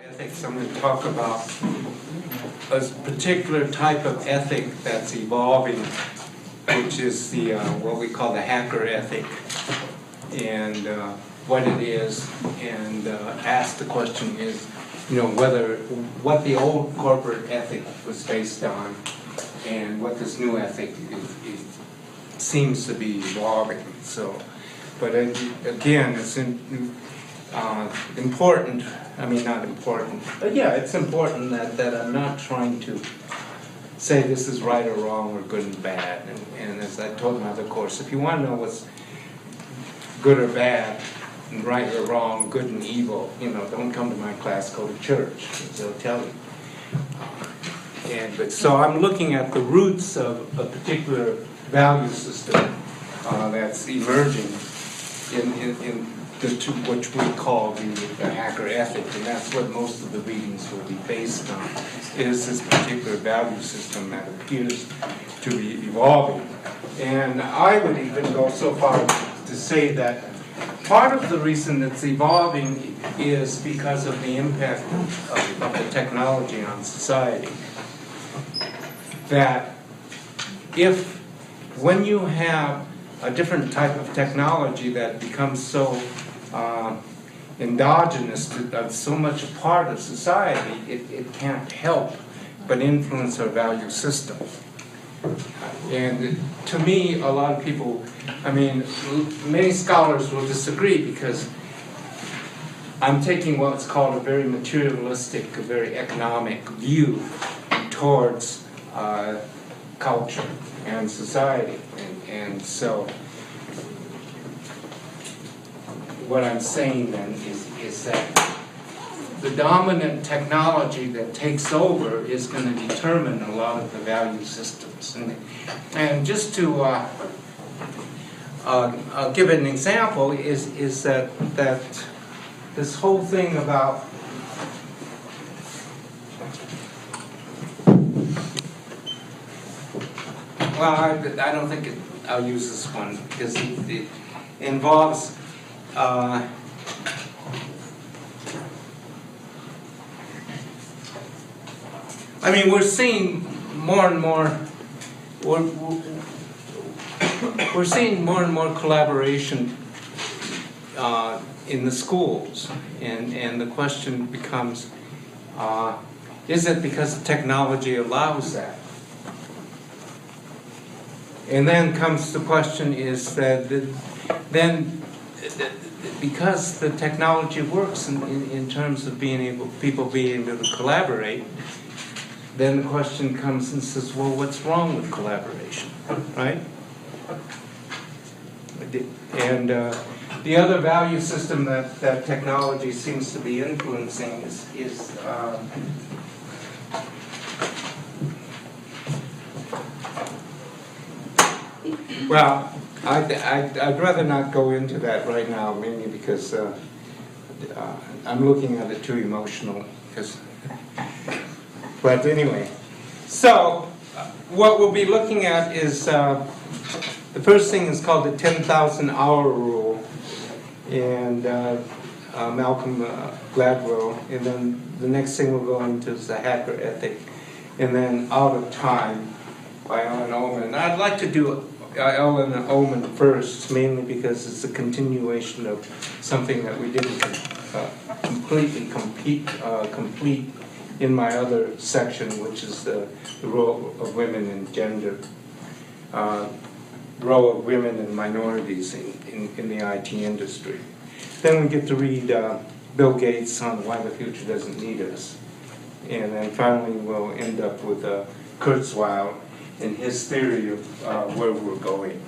Ethics, I'm going to talk about a particular type of ethic that's evolving, which is the what we call the hacker ethic, and what it is, and ask the question is, whether what the old corporate ethic was based on, and what this new ethic seems to be evolving. So, but again, it's important. I mean, not important, but yeah, it's important that I'm not trying to say this is right or wrong or good and bad. And as I told my other course, if you want to know what's good or bad, and right or wrong, good and evil, don't come to my class, go to church, they'll tell you. But so I'm looking at the roots of a particular value system that's emerging in which we call the hacker ethic, and that's what most of the readings will be based on, is this particular value system that appears to be evolving. And I would even go so far to say that part of the reason it's evolving is because of the impact of the technology on society. That when you have a different type of technology that becomes so endogenous, so much a part of society, it can't help but influence our value system. And to me, a lot of people, many scholars will disagree because I'm taking what's called a very materialistic, a very economic view towards culture and society. And so what I'm saying then is that the dominant technology that takes over is going to determine a lot of the value systems. And just to give an example is that this whole thing about I don't think I'll use this one because it involves we're seeing more and more. We're seeing more and more collaboration in the schools, and the question becomes: is it because technology allows that? And then comes the question: is that then because the technology works in terms of people being able to collaborate, then the question comes and says, well, what's wrong with collaboration, right? And the other value system that technology seems to be influencing is well, I'd rather not go into that right now, mainly because I'm looking at it too emotional. But anyway, so what we'll be looking at is the first thing is called the 10,000-hour rule, and Malcolm Gladwell, and then the next thing we'll go into is the hacker ethic, and then Out of Time by Ellen Ullman. I'd like to do Ellen Ullman first, mainly because it's a continuation of something that we didn't completely complete in my other section, which is the role of women in gender, role of women and minorities in the IT industry. Then we get to read Bill Gates on Why the Future Doesn't Need Us. And then finally we'll end up with Kruzweil and his theory of where we're going.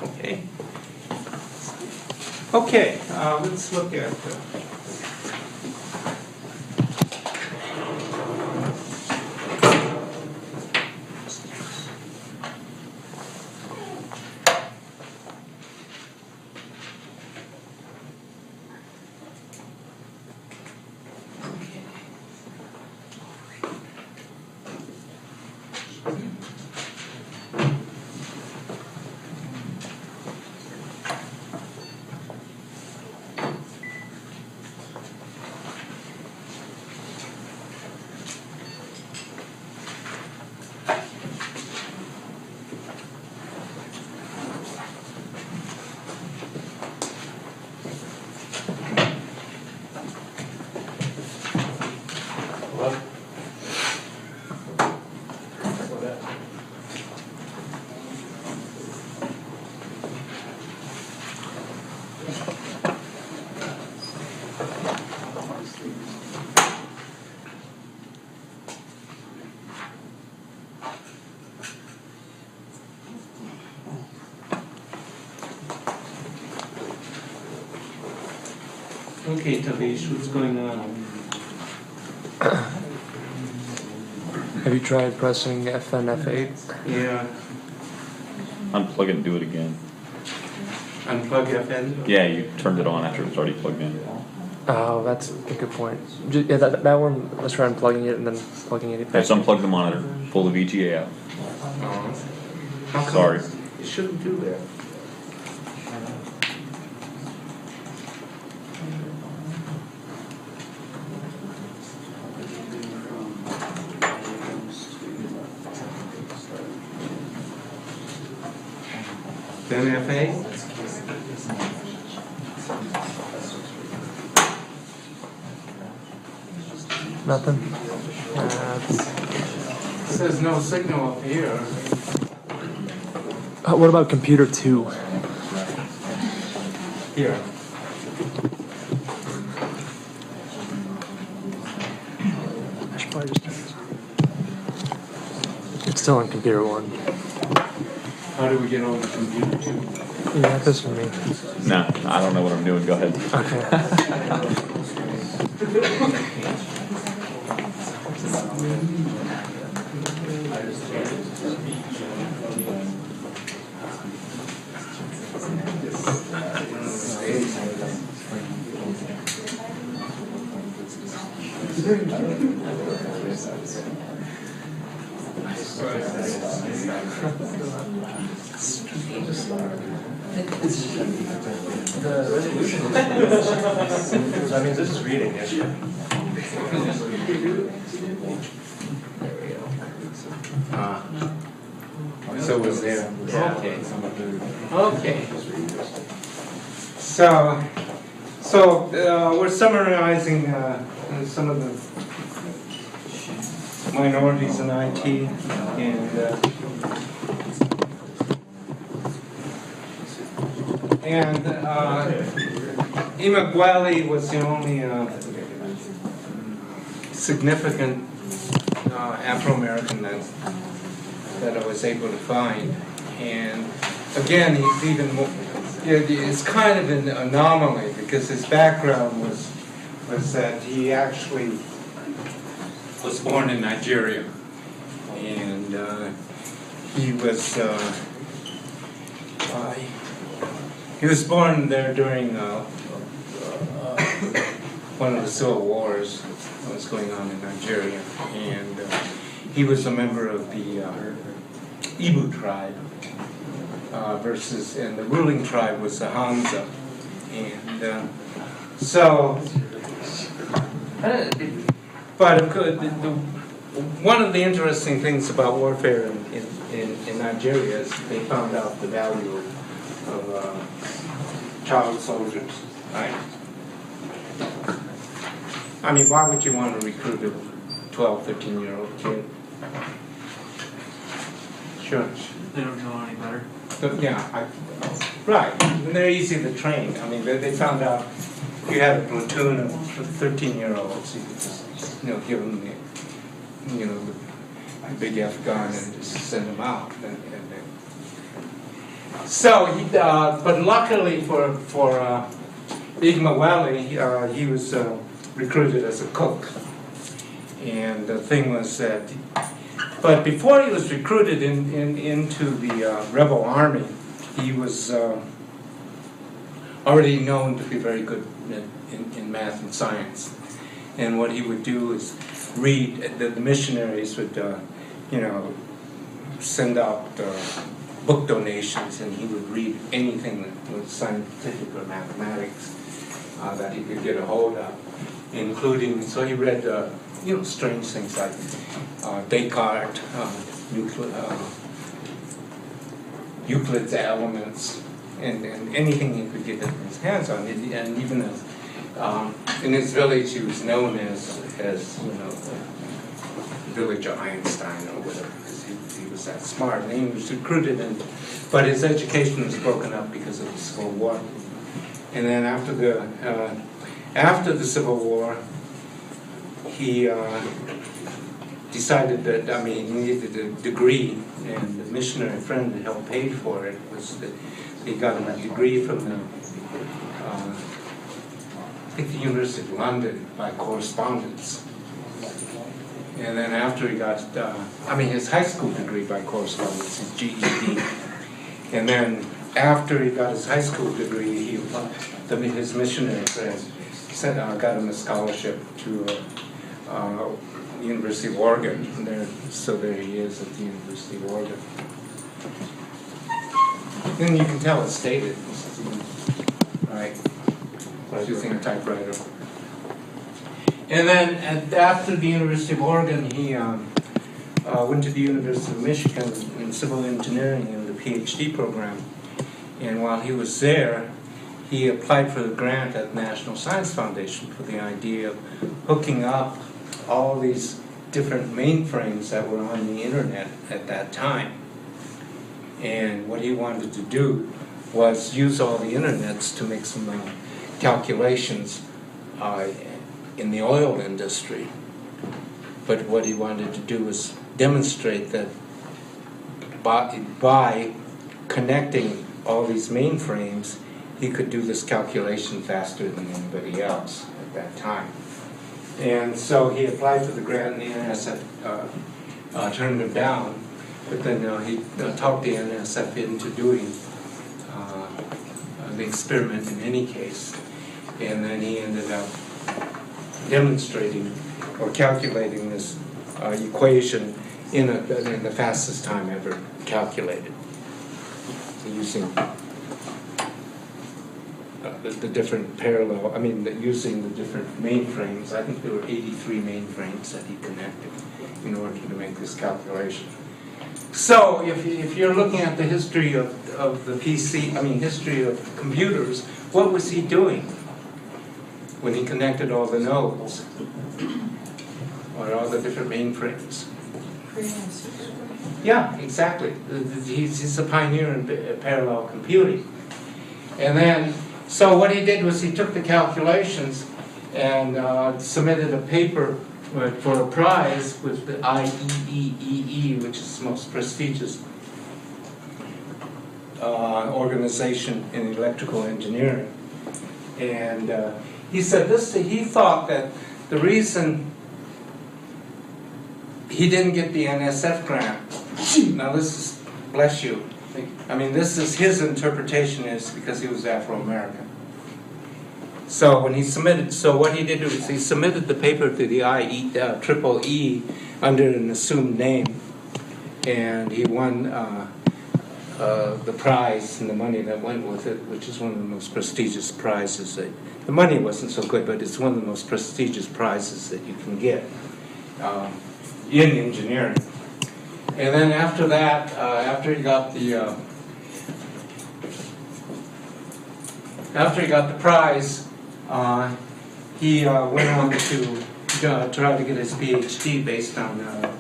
Okay. Okay, let's look at Okay, Tavish, what's going on? Have you tried pressing FN F8? Yeah. Unplug it and do it again. Unplug FN? Yeah, you turned it on after it was already plugged in. Oh, that's a good point. Yeah, that one, let's try unplugging it and then plugging it back. Just unplug the monitor, pull the VGA out. How come Sorry. You shouldn't do that. Then F8? Nothing? It says no signal up here. What about computer 2? Here. I should probably just... It's still on computer 1. How do we get on the computer too? Yeah, this is me. No, I don't know what I'm doing. Go ahead. Okay. The resolution is, I mean, this is reading it. So it was there. Yeah. Okay. Okay. So we're summarizing some of the minorities in IT, and Imagwali was the only significant Afro-American that I was able to find. And again, he's even more, it's kind of an anomaly because his background was that he actually was born in Nigeria, and he was born there during one of the civil wars that was going on in Nigeria, and he was a member of the Igbo tribe and the ruling tribe was the Hanza, and but of course, one of the interesting things about warfare in Nigeria is they found out the value of child soldiers, right? I mean, why would you want to recruit a 12, 13-year-old kid? Sure. They don't know any better. But, yeah, right. And they're easy to train. I mean, they found out if you had a platoon of 13-year-olds, you could just, give them the big F gun and just send them out. So, but luckily for Igmawali, he was recruited as a cook. And the thing was that, but before he was recruited into the rebel army, he was already known to be very good in math and science. And what he would do is read, the missionaries would, send out book donations, and he would read anything that was scientific or mathematics that he could get a hold of, including, so he read, strange things like Descartes, Euclid's Elements, and anything he could get his hands on. And even in his village, he was known as village of Einstein or whatever, because he was that smart. And he was recruited, but his education was broken up because of the Civil War. And then after the Civil War, he decided that, he needed a degree, and the missionary friend that helped pay for it was that he got him a degree from the think the University of London by correspondence. And then after he got, his high school degree by correspondence, his GED. And then after he got his high school degree, his missionary friends got him a scholarship to the University of Oregon. And so there he is at the University of Oregon. And you can tell it's dated, right? Using a typewriter. And then after the University of Oregon, he went to the University of Michigan in civil engineering in the PhD program. And while he was there, he applied for a grant at the National Science Foundation for the idea of hooking up all these different mainframes that were on the internet at that time. And what he wanted to do was use all the internets to make some calculations in the oil industry. But what he wanted to do was demonstrate that by connecting all these mainframes, he could do this calculation faster than anybody else at that time. And so he applied for the grant, and the NSF turned him down. But then he talked the NSF into doing the experiment in any case. And then he ended up demonstrating or calculating this equation in the fastest time ever calculated, using the different using the different mainframes. I think there were 83 mainframes that he connected in order to make this calculation. So if you're looking at the history of the PC, history of computers, what was he doing when he connected all the nodes or all the different mainframes? Yeah, exactly. He's a pioneer in parallel computing. And then, so what he did was he took the calculations and submitted a paper for a prize with the IEEE, which is the most prestigious organization in electrical engineering. And he said he thought that the reason he didn't get the NSF grant, now this is, bless you, this is his interpretation, is because he was Afro-American. So when he submitted, what he did was he submitted the paper to the IEEE under an assumed name, and he won the prize and the money that went with it, which is one of the most prestigious prizes. The money wasn't so good, but it's one of the most prestigious prizes that you can get in engineering. And then after that, after he got the prize, he went on to try to get his PhD based on the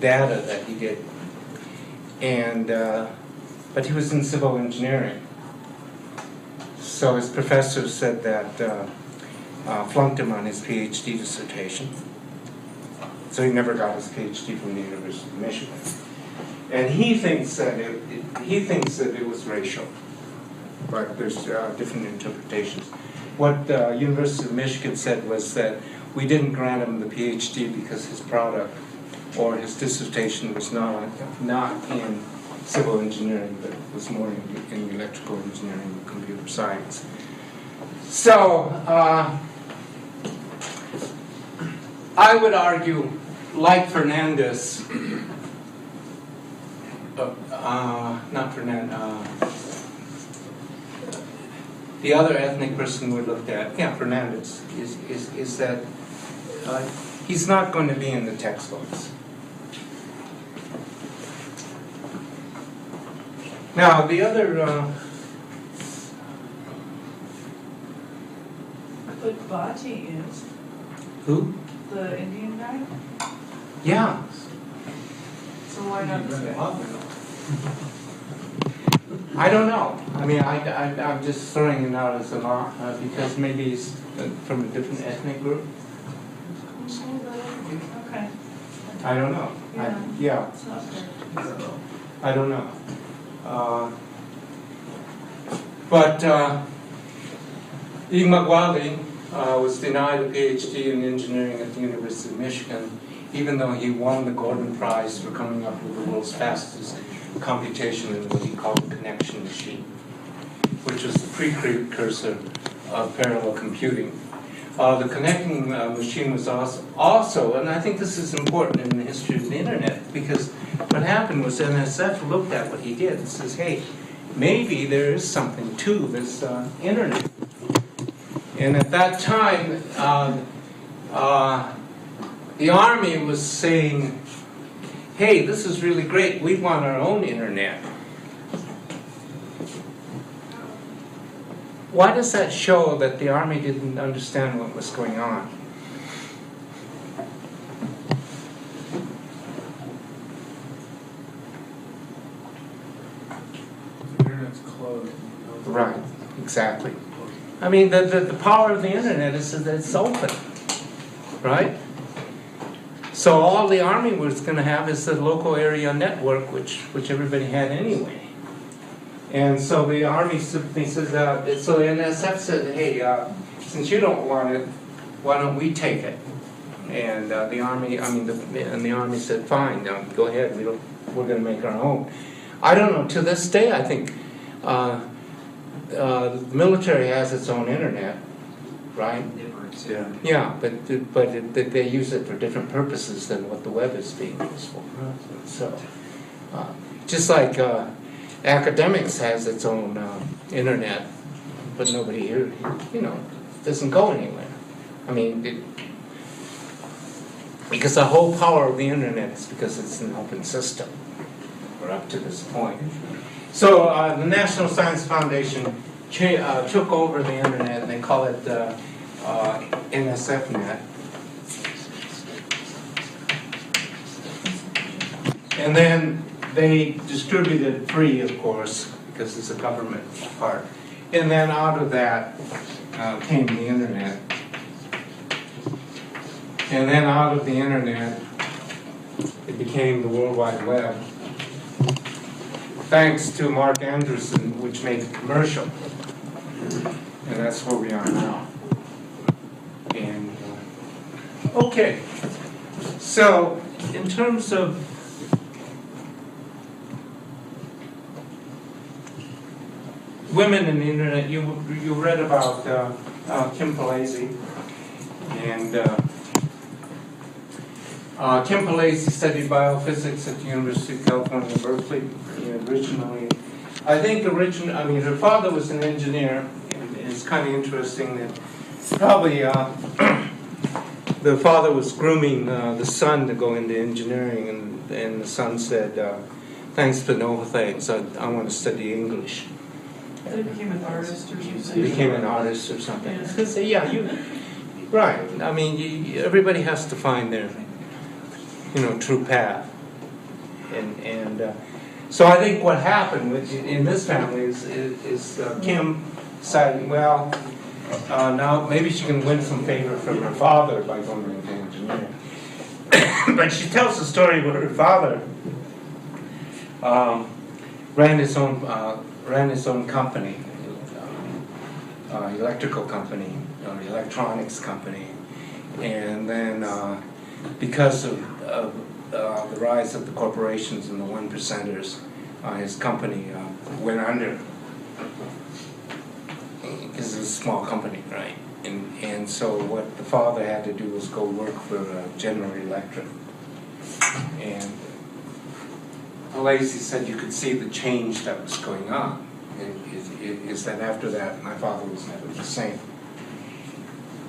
data that he did. And but he was in civil engineering, so his professor said that flunked him on his PhD dissertation. So he never got his PhD from the University of Michigan, and he thinks that it was racial, but there's different interpretations. What University of Michigan said was that we didn't grant him the PhD because his product or his dissertation was not in civil engineering, but was more in electrical engineering and computer science. So I would argue, like Fernandez, not Fernandez, the other ethnic person we looked at, Fernandez, is that he's not going to be in the textbooks. Now, the other... But Bhaji is. Who? The Indian guy? Yeah. So why not this guy? I don't know. I'm just throwing it out as a law, because maybe he's from a different ethnic group. Okay. I don't know. Yeah. It's not fair. I don't know. But Imagwali was denied a PhD in engineering at the University of Michigan, even though he won the Gordon Prize for coming up with the world's fastest computation in what he called the connection machine, which was the precursor of parallel computing. The connecting machine was also, and I think this is important in the history of the internet, because what happened was NSF looked at what he did and says, hey, maybe there is something to this internet. And at that time, the Army was saying, hey, this is really great, we want our own internet. Why does that show that the Army didn't understand what was going on? The internet's closed. Right, exactly. I mean, the power of the internet is that it's open, right? So all the Army was going to have is the local area network, which everybody had anyway. And so the Army simply says, so the NSF said, hey, since you don't want it, why don't we take it? And the Army said, fine, go ahead, we're going to make our own. I don't know, to this day, I think the military has its own internet, right? Yeah. Yeah, but they use it for different purposes than what the web is being used for. So, just like academics has its own internet, but nobody here, doesn't go anywhere. I mean, because the whole power of the internet is because it's an open system. We're up to this point. So the National Science Foundation took over the internet, and they call it NSFNet. And then they distributed free, of course, because it's a government part. And then out of that came the internet. And then out of the internet, it became the World Wide Web. Thanks to Mark Anderson, which made it commercial. And that's where we are now. And, okay. So, in terms of women in the internet, you read about Kim Palazzi. And Kim Palazzi studied biophysics at the University of California, Berkeley. Originally, her father was an engineer, and it's kind of interesting that probably the father was grooming the son to go into engineering, and the son said, thanks but no thanks, I want to study English. They became an artist or something. He became an artist or something. Right, I mean, everybody has to find their true path. And so I think what happened in this family is Kim deciding, well, now maybe she can win some favor from her father by going into engineering. But she tells the story where her father ran his own company, electrical company, or electronics company, and then because of the rise of the corporations and the one percenters, his company went under because it was a small company, right? And so what the father had to do was go work for General Electric. And Palazzi said you could see the change that was going on. Is that after that, my father was never the same.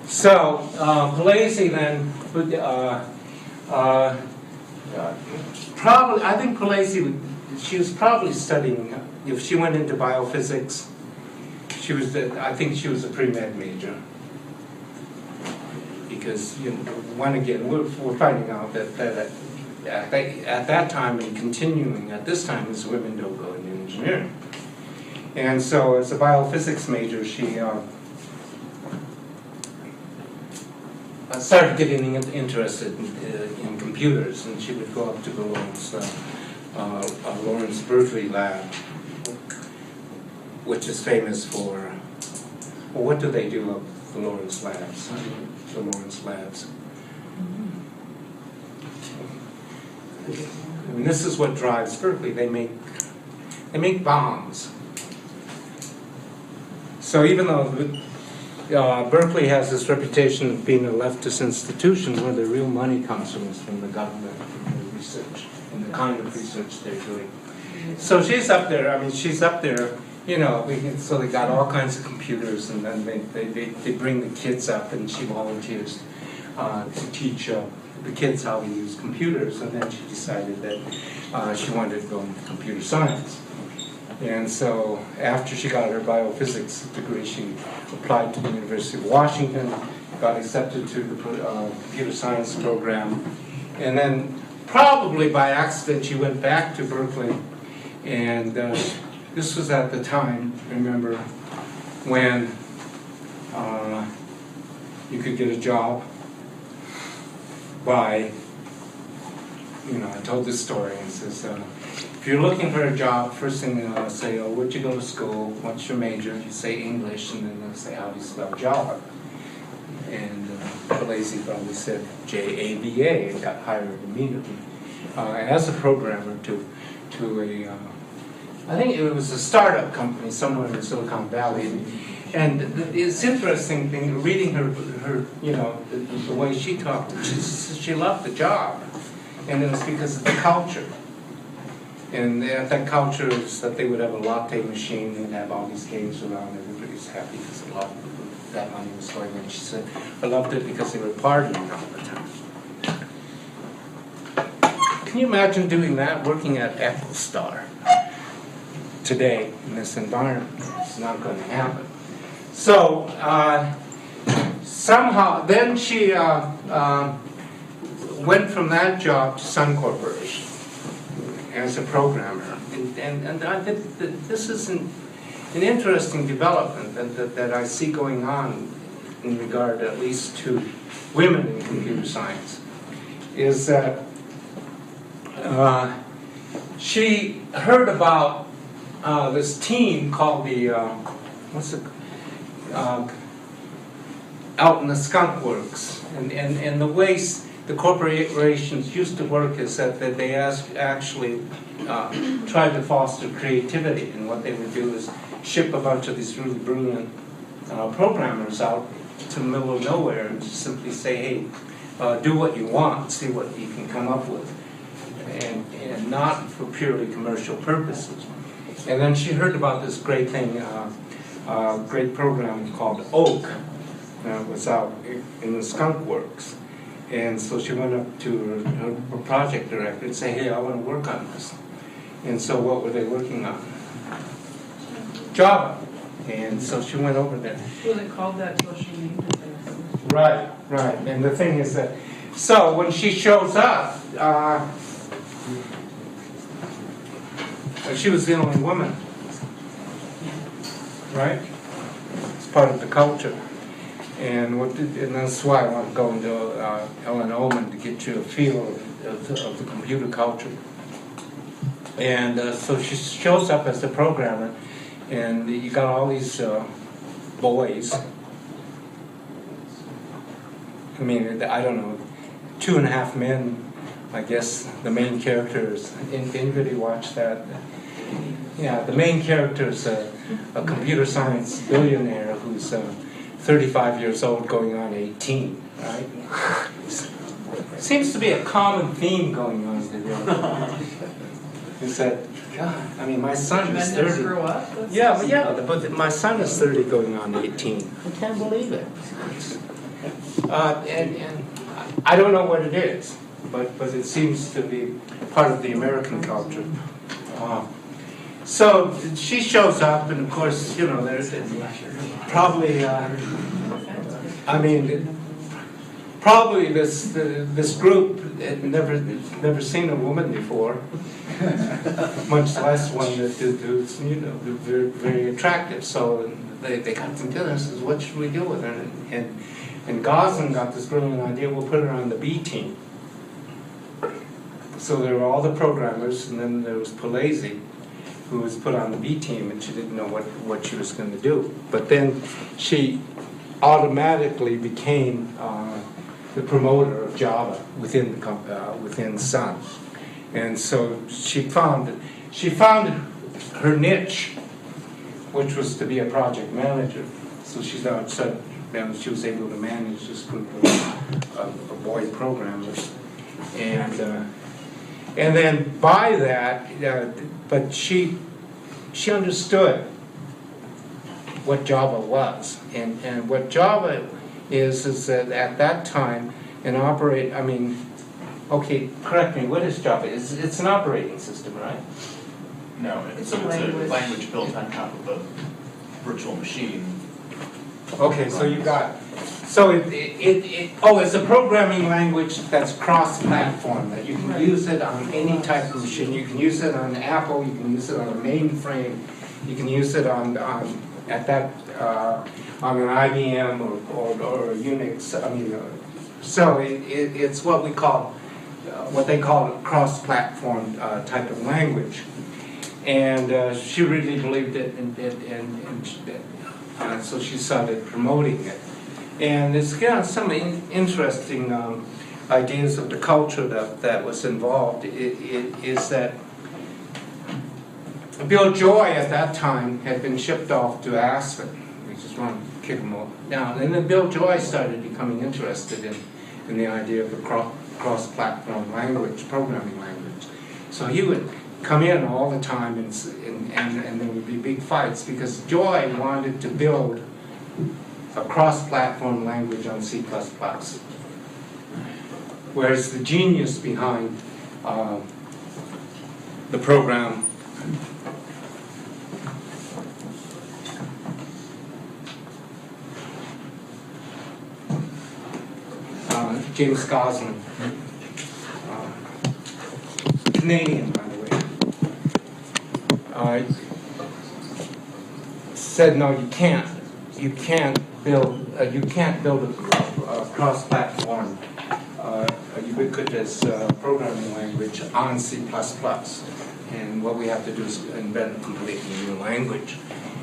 So Palazzi then probably, I think Palazzi, she was probably studying, if she went into biophysics, I think she was a pre-med major. Because, we're finding out that at that time and continuing at this time, is women don't go into engineering. And so as a biophysics major, she started getting interested in computers, and she would go up to the Lawrence Berkeley lab, which is famous for Well, what do they do up the Lawrence Labs? The Lawrence Labs. I mean, this is what drives Berkeley. They make bombs. So even though Berkeley has this reputation of being a leftist institution, where the real money comes from is from the government, from the research, and the kind of research they're doing. So she's up there. I mean, she's up there. You know, so they got all kinds of computers, and then they bring the kids up, and she volunteers to teach the kids how to use computers, and then she decided that she wanted to go into computer science. And so after she got her biophysics degree, she applied to the University of Washington, got accepted to the computer science program, and then probably by accident she went back to Berkeley, and this was at the time, remember, when you could get a job by, you know, I told this story, and it says, if you're looking for a job, first thing they'll say, oh, where'd you go to school? What's your major? You say English, and then they'll say, how do you spell job? And Palazzi probably said J-A-B-A, and got hired immediately as a programmer to a, I think it was a startup company somewhere in Silicon Valley. And it's interesting thing, reading her you know, the way she talked. She loved the job, and it was because of the culture. And that culture is that they would have a latte machine and have all these games around. Everybody's happy because a lot of that money was going in. She said, I loved it because they were partying all the time. Can you imagine doing that, working at Apple Star today in this environment? It's not going to happen. So somehow, then she went from that job to Sun Corporation as a programmer, and I think that this is an interesting development that I see going on in regard, at least, to women in computer science, is that she heard about this team called the out in the skunk works, and the way the corporations used to work is that they actually tried to foster creativity, and what they would do is ship a bunch of these really brilliant programmers out to the middle of nowhere and just simply say, hey, do what you want, see what you can come up with, and not for purely commercial purposes. And then she heard about this great thing, great program called Oak, that was out in the skunk works. And so she went up to her project director and said, hey, I want to work on this. And so what were they working on? Java. And so she went over there. Well, they called that till she named it. Right. And the thing is that, so when she shows up, she was the only woman. Right? It's part of the culture. And that's why I want to go into Ellen Ullman to get you a feel of the computer culture. And so she shows up as the programmer, and you got all these boys. I mean, I don't know, 2.5 men, I guess, the main characters. Anybody watch that? Yeah, the main character is a computer science billionaire who's 35 years old going on 18, right? Seems to be a common theme going on today. Is that, God, I mean, my son is 30. Grow up? But my son is 30 going on 18. I can't believe it. And I don't know what it is, but it seems to be part of the American culture. So she shows up, and of course, you know, there's probably, probably this group had never seen a woman before, much less one who's, you know, very, very attractive. So they got together and says, what should we do with her? And Goslin got this brilliant idea, we'll put her on the B team. So there were all the programmers, and then there was Palazzi, who was put on the B team, and she didn't know what she was going to do. But then she automatically became the promoter of Java within within Sun, and so she found her niche, which was to be a project manager. So she was able to manage this group of boy programmers, and then by that, but she understood what Java was, and what Java is that at that time okay, correct me, what is Java? It's an operating system, right? No, it's a language built on top of a virtual machine. Okay, so you got, so it's a programming language that's cross-platform, that you can use it on any type of machine. You can use it on Apple, you can use it on a mainframe, you can use it on an IBM or a Unix. So it's what what they call a cross-platform type of language. And she really believed it, and so she started promoting it. And it's got some interesting ideas of the culture that was involved. Is that Bill Joy at that time had been shipped off to Aspen. We just want to kick him down. And then Bill Joy started becoming interested in the idea of a cross-platform language, programming language. So he would come in all the time, and there would be big fights because Joy wanted to build a cross-platform language on C++. Whereas the genius behind the program James Gosling, Canadian, by the way, said, no, you can't build a cross-platform, a ubiquitous programming language on C++. And what we have to do is invent a completely new language,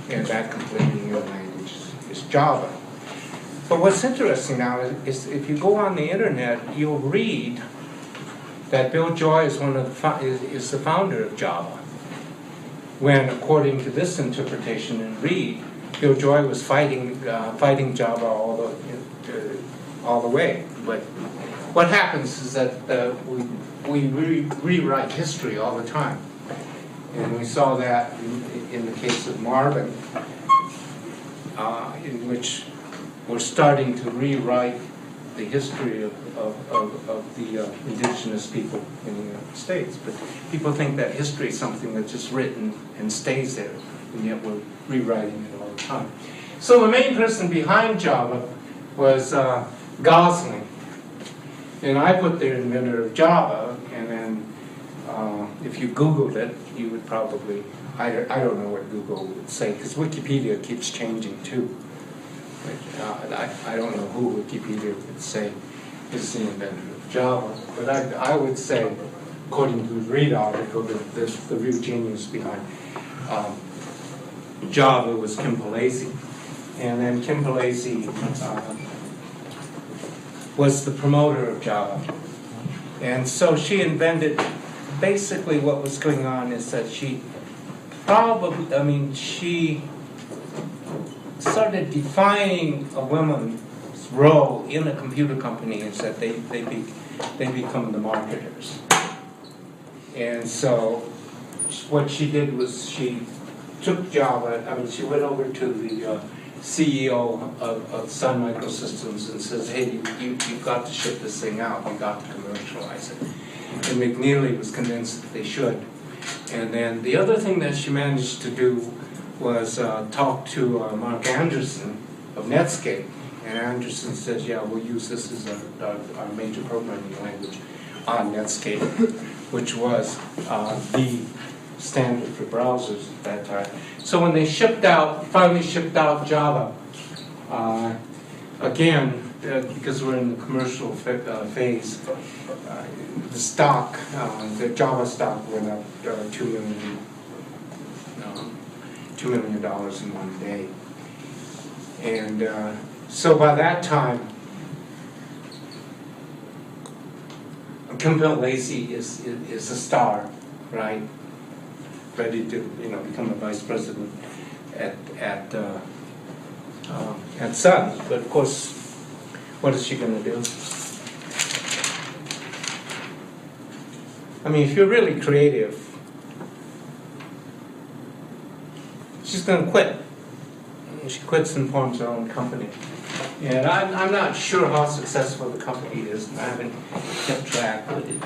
and that completely new language is Java. But what's interesting now is if you go on the internet, you'll read that Bill Joy is is the founder of Java. When, according to this interpretation in Reed, Bill Joy was fighting Java all the way. But what happens is that we rewrite history all the time, and we saw that in the case of Marvin, in which we're starting to rewrite the history of the indigenous people in the United States. But people think that history is something that's just written and stays there, and yet we're rewriting it all the time. So the main person behind Java was Gosling. And I put the inventor of Java, and then if you Googled it, you would probably, I don't know what Google would say, because Wikipedia keeps changing too. But, I don't know who Wikipedia would say is the inventor of Java, but I would say, according to the Reed article, that the real genius behind Java was Kim Palazzi. And then Kim Palazzi was the promoter of Java. And so she invented, basically what was going on is that she started defining a woman's role in a computer company is that they become the marketers. And so what she did was she took Java, she went over to the CEO of Sun Microsystems and says, hey, you've got to ship this thing out, you've got to commercialize it. And McNeely was convinced that they should. And then the other thing that she managed to do was talk to Mark Anderson of Netscape. And Anderson says, yeah, we'll use this as our major programming language on Netscape, which was the standard for browsers at that time. So when they finally shipped out Java, again, because we're in the commercial phase, the Java stock went up 2 million $2 million in one day. And so by that time, Campbell Lacey is a star, right? Ready to become a vice president at Sun. But of course, what is she going to do? I mean, if you're really creative, she's going to quit. She quits and forms her own company. And I'm not sure how successful the company is. I haven't kept track, but it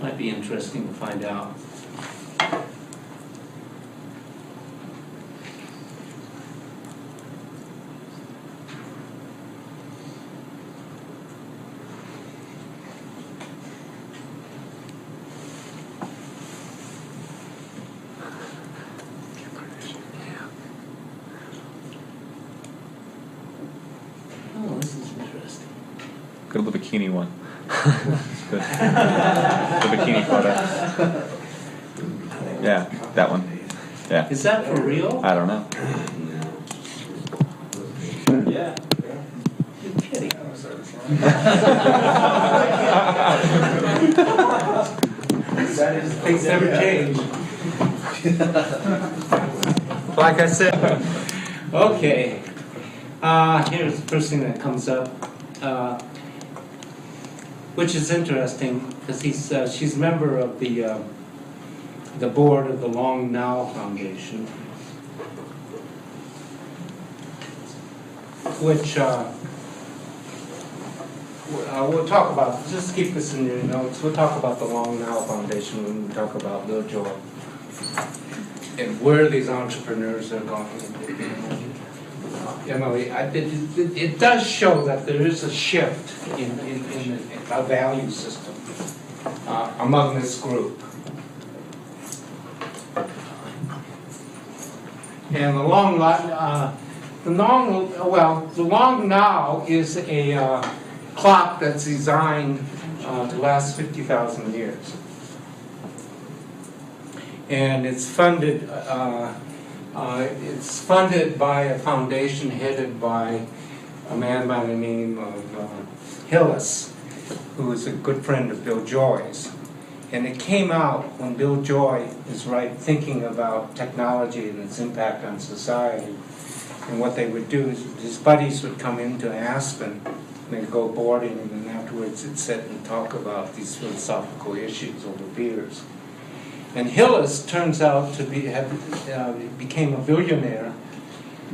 might be interesting to find out. Oh, this is interesting. Go to the bikini one. Good. The bikini photo. Yeah, that one. Yeah. Is that for real? I don't know. Yeah. You're kidding. Things never change. Like I said. Okay. Here's the first thing that comes up, which is interesting because she's a member of the board of the Long Now Foundation, which we'll talk about. Just keep this in your notes. We'll talk about the Long Now Foundation when we talk about Bill Joy and where these entrepreneurs are going. It does show that there is a shift in a value system among this group. And the Long Now is a clock that's designed to last 50,000 years. And it's funded by a foundation headed by a man by the name of Hillis, who is a good friend of Bill Joy's. And it came out when Bill Joy is thinking about technology and its impact on society. And what they would do is his buddies would come into Aspen, and they'd go boarding, and then afterwards they'd sit and talk about these philosophical issues over beers. And Hillis turns out to became a billionaire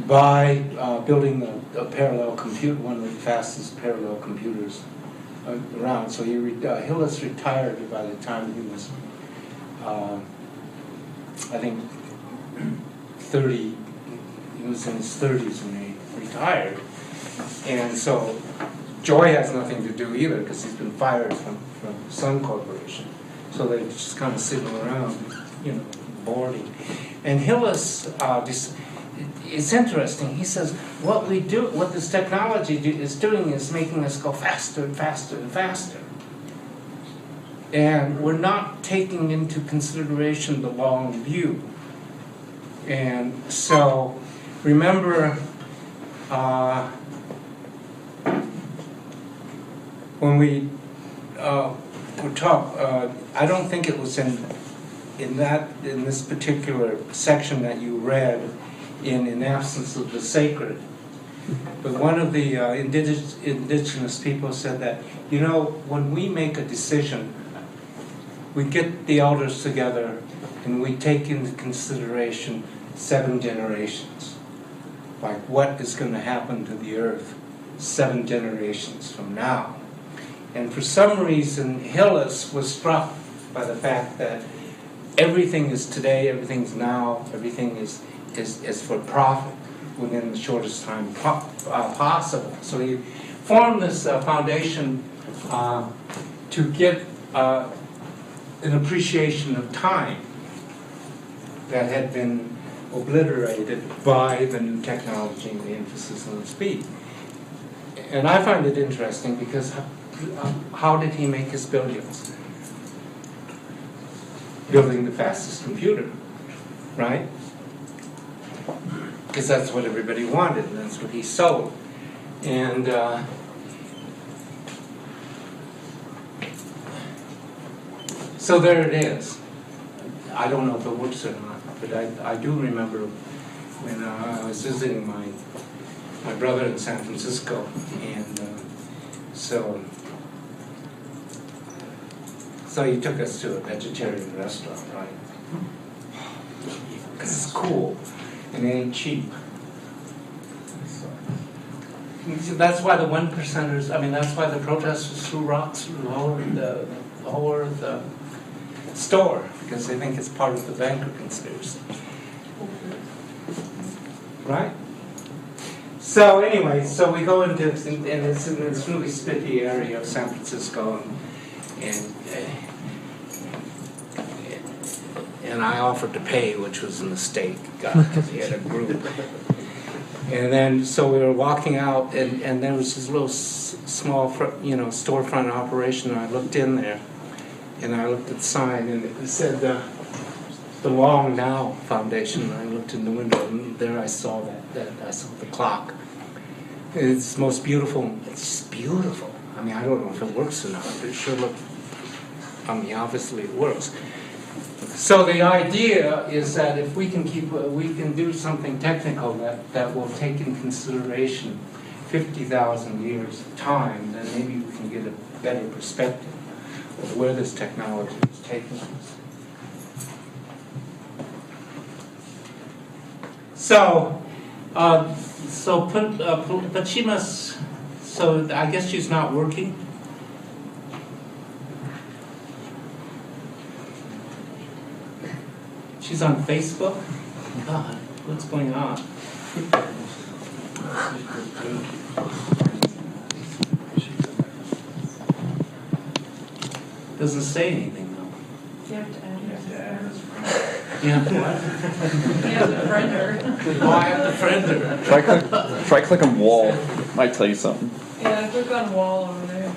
by building a parallel computer, one of the fastest parallel computers around. So Hillis retired by the time he was, I think, 30. He was in his 30s when he retired. And so Joy has nothing to do either because he's been fired from Sun Corporation. So they're just kind of sitting around, boarding. And Hillis, it's interesting. He says, what this technology is doing is making us go faster and faster and faster. And we're not taking into consideration the long view. And so, remember, when we talk, I don't think it was in this particular section that you read in Absence of the Sacred, but one of the indigenous people said that, when we make a decision, we get the elders together and we take into consideration 7 generations, like what is going to happen to the earth 7 generations from now. And for some reason, Hillis was struck by the fact that everything is today, everything's now, everything is for profit within the shortest time possible. So he formed this foundation to get an appreciation of time that had been obliterated by the new technology and the emphasis on speed. And I find it interesting because how did he make his billions? Building the fastest computer, right? because that's what everybody wanted, and that's what he sold. And so there it is. I don't know if it works or not, but I do remember when I was visiting my brother in San Francisco, and so he took us to a vegetarian restaurant, right? Because it's cool and it ain't cheap. That's why the 1%ers, I mean, that's why the protesters threw rocks lower the store, because they think it's part of the banker conspiracy. Right? So anyway, so we go into, and it's in this really spiffy area of San Francisco, and I offered to pay, which was a mistake, because he had a group. And then, so we were walking out, and there was this little small, storefront operation, and I looked in there, and I looked at the sign, and it said the Long Now Foundation, and I looked in the window, and there I saw I saw the clock. It's most beautiful, it's just beautiful. I mean, I don't know if it works or not, but it sure looked, I mean, obviously it works. So the idea is that if we can do something technical that will take in consideration 50,000 years of time, then maybe we can get a better perspective of where this technology is taking us. So, but she must. So I guess she's not working. She's on Facebook? God, what's going on? Doesn't say anything though. You have to add it. You have what? You have to friend her. Oh, I have to friend her. Try click on wall. Might tell you something. Yeah, click on wall over there.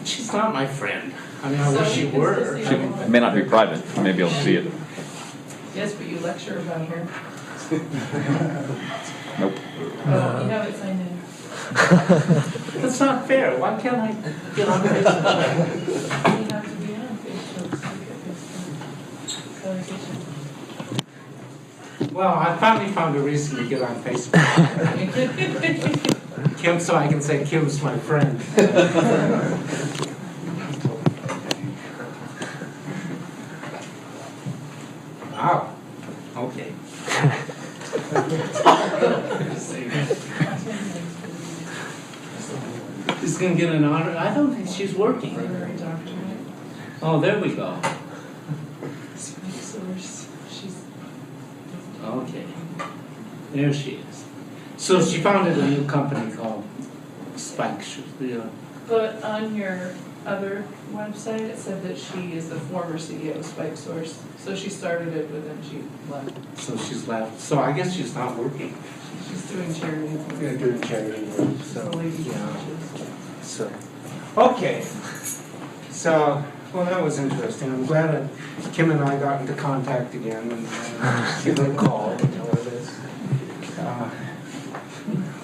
She's not my friend. I mean, I So wish she you can were. still see She her. may not be private. Maybe you'll see it. Yes, but you lecture about her. Nope. Oh, you have it signed in. That's not fair. Why can't I get on Facebook? You have to be on Facebook to get this conversation. Well, I finally found a reason to get on Facebook. Kim, so I can say Kim's my friend. Wow. Okay. She's gonna get an honor. I don't think she's working. Honorary doctorate. Oh, there we go. Source. She's. Okay. There she is. So she founded a new company called Spike. But on your other website, it said that she is the former CEO of Spike Source. So she started it, but then she left. So she's left. So I guess she's not working. She's doing charity. Yeah, doing charity work. So So, lady yeah. teaches. So, okay. So, well, that was interesting. I'm glad that Kim and I got into contact again and give her a call and tell her this.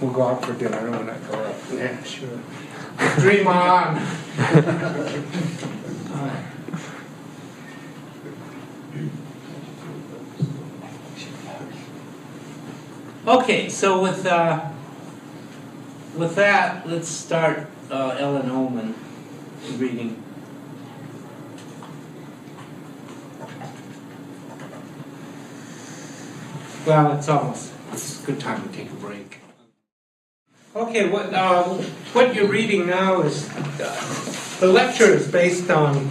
We'll go out for dinner when I go up. Yeah, sure. Dream on. Okay, so with that, let's start Ellen Ullman reading. Well, it's a good time to take a break. Okay, what you're reading now is, the lecture is based on,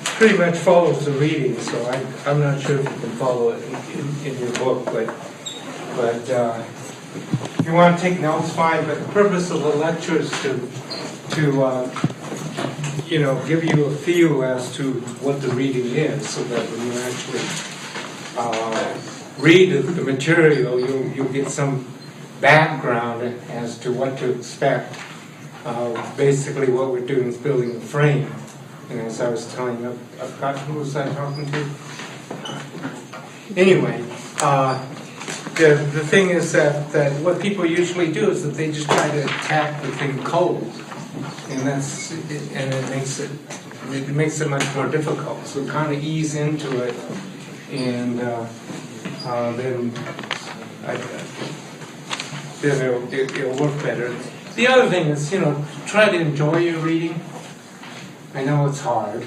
pretty much follows the reading, so I'm not sure if you can follow it in your book, but if you want to take notes, fine, but the purpose of the lecture is to give you a feel as to what the reading is, so that when you actually read the material, you'll get some background as to what to expect. Basically what we're doing is building a frame. And as I was telling you, I've got, who was I talking to? Anyway, the thing is that what people usually do is that they just try to attack the thing cold, and it makes it much more difficult. So kind of ease into it, and then it'll work better. The other thing is, try to enjoy your reading. I know it's hard.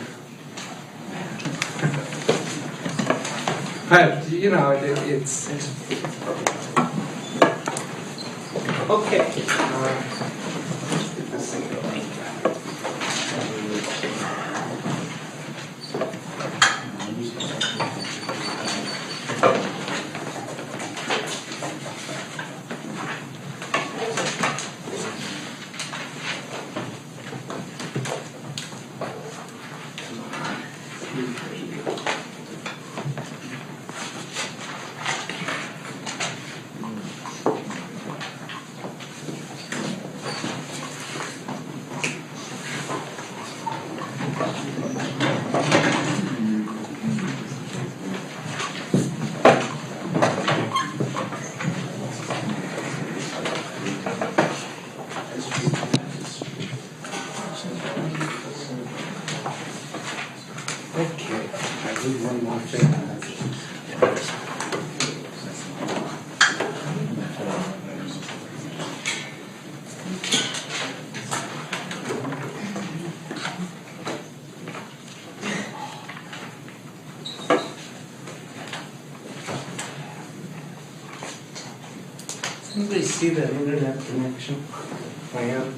But, it's okay. Let's get this thing going. Okay, I do one more thing. Does anybody see that internet connection plan?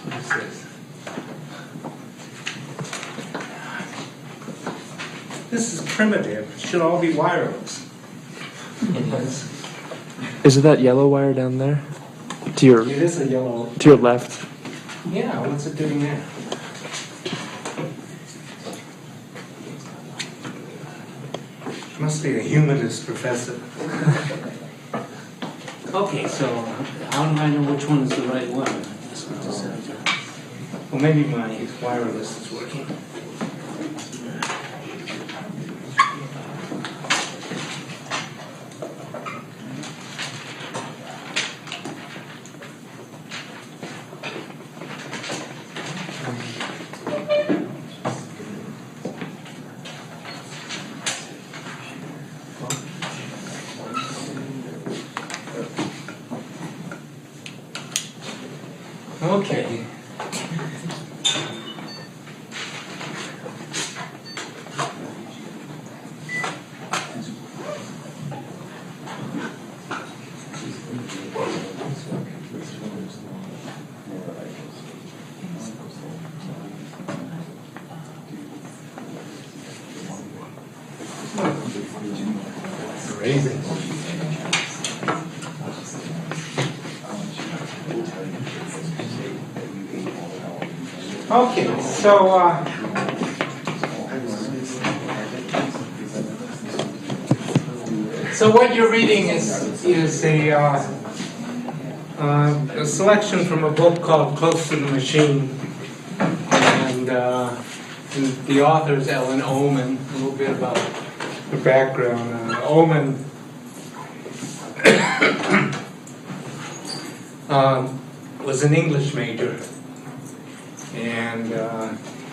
What is this? This is primitive. It should all be wireless. It is. Is it that yellow wire down there? To your It is a yellow. to your left. Yeah, what's it doing there? Must be a humanist professor. Okay, so how do I know which one is the right one? That's what this is. Well, maybe my wireless is working. Okay. Amazing. Okay, so what you're reading is a selection from a book called Close to the Machine, and the author is Ellen Oman. A little bit about her background. Oman was an English major. And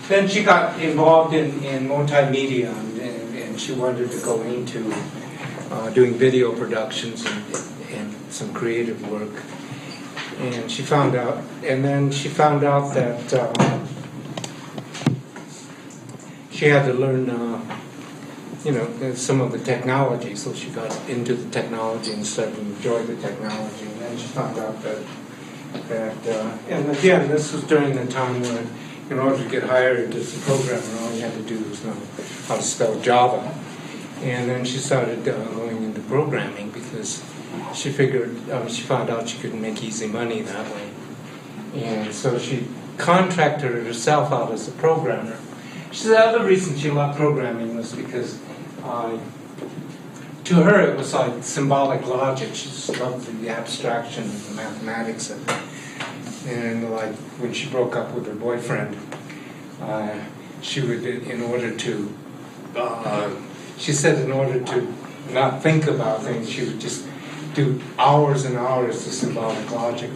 then she got involved in multimedia, and she wanted to go into doing video productions and some creative work. And she found out that she had to learn, some of the technology. So she got into the technology and started to enjoy the technology. And then she found out that and again, this was during the time when, in order to get hired as a programmer, all you had to do was know how to spell Java. And then she started going into programming because she found out she could make easy money that way. And so she contracted herself out as a programmer. She said the other reason she loved programming was because to her it was like symbolic logic. She just loved the abstraction and the mathematics of it. And like when she broke up with her boyfriend, she would, in order to she said in order to not think about things, she would just do hours and hours of symbolic logic.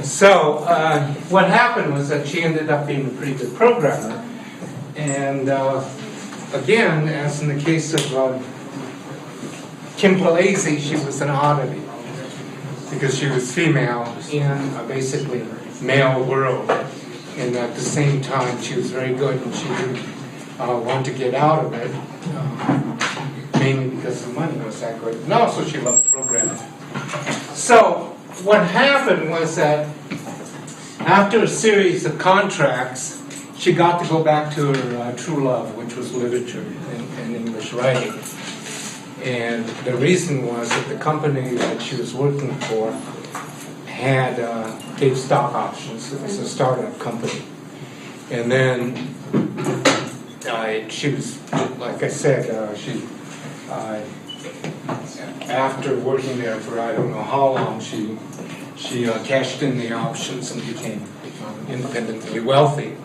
So what happened was that she ended up being a pretty good programmer. And again, as in the case of Kim Palese, she was an oddity because she was female in a basically male world. And at the same time, she was very good, and she didn't want to get out of it, mainly because the money was that good. And also she loved programming. So what happened was that after a series of contracts, she got to go back to her true love, which was literature and English writing. And the reason was that the company that she was working for gave stock options. It was a startup company. And then she was, like I said, after working there for I don't know how long, she cashed in the options and became independently wealthy,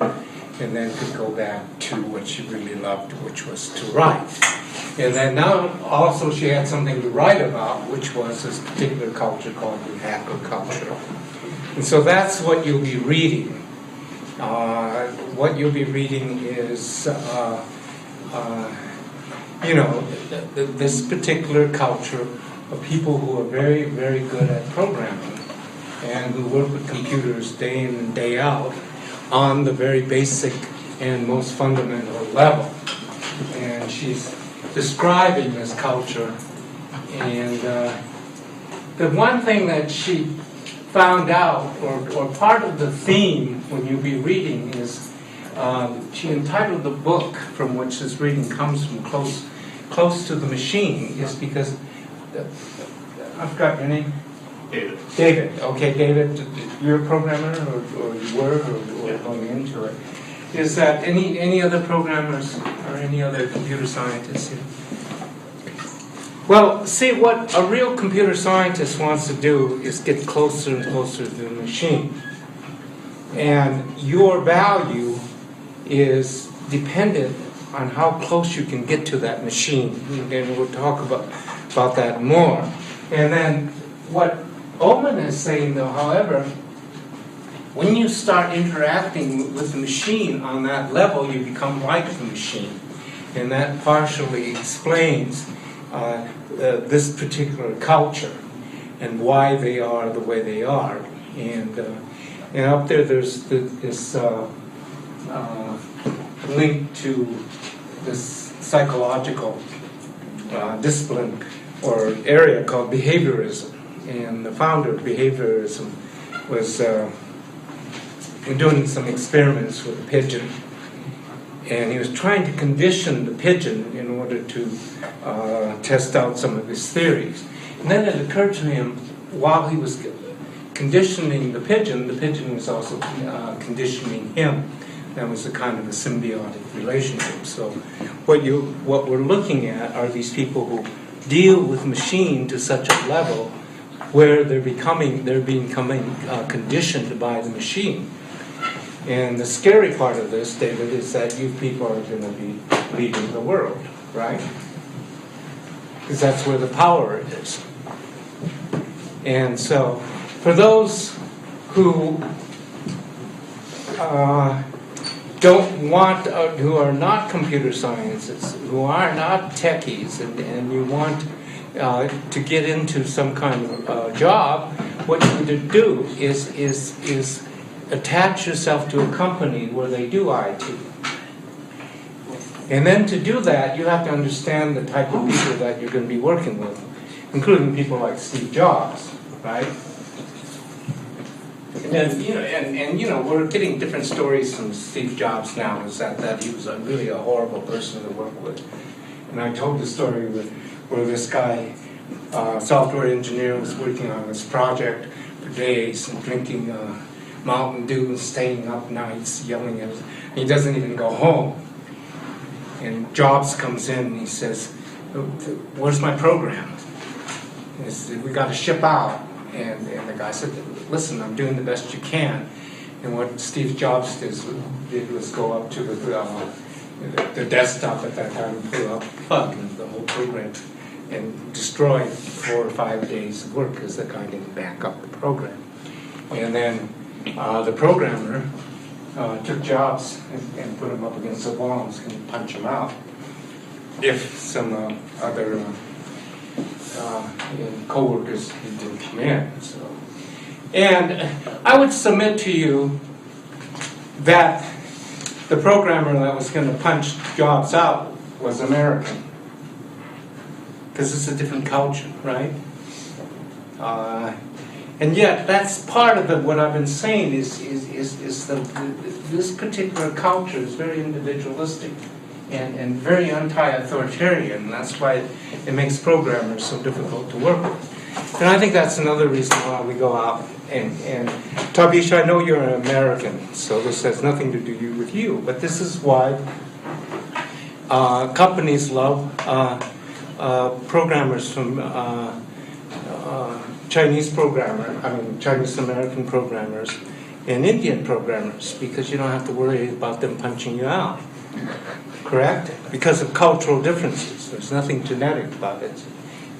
and then could go back to what she really loved, which was to write. And then now also she had something to write about, which was this particular culture called the hacker culture. And so that's what you'll be reading. What you'll be reading is, this particular culture of people who are very, very good at programming and who work with computers day in and day out on the very basic and most fundamental level. And she's describing this culture. And the one thing that she found out, or part of the theme when you'll be reading, is she entitled the book from which this reading comes from, Close to the Machine, is because, I forgot your name? David. David. Okay, David, you're a programmer, or you were, or going into it. Is that any other programmers or any other computer scientists here? Well, see, what a real computer scientist wants to do is get closer and closer to the machine. And your value is dependent on how close you can get to that machine. And we'll talk about that more. And then what Oman is saying, though, however, when you start interacting with the machine on that level, you become like the machine. And that partially explains this particular culture and why they are the way they are. And up there's this link to this psychological discipline or area called behaviorism. And the founder of behaviorism was doing some experiments with a pigeon. And he was trying to condition the pigeon in order to test out some of his theories. And then it occurred to him, while he was conditioning the pigeon was also conditioning him. That was a kind of a symbiotic relationship. So what we're looking at are these people who deal with machine to such a level where they're becoming conditioned by the machine. And the scary part of this, David, is that you people are going to be leading the world, right? Because that's where the power is. And so, for those who don't want, who are not computer scientists, who are not techies, and you want to get into some kind of job, what you need to do is attach yourself to a company where they do IT. And then to do that, you have to understand the type of people that you're going to be working with, including people like Steve Jobs, right? And we're getting different stories from Steve Jobs now, is that he was really a horrible person to work with. And I told the story where this guy, software engineer, was working on this project for days and drinking Mountain Dew and staying up nights yelling at us. He doesn't even go home. And Jobs comes in and he says, "Where's my program?" And he said, "We got to ship out." And the guy said, "Listen, I'm doing the best you can." And what Steve Jobs did was go up to the desktop at that time and pull out the plug and the whole program and destroy 4 or 5 days of work because the guy didn't back up the program. And then the programmer took jobs and put them up against the wall and was going to punch them out if some other co-workers didn't come in. So. And I would submit to you that the programmer that was going to punch jobs out was American. Because it's a different culture, right? And yet, that's part of what I've been saying is this particular culture is very individualistic and very anti-authoritarian. That's why it makes programmers so difficult to work with. And I think that's another reason why we go out and Tabish, I know you're an American, so this has nothing to do with you, but this is why companies love programmers from Chinese American programmers and Indian programmers, because you don't have to worry about them punching you out. Correct? Because of cultural differences. There's nothing genetic about it.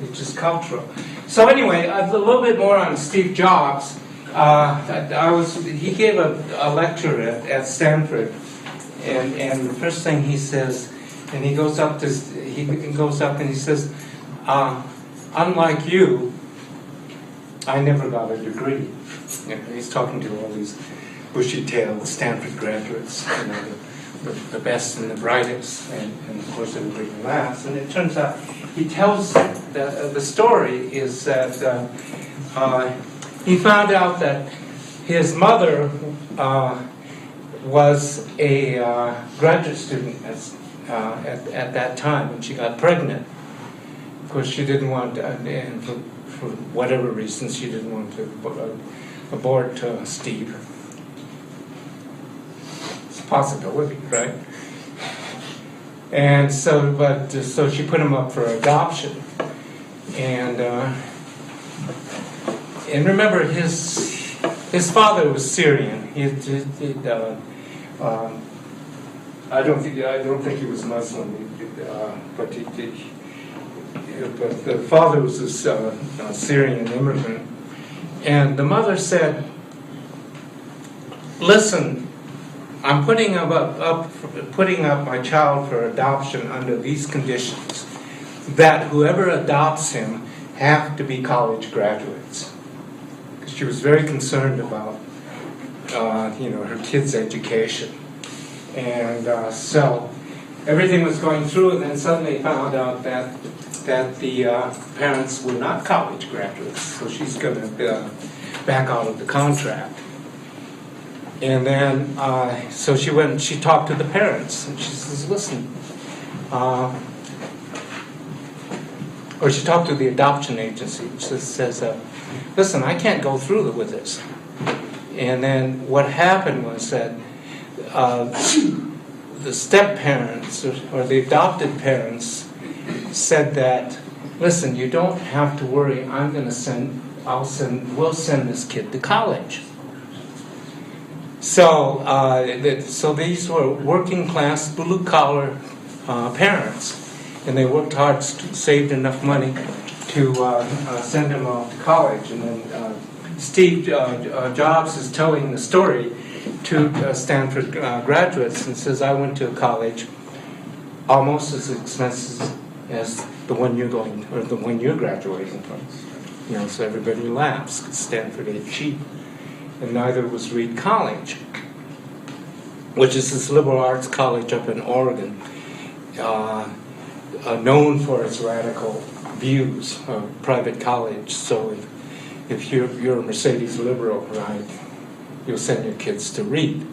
It's just cultural. So anyway, a little bit more on Steve Jobs. He gave a lecture at Stanford, and the first thing he says, and he goes up and he says, unlike you, I never got a degree. He's talking to all these bushy-tailed Stanford graduates, the best and the brightest, and of course everybody laughs. And it turns out he tells that the story is that he found out that his mother was a graduate student at that time, and she got pregnant. Of course, she didn't want, and for whatever reasons, she didn't want to abort Steve. It's a possibility, right? And so she put him up for adoption, and remember his father was Syrian. I don't think he was Muslim, but the father was a Syrian immigrant, and the mother said, "Listen, I'm putting up my child for adoption under these conditions, that whoever adopts him have to be college graduates." Because she was very concerned about her kid's education, and so everything was going through, and then suddenly found out that the parents were not college graduates, so she's going to back out of the contract. And then, so she went and she talked to the parents, and she says, listen, or she talked to the adoption agency. She says, listen, I can't go through with this. And then what happened was that the step-parents or the adopted parents said that, listen, you don't have to worry, we'll send this kid to college. So, so these were working class, blue collar parents, and they worked hard, saved enough money to send him off to college. And then Steve Jobs is telling the story to Stanford graduates and says, I went to a college almost as expensive as the one you're graduating from. So everybody laughs because Stanford ain't cheap. And neither was Reed College, which is this liberal arts college up in Oregon, known for its radical views, private college. So if you're a Mercedes liberal, right, you'll send your kids to Reed,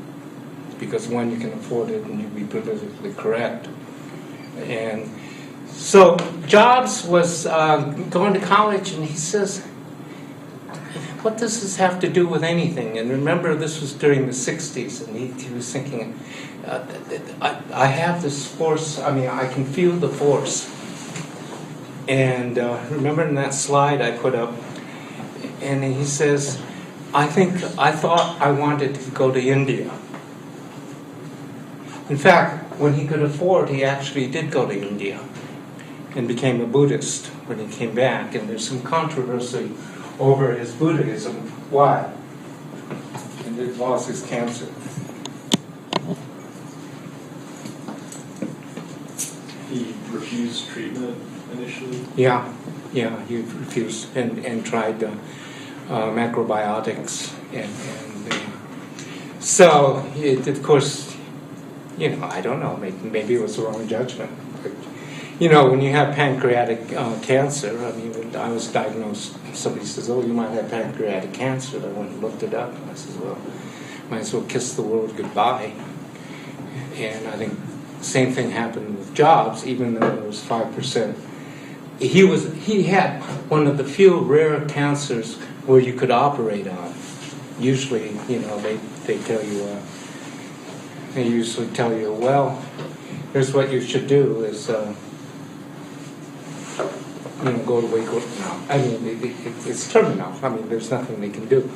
because one, you can afford it and you'll be politically correct. And so Jobs was going to college, and he says, what does this have to do with anything? And remember, this was during the 60s, and he was thinking, I have this force, I can feel the force. And remember in that slide I put up, and he says, I thought I wanted to go to India. In fact, when he could afford, he actually did go to India and became a Buddhist when he came back. And there's some controversy over his Buddhism. Why? And it was his cancer. He refused treatment initially. Yeah, he refused and tried macrobiotics. So, of course, I don't know, maybe it was the wrong judgment. But, when you have pancreatic cancer, when I was diagnosed, somebody says, oh, you might have pancreatic cancer. I went and looked it up, and I said, well, might as well kiss the world goodbye. And I think the same thing happened with Jobs, even though it was 5%. He had one of the few rare cancers where you could operate on. Usually, they tell you, they usually tell you, well, here's what you should do is, go to wake up now. It's terminal. There's nothing they can do.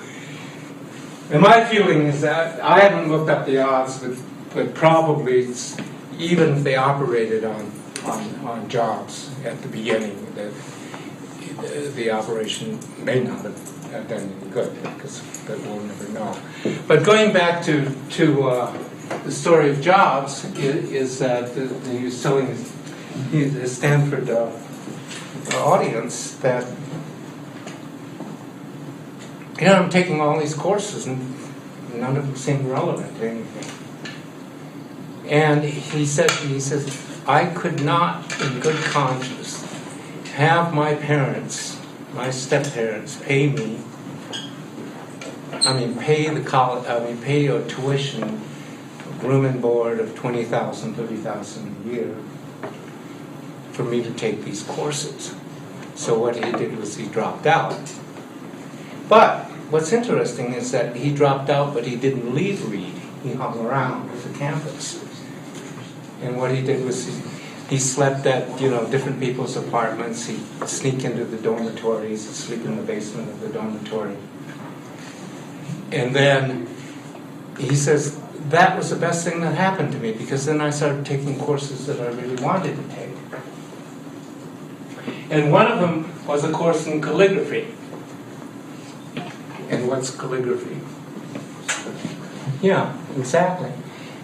And my feeling is that, I haven't looked up the odds, but probably even if they operated on Jobs at the beginning, that the operation may not have done any good, because we'll never know. But going back to the story of Jobs is that he was telling the Stanford audience that I'm taking all these courses and none of them seem relevant to anything. And he says, I could not, in good conscience, have my parents, my step-parents, pay me. Pay the college. Pay a tuition, room and board of $20,000, $30,000 a year for me to take these courses. So what he did was he dropped out. But what's interesting is that he dropped out, but he didn't leave Reed. He hung around with the campus. And what he did was he slept at different people's apartments. He'd sneak into the dormitories, he'd sleep in the basement of the dormitory. And then he says, that was the best thing that happened to me, because then I started taking courses that I really wanted to take. And one of them was a course in calligraphy. And what's calligraphy? Yeah, exactly.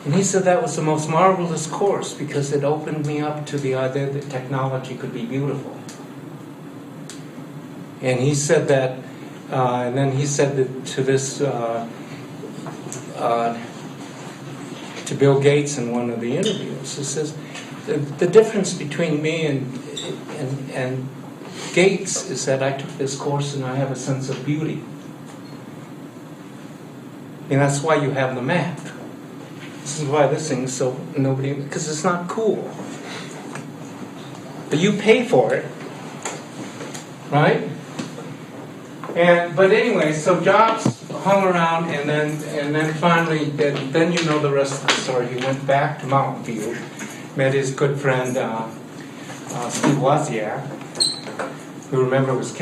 And he said that was the most marvelous course because it opened me up to the idea that technology could be beautiful. And he said that, and then he said that to this, to Bill Gates in one of the interviews. He says, the difference between me and Gates is that I took this course and I have a sense of beauty. And that's why you have the math. This is why this thing's so because it's not cool. But you pay for it, right? But anyway, so Jobs hung around, and then finally, then you know the rest of the story. He went back to Mountain View, met his good friend Steve Wozniak, who remember was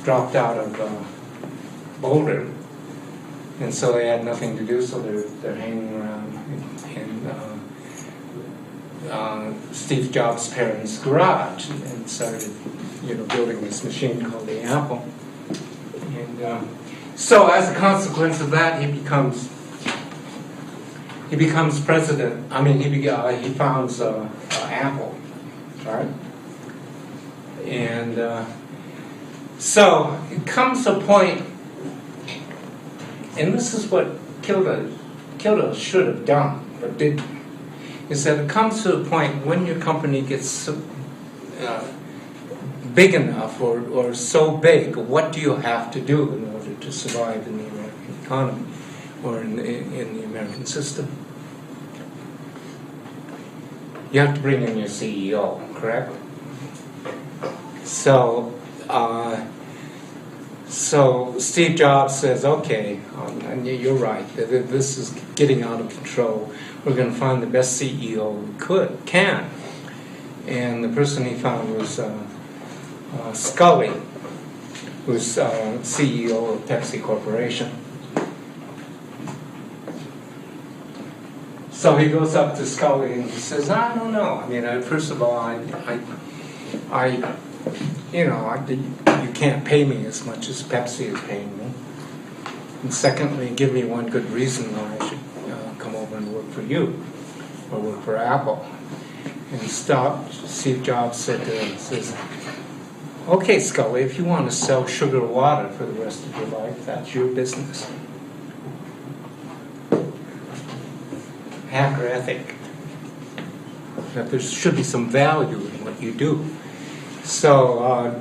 dropped out of Boulder. And so they had nothing to do, so they're hanging around in Steve Jobs' parents' garage and started, building this machine called the Apple. And so as a consequence of that, he becomes president. He founds Apple, right? And so it comes a point. And this is what Kilda should have done, but didn't, is that it comes to a point when your company gets big enough or so big, what do you have to do in order to survive in the American economy or in the American system? You have to bring in your CEO, correct? So Steve Jobs says, okay, and you're right, this is getting out of control. We're going to find the best CEO we can. And the person he found was Scully, who's CEO of Pepsi Corporation. So he goes up to Scully and he says, I don't know. I mean, first of all, you can't pay me as much as Pepsi is paying me. And secondly, give me one good reason why I should come over and work for you or work for Apple. And Steve Jobs said to him, says, okay, Scully, if you want to sell sugar water for the rest of your life, that's your business. Hacker ethic. That there should be some value in what you do. So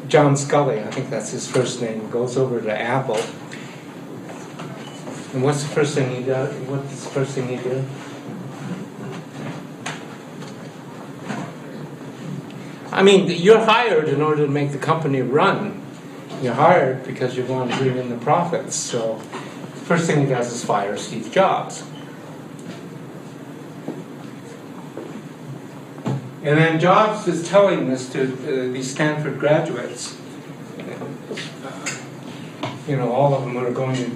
John Scully, I think that's his first name, goes over to Apple. And what's the first thing he does? What's the first thing he did? I mean, you're hired in order to make the company run. You're hired because you're going to bring in the profits. So first thing he does is fire Steve Jobs. And then Jobs is telling this to these Stanford graduates. All of them are going to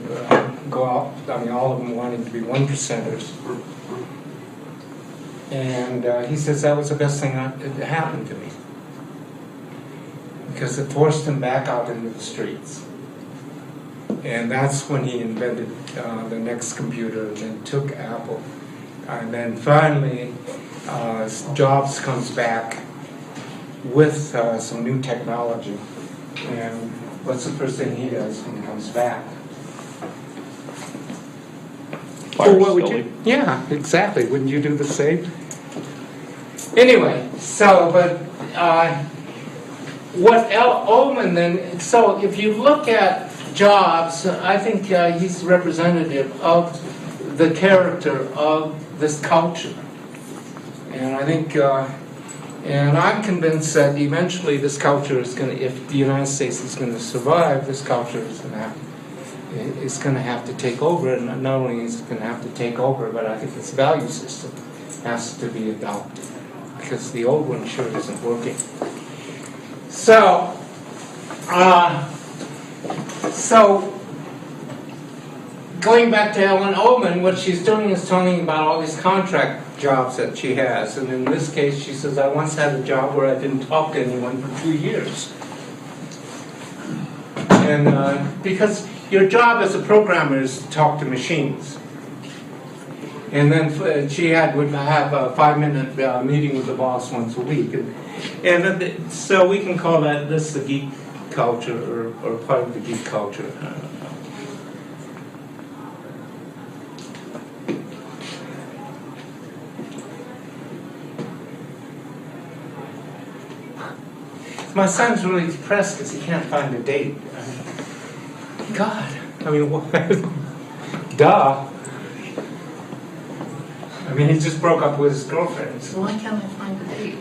go out, I mean, all of them wanting to be 1%ers. And he says that was the best thing that happened to me. Because it forced him back out into the streets. And that's when he invented the next computer and then took Apple. And then finally, Jobs comes back with some new technology. And what's the first thing he does when he comes back? Fire what would Scully. you? Yeah, exactly. Wouldn't you do the same? Anyway, so, but what Ullman then, so if you look at Jobs, I think he's representative of the character of this culture. And I think, and I'm convinced that eventually this culture is going to, if the United States is going to survive, this culture is going to have to take over. And not only is it going to have to take over, but I think its value system has to be adopted because the old one sure isn't working. So going back to Ellen Ullman, what she's doing is telling about all these contract jobs that she has. And in this case, she says, I once had a job where I didn't talk to anyone for 2 years. And because your job as a programmer is to talk to machines. And then she would have a 5-minute meeting with the boss once a week. And so we can call this the geek culture or part of the geek culture. I don't know. My son's really depressed because he can't find a date. God, I mean, what? Duh. I mean, he just broke up with his girlfriend. So why can't I find a date?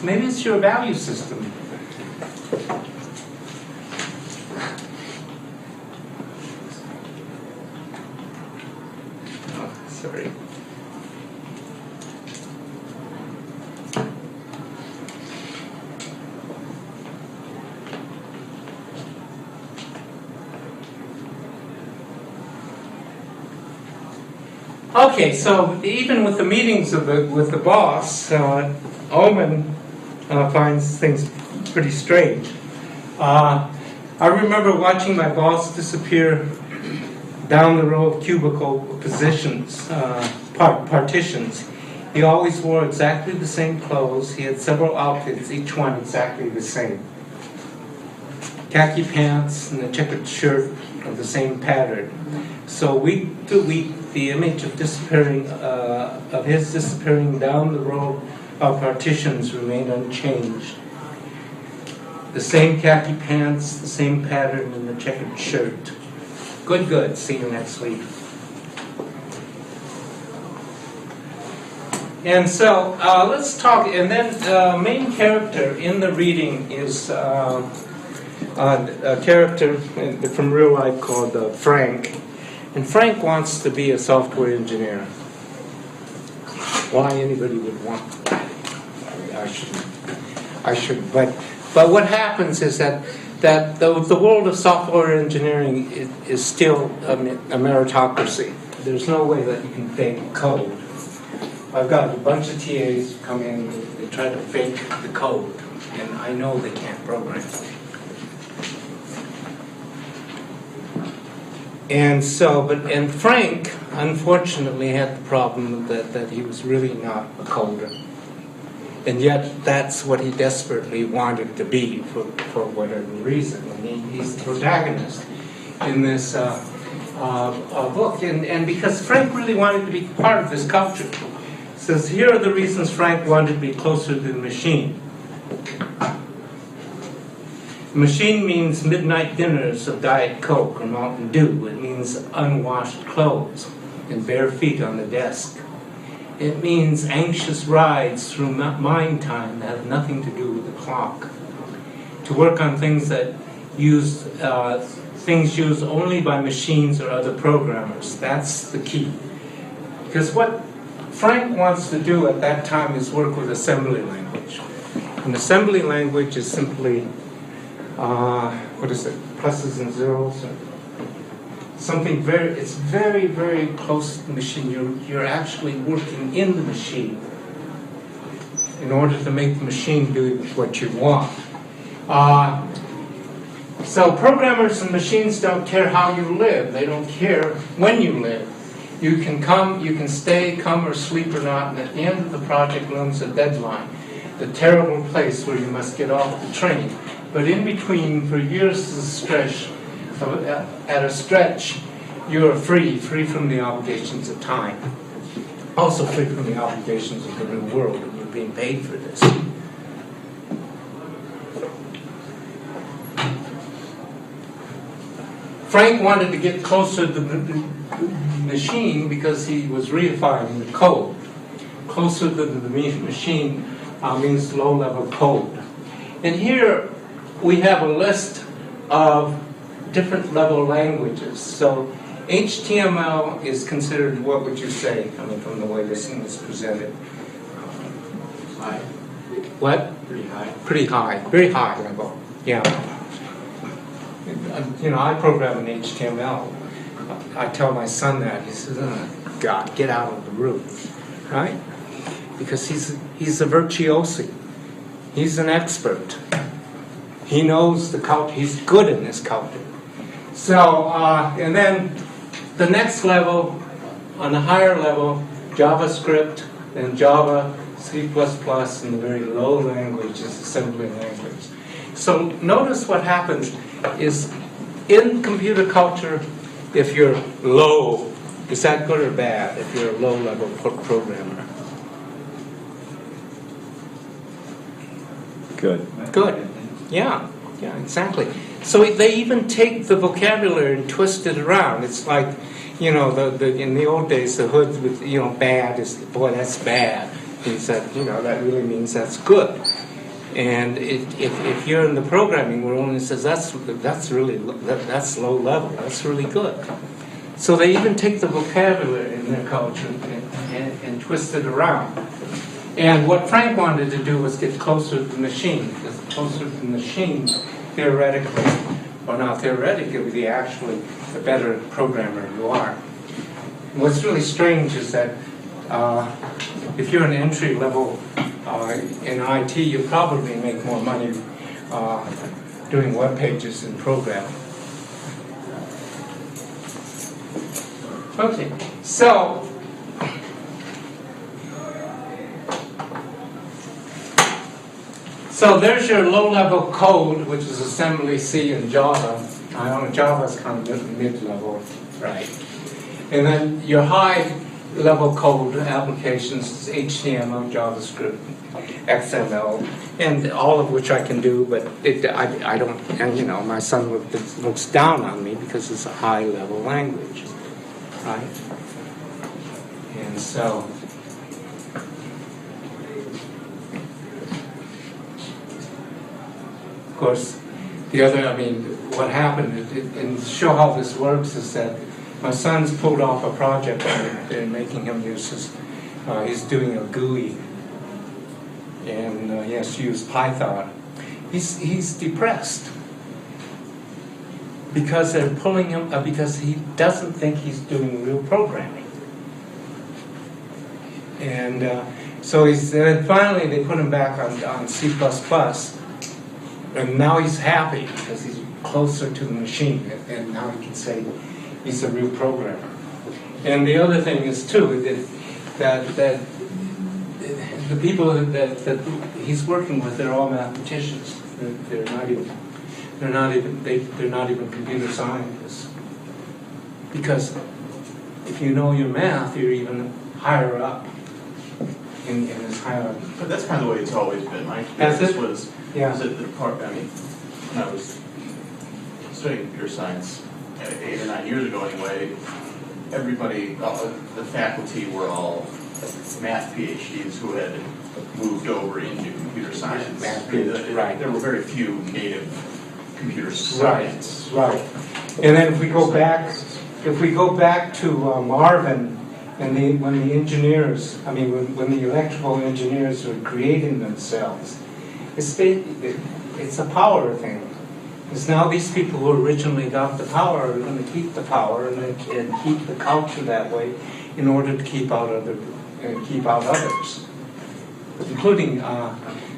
Maybe it's your value system. Oh, sorry. Okay, so even with the meetings with the boss, Ullman finds things pretty strange. I remember watching my boss disappear down the row of cubicle positions, partitions. He always wore exactly the same clothes. He had several outfits, each one exactly the same. Khaki pants and a checkered shirt of the same pattern. So week to week, the image of his disappearing down the row of partitions remained unchanged. The same khaki pants, the same pattern, and the checkered shirt. Good. See you next week. And so let's talk. And then the main character in the reading is a character from real life called Frank. And Frank wants to be a software engineer. Why anybody would want that? I shouldn't. But what happens is that the world of software engineering is still a meritocracy. there's no way that you can fake code. I've got a bunch of TAs come in, they try to fake the code, and I know they can't program. And so, and Frank, unfortunately, had the problem that he was really not a coder. And yet, that's what he desperately wanted to be for whatever reason. And he's the protagonist in this book. And because Frank really wanted to be part of this culture. Says, here are the reasons Frank wanted to be closer to the machine. Machine means midnight dinners of Diet Coke or Mountain Dew. It means unwashed clothes and bare feet on the desk. It means anxious rides through mind time that have nothing to do with the clock. To work on things that use things used only by machines or other programmers. That's the key. Because what Frank wants to do at that time is work with assembly language. An assembly language is simply what is it? Pluses and zeros. Something it's very, very close to the machine. You're actually working in the machine in order to make the machine do what you want. So programmers and machines don't care how you live. They don't care when you live. You can come, you can stay, come or sleep or not, and at the end of the project looms a deadline, the terrible place where you must get off the train. But in between, for years at a stretch, you are free from the obligations of time. Also free from the obligations of the new world, and you're being paid for this. Frank wanted to get closer to the machine because he was reifying the code. Closer to the machine means low-level code. And here we have a list of different level languages. So HTML is considered, what would you say, coming from the way this thing is presented? High. What? Pretty high. Pretty high, very high level, yeah. You know, I program in HTML. I tell my son that. He says, oh, God, get out of the room, right? Because he's a virtuosi. He's an expert. He knows the culture. He's good in this culture. So, and then the next level, on the higher level, JavaScript, then Java, C++, and the very low language is assembly language. So notice what happens is in computer culture, if you're low, is that good or bad if you're a low-level programmer? Good. Good. Yeah, exactly. So they even take the vocabulary and twist it around. It's like, you know, in the old days, the hood with, you know, bad is, boy, that's bad. He said, you know, that really means that's good. And if you're in the programming world, and it says that's low level, that's really good. So they even take the vocabulary in their culture and twist it around. And what Frank wanted to do was get closer to the machine, because closer to the machine, theoretically, or not theoretically, the better programmer you are. And what's really strange is that if you're an entry level in IT, you probably make more money doing web pages than programming. Okay, so there's your low-level code, which is assembly, C, and Java. I know Java's kind of mid-level, right? And then your high-level code applications, HTML, JavaScript, XML, and all of which I can do, but I don't, and you know, my son looks down on me because it's a high-level language, right? And so, of course, the other, I mean, what happened, and to show how this works is that my son's pulled off a project and they're making him use his, he's doing a GUI, and he has to use Python. He's depressed because they're pulling him, because he doesn't think he's doing real programming. And then finally they put him back on C++, and now he's happy because he's closer to the machine, and now he can say he's a real programmer. And the other thing is too that the people that he's working with, they're all mathematicians. They're not even computer scientists. Because if you know your math, you're even higher up in this hierarchy. But that's kind of the way it's always been. My Has experience it? was Yeah. at the part, I mean, when I was studying computer science 8 or 9 years ago anyway, everybody, the faculty were all math PhDs who had moved over into computer science. Math I mean, PhD, right. There were very few native computer science. Right. And then if we go back to Marvin, and when the engineers, when the electrical engineers were creating themselves, it's a power thing. Because now these people who originally got the power are going to keep the power and keep the culture that way in order to keep out others, including.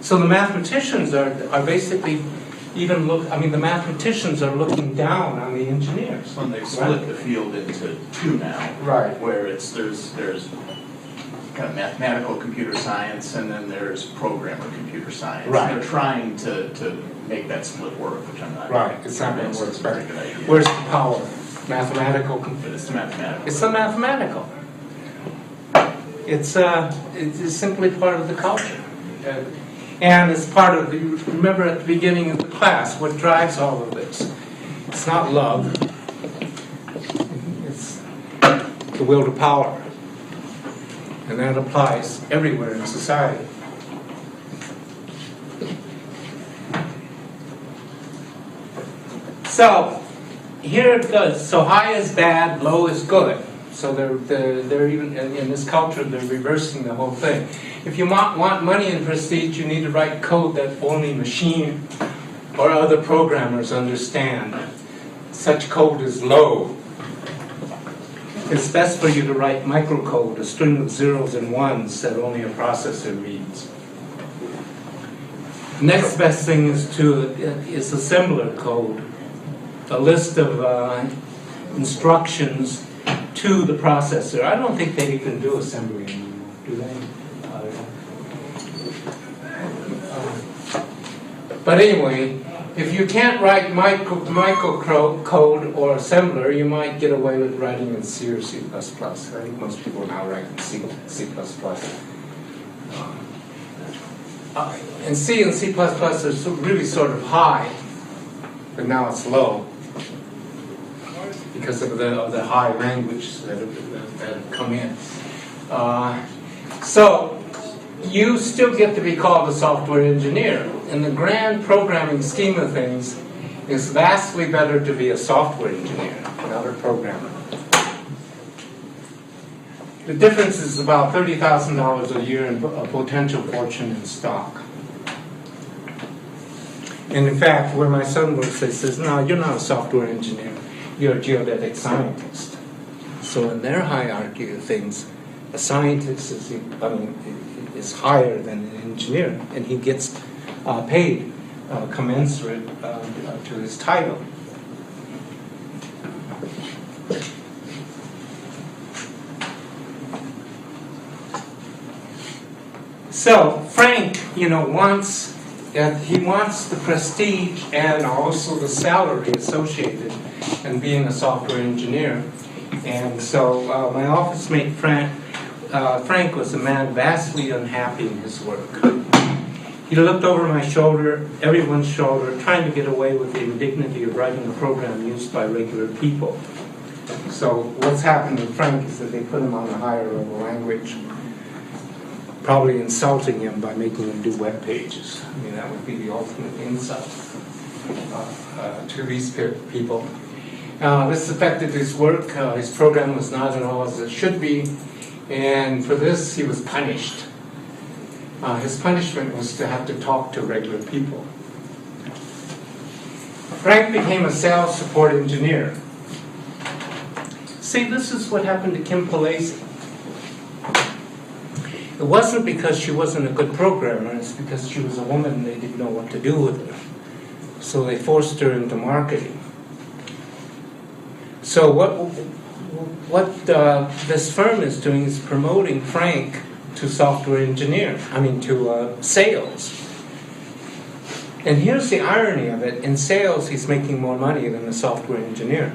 So the mathematicians are basically the mathematicians are looking down on the engineers. When they've split the field into two now, Right. where there's kind of mathematical computer science and then there's programmer computer science. Right. They're trying to make that split work, which I'm not. Right, it's not going to work convinced it's a very better. good idea. Where's the power? Mathematical. But it's mathematical. It's the mathematical. It's simply part of the culture. And it's part of the, remember at the beginning of the class, what drives all of this? It's not love. It's the will to power. And that applies everywhere in society. So, here it goes. So high is bad, low is good. So they're even in this culture, they're reversing the whole thing. If you want money and prestige, you need to write code that only machine or other programmers understand. Such code is low. It's best for you to write microcode, a string of zeros and ones that only a processor reads. Next best thing is assembler code, a list of instructions to the processor. I don't think they even do assembly anymore, do they? But anyway, if you can't write microcode or assembler, you might get away with writing in C or C++. I think most people now write in C++. And C and C++ are really sort of high, but now it's low because of the high language that have come in. So you still get to be called a software engineer. In the grand programming scheme of things, it's vastly better to be a software engineer, not a programmer. The difference is about $30,000 a year in a potential fortune in stock. And in fact, where my son works, they says, no, you're not a software engineer, you're a geodetic scientist. So in their hierarchy of things, a scientist is higher than an engineer, and he gets paid commensurate to his title. So Frank, wants the prestige and also the salary associated in being a software engineer. And so my office mate Frank was a man vastly unhappy in his work. He looked over my shoulder, everyone's shoulder, trying to get away with the indignity of writing a program used by regular people. So what's happened with Frank is that they put him on a higher level language, probably insulting him by making him do web pages. That would be the ultimate insult to these people. This affected his work. His program was not at all as it should be, and for this he was punished. His punishment was to have to talk to regular people. Frank became a sales support engineer. See, this is what happened to Kim Palasi. It wasn't because she wasn't a good programmer, it's because she was a woman and they didn't know what to do with her. So they forced her into marketing. So what this firm is doing is promoting Frank to software engineer, to sales. And here's the irony of it. In sales, he's making more money than a software engineer.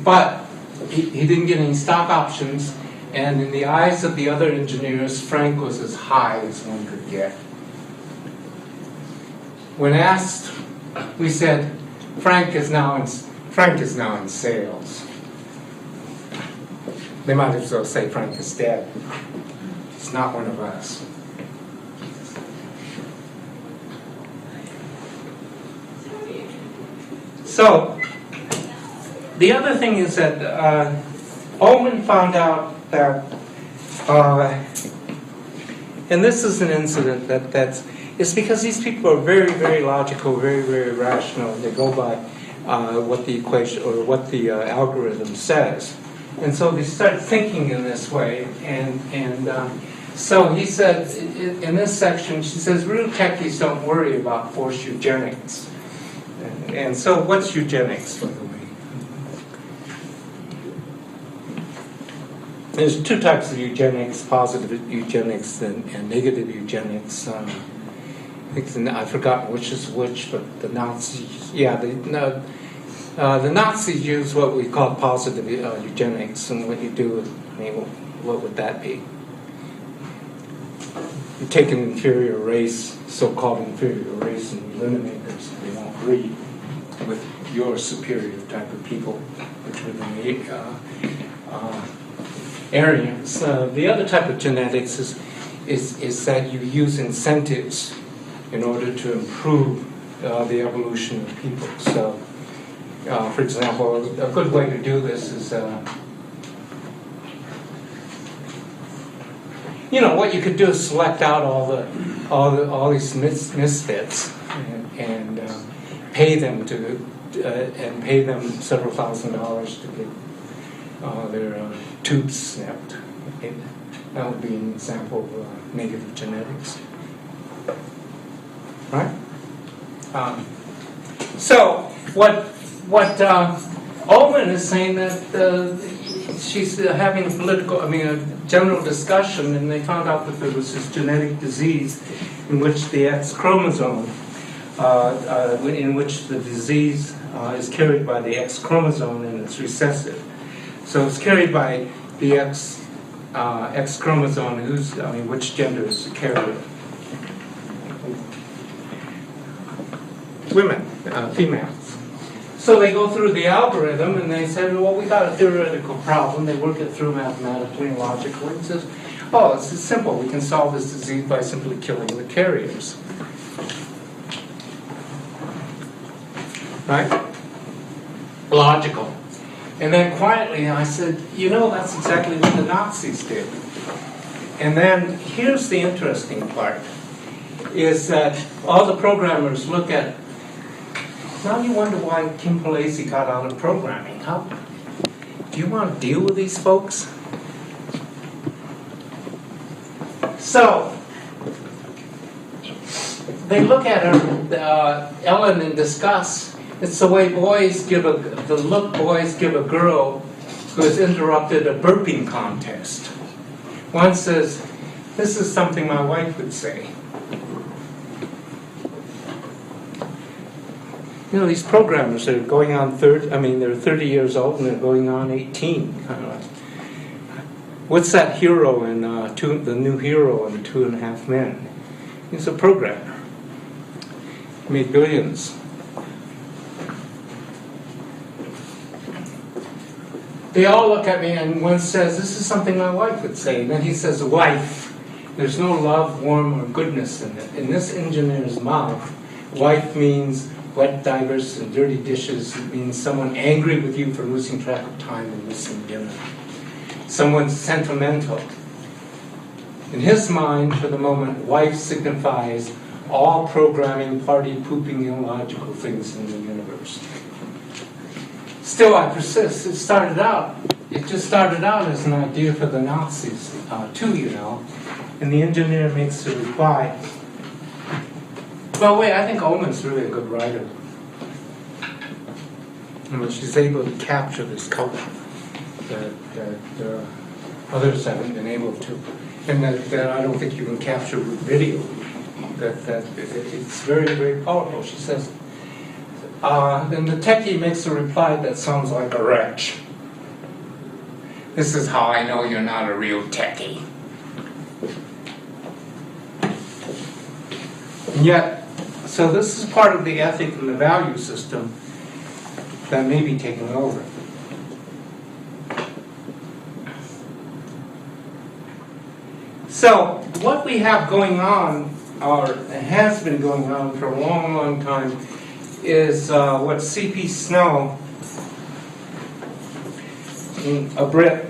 But he didn't get any stock options, and in the eyes of the other engineers, Frank was as high as one could get. When asked, we said, Frank is now in sales. They might as well say Frank is dead. He's not one of us. So, the other thing is that Ullman found out that, and this is an incident it's because these people are very, very logical, very, very rational. They go by what the equation or what the algorithm says. And so they start thinking in this way. So he said, in this section, she says, real techies don't worry about forced eugenics. And so what's eugenics, by the way? There's two types of eugenics, positive eugenics and negative eugenics. I've forgotten which is which, but the Nazis, the Nazis use what we call positive eugenics, and what you do, what would that be? You take an inferior race, so-called inferior race, and eliminate them so they won't breed with your superior type of people, which would be Aryans. The other type of genetics is that you use incentives in order to improve the evolution of people. So, for example, a good way to do this is, what you could do is select out all these misfits and pay them several $1,000s to get their tubes snipped. That would be an example of negative genetics. Right? So what Ullman is saying that she's having a general discussion, and they found out that there was this genetic disease in which the X chromosome, in which the disease is carried by the X chromosome and it's recessive. So it's carried by the X chromosome, which gender is the carrier? Women, females. So they go through the algorithm and they say, well, we got a theoretical problem. They work it through mathematically and logically. It says, oh, it's simple. We can solve this disease by simply killing the carriers. Right? Logical. And then quietly I said, that's exactly what the Nazis did. And then here's the interesting part, is that all the programmers look at, now you wonder why Kim Palasi got out of programming. Do you want to deal with these folks? So, they look at her, Ellen, and discuss. It's the way boys give a girl who has interrupted a burping contest. One says, this is something my wife would say. These programmers are going on they're 30 years old and they're going on 18. What's that hero in the new hero in 2.5 Men? He's a programmer. He made billions. They all look at me and one says, this is something my wife would say. And then he says, wife. There's no love, warmth, or goodness in it. In this engineer's mouth, wife means wet diapers and dirty dishes. It means someone angry with you for losing track of time and missing dinner. Someone sentimental. In his mind, for the moment, wife signifies all programming, party pooping, illogical things in the universe. Still, I persist. It just started out as an idea for the Nazis, too, you know. And the engineer makes the reply, well, wait, I think Ullman's really a good writer. And she's able to capture this culture that others haven't been able to. And that I don't think you can capture with video. That it's very, very powerful. She says, then the techie makes a reply that sounds like a wretch. This is how I know you're not a real techie. And yet, so this is part of the ethic and the value system that may be taking over. So, what we have going on, or has been going on for a long, long time, is what C.P. Snow, a Brit,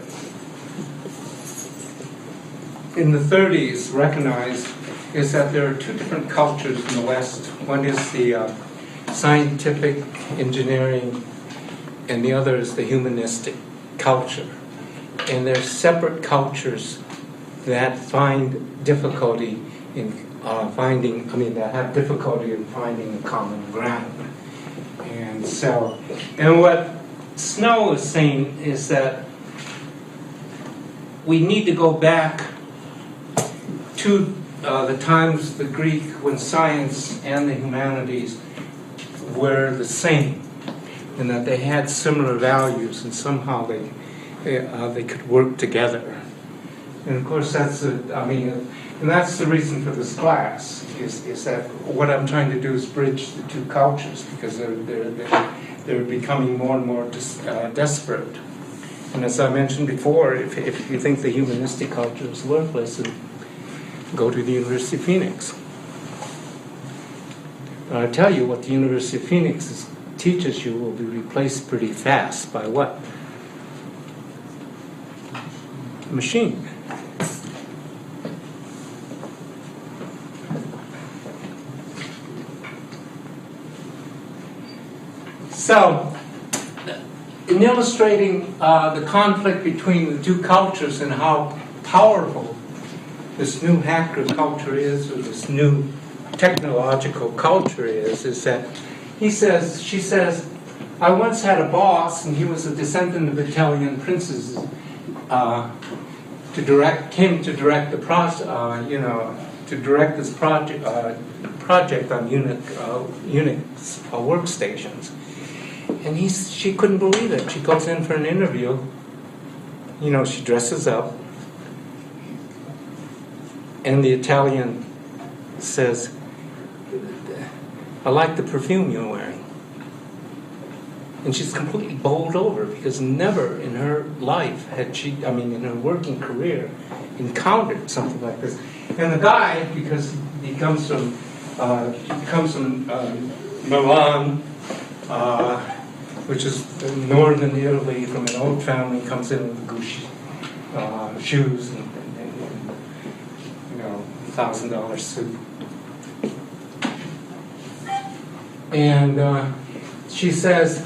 in the 30s recognized is that there are two different cultures in the West. One is the scientific engineering, and the other is the humanistic culture. And they're separate cultures that find difficulty in that have difficulty in finding a common ground. And so, and what Snow is saying is that we need to go back to the times of the Greek when science and the humanities were the same, and that they had similar values, and somehow they could work together. And of course, that's and that's the reason for this class. Is that what I'm trying to do is bridge the two cultures, because they're becoming more and more desperate. And as I mentioned before, if you think the humanistic culture is worthless, go to the University of Phoenix. But I tell you, what the University of Phoenix teaches you will be replaced pretty fast by what? A machine. So, in illustrating the conflict between the two cultures and how powerful this new hacker culture is, or this new technological culture is that she says, I once had a boss, and he was a descendant of Italian princes, to direct the to direct this project on Unix workstations. And she couldn't believe it. She goes in for an interview. She dresses up. And the Italian says, I like the perfume you're wearing. And she's completely bowled over, because never in her life had she, in her working career, encountered something like this. And the guy, because he comes from Milan, which is northern Italy, from an old family, comes in with Gucci shoes and $1,000 suit. And she says,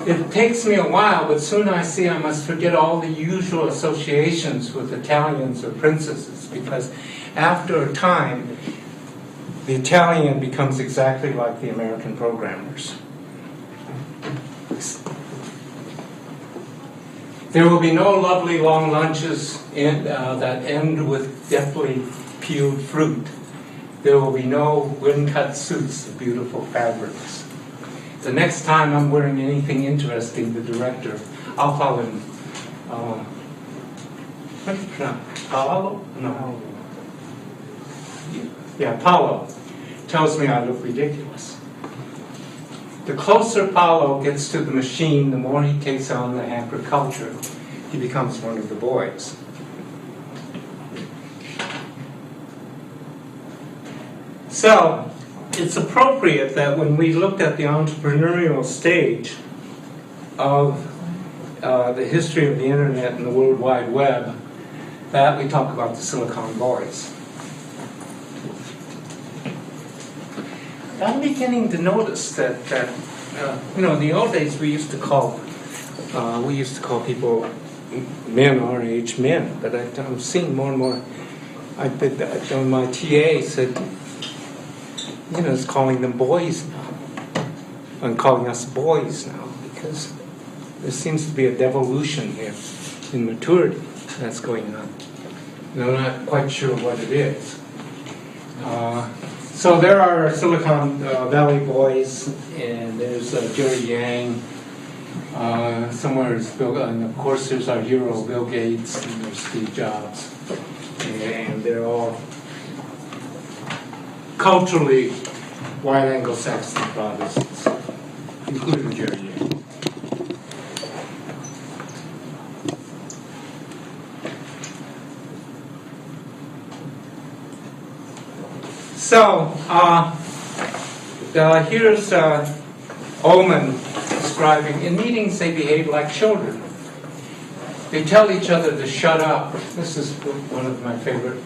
it takes me a while, but soon I see I must forget all the usual associations with Italians or princesses, because after a time, the Italian becomes exactly like the American programmers. There will be no lovely long lunches that end with deftly peeled fruit. There will be no wind-cut suits of beautiful fabrics. The next time I'm wearing anything interesting, the director, I'll call him, Paolo? No. Yeah, Paolo tells me I look ridiculous. The closer Paolo gets to the machine, the more he takes on the hacker culture. He becomes one of the boys. So, it's appropriate that when we looked at the entrepreneurial stage of the history of the internet and the World Wide Web, that, we talk about the Silicon Boys. I'm beginning to notice that in the old days we used to call people men our age men, but I'm seeing more and more. My TA said, is calling them boys now, and calling us boys now, because there seems to be a devolution here in maturity that's going on. And I'm not quite sure what it is. So there are Silicon Valley boys, and there's Jerry Yang. Somewhere is Bill, and of course there's our hero Bill Gates, and there's Steve Jobs, and they're all culturally white Anglo-Saxon Protestants, including Jerry Yang. So, here's Ullman describing, in meetings they behave like children. They tell each other to shut up. This is one of my favorite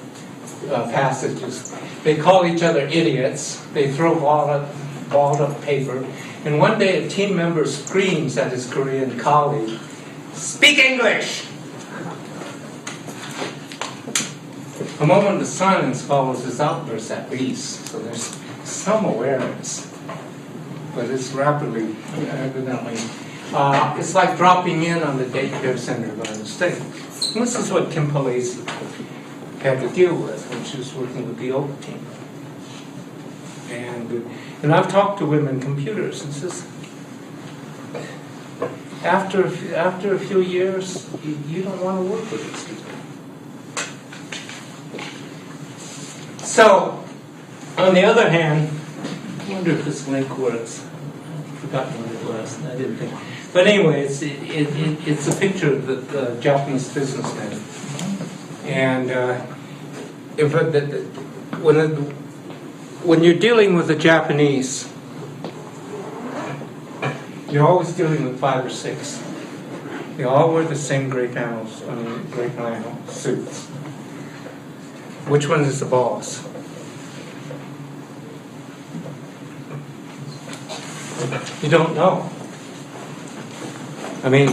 passages. They call each other idiots. They throw balled up paper. And one day a team member screams at his Korean colleague, "Speak English!" A moment of silence follows his outburst at least, so there's some awareness. But it's rapidly, evidently, it's like dropping in on the daycare center by mistake. And this is what Kim Palese had to deal with when she was working with the old team. And I've talked to women computers, and says, after a few years, you don't want to work with these people. So, on the other hand, I wonder if this link works. I've forgotten what it was. I didn't think. But anyway, it's a picture of the Japanese businessman. And when you're dealing with the Japanese, you're always dealing with 5 or 6. They all wear the same gray flannel suits. Which one is the boss? You don't know. I mean,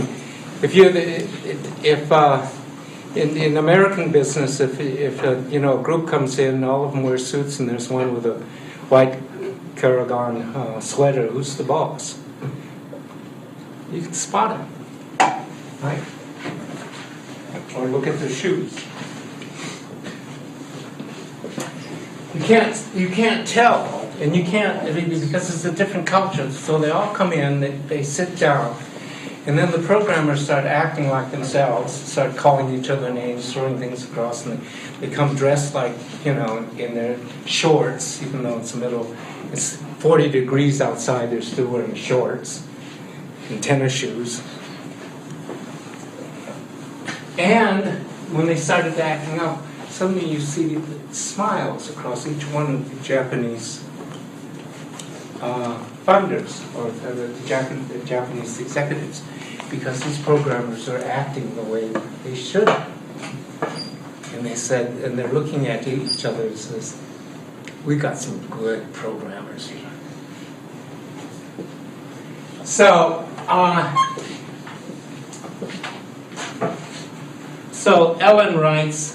in American business, if a group comes in, all of them wear suits, and there's one with a white Karagan sweater, who's the boss? You can spot him, right? Or look at their shoes. You can't tell, and you can't, because it's a different culture. So they all come in, they sit down, and then the programmers start acting like themselves, start calling each other names, throwing things across, and they come dressed like, in their shorts, even though it's 40 degrees outside, they're still wearing shorts and tennis shoes. And when they started acting up, suddenly you see smiles across each one of the Japanese funders, or the Japanese executives, because these programmers are acting the way they should. And they said, and they're looking at each other and says, "We got some good programmers here." So Ellen writes,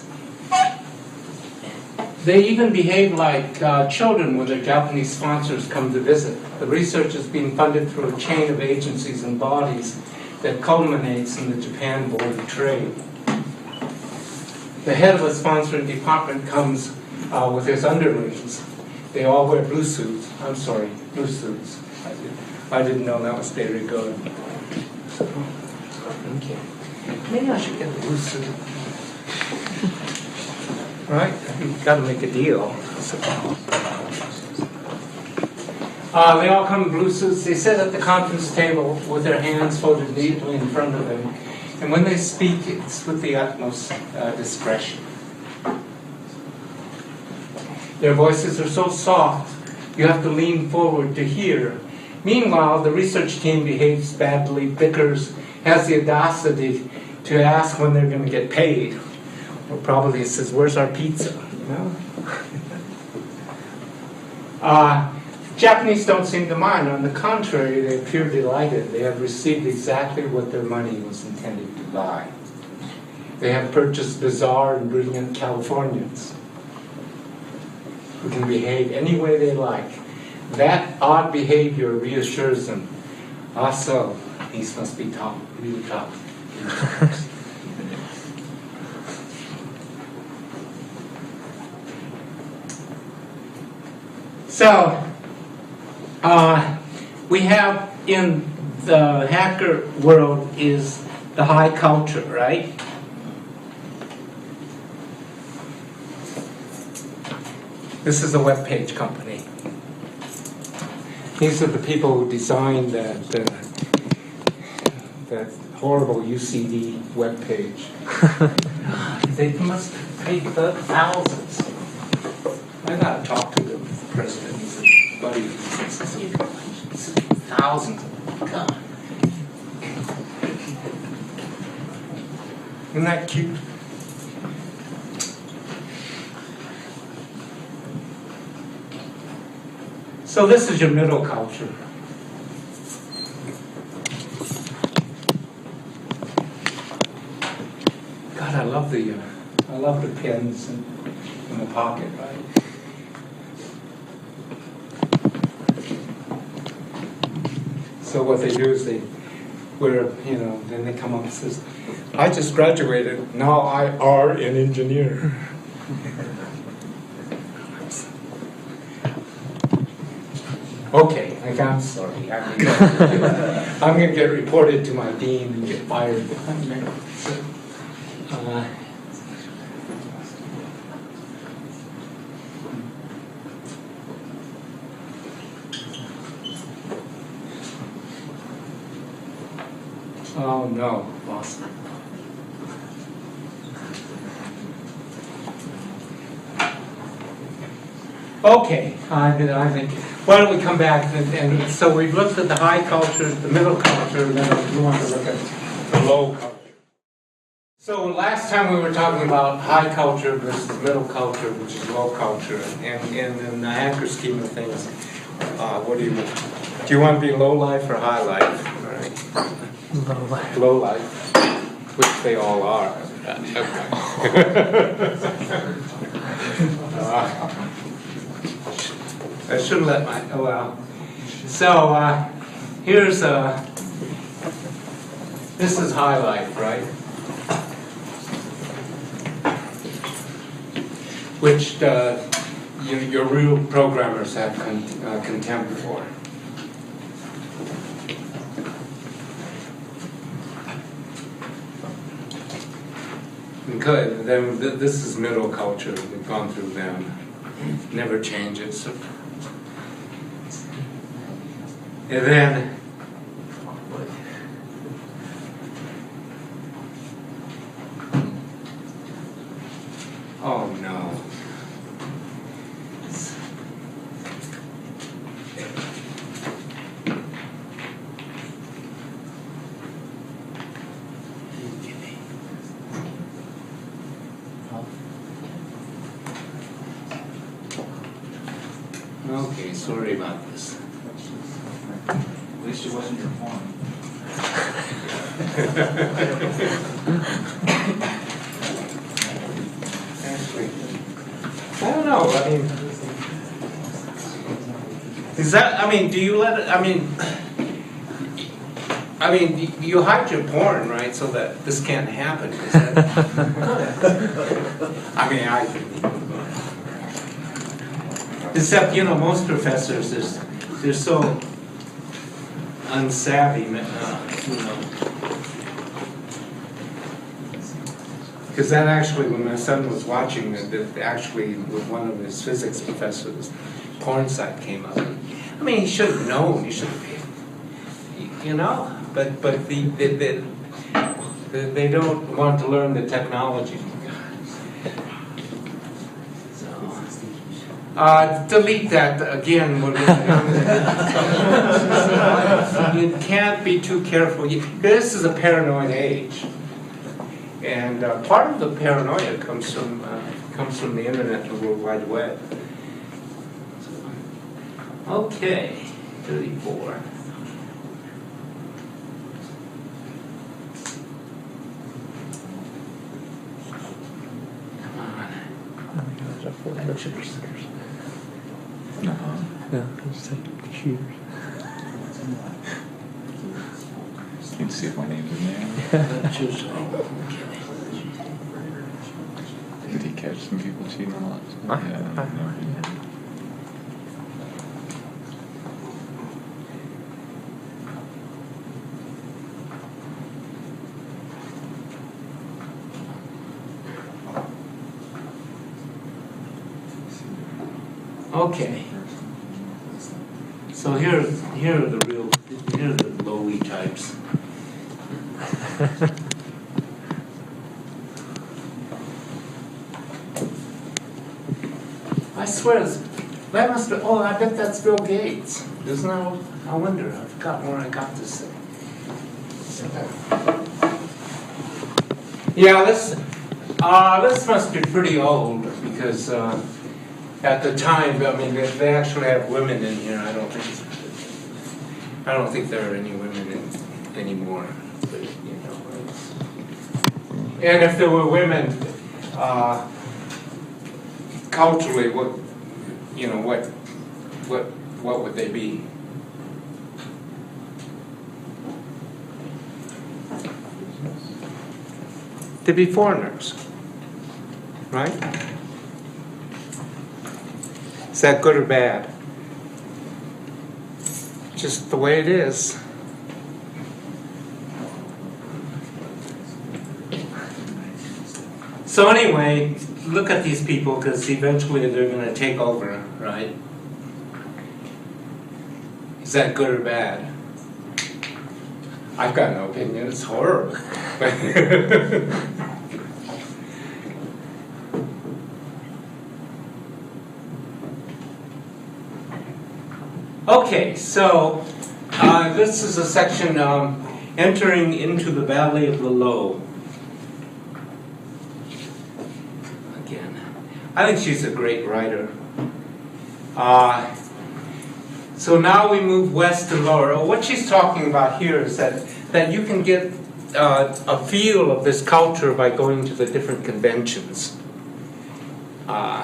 they even behave like children when their Japanese sponsors come to visit. The research is being funded through a chain of agencies and bodies that culminates in the Japan Board of Trade. The head of a sponsoring department comes with his underlings. They all wear blue suits. Blue suits. I didn't know that was very good. Okay. Maybe I should get a blue suit. Right? You've got to make a deal. They all come in blue suits. They sit at the conference table with their hands folded neatly in front of them. And when they speak, it's with the utmost discretion. Their voices are so soft, you have to lean forward to hear. Meanwhile, the research team behaves badly, bickers, has the audacity to ask when they're going to get paid. Or probably it says, "Where's our pizza?" No. Japanese don't seem to mind. On the contrary, they appear delighted. They have received exactly what their money was intended to buy. They have purchased bizarre and brilliant Californians who can behave any way they like. That odd behavior reassures them. Also, these must be really top. So, we have in the hacker world is the high culture, right? This is a web page company. These are the people who designed that horrible UCD web page. They must have paid the thousands. I gotta talk to the president. He's a buddy. Thousands. God. Isn't that cute? So this is your middle culture. God, I love the pins in the pocket, right? So what they do is they wear, then they come up and says, "I just graduated. Now I are an engineer." Okay, I'm sorry. I'm going to get reported to my dean and get fired. Oh no, Boston. Okay, I think. Why don't we come back and so we've looked at the high culture, the middle culture, and then we want to look at the low culture. So last time we were talking about high culture versus middle culture, which is low culture, and in the hacker scheme of things, what do you want? Do you want to be low life or high life? All right. Low life. Low life, which they all are. I shouldn't let my, oh well. So, here's, this is high life, right? Which your real programmers have contempt for. Good, then this is middle culture, we've gone through them. Never changes. And then, oh no. Okay, sorry about this. At least it wasn't your phone. Actually, I don't know, I mean, is that, do you let it, you hide your porn, right, so that this can't happen. Is that, except, most professors, they're so unsavvy, Because that actually, when my son was watching it, actually with one of his physics professors, porn site came up. He should have known. He should have, But they don't want to learn the technology. Delete that again. You can't be too careful. This is a paranoid age. And part of the paranoia comes from the internet and the World Wide Web. Okay, 34. That should be sinners. No. Yeah, just say cheaters. Need to see if my name's in there. That's just, Did he catch some people cheating on lots? Yeah. No. Okay. so here are the lowly types. I swear, that must be, oh, I bet that's Bill Gates. Isn't that, I wonder, I've forgotten where I got this thing. Yeah, this must be pretty old, because at the time, I mean, they actually have women in here. I don't think there are any women in anymore. But, you know, and if there were women, culturally, what would they be? They'd be foreigners, right? Is that good or bad? Just the way it is. So anyway, look at these people, because eventually they're going to take over, right? Is that good or bad? I've got no opinion. It's horrible. Okay, so this is a section entering into the Valley of the Low. Again, I think she's a great writer. So now we move west to lower. What she's talking about here is that you can get a feel of this culture by going to the different conventions.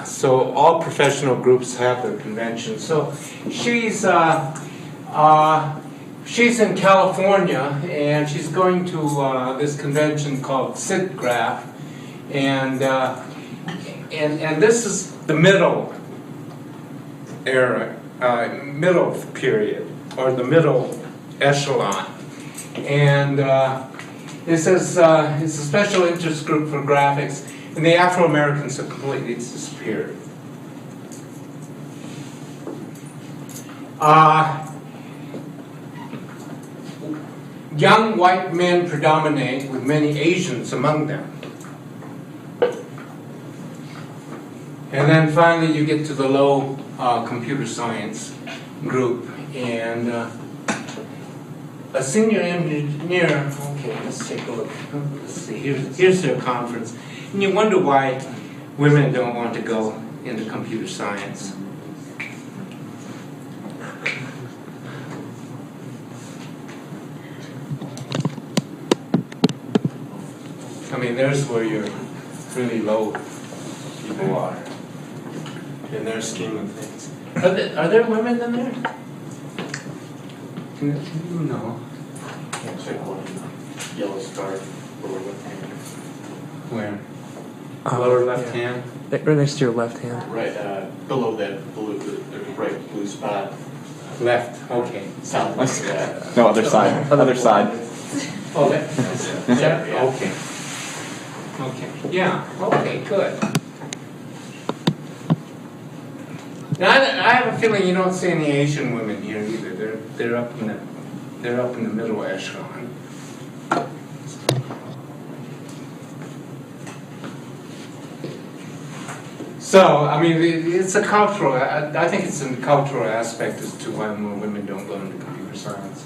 So all professional groups have their conventions. So she's in California, and she's going to this convention called SIGGRAPH, and this is the middle era, middle period, or the middle echelon, and it says it's a special interest group for graphics. And the Afro-Americans have completely disappeared. Young white men predominate, with many Asians among them. And then finally you get to the low computer science group. And a senior engineer, okay, let's take a look. Let's see, here's their conference. And you wonder why women don't want to go into computer science. I mean, there's where your really low people are in their scheme of things. Are there women in there? No. Check one yellow star lower left hand. Where? Lower left hand? Right next to your left hand. Right, below that blue, the bright blue spot. Left, okay. Sounds like that. No, other side. Other side. Oh, that, Yeah. okay. Okay, yeah, okay, good. Now, I have a feeling you don't see any Asian women here either. They're up in the middle echelon. So, I mean, it's a cultural, I think it's a cultural aspect as to why more women don't go into computer science.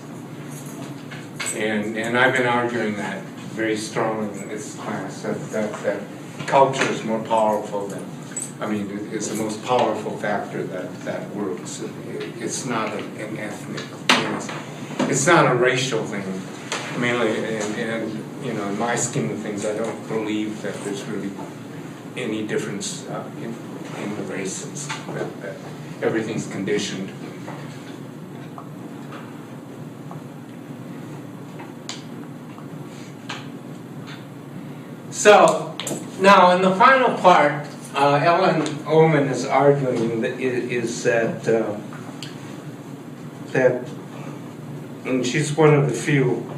And I've been arguing that very strong in this class, that culture is more powerful than, I mean, it's the most powerful factor that works. It's not an ethnic thing. It's not a racial thing, mainly, and you know, in my scheme of things, I don't believe that there's really any difference in the races, that everything's conditioned. So, now in the final part, Ellen Oman is arguing that that, and she's one of the few,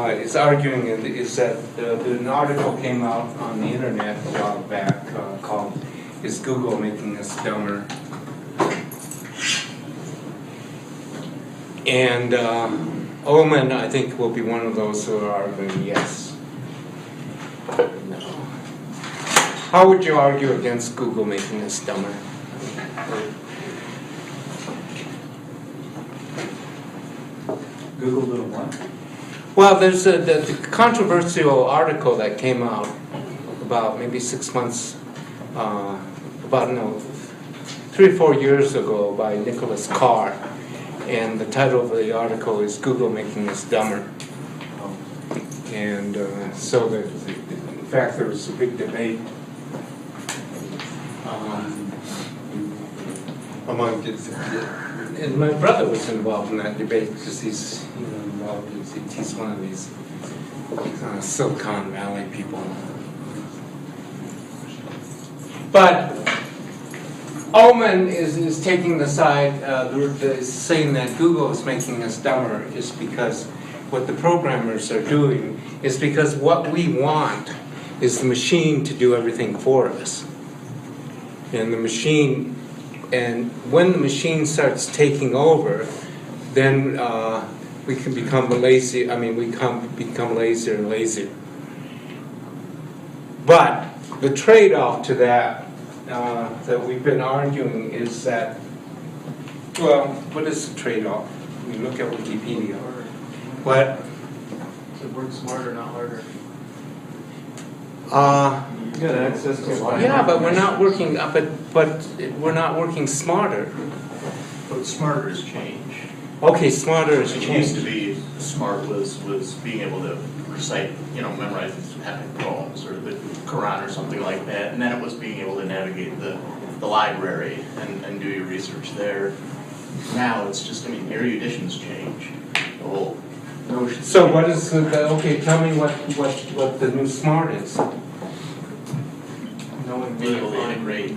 is arguing is that an article came out on the internet a while back called "Is Google Making Us Dumber?" And Oman, I think, will be one of those who are arguing yes. No. How would you argue against Google making us dumber? Google doing what? Well, there's the controversial article that came out about maybe 6 months, about 3 or 4 years ago by Nicholas Carr, and the title of the article is "Google Making Us Dumber." And so, in fact, there was a big debate among kids. And my brother was involved in that debate because he's, involved. He's one of these Silicon Valley people. But Oman is taking the side, saying that Google is making us dumber is because what the programmers are doing is because what we want is the machine to do everything for us. And the machine, and when the machine starts taking over, then we can become lazy. I mean, we become lazier and lazier. But the trade-off to that that we've been arguing is that, well, what is the trade-off? We look at Wikipedia. What? So work smarter, not harder. You got access to a lot. Yeah, but we're not working. But we're not working smarter. But smarter is change. Okay, smarter is It used to change. be smart was being able to recite, memorize these epic poems or the Quran or something like that, and then it was being able to navigate the library and do your research there. Now it's just, erudition's change. The whole notion. So what is okay? Tell me what the new smart is. Being able to integrate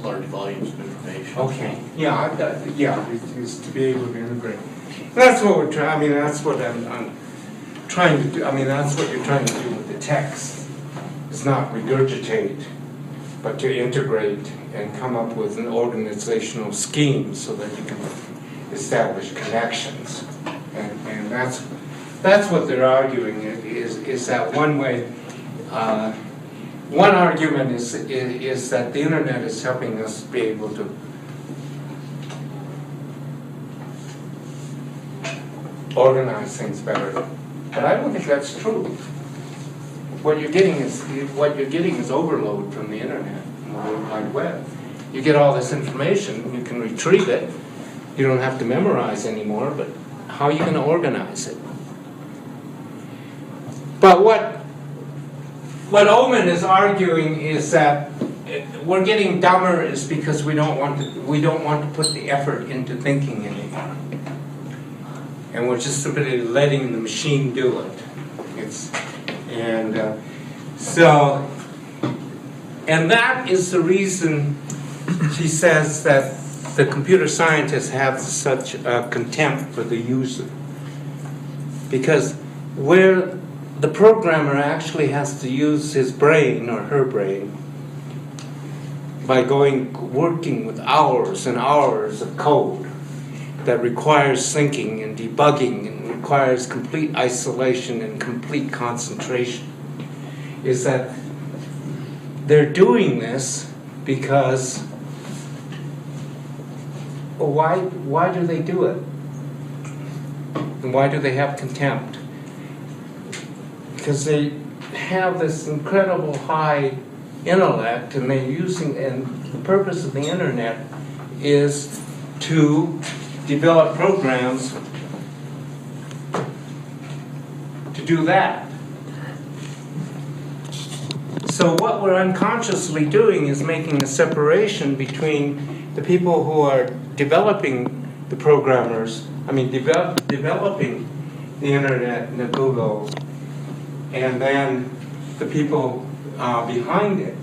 large volumes of information. Okay. Yeah. Is to be able to integrate. That's what we're trying. That's what I'm trying to do. That's what you're trying to do with the text. It's not regurgitate, but to integrate and come up with an organizational scheme so that you can establish connections. And that's what they're arguing is that one way. One argument is that the internet is helping us be able to organize things better, but I don't think that's true. What you're getting is overload from the internet, from the World Wide Web. You get all this information, you can retrieve it. You don't have to memorize anymore, but how are you going to organize it? But what Oman is arguing is that we're getting dumber is because we don't want to put the effort into thinking anymore, and we're just simply letting the machine do it. And that is the reason she says that the computer scientists have such contempt for the user, because where the programmer actually has to use his brain or her brain by working with hours and hours of code that requires thinking and debugging and requires complete isolation and complete concentration, is that they're doing this because why do they do it? And why do they have contempt? because they have this incredible high intellect, and they're using, and the purpose of the internet is to develop programs to do that. So what we're unconsciously doing is making a separation between the people who are developing the programmers, developing the internet and the Google, and then the people behind it.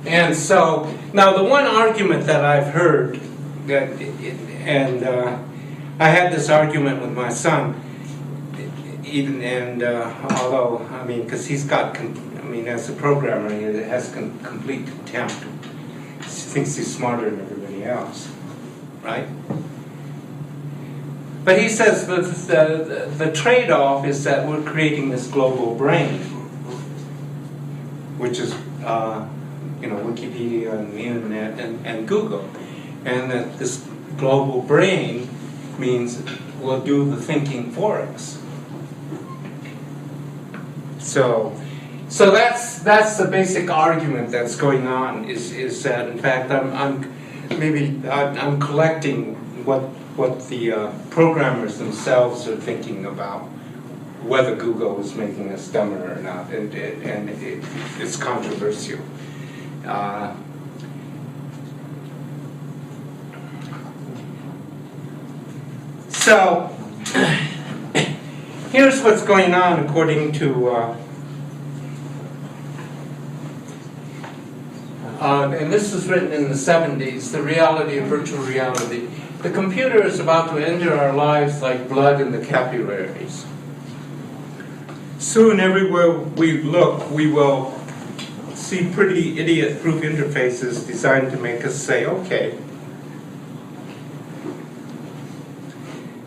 And so, now the one argument that I've heard, I had this argument with my son, although, because he's got, as a programmer, he has complete contempt. He thinks he's smarter than everybody else, right? But he says the trade-off is that we're creating this global brain, which is, Wikipedia and the internet and Google, and that this global brain means we'll do the thinking for us. So that's the basic argument that's going on. Is that in fact I'm collecting what the programmers themselves are thinking about whether Google is making us dumber or not, and it's controversial. So here's what's going on according to, and this was written in the 70s, the reality of virtual reality. The computer is about to enter our lives like blood in the capillaries. Soon, everywhere we look, we will see pretty idiot-proof interfaces designed to make us say, okay.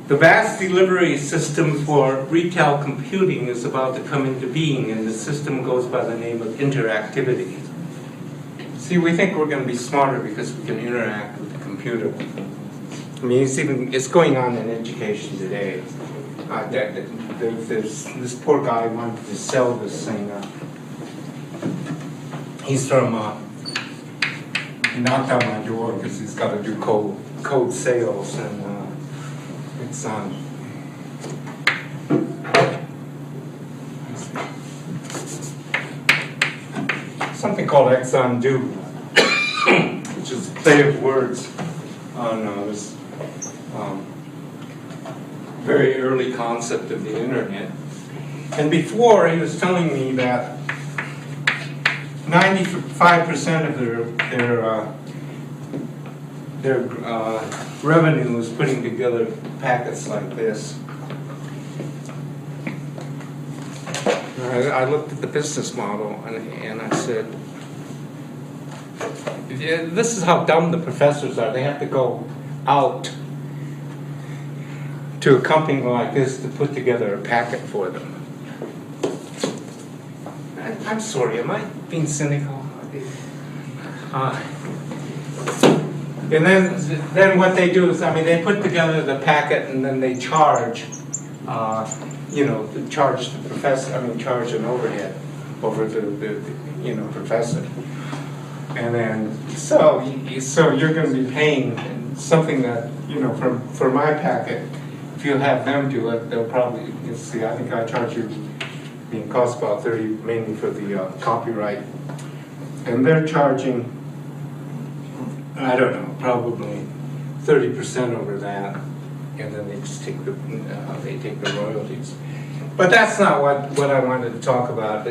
The vast delivery system for retail computing is about to come into being, and the system goes by the name of interactivity. See, we think we're going to be smarter because we can interact with the computer. It's going on in education today. There's this poor guy wanted to sell this thing. He's from, he knocked on my door because he's got to do code sales, and it's on. Something called Exxon Do, which is a play of words on this very early concept of the internet. And before, he was telling me that 95% of their revenue is putting together packets like this. I looked at the business model and I said, yeah, this is how dumb the professors are. They have to go out to a company like this to put together a packet for them. I'm sorry, am I being cynical? And then what they do is, they put together the packet and then they charge, charge the professor, charge an overhead over the professor. And then, so you're going to be paying something that, for my packet, if you have them do it, they'll probably, I think I charge you, it costs about $30, mainly for the copyright. And they're charging, I don't know, probably 30% over that, and then they just take the royalties. But that's not what I wanted to talk about.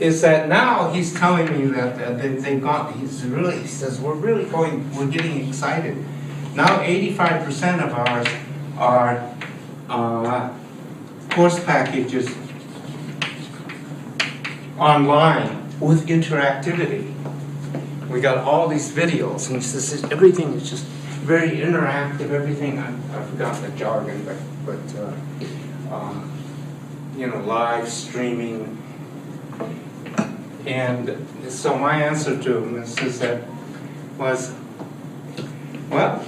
Is that now he's telling me that they've got. He says we're getting excited. Now 85% of ours are course packages online with interactivity. We got all these videos, and he says everything is just very interactive. Everything I've forgotten the jargon, but live streaming. And so my answer to him was, well,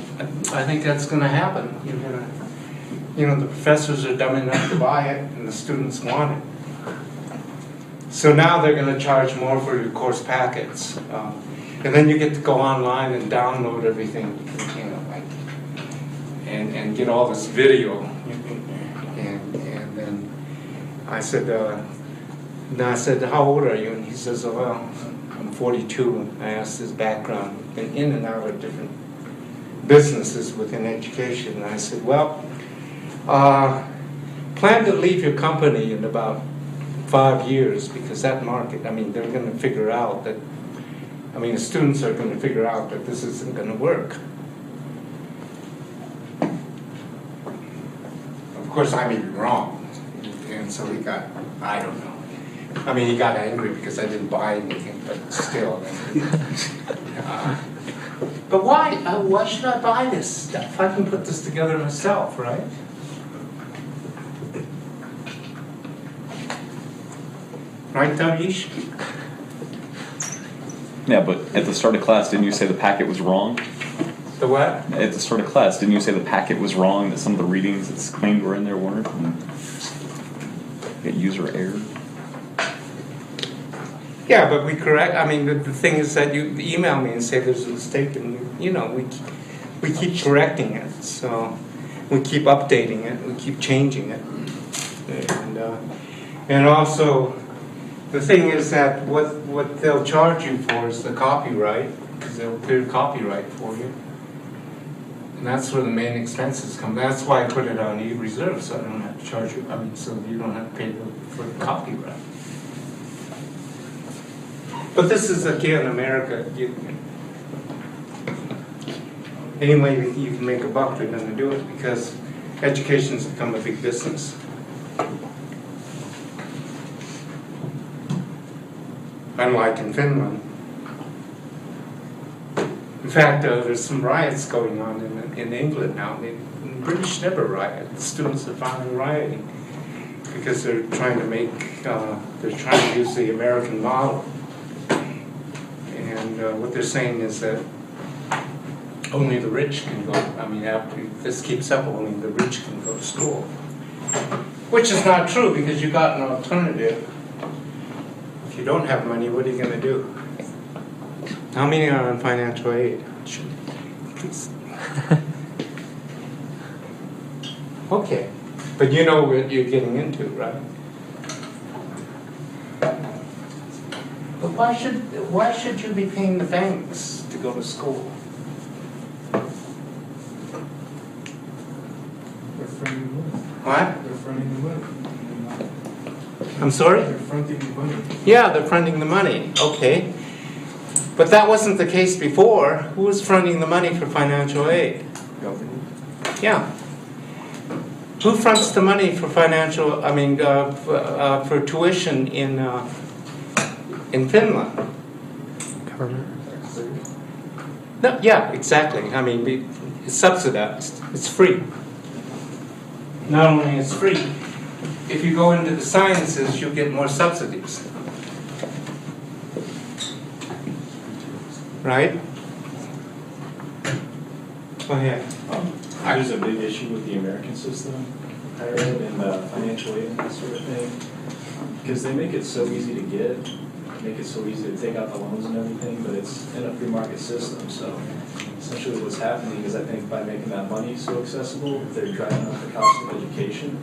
I think that's going to happen. you know, the professors are dumb enough to buy it and the students want it. So now they're going to charge more for your course packets. And then you get to go online and download everything, you know, like, and get all this video. And then I said, how old are you? And he says, oh, well, I'm 42. And I asked his background, been in and out of different businesses within education. And I said, well, plan to leave your company in about 5 years, because that market, I mean, they're going to figure out that, I mean, the students are going to figure out that this isn't going to work. Of course, I may be wrong. And so he got, I don't know. I mean, he got angry because I didn't buy anything, but still. But why should I buy this stuff? I can put this together myself, right? Right, Tavish? Yeah, but at the start of class, didn't you say the packet was wrong? The what? At the start of class, didn't you say the packet was wrong, that some of the readings that's claimed were in there weren't? Get user error? Yeah, but we correct, I mean, the thing is that you email me and say there's a mistake, and, you know, we keep correcting it, so we keep updating it, we keep changing it. And also, the thing is that what they'll charge you for is the copyright, because they'll clear copyright for you. And that's where the main expenses come. That's why I put it on e-reserve, so I don't have to charge you, I mean, so you don't have to pay for the copyright. But this is, again, America. Any way that you can make a buck, they're going to do it, because education's become a big business. Unlike in Finland. In fact, there's some riots going on in England now. The British never riot. The students are finally rioting because they're trying to use the American model. And what they're saying is that only the rich can go, I mean, after this keeps up, only the rich can go to school. Which is not true, because you've got an alternative. If you don't have money, what are you going to do? How many are on financial aid? Please. Okay. But you know what you're getting into, right? But why should you be paying the banks to go to school? They're fronting the money. What? They're fronting the money. I'm sorry? They're fronting the money. Yeah, they're fronting the money. Okay. But that wasn't the case before. Who was fronting the money for financial aid? Government. Yeah. Who fronts the money for financial, I mean, for tuition in Finland? Government. No, yeah, exactly. I mean, it's subsidized. It's free. Not only is free, if you go into the sciences, you'll get more subsidies. Right? Go ahead. There's a big issue with the American system, higher ed and financial aid and that sort of thing, because they make it so easy to get, make it so easy to take out the loans and everything, but it's in a free market system. So essentially what's happening is, I think, by making that money so accessible, they're driving up the cost of education.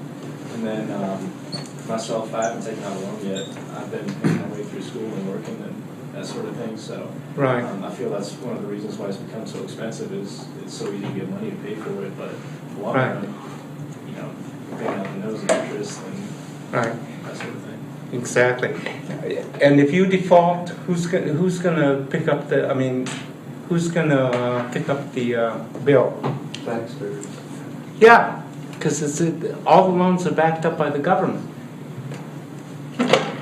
And then myself, I haven't taken out a loan yet. I've been making my way through school and working and that sort of thing. So Right. I feel that's one of the reasons why it's become so expensive, is it's so easy to get money to pay for it, but in the long Right. run, you know, you're paying out the nose and interest and Right. that sort of thing. Exactly. And if you default, who's gonna pick up the? I mean, who's gonna pick up the bill? Taxpayers. Yeah, because all the loans are backed up by the government.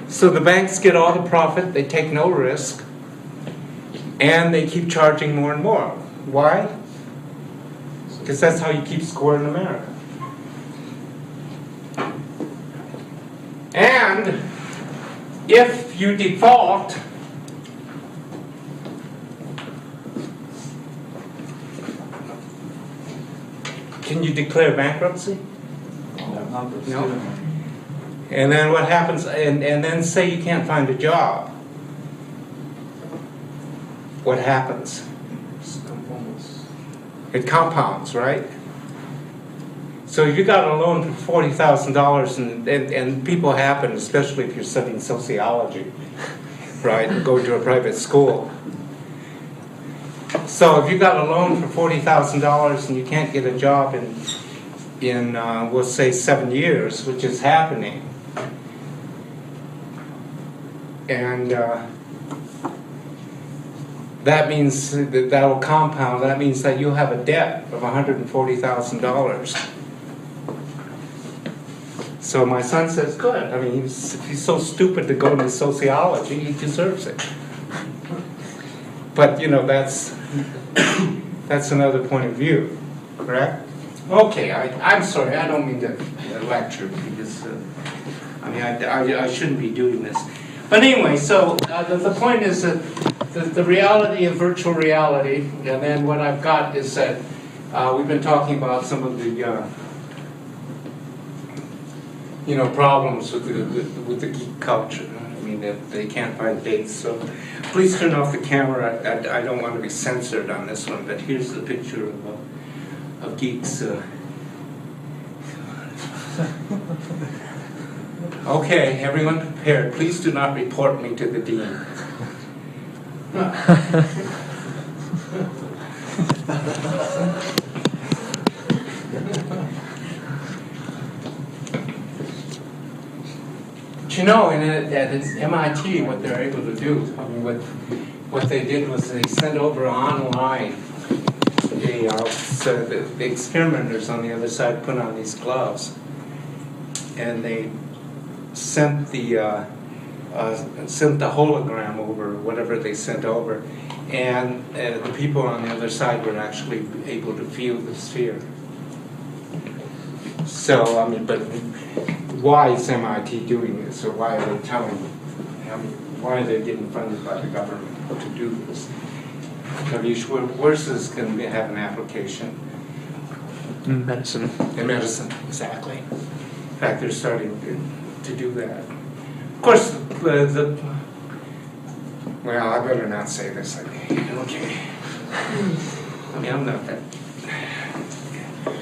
So the banks get all the profit, they take no risk, and they keep charging more and more. Why? Because that's how you keep score in America. And if you default, can you declare bankruptcy? Not the No. student one. And then what happens, and then say you can't find a job. What happens? It compounds, right? So if you got a loan for $40,000 and people happen, especially if you're studying sociology, right, and go to a private school. So if you got a loan for $40,000 and you can't get a job in we'll say 7 years, which is happening, and that means that will compound. That means that you'll have a debt of $140,000. So my son says, good. I mean, he's so stupid to go into sociology, he deserves it. But, you know, that's another point of view, correct? Okay, I'm sorry, I don't mean to lecture, because, I mean, I shouldn't be doing this. But anyway, so the point is that the reality of virtual reality, and then what I've got is that we've been talking about some of the problems with the geek culture. I mean, that they can't find dates. So please turn off the camera. I don't want to be censored on this one, but here's the picture of geeks. Okay, everyone prepared. Please do not report me to the dean. But you know, at MIT, what they're able to do, I mean, what they did was they sent over online. So the experimenters on the other side put on these gloves, and they sent the hologram over, whatever they sent over, and the people on the other side were actually able to feel the sphere. So, I mean, but why is MIT doing this, or why are they telling, why are they getting funded by the government to do this? I mean, where's this going to have an application? Medicine. In medicine, exactly. In fact, they're starting to do that. Of course, well, I better not say this. Okay. I mean, I'm not that.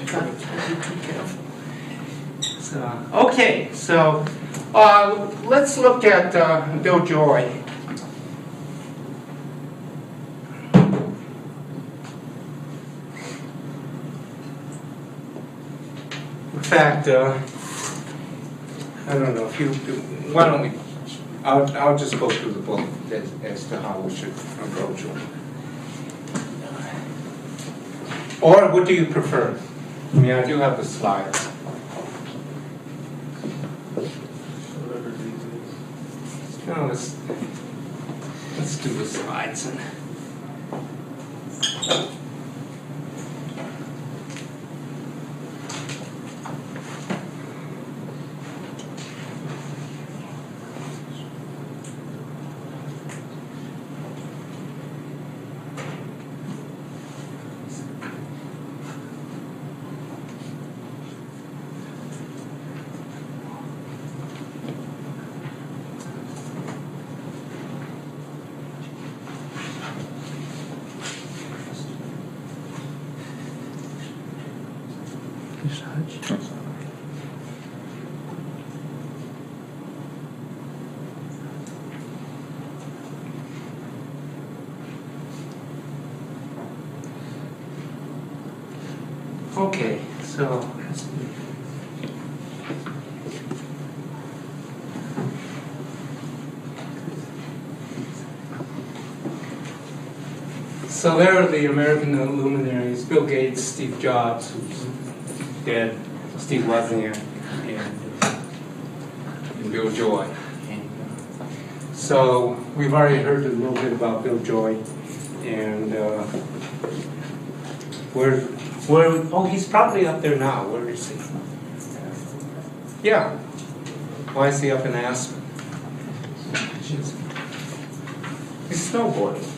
Trying to be careful. So, okay, so let's look at Bill Joy. In fact, I don't know if you. Why don't we? I'll just go through the book as to how we should approach it. Or what do you prefer? I mean, I do have the slides. No, let's do the slides. Okay, so there are the American luminaries: Bill Gates, Steve Jobs, who's dead, Steve Wozniak, and Bill Joy. So we've already heard a little bit about Bill Joy, and oh, he's probably up there now. Where is he? Yeah. Why is he up in Aspen? He's snowboarding.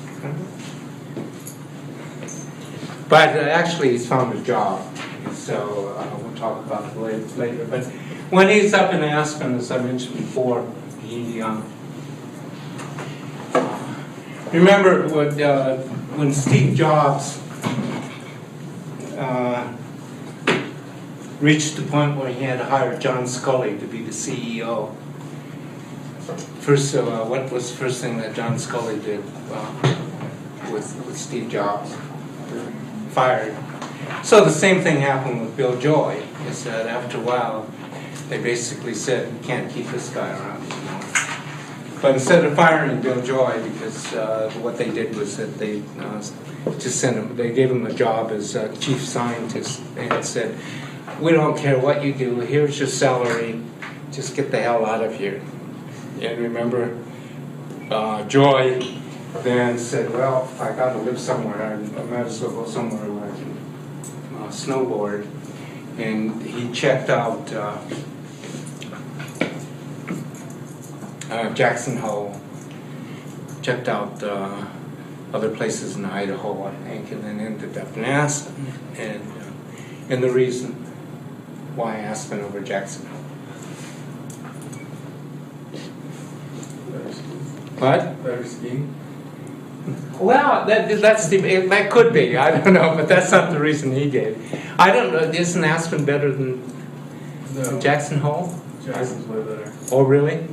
But actually, he's found a job. So we'll talk about it later. But when he's up in Aspen, as I mentioned before, he remember when Steve Jobs reached the point where he had to hire John Scully to be the CEO. First, what was the first thing that John Scully did with Steve Jobs? Fired. So the same thing happened with Bill Joy, is that after a while, they basically said, we can't keep this guy around anymore. But instead of firing Bill Joy, because what they did was that they just sent him, they gave him a job as chief scientist and said, we don't care what you do, here's your salary, just get the hell out of here. And remember, Joy then said, well, if I got to live somewhere, I might as well go somewhere where I can snowboard. And he checked out Jackson Hole, checked out other places in Idaho, I think, and then ended up in Aspen. And the reason why Aspen over Jackson Hole. What? Better skiing? Well, that could be. I don't know, but that's not the reason he gave. I don't know. Isn't Aspen better than Jackson Hole? Jackson's way better. Oh, really?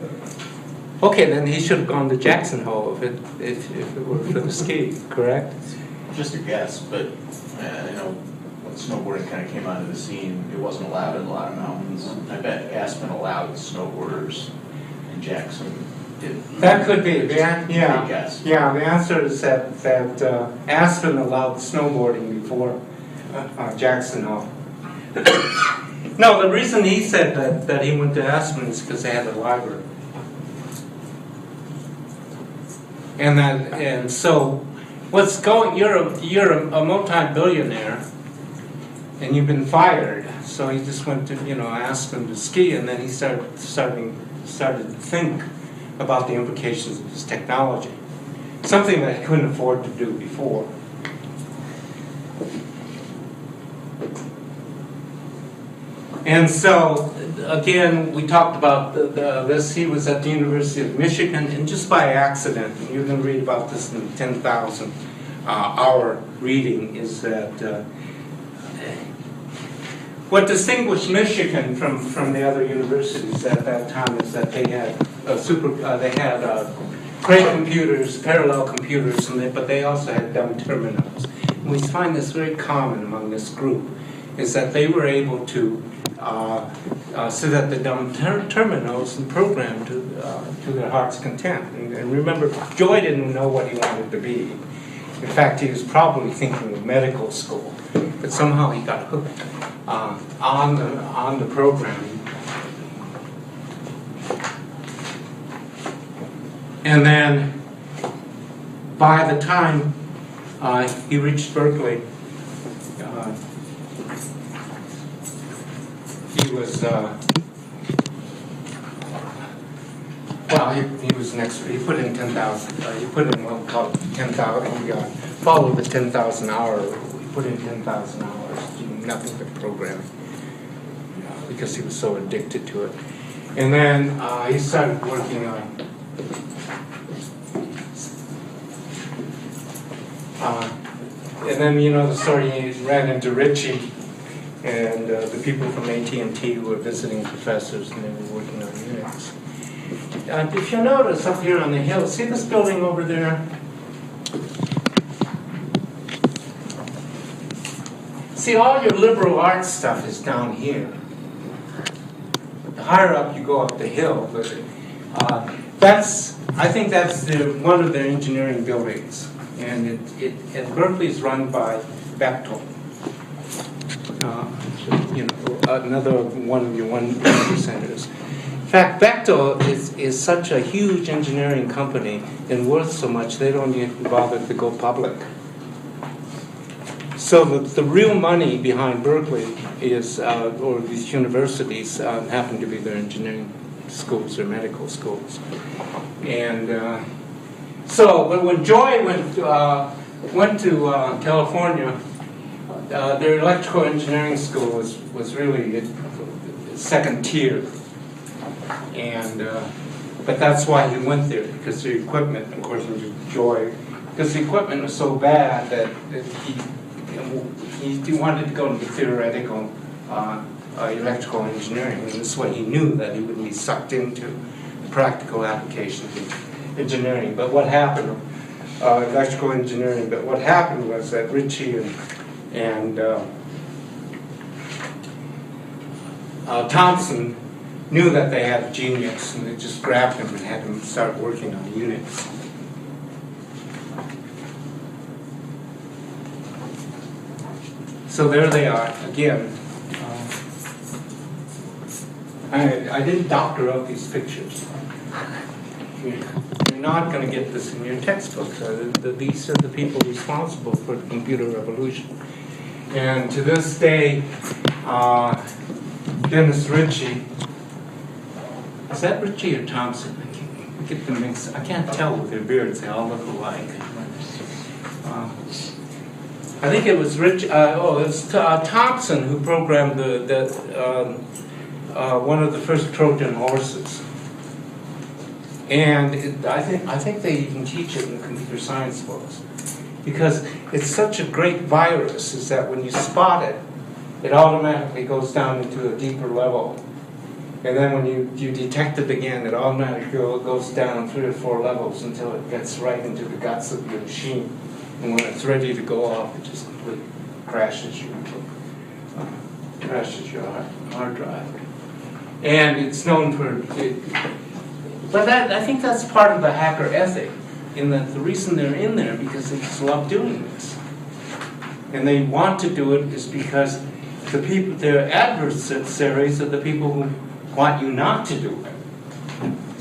Okay, then he should have gone to Jackson Hole if it were for the ski, correct? Just a guess, but I know when snowboarding kind of came onto the scene, it wasn't allowed in a lot of mountains. I bet Aspen allowed snowboarders, and Jackson did. That could be. Big guess. Yeah, the answer is that Aspen allowed snowboarding before Jackson Hole. No, the reason he said that he went to Aspen is because they had a library. And so what's going, you're a multi-billionaire and you've been fired. So he just went to, Aspen to ski, and then he started to think about the implications of his technology. Something that he couldn't afford to do before. And so, again, we talked about this. He was at the University of Michigan, and just by accident, and you can read about this in the 10,000 hour reading, is that what distinguished Michigan from the other universities at that time is that they had Cray computers, parallel computers, but they also had dumb terminals. And we find this very common among this group, is that they were able to sit at the dumb terminals and program to their heart's content. And remember, Joy didn't know what he wanted to be. In fact, he was probably thinking of medical school, but somehow he got hooked on the programming. And then, by the time he reached Berkeley, he was he was next. He put in 10,000. He put in what called 10,000. He followed the 10,000 hour. He put in 10,000 hours, doing nothing but programming, because he was so addicted to it. And then he started working on. And then the story, he ran into Ritchie and the people from AT&T were visiting professors, and they were working on Unix. If you notice up here on the hill, see this building over there? See, all your liberal arts stuff is down here. The higher up you go up the hill, but I think that's one of their engineering buildings, and it Berkeley is run by Bechtel. Another one of your 1%ers. In fact, Bechtel is such a huge engineering company and worth so much they don't even bother to go public. So the real money behind Berkeley is, or these universities happen to be their engineering schools or medical schools. And so when Joy went to California, their electrical engineering school was really second tier. And, but that's why he went there, because the equipment, according to Joy, because the equipment was so bad that he wanted to go into theoretical electrical engineering, and this way he knew that he wouldn't be sucked into practical applications of engineering. But what happened, electrical engineering, but what happened was that Ritchie and Thompson knew that they had a genius, and they just grabbed him and had him start working on units. So there they are, again. I didn't doctor up these pictures. You're not going to get this in your textbooks. These are the people responsible for the computer revolution. And to this day, Dennis Ritchie, is that Ritchie or Thompson? I can't get them mixed. I can't tell with their beards. They all look alike. I think it was it was Thompson who programmed one of the first Trojan horses. And I think they even teach it in the computer science books, because it's such a great virus, is that when you spot it, it automatically goes down into a deeper level. And then when you detect it again, it automatically goes down 3 or 4 levels until it gets right into the guts of your machine. And when it's ready to go off, it just completely crashes your hard drive. And it's known for but I think that's part of the hacker ethic, in that the reason they're in there because they just love doing this. And they want to do it is because their adversaries are the people who want you not to do it.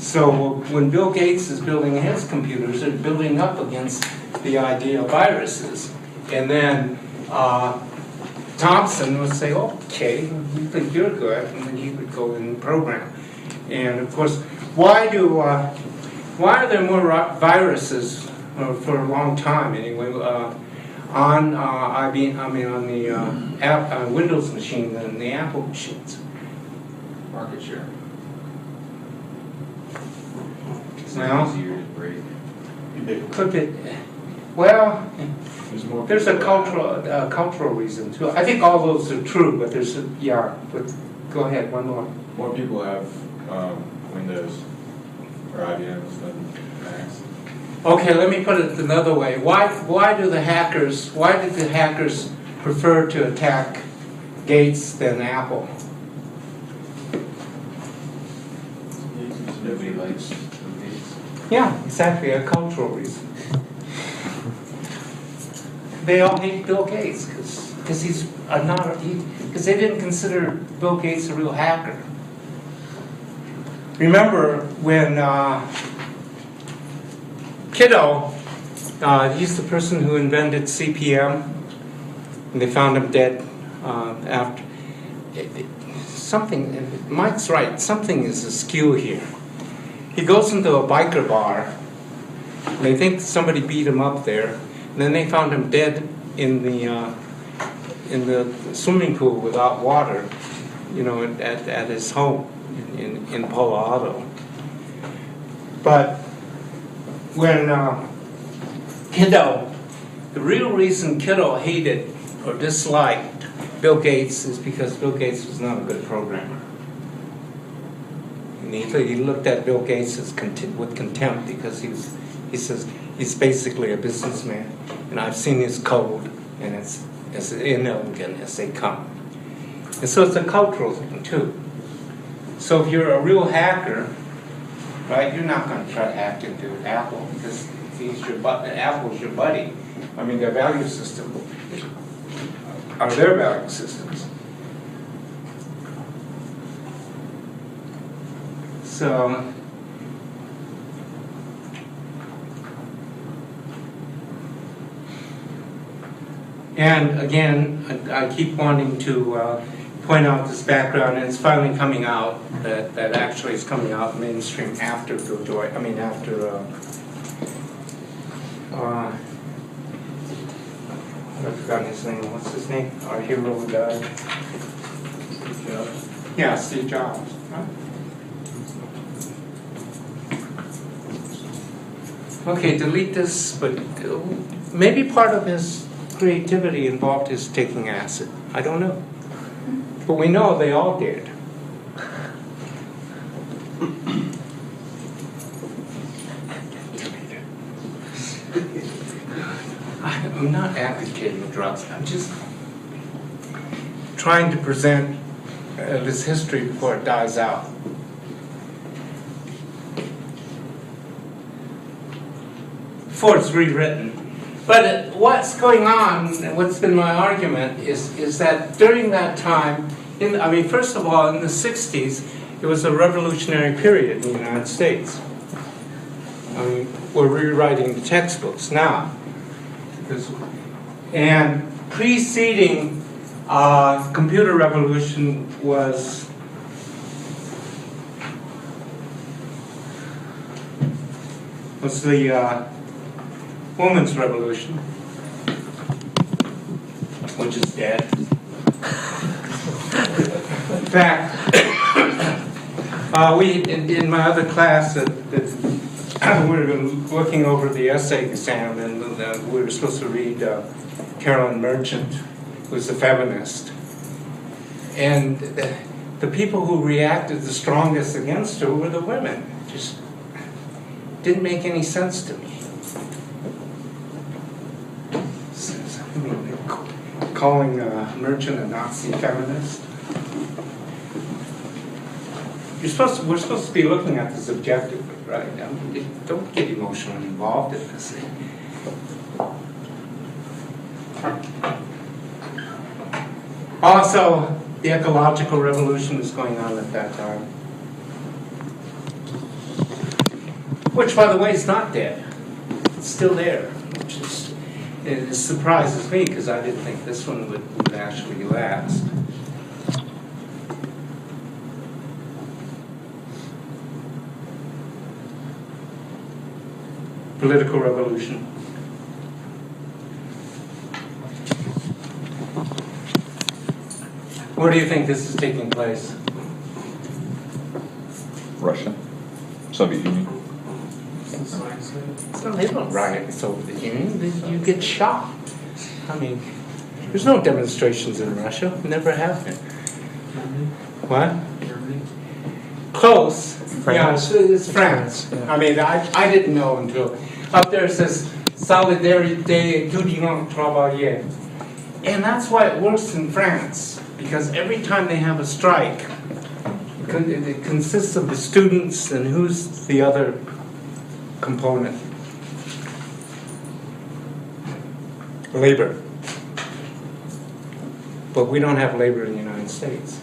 So when Bill Gates is building his computers, they're building up against the idea of viruses. And then Thompson would say, okay, you think you're good, and then he would go and program. And of course, why are there more viruses for a long time anyway on the Windows machine than the Apple machines? Market share. Well, Easier to break. could be. Well, there's a people cultural reason too. I think all those are true, but there's But go ahead, one more. More people have Windows or IBMs than Macs. Okay, let me put it another way. Why did the hackers prefer to attack Gates than Apple? Nobody likes Gates. Yeah, exactly, a cultural reason. They all hate Bill Gates because they didn't consider Bill Gates a real hacker. Remember when Kiddo, he's the person who invented CPM, and they found him dead after. Mike's right, something is askew here. He goes into a biker bar, and they think somebody beat him up there, and then they found him dead in the swimming pool without water, at his home in Palo Alto. But when the real reason Kiddo hated or disliked Bill Gates is because Bill Gates was not a good programmer. And he looked at Bill Gates with contempt because he says he's basically a businessman, and I've seen his code, and it's as inelegant as they come. And so it's a cultural thing too. So if you're a real hacker, right, you're not going to try to hack into Apple because Apple's your buddy. I mean, their value system are their value systems. So, and again, I keep wanting to point out this background, and it's finally coming out, that actually is coming out mainstream after Bill Joy, I've forgotten his name. What's his name? Our hero who died. Yeah, Steve Jobs. Right? Okay, delete this, but maybe part of his creativity involved his taking acid. I don't know. But we know they all did. I'm not advocating drugs. I'm just trying to present this history before it dies out. Before it's rewritten. But what's going on, what's been my argument, is that during that time, first of all, in the 60s, it was a revolutionary period in the United States. We're rewriting the textbooks now. And preceding computer revolution was the women's revolution, which is dead. In fact, in my other class that we were looking over the essay exam, and we were supposed to read Carolyn Merchant, who's a feminist. And the people who reacted the strongest against her were the women. It just didn't make any sense to me. Calling Merchant a Nazi feminist. We're supposed to be looking at this objectively, right? Don't get emotionally involved in this thing. Also, the ecological revolution was going on at that time. Which, by the way, is not dead. It's still there. It surprises me because I didn't think this one would actually last. Political revolution. Where do you think this is taking place? Russia, Soviet Union. So they don't riot in the Soviet Union. You get shot. There's no demonstrations in Russia. Never have been. What? Close. France. Yeah, it's France. Yeah. I didn't know until up there it says Solidarité étudiant travailler, and that's why it works in France, because every time they have a strike, it consists of the students and who's the other component? Labor. But we don't have labor in the United States.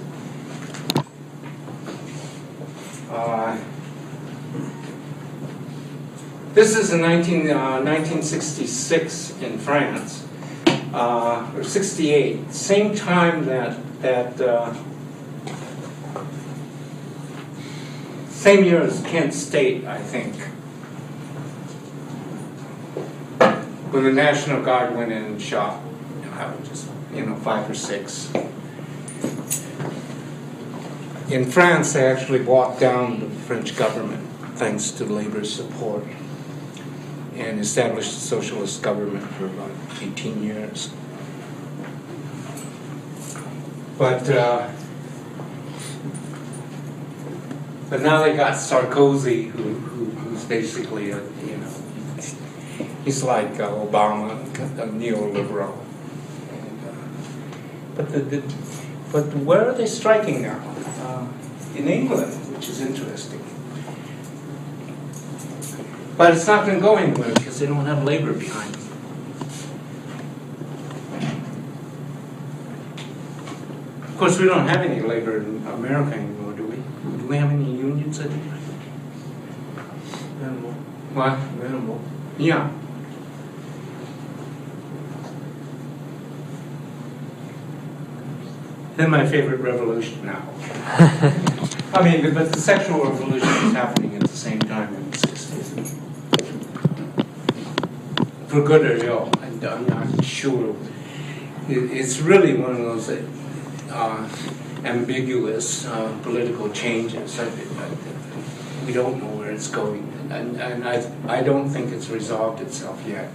This is in 1966 in France, or 68, same time same year as Kent State, I think, when the National Guard went in and shot, just 5 or 6. In France, they actually brought down the French government thanks to labor's support, and established a socialist government for about 18 years. But now they got Sarkozy, who's basically he's like Obama, a neoliberal. But where are they striking now? In England, which is interesting. But it's not going to go anywhere because they don't have labor behind them. Of course, we don't have any labor in America anymore, do we? Do we have any unions anymore? Minimal. What? Minimal. Yeah. Then my favorite revolution now. But the sexual revolution is happening at the same time in the 60s. For good or ill, I'm not sure. It's really one of those ambiguous political changes. We don't know where it's going, and I don't think it's resolved itself yet.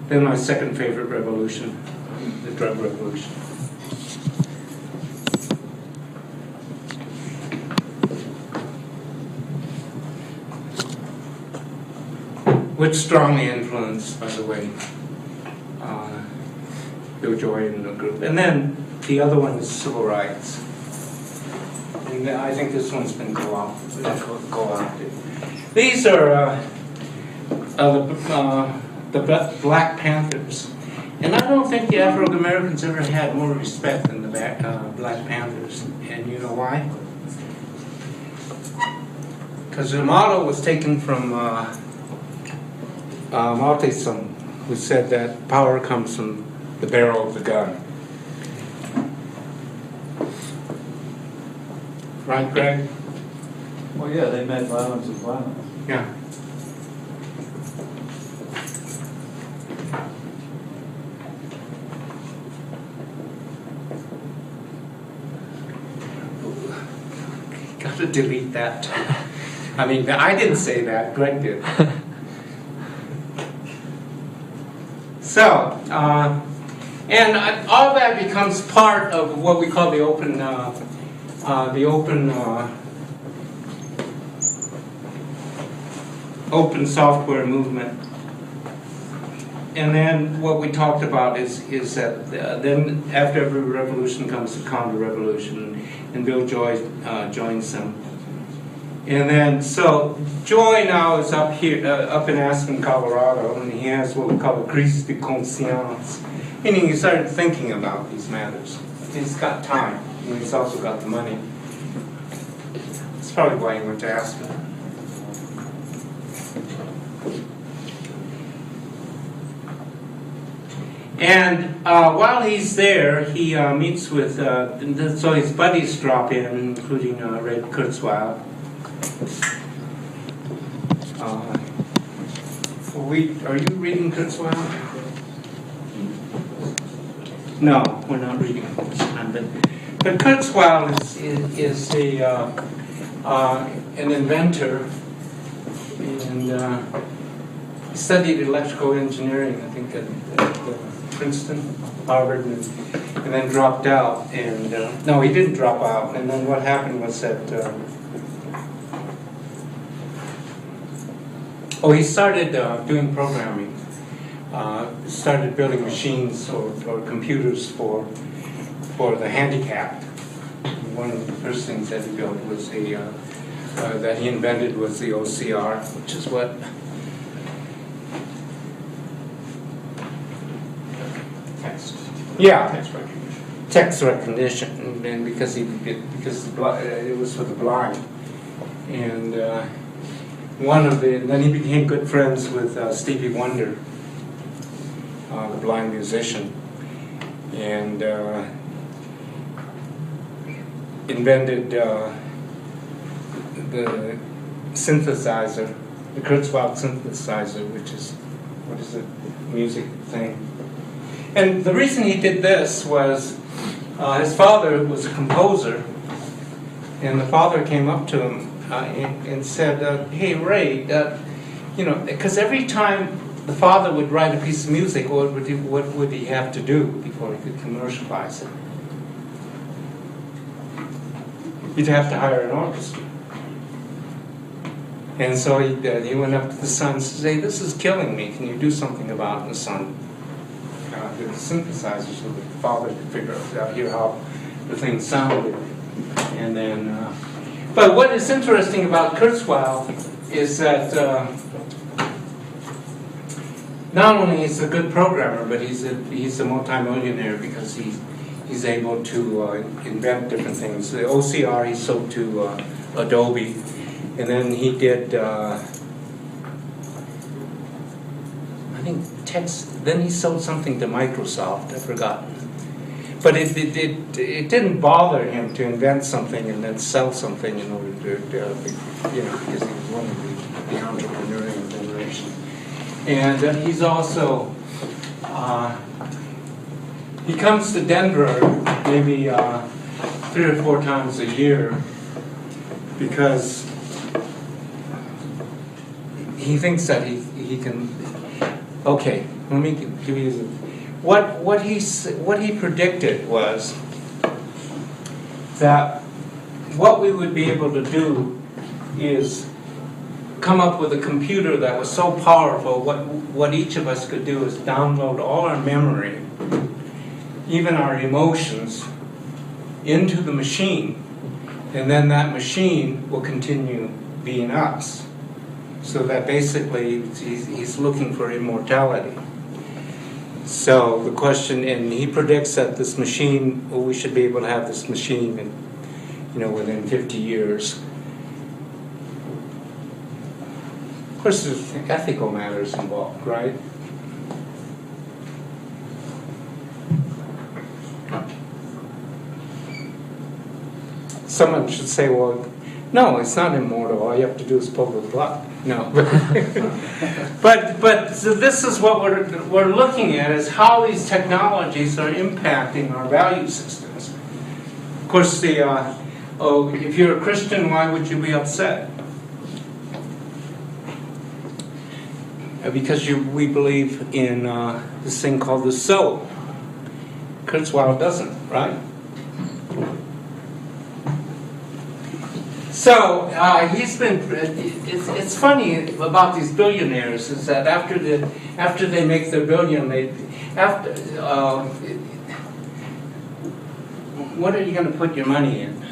Then my second favorite revolution, the drug revolution. Which strongly influenced, by the way, Bill Joy and the group. And then the other one is civil rights. And I think this one's been co-opted. These are the Black Panthers. And I don't think the Afro Americans ever had more respect than the Black Panthers. And you know why? Because the motto was taken from Mao Tse-tung, who said that power comes from the barrel of the gun. Right, Greg? Well, yeah, they met violence with violence. Yeah. Gotta delete that. I mean, I didn't say that, Greg did. So, and all that becomes part of what we call the open software movement. And then what we talked about is that then after every revolution comes the counter-revolution, and Bill Joy joins them. And then, so Joy now is up here, up in Aspen, Colorado, and he has what we call a crise de conscience, meaning he started thinking about these matters. He's got time, and he's also got the money. That's probably why he went to Aspen. And while he's there, he meets with, so his buddies drop in, including Red Kruzweil. Are you reading Kruzweil? No, we're not reading it this time. But Kruzweil is an inventor, and he studied electrical engineering, I think, at Princeton, Harvard, and then dropped out. And no, he didn't drop out. And then what happened was that he started doing programming. Started building machines or computers for the handicapped. One of the first things that he built was that he invented was the OCR, which is what text recognition, and because it was for the blind, and then he became good friends with Stevie Wonder, the blind musician, and invented the synthesizer, the Kruzweil synthesizer, which is, what is it, music thing. And the reason he did this was his father was a composer, and the father came up to him and said, "Hey, Ray, because every time the father would write a piece of music, what would he have to do before he could commercialize it? He'd have to hire an orchestra." And so he went up to the son and said, "Hey, this is killing me. Can you do something about it?" And the son did the synthesizer so the father could figure out here how the thing sounded. And then, but what is interesting about Kruzweil is that not only is he a good programmer, but he's a multimillionaire because he's able to invent different things. The OCR he sold to Adobe, and then he did I think text. Then he sold something to Microsoft. I've forgotten. But it didn't bother him to invent something and then sell something in order to because he was one of the entrepreneurial generation. And he's also he comes to Denver maybe 3 or 4 times a year because he thinks that he can. Okay, let me give you what he predicted was that what we would be able to do is come up with a computer that was so powerful. What each of us could do is download all our memory, even our emotions, into the machine, and then that machine will continue being us. So that basically he's looking for immortality. So the question, and he predicts that this machine, well, we should be able to have this machine within 50 years. Of course, there's ethical matters involved, right? Someone should say, well, no, it's not immortal. All you have to do is pull the plug. No. but so this is what we're looking at, is how these technologies are impacting our value systems. Of course, if you're a Christian, why would you be upset? Because we believe in this thing called the soul. Kruzweil doesn't, right? So he's been. It's funny about these billionaires is that after they make their billion, what are you going to put your money in?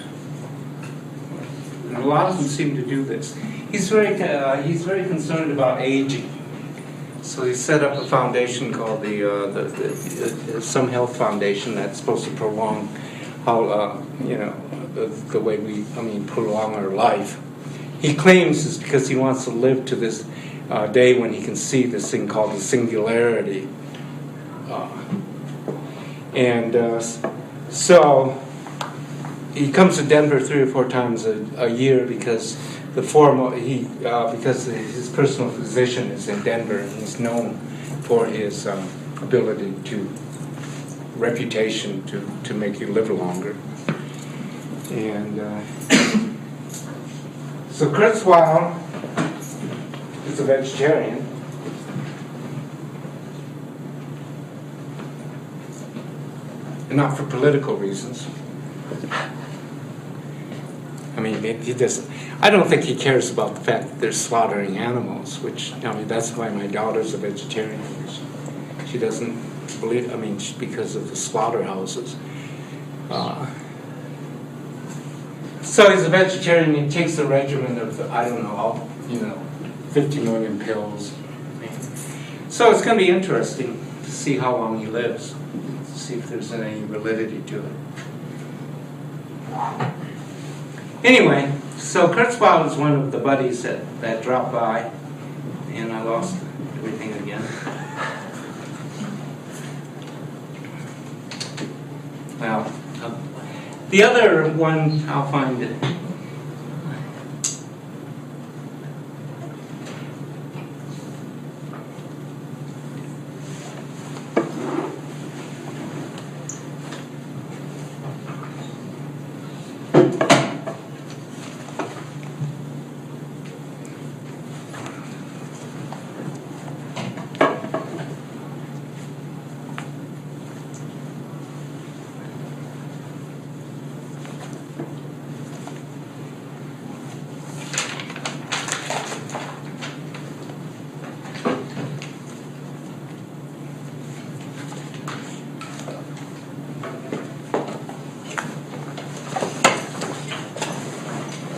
And a lot of them seem to do this. He's very concerned about aging. So he set up a foundation called some health foundation that's supposed to prolong how the way prolong our life. He claims it's because he wants to live to this day when he can see this thing called the singularity. So he comes to Denver 3 or 4 times a year because because his personal physician is in Denver, and he's known for his ability reputation to make you live longer. And so Kruzweil is a vegetarian. And not for political reasons. He doesn't. I don't think he cares about the fact that they're slaughtering animals, that's why my daughter's a vegetarian. She doesn't believe, because of the slaughterhouses. So he's a vegetarian. He takes a regimen of 50 million pills. So it's going to be interesting to see how long he lives, to see if there's any validity to it. Anyway, so Kruzweil was one of the buddies that dropped by, and I lost everything again. Well, the other one, I'll find it.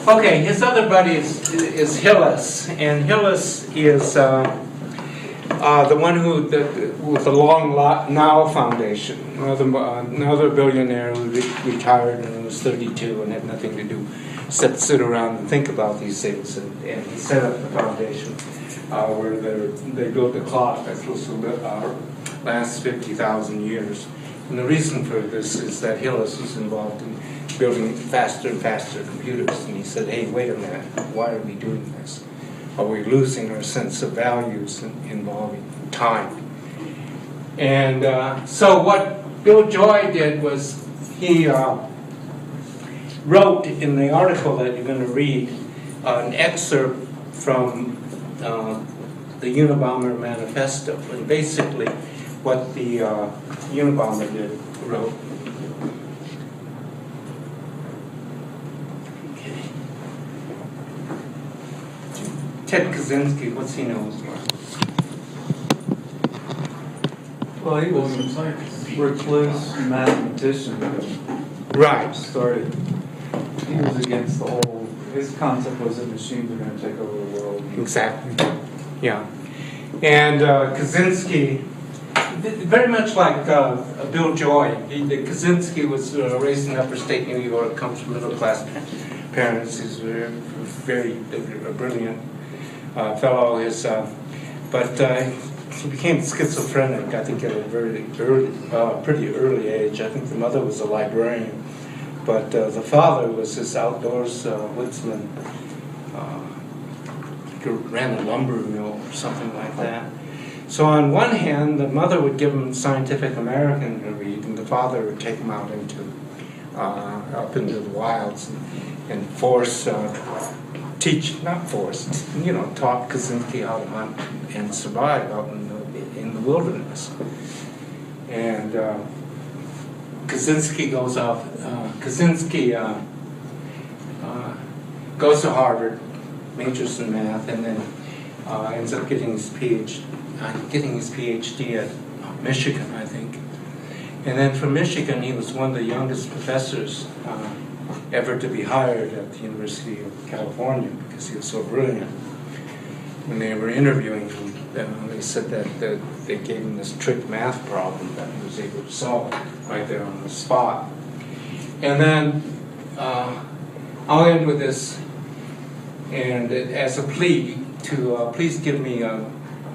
Okay, his other buddy is Hillis, and Hillis is the one with the Long Now Foundation, another billionaire who retired and was 32 and had nothing to do except sit around and think about these things, and he set up the foundation where they built a clock that's supposed to last 50,000 years. And the reason for this is that Hillis was involved in building faster and faster computers. And he said, hey, wait a minute, why are we doing this? Are we losing our sense of values involving time? And so what Bill Joy did was he wrote in the article that you're going to read an excerpt from the Unabomber Manifesto, and basically what the Unabomber wrote. Okay. Ted Kaczynski, what's he known for? Well, he was a recluse mathematician who Right. started, he was against the whole, his concept was that machines are going to take over the world. Exactly. Yeah. And Kaczynski, very much like Bill Joy, Kaczynski was raised in upstate New York, comes from middle class parents. He's very brilliant fellow. But he became schizophrenic, I think, at a very pretty early age. I think the mother was a librarian, but the father was this outdoors woodsman. He ran a lumber mill or something like that. So on one hand, the mother would give him Scientific American to read, and the father would take him out up into the wilds and taught Kaczynski how to hunt and survive out in the wilderness. And Kaczynski goes off. Kaczynski goes to Harvard, majors in math, and then ends up getting his PhD at Michigan, I think. And then from Michigan, he was one of the youngest professors ever to be hired at the University of California because he was so brilliant. When they were interviewing him, they said that they gave him this trick math problem that he was able to solve right there on the spot. And then I'll end with this, and as a plea to please give me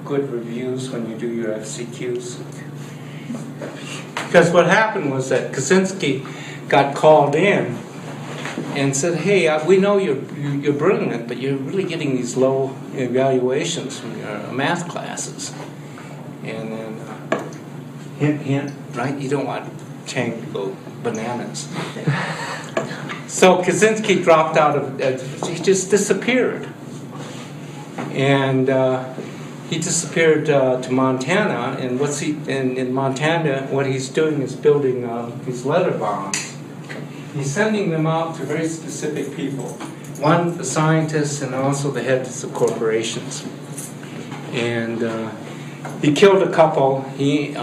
good reviews when you do your FCQs. Because what happened was that Kaczynski got called in and said, "Hey, we know you're brilliant, but you're really getting these low evaluations from your math classes." And then, hint, hint, right? You don't want Chang to go bananas. So Kaczynski dropped out he just disappeared. And he disappeared to Montana, and in Montana, what he's doing is building these letter bombs. He's sending them out to very specific people. One, the scientists, and also the heads of corporations. And he killed a couple. He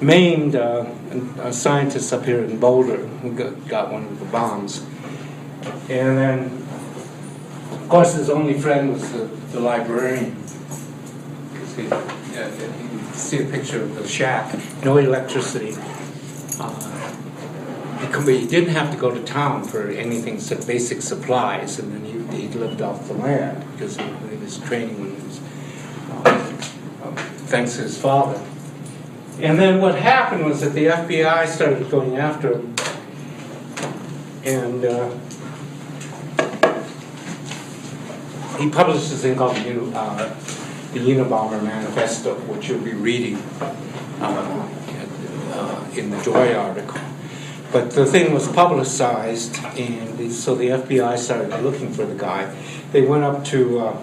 maimed a scientist up here in Boulder who got one of the bombs. And then, of course, his only friend was the librarian. You see a picture of the shack, no electricity. He didn't have to go to town for anything except basic supplies, and then he lived off the land because he was training when he was, thanks to his father. And then what happened was that the FBI started going after him, and he published this thing called the Unabomber Manifesto, which you'll be reading in the Joy article. But the thing was publicized, and so the FBI started looking for the guy. They went up to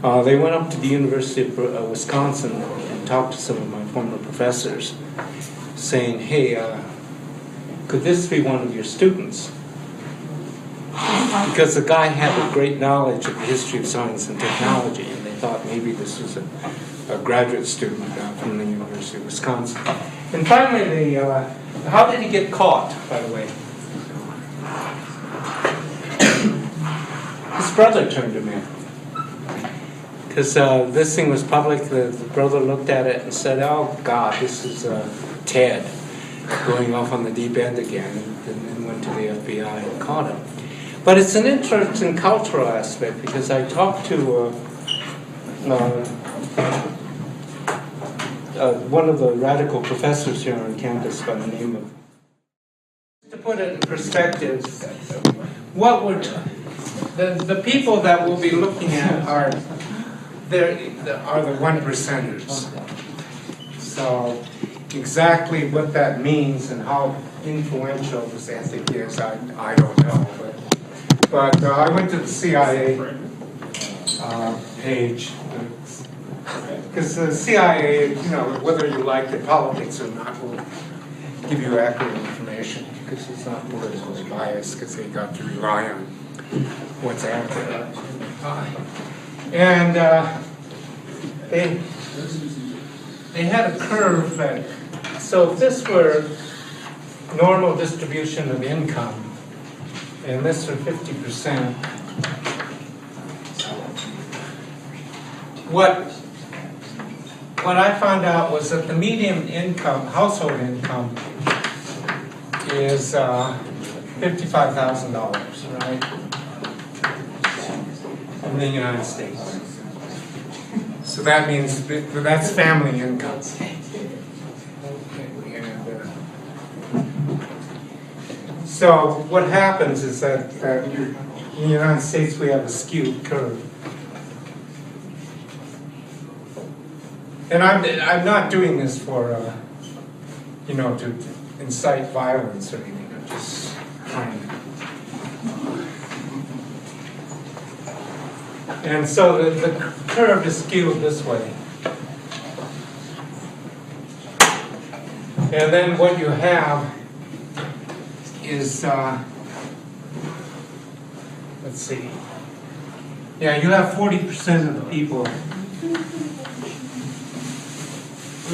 the University of Wisconsin and talked to some of my former professors, saying, "Hey, could this be one of your students?" Because the guy had a great knowledge of the history of science and technology, and they thought maybe this was a graduate student from the University of Wisconsin. And finally, how did he get caught, by the way? His brother turned him in. Because this thing was public, the brother looked at it and said, "Oh, God, this is Ted going off on the deep end again," and then went to the FBI and caught him. But it's an interesting cultural aspect, because I talked to one of the radical professors here on campus by the name of, to put it in perspective, the people that we'll be looking at are the one percenters. So exactly what that means and how influential this ethic is, I don't know. But I went to the CIA page, because the CIA, you know, whether you like the politics or not, will give you accurate information, because it's not politically biased, because they got to rely on what's accurate. And they had a curve that, so if this were normal distribution of income, and this were 50%, what I found out was that the median income, household income, is $55,000, right? In the United States. So that means that's family income. So what happens is that in the United States we have a skewed curve. And I'm not doing this for, you know, to incite violence or anything. I'm just trying to. And so the curve is skewed this way. And then what you have is, let's see. Yeah, you have 40% of the people.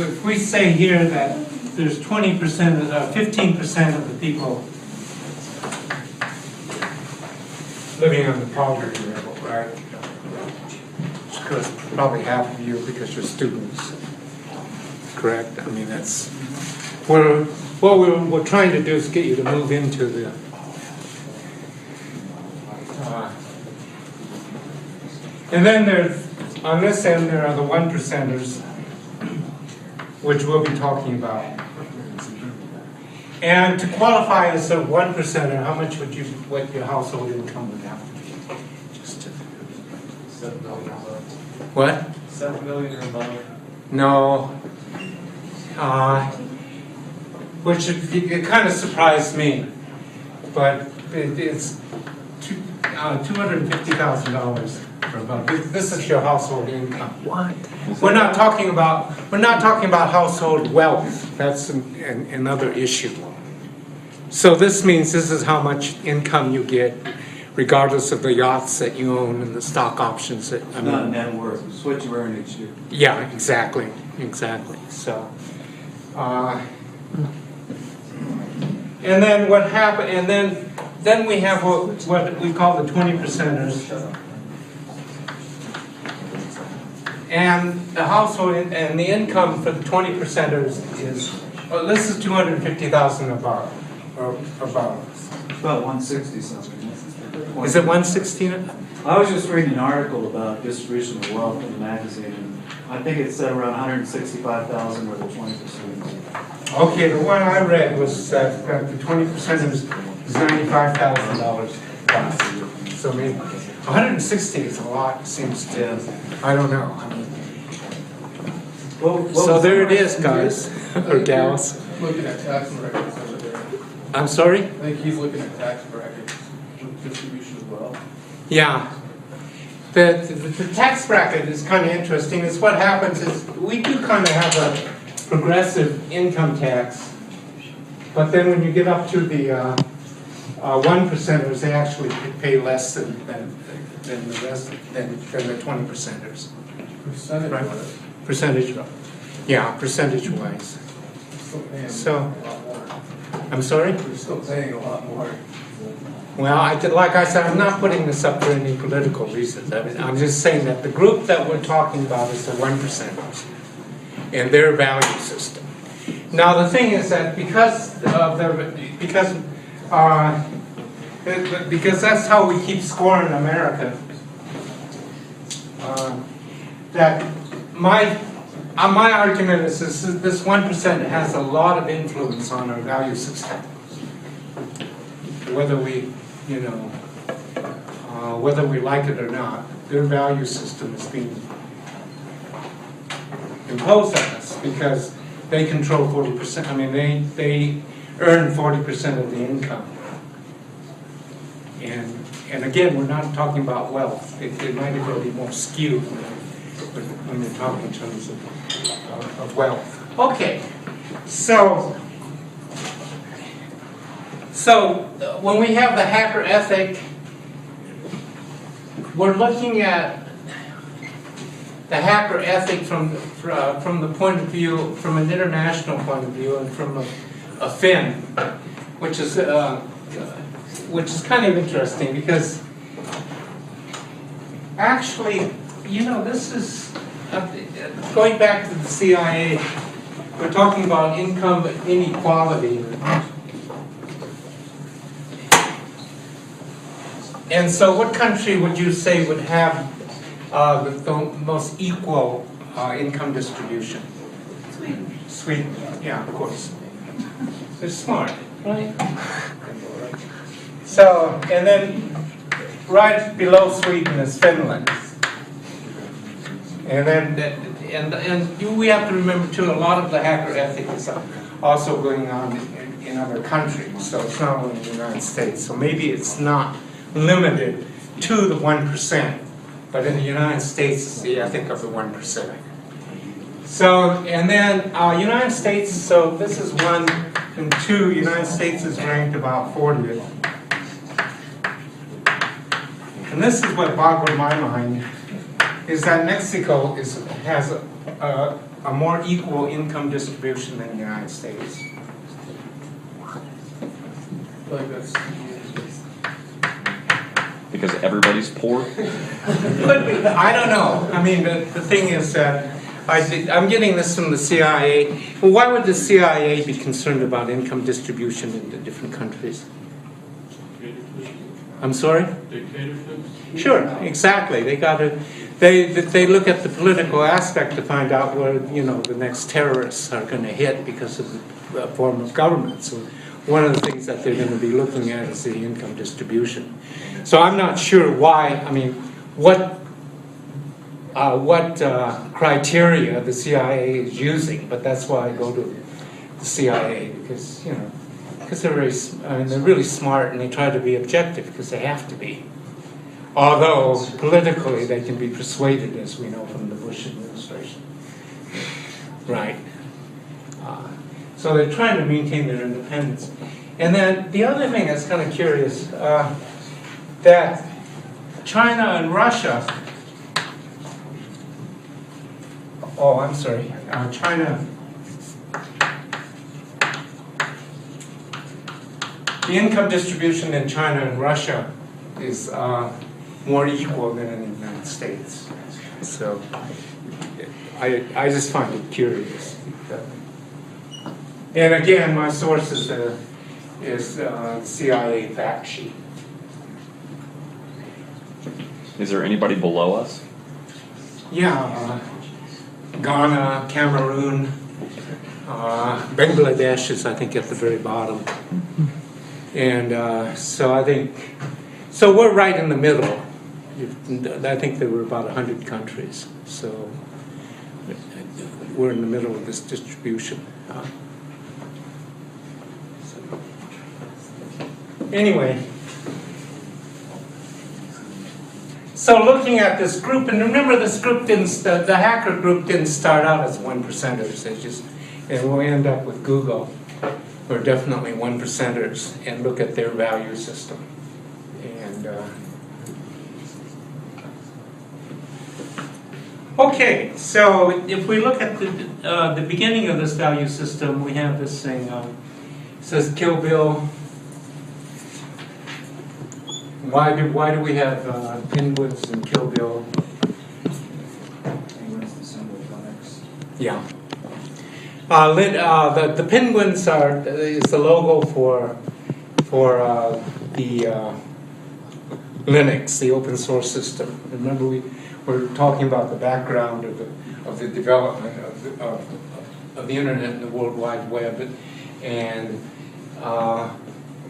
If we say here that there's 15% of the people living on the poverty level, right? Because probably half of you because you're students, correct? I mean, that's what we're trying to do is get you to move into the and then there's on this end there are the 1%ers, which we'll be talking about. And to qualify as a 1%er, how much would what your household income would have to be? Just to, $7 million. what? 7 million or above. No. Which it kind of surprised me, but it's $250,000 or above. This is your household income. What? We're not talking about household wealth. That's another issue. So this means this is how much income you get, regardless of the yachts that you own and the stock options that. It's not net worth, it's what you earn each year. Yeah, exactly. So, and then what happened? And then we have what we call the 20%ers. And the household and the income for the 20%ers is, well, this is 250,000 above, or above. It's about 160 something. Is it 116? I was just reading an article about distribution of wealth in a magazine, and I think it said around 165,000 or the 20%. Okay, the one I read was that the 20% is $95,000 plus. So maybe 160 is a lot. Seems to. I don't know. So there it is, guys or gals. Looking at tax brackets over there. I'm sorry? I think he's looking at tax brackets with distribution as well. Yeah. The tax bracket is kind of interesting. It's what happens is we do kind of have a progressive income tax, but then when you get up to the 1%ers, they actually pay less than the rest than the 20%ers. Percentage Right. wise. Percentage, yeah, percentage wise. Still paying So, a lot more. I'm sorry? We're still paying a lot more. Well, like I said, I'm not putting this up for any political reasons. I'm just saying that the group that we're talking about is the 1%ers and their value system. Now, the thing is that because that's how we keep score in America, that my argument is this 1% has a lot of influence on our value system. Whether we, whether we like it or not, their value system is being imposed on us because they control 40%. I mean, they earn 40% of the income. And again, we're not talking about wealth. It might even be more skewed when we're talking in terms of wealth. Okay, so when we have the hacker ethic, we're looking at the hacker ethic from the point of view, from an international point of view, and from a Finn, which is kind of interesting because actually, you know, this is going back to the CIA. We're talking about income inequality. And so what country would you say would have the most equal income distribution? Sweden. Sweden, yeah, of course. They're smart, right? So, and then right below Sweden is Finland. And then, we have to remember too, a lot of the hacker ethic is also going on in other countries. So it's not only in the United States. So maybe it's not limited to the 1%, but in the United States, it's the ethic of the 1%. So, and then United States, so this is 1 and 2, United States is ranked about 40th. And this is what boggled my mind, is that Mexico has a more equal income distribution than the United States. Like this. Because everybody's poor? Could be. I don't know. I mean, the thing is that I'm getting this from the CIA. Well, why would the CIA be concerned about income distribution in the different countries? I'm sorry? Dictatorships? Sure, exactly. They look at the political aspect to find out where, you know, the next terrorists are going to hit because of the form of government. So one of the things that they're going to be looking at is the income distribution. So I'm not sure why, I mean, what criteria the CIA is using, but that's why I go to the CIA, because, you know, because they're they're really smart and they try to be objective because they have to be. Although politically they can be persuaded, as we know from the Bush administration. Right. So they're trying to maintain their independence. And then the other thing that's kind of curious, that China and Russia, China, the income distribution in China and Russia is more equal than in the United States. So I just find it curious. And again, my source is CIA fact sheet. Is there anybody below us? Yeah, Ghana, Cameroon, Bangladesh is, I think, at the very bottom. And so I think, so we're right in the middle. I think there were about 100 countries. So we're in the middle of this distribution. Anyway, so looking at this group, and remember this group the hacker group didn't start out as 1%ers. And we'll end up with Google. We're definitely 1%ers, and look at their value system. And okay, so if we look at the beginning of this value system, we have this thing. It says Kill Bill. Why do we have penguins and Kill Bill? Penguins, the symbol of Linux. Yeah. The penguins is the logo for the Linux, the open source system. Remember we were talking about the background of the development of the internet and the World Wide Web, and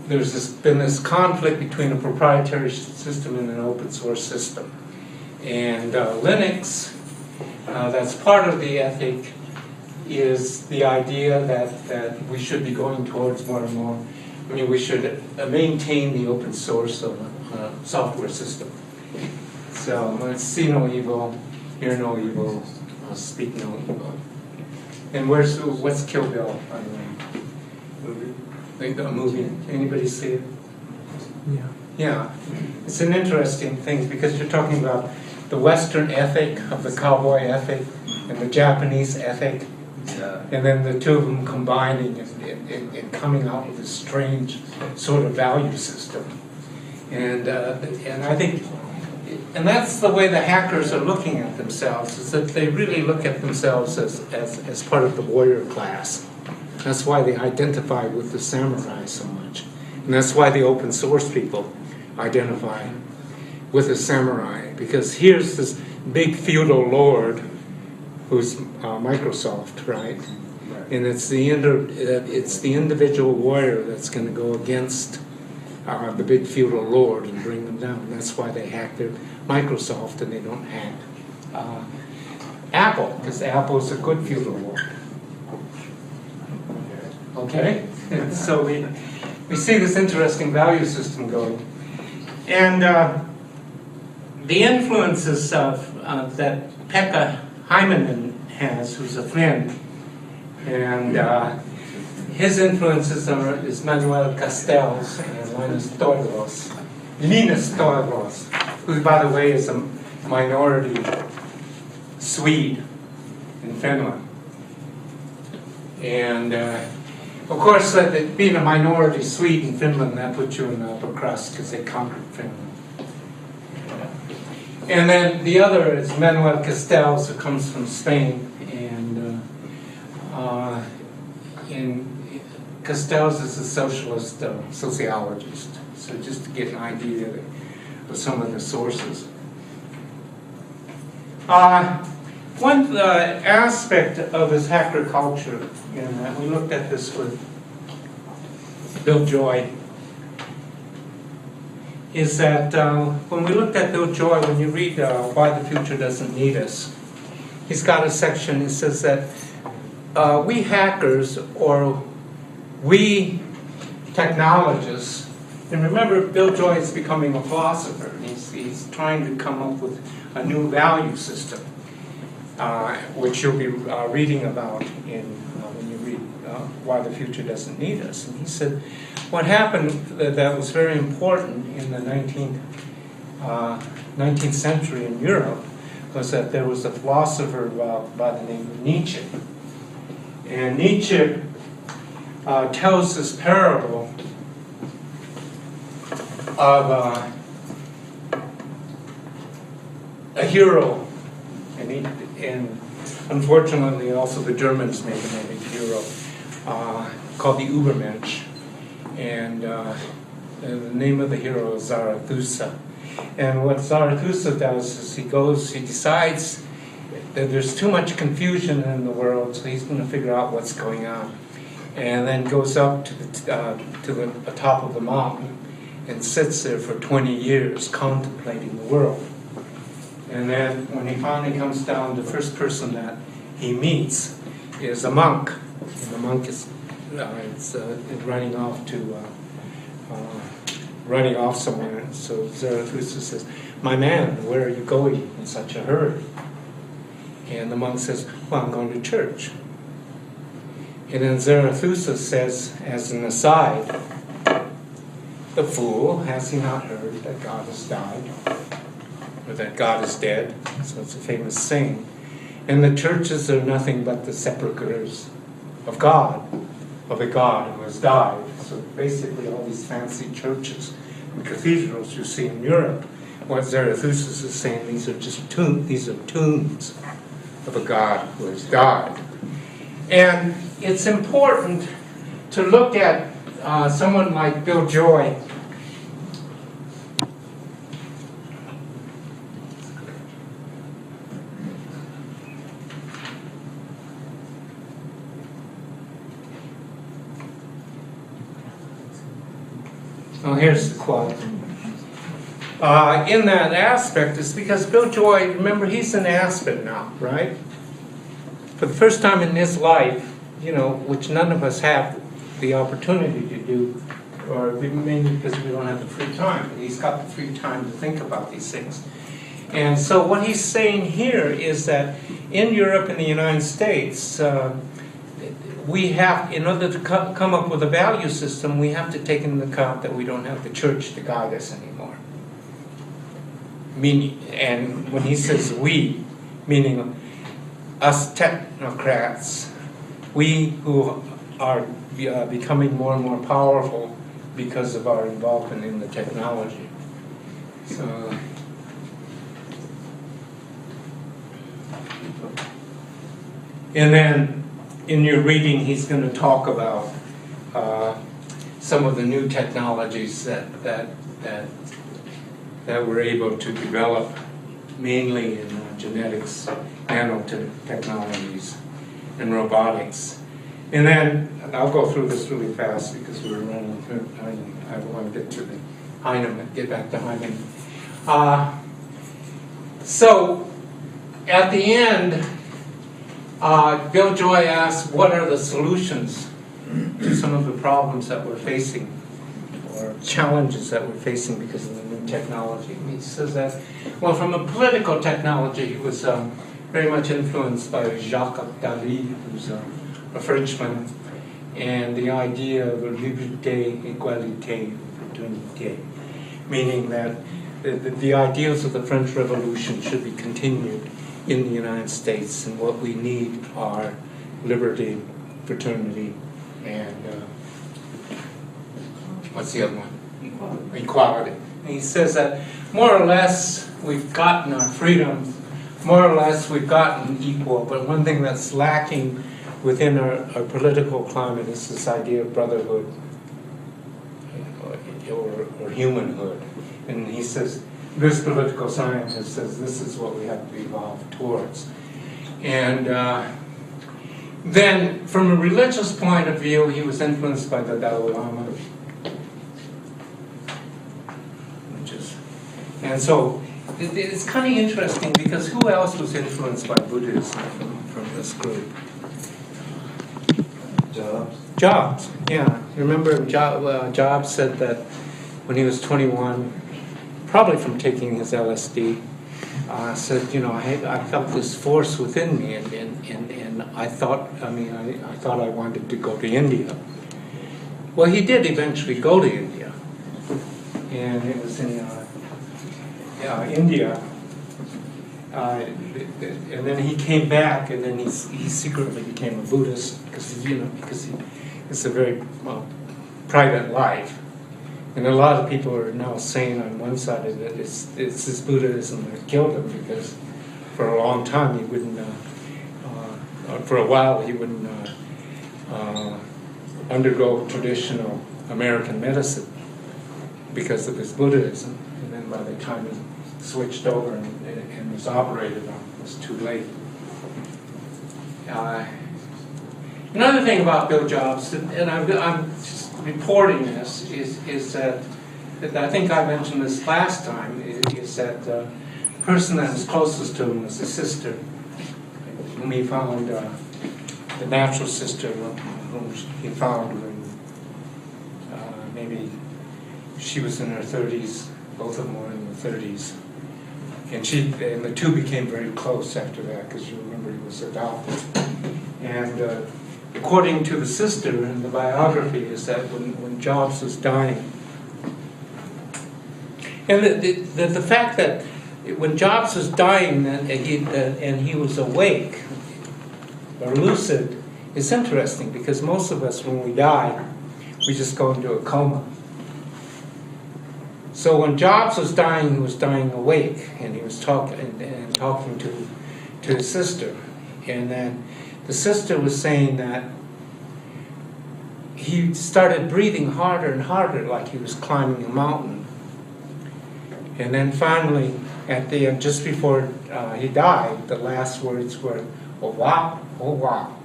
there's been this conflict between a proprietary system and an open source system. And Linux, that's part of the ethic, is the idea that we should be going towards more and more. I mean, we should maintain the open source of software system. So let's see no evil, hear no evil, speak no evil. And what's Kill Bill, by the way? The movie. Anybody see it? Yeah. Yeah. It's an interesting thing because you're talking about the Western ethic of the cowboy ethic and the Japanese ethic, and then the two of them combining and coming out with a strange sort of value system. And I think, and that's the way the hackers are looking at themselves, is that they really look at themselves as part of the warrior class. That's why they identify with the samurai so much. And that's why the open source people identify with the samurai, because here's this big feudal lord who's Microsoft, right? And it's the individual warrior that's going to go against the big feudal lord and bring them down. That's why they hack their Microsoft and they don't hack Apple, because Apple's a good feudal lord. Okay? And so we see this interesting value system going. And the influences of that Pekka Himanen has, who's a friend, and his influences is Manuel Castells and Linus Torvalds, who, by the way, is a minority Swede in Finland. And of course, being a minority Swede in Finland, that puts you in the upper crust because they conquered Finland. And then the other is Manuel Castells, who comes from Spain, and Castells is a socialist sociologist. So just to get an idea of some of the sources. One aspect of his hacker culture, and we looked at this with Bill Joy, is that when we looked at Bill Joy, when you read Why the Future Doesn't Need Us, he's got a section, he says that we hackers, or we technologists, and remember Bill Joy is becoming a philosopher, he's trying to come up with a new value system, which you'll be reading about when you read Why the Future Doesn't Need Us. And he said, what happened that was very important in the 19th century in Europe was that there was a philosopher by the name of Nietzsche. And Nietzsche tells this parable of a hero, and unfortunately also the Germans made him a hero, called the Übermensch. And the name of the hero is Zarathustra. And what Zarathustra does is he decides that there's too much confusion in the world, so he's going to figure out what's going on. And then goes up to the top of the mountain and sits there for 20 years contemplating the world. And then when he finally comes down, the first person that he meets is a monk. And the monk is running off somewhere. So Zarathustra says, "My man, where are you going in such a hurry?" And the monk says, "Well, I'm going to church." And then Zarathustra says, as an aside, "The fool, has he not heard that God has died? Or that God is dead?" So it's a famous saying. And the churches are nothing but the sepulchres of God, of a God who has died. So basically all these fancy churches and cathedrals you see in Europe, what Zarathustra is saying, these are just tombs of a God who has died. And it's important to look at someone like Bill Joy. Oh, here's the quote. In that aspect, it's because Bill Joy, remember, he's in Aspen now, right? for the first time in his life, which none of us have the opportunity to do, or mainly because we don't have the free time, but he's got the free time to think about these things. And so what he's saying here is that in Europe and the United States, we have, in order to come up with a value system, we have to take into account that we don't have the church to guide us anymore. Meaning, and when he says we, meaning us technocrats, we who are becoming more and more powerful because of our involvement in the technology. So, and then in your reading, he's going to talk about some of the new technologies that we're able to develop, mainly in genetics, nanotechnologies, and robotics. And then, I'll go through this really fast because we're running through, I want to get to the Heinemann, get back to Heinemann. So, at the end, Bill Joy asks, what are the solutions to some of the problems that we're facing, or challenges that we're facing because of the new technology? And he says that, well, from a political technology, he was very much influenced by Jacques Attali, who's a Frenchman, and the idea of liberté, égalité, fraternité, meaning that the ideals of the French Revolution should be continued in the United States, and what we need are liberty, fraternity, and what's the other one? Equality. And he says that more or less we've gotten our freedom, more or less we've gotten equal, but one thing that's lacking within our political climate is this idea of brotherhood or humanhood. And he says, this political scientist says this is what we have to evolve towards. And then from a religious point of view, he was influenced by the Dalai Lama. And so it's kind of interesting because who else was influenced by Buddhism from this group? Jobs, yeah. Remember Jobs said that when he was 21, probably from taking his LSD, said, I felt this force within me, and I thought I wanted to go to India. Well, he did eventually go to India, and it was in India, and then he came back, and then he secretly became a Buddhist because it's a very private life. And a lot of people are now saying on one side of it, it's this Buddhism that killed him, because for a long time he wouldn't, for a while he wouldn't undergo traditional American medicine because of his Buddhism. And then by the time he switched over and was operated on, it was too late. Another thing about Bill Jobs, and I'm just reporting this, is that I think I mentioned this last time, is that the person that was closest to him was the sister, whom he found, the natural sister, whom he found when maybe she was in her 30s, both of them were in their 30s. And the two became very close after that, because you remember he was adopted. And according to the sister in the biography, is that when Jobs was dying, and the fact that when Jobs was dying and he was awake or lucid is interesting, because most of us, when we die, we just go into a coma. So when Jobs was dying, he was dying awake, and he was talking to his sister, and then the sister was saying that he started breathing harder and harder, like he was climbing a mountain. And then finally, at the end, just before he died, the last words were, "Oh wow, oh wow."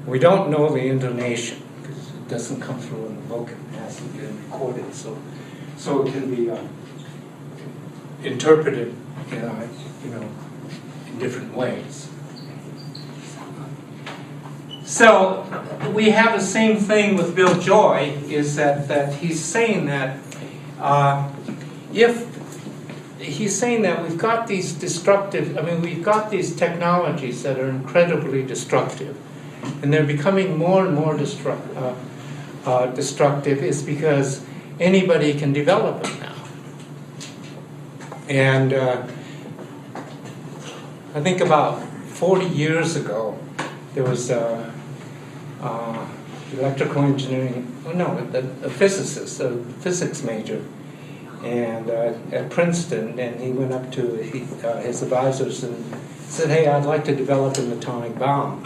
We don't know the intonation because it doesn't come through in the book; it hasn't been recorded, so it can be interpreted, in different ways. So we have the same thing with Bill Joy, is that he's saying that he's saying that we've got these we've got these technologies that are incredibly destructive, and they're becoming more and more destructive, is because anybody can develop them now. And I think about 40 years ago, there was electrical engineering, a physicist, a physics major, and at Princeton, and he went up to his advisors and said, "Hey, I'd like to develop an atomic bomb."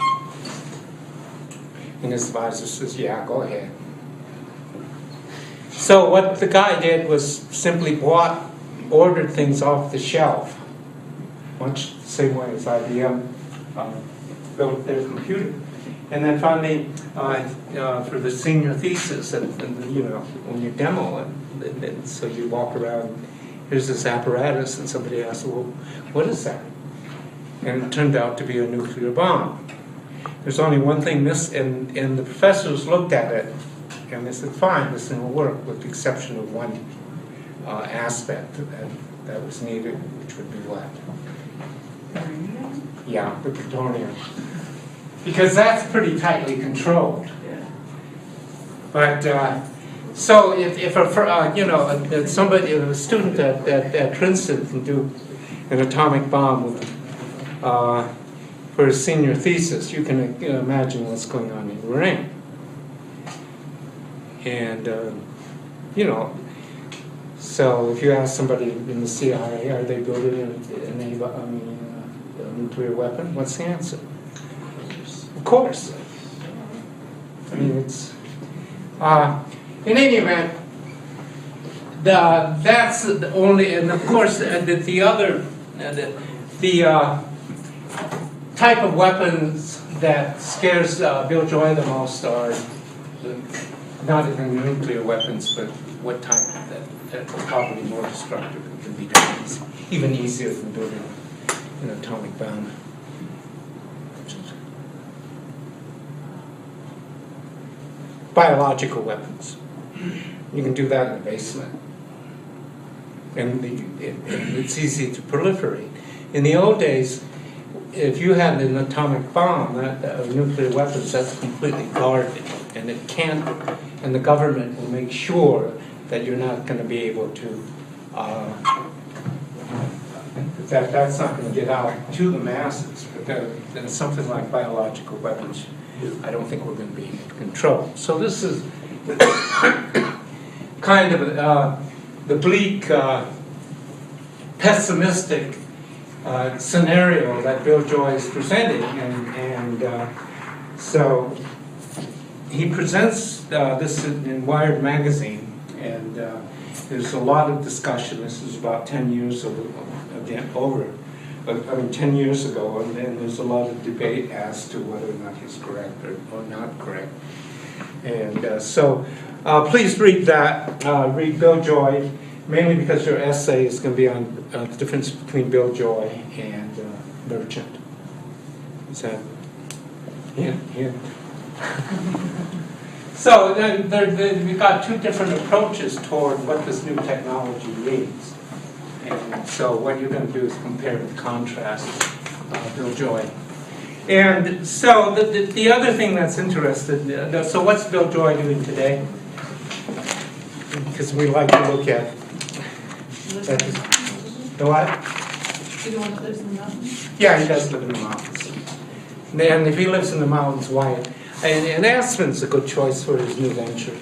And his advisor says, "Yeah, go ahead." So what the guy did was simply ordered things off the shelf, much the same way as IBM built their computer. And then finally, for the senior thesis, and when you demo it, and so you walk around, here's this apparatus, and somebody asks, "Well, what is that?" And it turned out to be a nuclear bomb. There's only one thing and the professors looked at it, and they said, "Fine, this thing will work," with the exception of one aspect that was needed, which would be what? Yeah, the plutonium. Because that's pretty tightly controlled. But so if a student at Princeton can do an atomic bomb for a senior thesis, you can imagine what's going on in the brain. And so if you ask somebody in the CIA, are they building a nuclear weapon? What's the answer? Of course. I mean, it's in any event. That's the only, and of course, the other type of weapons that scares Bill Joy the most are not even nuclear weapons, but what type that are probably more destructive and can be done even easier than building an atomic bomb. Biological weapons. You can do that in the basement. And it's easy to proliferate. In the old days, if you had an atomic bomb, nuclear weapons, that's completely guarded. And it can't, and the government will make sure that you're not going to be able to, that's not going to get out to the masses. But then something like biological weapons, I don't think we're going to be able to control. So this is kind of the bleak, pessimistic scenario that Bill Joy is presenting, and so he presents this in Wired magazine, and there's a lot of discussion. This is about 10 years ago, 10 years ago, and there's a lot of debate as to whether or not he's correct or not correct. And so please read that, read Bill Joy, mainly because your essay is going to be on the difference between Bill Joy and Merchant. Is that? Yeah. So we've got two different approaches toward what this new technology means. And so what you're going to do is compare and contrast Bill Joy. And so the other thing that's interesting, so what's Bill Joy doing today? Because we like to look at the what? You the one that lives in the mountains? Yeah, he does live in the mountains. And if he lives in the mountains, why? And Aspen's a good choice for his new venture.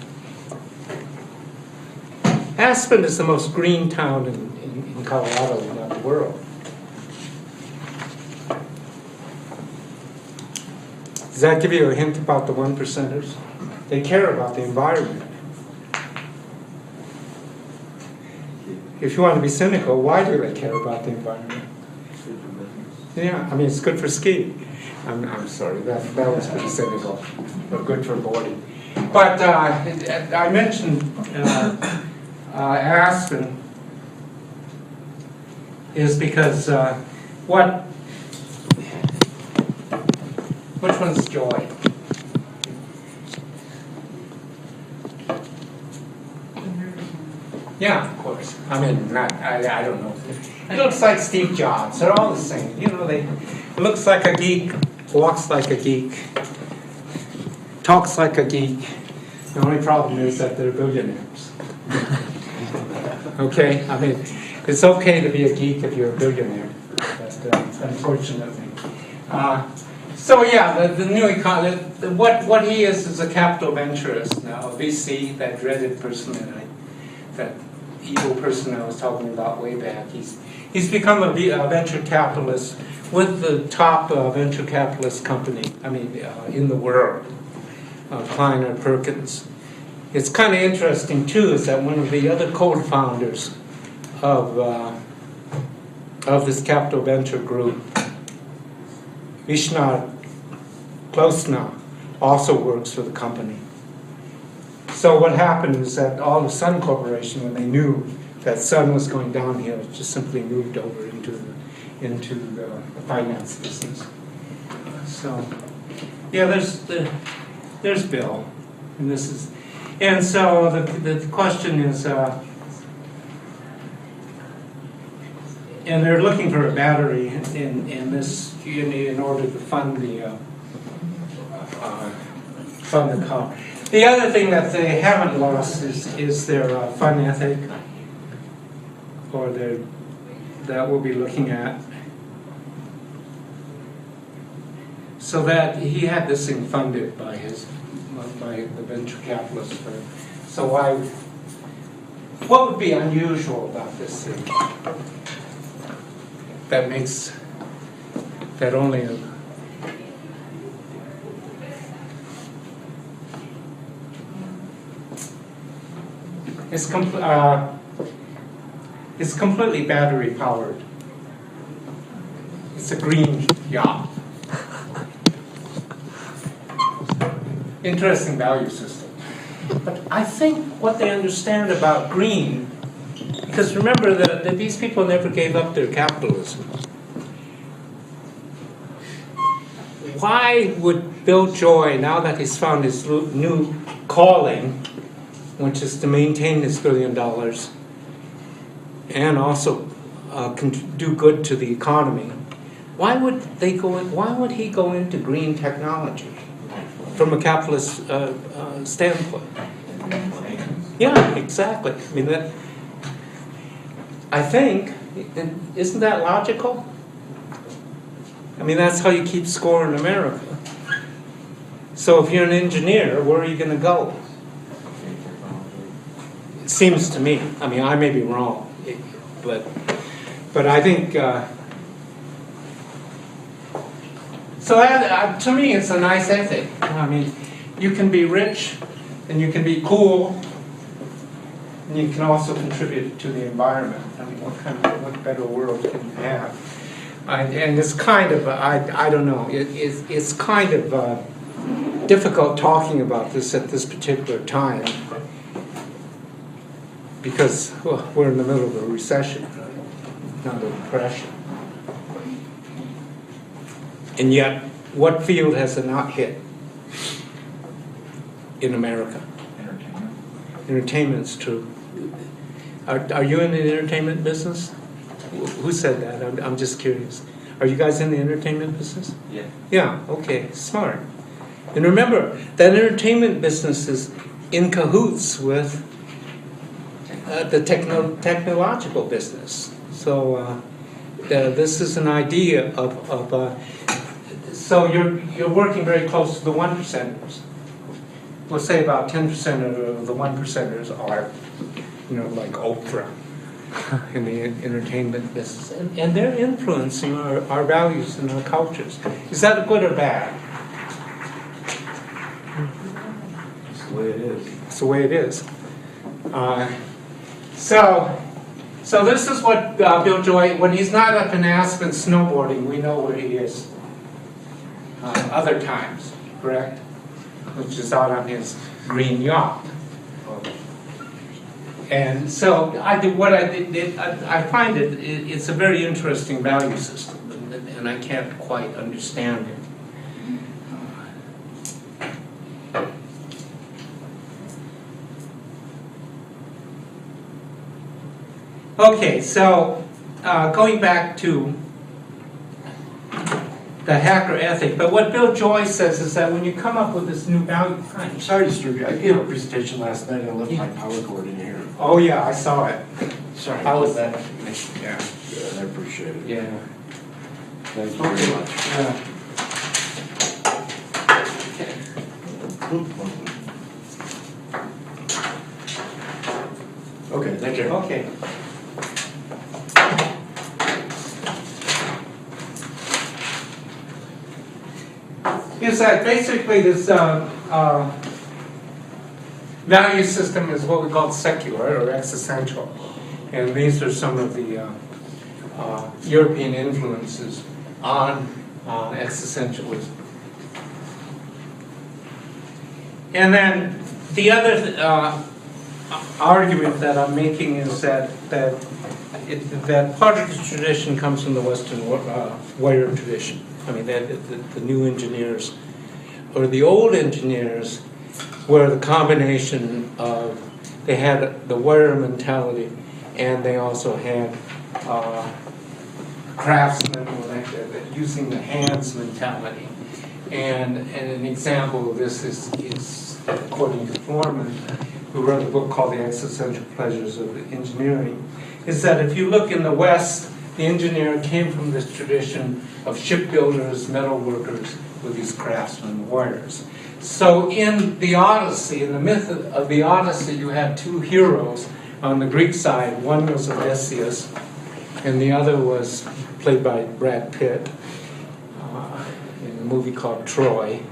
Aspen is the most green town in Colorado, not the world. Does that give you a hint about the 1%ers? They care about the environment. If you want to be cynical, why do they care about the environment? Yeah, I mean, it's good for skiing. I'm sorry, that was pretty cynical, but good for boarding. But I mentioned Aspen is because which one's Joy? Yeah, of course. I mean, I don't know. It looks like Steve Jobs. They're all the same. You know, it looks like a geek, walks like a geek, talks like a geek. The only problem is that they're billionaires. Okay? I mean, it's okay to be a geek if you're a billionaire, but unfortunately. So yeah, the new economy, what he is a capital venturist now, a VC, that dreaded person that evil person I was talking about way back. He's become a venture capitalist with the top venture capitalist company, in the world, Kleiner Perkins. It's kind of interesting too is that one of the other co-founders of this capital venture group, Vishnu Klosna, also works for the company. So what happened is that all of Sun Corporation, when they knew that Sun was going downhill, just simply moved over into the finance business. So yeah, there's Bill, and so the question is, and they're looking for a battery in order to fund the car. The other thing that they haven't lost is their fun ethic, or that we'll be looking at. So that he had this thing funded by the venture capitalist firm. So what would be unusual about this thing that makes that only it's completely battery powered. It's a green yacht. Interesting value system. But I think what they understand about green, because remember that these people never gave up their capitalism. Why would Bill Joy, now that he's found his new calling, which is to maintain this $1 billion and also do good to the economy, why would he go into green technology from a capitalist standpoint? Yeah, exactly. I think, isn't that logical? That's how you keep score in America. So if you're an engineer, where are you going to go? It seems to me, I may be wrong, but I think, to me it's a nice ethic. You can be rich, and you can be cool, and you can also contribute to the environment. What better world can you have? And it's kind of, I don't know, it's kind of difficult talking about this at this particular time, because we're in the middle of a recession, not a depression. And yet, what field has it not hit in America? Entertainment. Entertainment's true. Are you in the entertainment business? Who said that? I'm just curious. Are you guys in the entertainment business? Yeah. Yeah, okay, smart. And remember, that entertainment business is in cahoots with the technological business. So this is an idea of so you're working very close to the 1%ers. We'll say about 10% of the 1%ers are, like Oprah in the entertainment business, and they're influencing our values and our cultures. Is that good or bad? It's the way it is. It's the way it is. So this is what Bill Joy, when he's not up in Aspen snowboarding, we know where he is. Other times, correct? Which is out on his green yacht. And so I find it's a very interesting value system, and I can't quite understand it. Okay, so going back to the hacker ethic, but what Bill Joyce says is that when you come up with this new value, I'm sorry to disturb you. I gave a presentation last night and I left my power cord in here. oh yeah, I saw it. Sorry. How was that? Yeah. Good, I appreciate it. Yeah. Thank you very much. Okay, thank you. Okay. Is that basically this value system is what we call secular or existential, and these are some of the European influences on existentialism. And then the other argument that I'm making is that part of the tradition comes from the Western warrior tradition. I mean, the new engineers, or the old engineers, were the combination of, they had the warrior mentality, and they also had craftsmen, using the hands mentality. And an example of this is according to Foreman, who wrote a book called The Existential Pleasures of Engineering, is that if you look in the West, the engineer came from this tradition of shipbuilders, metal workers, with these craftsmen, warriors. So in the Odyssey, in the myth of the Odyssey, you had two heroes on the Greek side. One was Odysseus, and the other was played by Brad Pitt in a movie called Troy.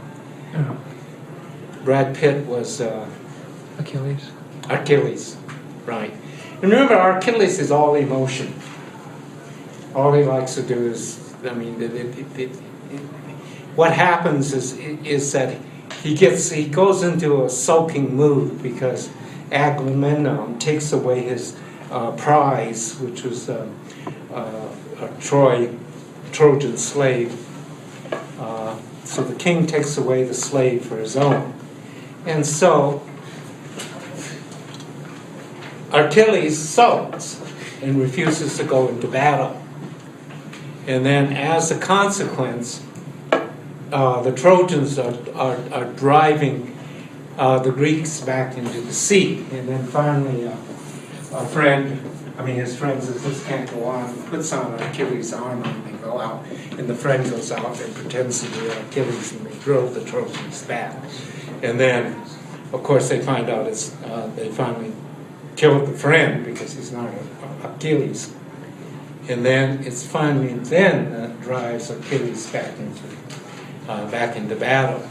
Brad Pitt was Achilles. Achilles, right. And remember, Achilles is all emotion. All he likes to do is, I mean, what happens is that he goes into a sulking mood because Agamemnon takes away his prize, which was a Trojan slave. So the king takes away the slave for his own. And so Achilles sulks and refuses to go into battle. And then as a consequence, the Trojans are driving the Greeks back into the sea. And then finally his friend says, this can't go on, puts on Achilles' armor and they go out. And the friend goes out and pretends to be Achilles and they drove the Trojans back. And then, of course, they find out they finally killed the friend because he's not Achilles. And then it's finally that drives Achilles back into battle.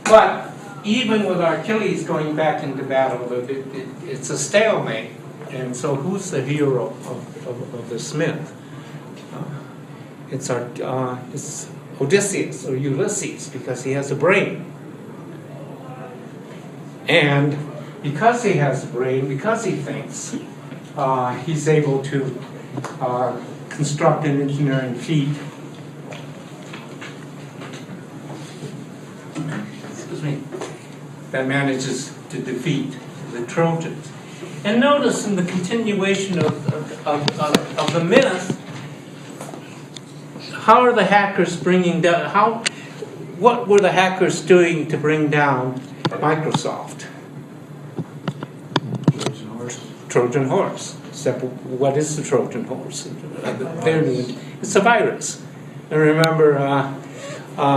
But even with Achilles going back into battle, it's a stalemate. And so who's the hero of this myth? It's Odysseus or Ulysses, because he has a brain. And because he has a brain, because he thinks, he's able to construct an engineering feat. Excuse me. That manages to defeat the Trojans. And notice in the continuation of the myth, how are the hackers bringing down? What were the hackers doing to bring down Microsoft? Trojan horse. Except what is the Trojan horse? It's a virus. And remember,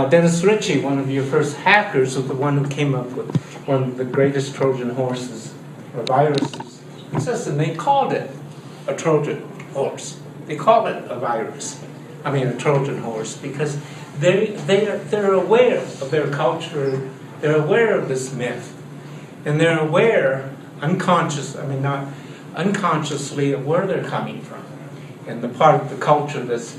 Dennis Ritchie, one of your first hackers, was the one who came up with one of the greatest Trojan horses or viruses. And they called it a Trojan horse. They call it a virus. I mean, a Trojan horse, because they're aware of their culture. They're aware of this myth, and they're aware, not unconsciously, of where they're coming from, and the part of the culture that's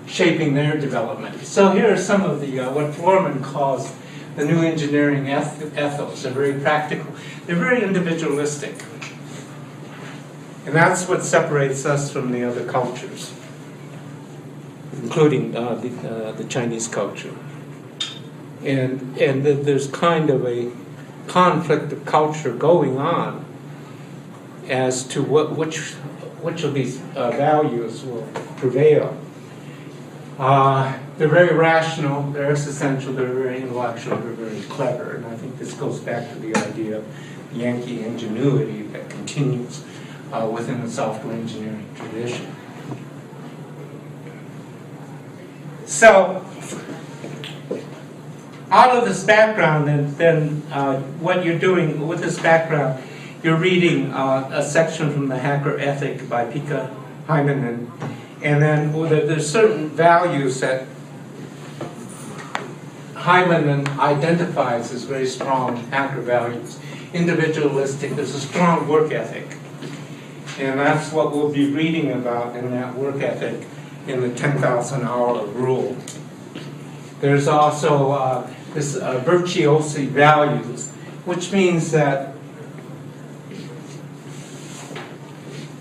shaping their development. So here are some of the what Foreman calls the new engineering ethos. They're very practical. They're very individualistic. And that's what separates us from the other cultures, including the Chinese culture. And there's kind of a conflict of culture going on. as to which of these values will prevail. They're very rational, they're existential, they're very intellectual, they're very clever, and I think this goes back to the idea of Yankee ingenuity that continues within the software engineering tradition. So, out of this background, then what you're doing with this background, you're reading a section from the Hacker Ethic by Pekka, Himanen, and then there's certain values that Himanen identifies as very strong hacker values. Individualistic, there's a strong work ethic. And that's what we'll be reading about in that work ethic in the 10,000 hour rule. There's also this virtuosi values, which means that,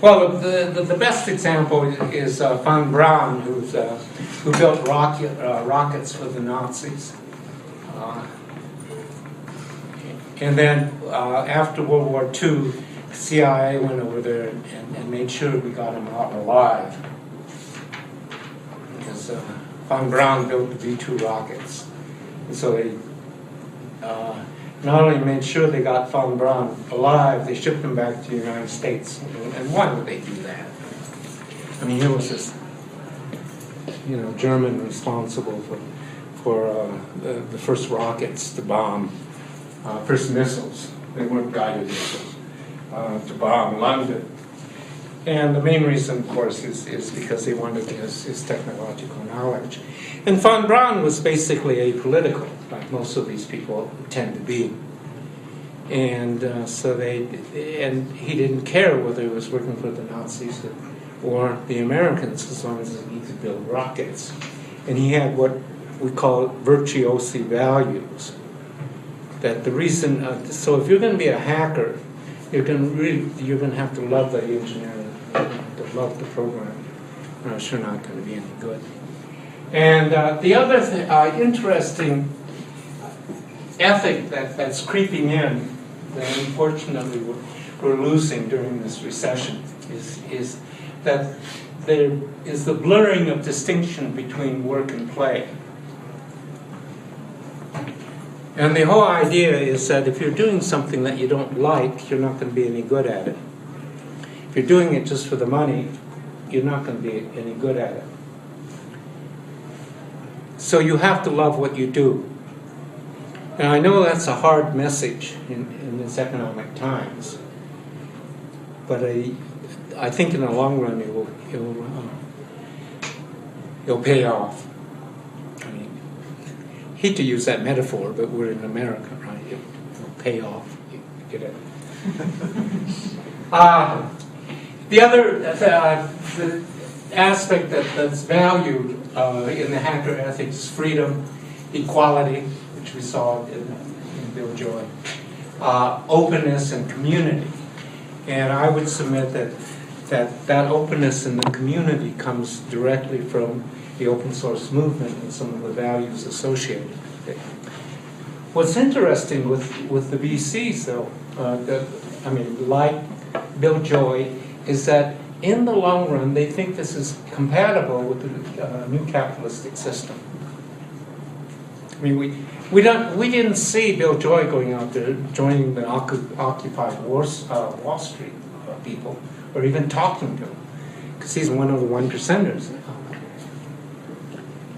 well, the best example is von Braun, who built rockets for the Nazis. And then after World War II, CIA went over there and made sure we got him out alive. Because von Braun built the V-2 rockets. And so they not only made sure they got von Braun alive, they shipped him back to the United States. And why would they do that? I mean, here was this, German responsible for the first rockets to bomb, first missiles. They weren't guided missiles to bomb London. And the main reason, of course, is because they wanted his technological knowledge. And von Braun was basically apolitical, like most of these people tend to be. And and he didn't care whether he was working for the Nazis or the Americans, as long as he could build rockets. And he had what we call virtuosi values. That the reason, so if you're going to be a hacker, you're going to have to love the engineering, to love the program, or else you're not going to be any good. And the other interesting ethic that's creeping in, that unfortunately we're losing during this recession, is that there is the blurring of distinction between work and play. And the whole idea is that if you're doing something that you don't like, you're not going to be any good at it. If you're doing it just for the money, you're not going to be any good at it. So you have to love what you do. And I know that's a hard message in this economic times, but I think in the long run it'll pay off. I mean, hate to use that metaphor, but we're in America, right? It'll pay off. You get it. The other the aspect that's valued in the hacker ethics is freedom, equality, which we saw in Bill Joy, openness and community. And I would submit that openness in the community comes directly from the open source movement and some of the values associated with it. What's interesting with the VCs, though, like Bill Joy, is that in the long run they think this is compatible with the new capitalistic system. I mean, we didn't see Bill Joy going out there joining the Occupy Wall Street people, or even talking to them, because he's one of the 1%ers.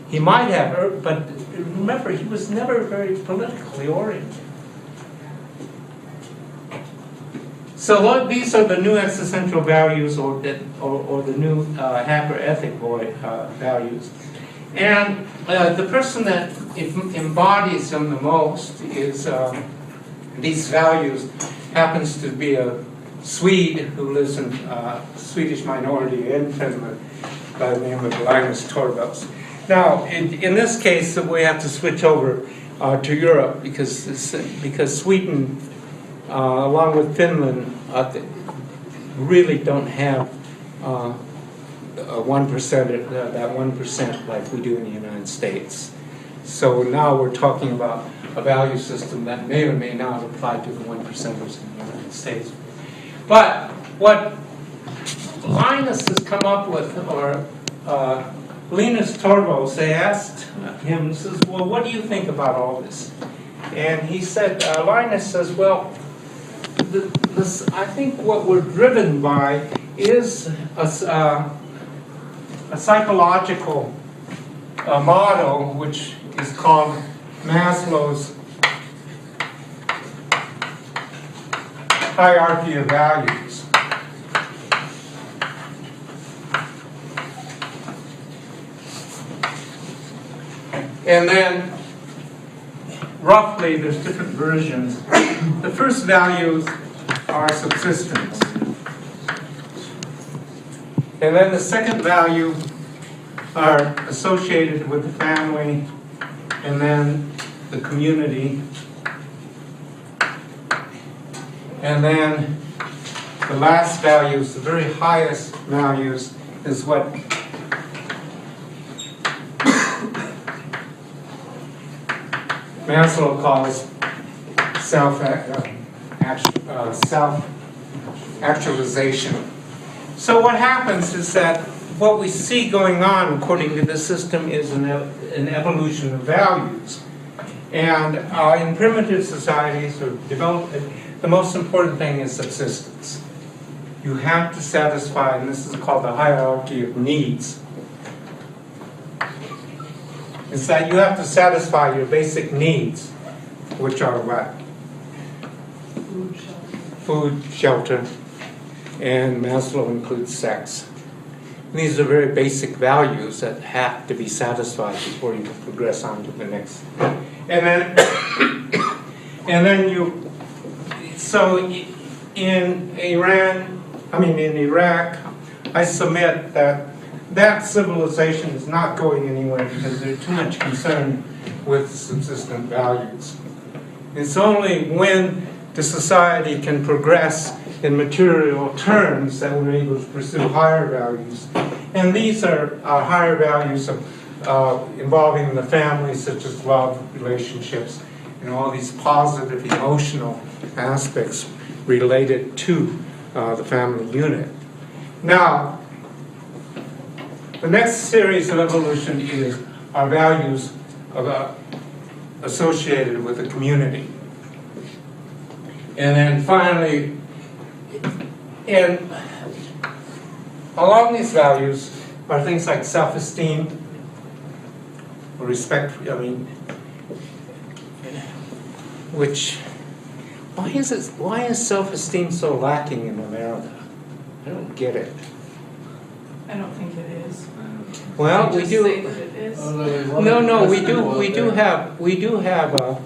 He might have, but remember, he was never very politically oriented. So these are the new existential values, or the new hacker ethic values. And the person that embodies them the most is these values happens to be a Swede who lives in Swedish minority in Finland by the name of Linus Torvalds. Now, in this case, we have to switch over to Europe because Sweden, along with Finland, really don't have a 1%, that 1% like we do in the United States. So now we're talking about a value system that may or may not apply to the 1%ers in the United States. But what Linus has come up with, or Linus Torvalds, they asked him, he says, well, what do you think about all this? And he said, Linus says, well, I think what we're driven by is a psychological model, which is called Maslow's hierarchy of values. And then, roughly, there's different versions. The first values are subsistence. And then the second value are associated with the family, and then the community. And then the last values, the very highest values, is what Maslow calls self-actualization. So what happens is that what we see going on, according to the system, is an evolution of values. And in primitive societies or developed, the most important thing is subsistence. You have to satisfy, and this is called the hierarchy of needs. It's that you have to satisfy your basic needs, which are what? Food, shelter, and Maslow includes sex. And these are very basic values that have to be satisfied before you can progress on to the next. And then you, so in Iraq, I submit that civilization is not going anywhere because they're too much concerned with subsistent values. It's only when the society can progress in material terms that we're able to pursue higher values. And these are higher values of, involving the family, such as love, relationships, and all these positive emotional aspects related to the family unit. Now, the next series of evolution is our values associated with the community. And then finally, and along these values are things like self-esteem, or respect, why is self-esteem so lacking in America? I don't get it. I don't think it is. Well, we Just do. say that it is. No, we do have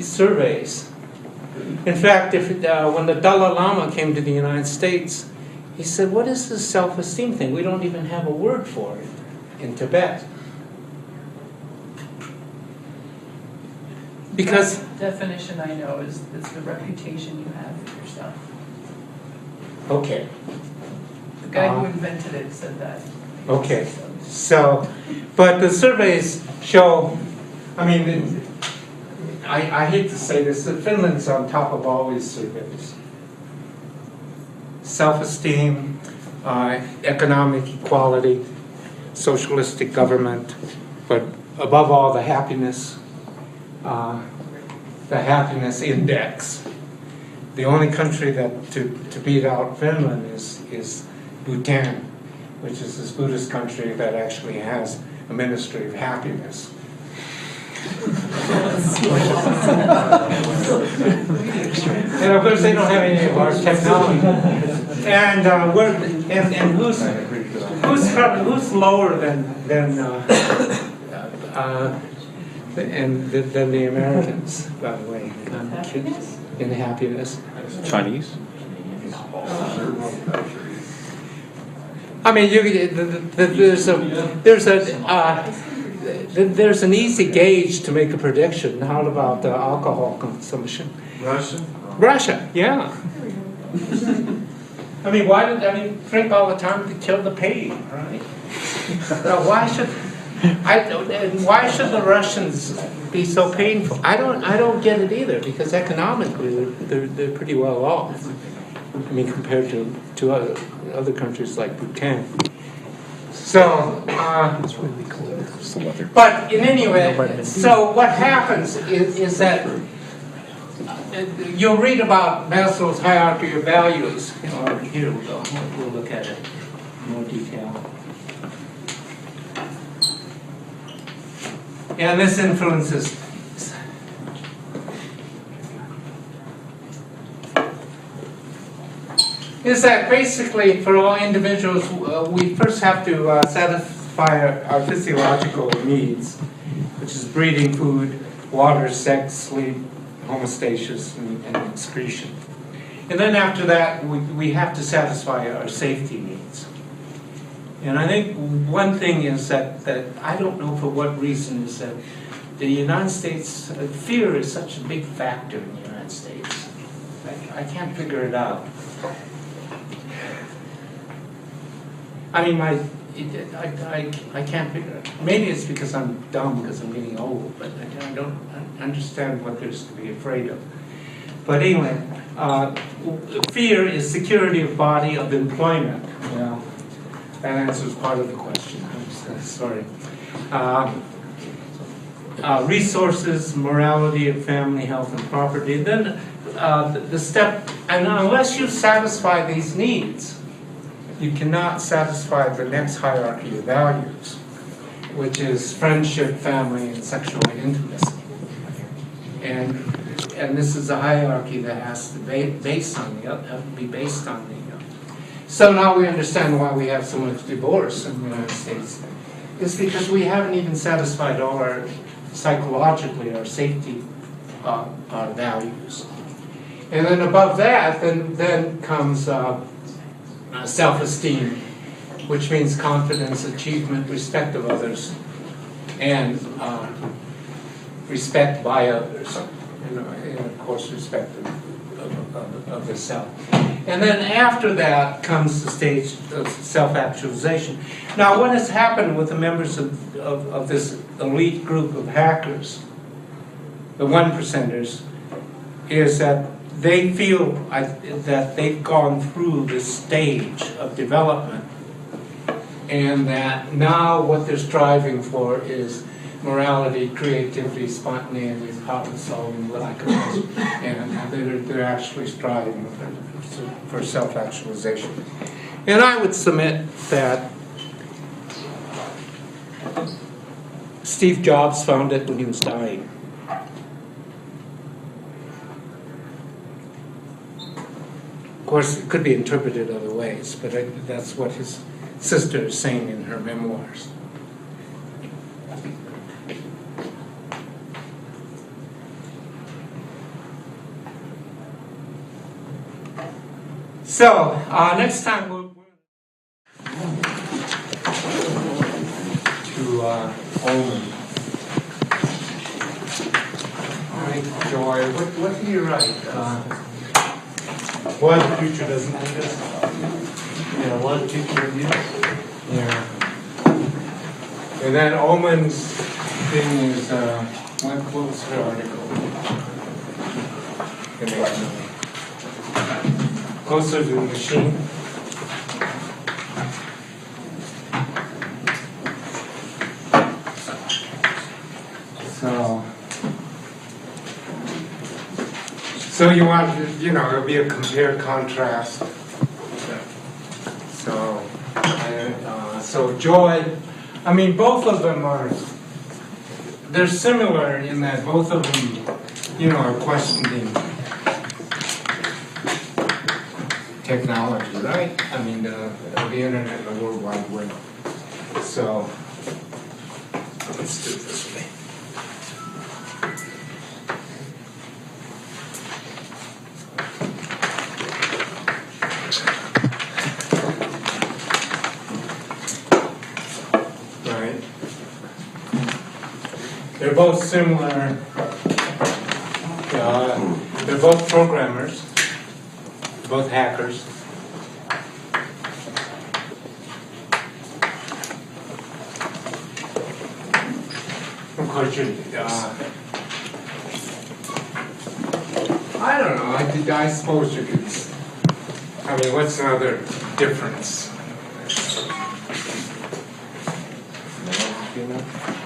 surveys. In fact, when the Dalai Lama came to the United States, he said, "What is this self-esteem thing? We don't even have a word for it in Tibet." Because The definition I know is it's the reputation you have for yourself. okay. The guy who invented it said that. Okay, so, but the surveys show, I hate to say this, that Finland's on top of all these surveys. Self-esteem, economic equality, socialistic government, but above all, the happiness index. The only country that to beat out Finland is Bhutan, which is this Buddhist country that actually has a ministry of happiness. And of course, they don't have any of our technology. And who's lower than the Americans, by the way? Happiness? In happiness. Chinese? There's an easy gauge to make a prediction. How about alcohol consumption? Russia, yeah. Drink all the time to kill the pain, right? Now, why should the Russians be so painful? I don't get it either, because economically they're pretty well off. I mean, compared to other countries like Bhutan. So, It's really cold. It's the weather. but in any way, so what happens is that you'll read about Maslow's hierarchy of values. Here we go. We'll look at it in more detail. And this influences things. Is that basically for all individuals, we first have to satisfy our physiological needs, which is breathing, food, water, sex, sleep, homeostasis, and excretion. And then after that, we have to satisfy our safety needs. And I think one thing is that I don't know for what reason is that the United States, fear is such a big factor in the United States. I can't figure it out. I mean, I can't figure it out. Maybe it's because I'm dumb because I'm getting old, but I don't understand what there's to be afraid of. But anyway, fear is security of body, of employment. Well, that answers part of the question. I'm sorry. Resources, morality of family, health, and property. And then the step, and unless you satisfy these needs, you cannot satisfy the next hierarchy of values, which is friendship, family, and sexual intimacy. And this is a hierarchy that has to be based on the. So now we understand why we have so much divorce in the United States. It's because we haven't even satisfied all our psychologically our safety our values. And then above that, then comes self-esteem, which means confidence, achievement, respect of others, and respect by others, and of course respect of the self. And then after that comes the stage of self-actualization. Now, what has happened with the members of this elite group of hackers, the 1%ers, is that they feel that they've gone through this stage of development, and that now what they're striving for is morality, creativity, spontaneity, problem-solving, and they're actually striving for self-actualization. And I would submit that Steve Jobs found it when he was dying. Of course, it could be interpreted other ways, but that's what his sister is saying in her memoirs. So, next time we'll to Omen. All right, Joy, what do you write? Why the future doesn't need us? Yeah, why the future of you? Yeah. And then Omen's thing is, what was her article? Closer to the machine. So you want, it'll be a compare contrast. So joy, I mean, both of them they're similar in that both of them, are questioning technology, right? I mean, the internet and the World Wide Web. So, let's do it this way. Right. They're both similar. They're both programmers. Both hackers. Of course, I don't know. I suppose you could mean, what's another difference?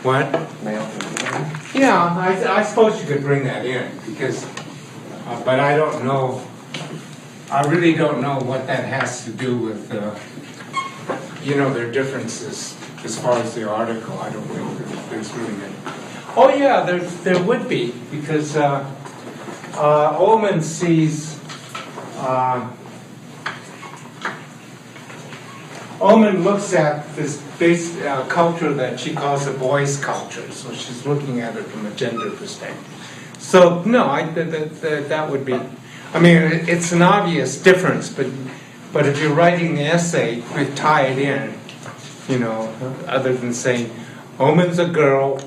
What? Yeah, I suppose you could bring that in because, but I don't know. I really don't know what that has to do with, their differences as far as the article. I don't think there's really any. Oh yeah, there would be because Ullman sees. Ullman looks at this base culture that she calls a boys' culture, so she's looking at it from a gender perspective. So no, that would be. I mean, it's an obvious difference, but if you're writing the essay, you tie it in, other than saying, Ullman's a girl,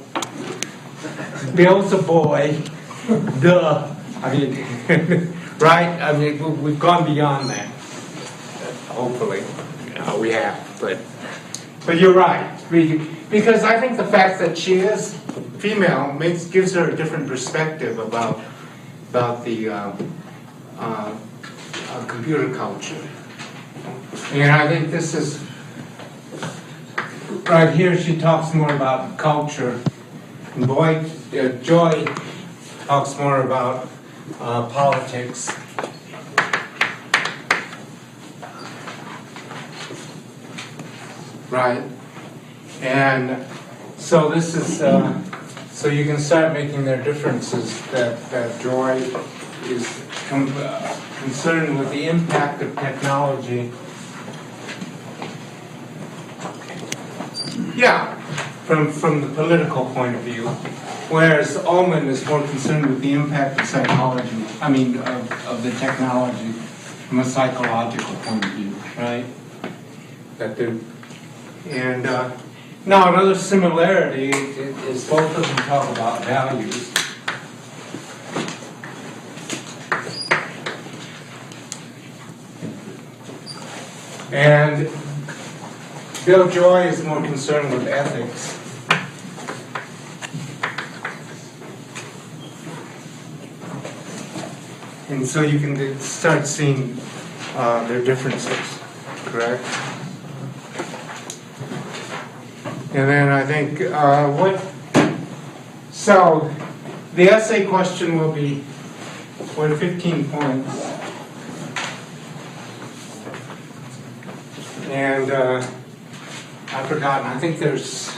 Bill's a boy, duh. I mean, right? I mean, we've gone beyond that. Hopefully, we have. But you're right, because I think the fact that she is female gives her a different perspective about the computer culture. And I think this is right here. She talks more about culture. And Joy talks more about politics. Right, and so this is so you can start making their differences. That Joy is concerned with the impact of technology. Yeah, from the political point of view, whereas Ullman is more concerned with the impact of psychology. I mean, of the technology from a psychological point of view, right? And now another similarity is both of them talk about values. And Bill Joy is more concerned with ethics. And so you can start seeing their differences, correct? And then I think so the essay question will be, 15 points. And I've forgotten, I think there's,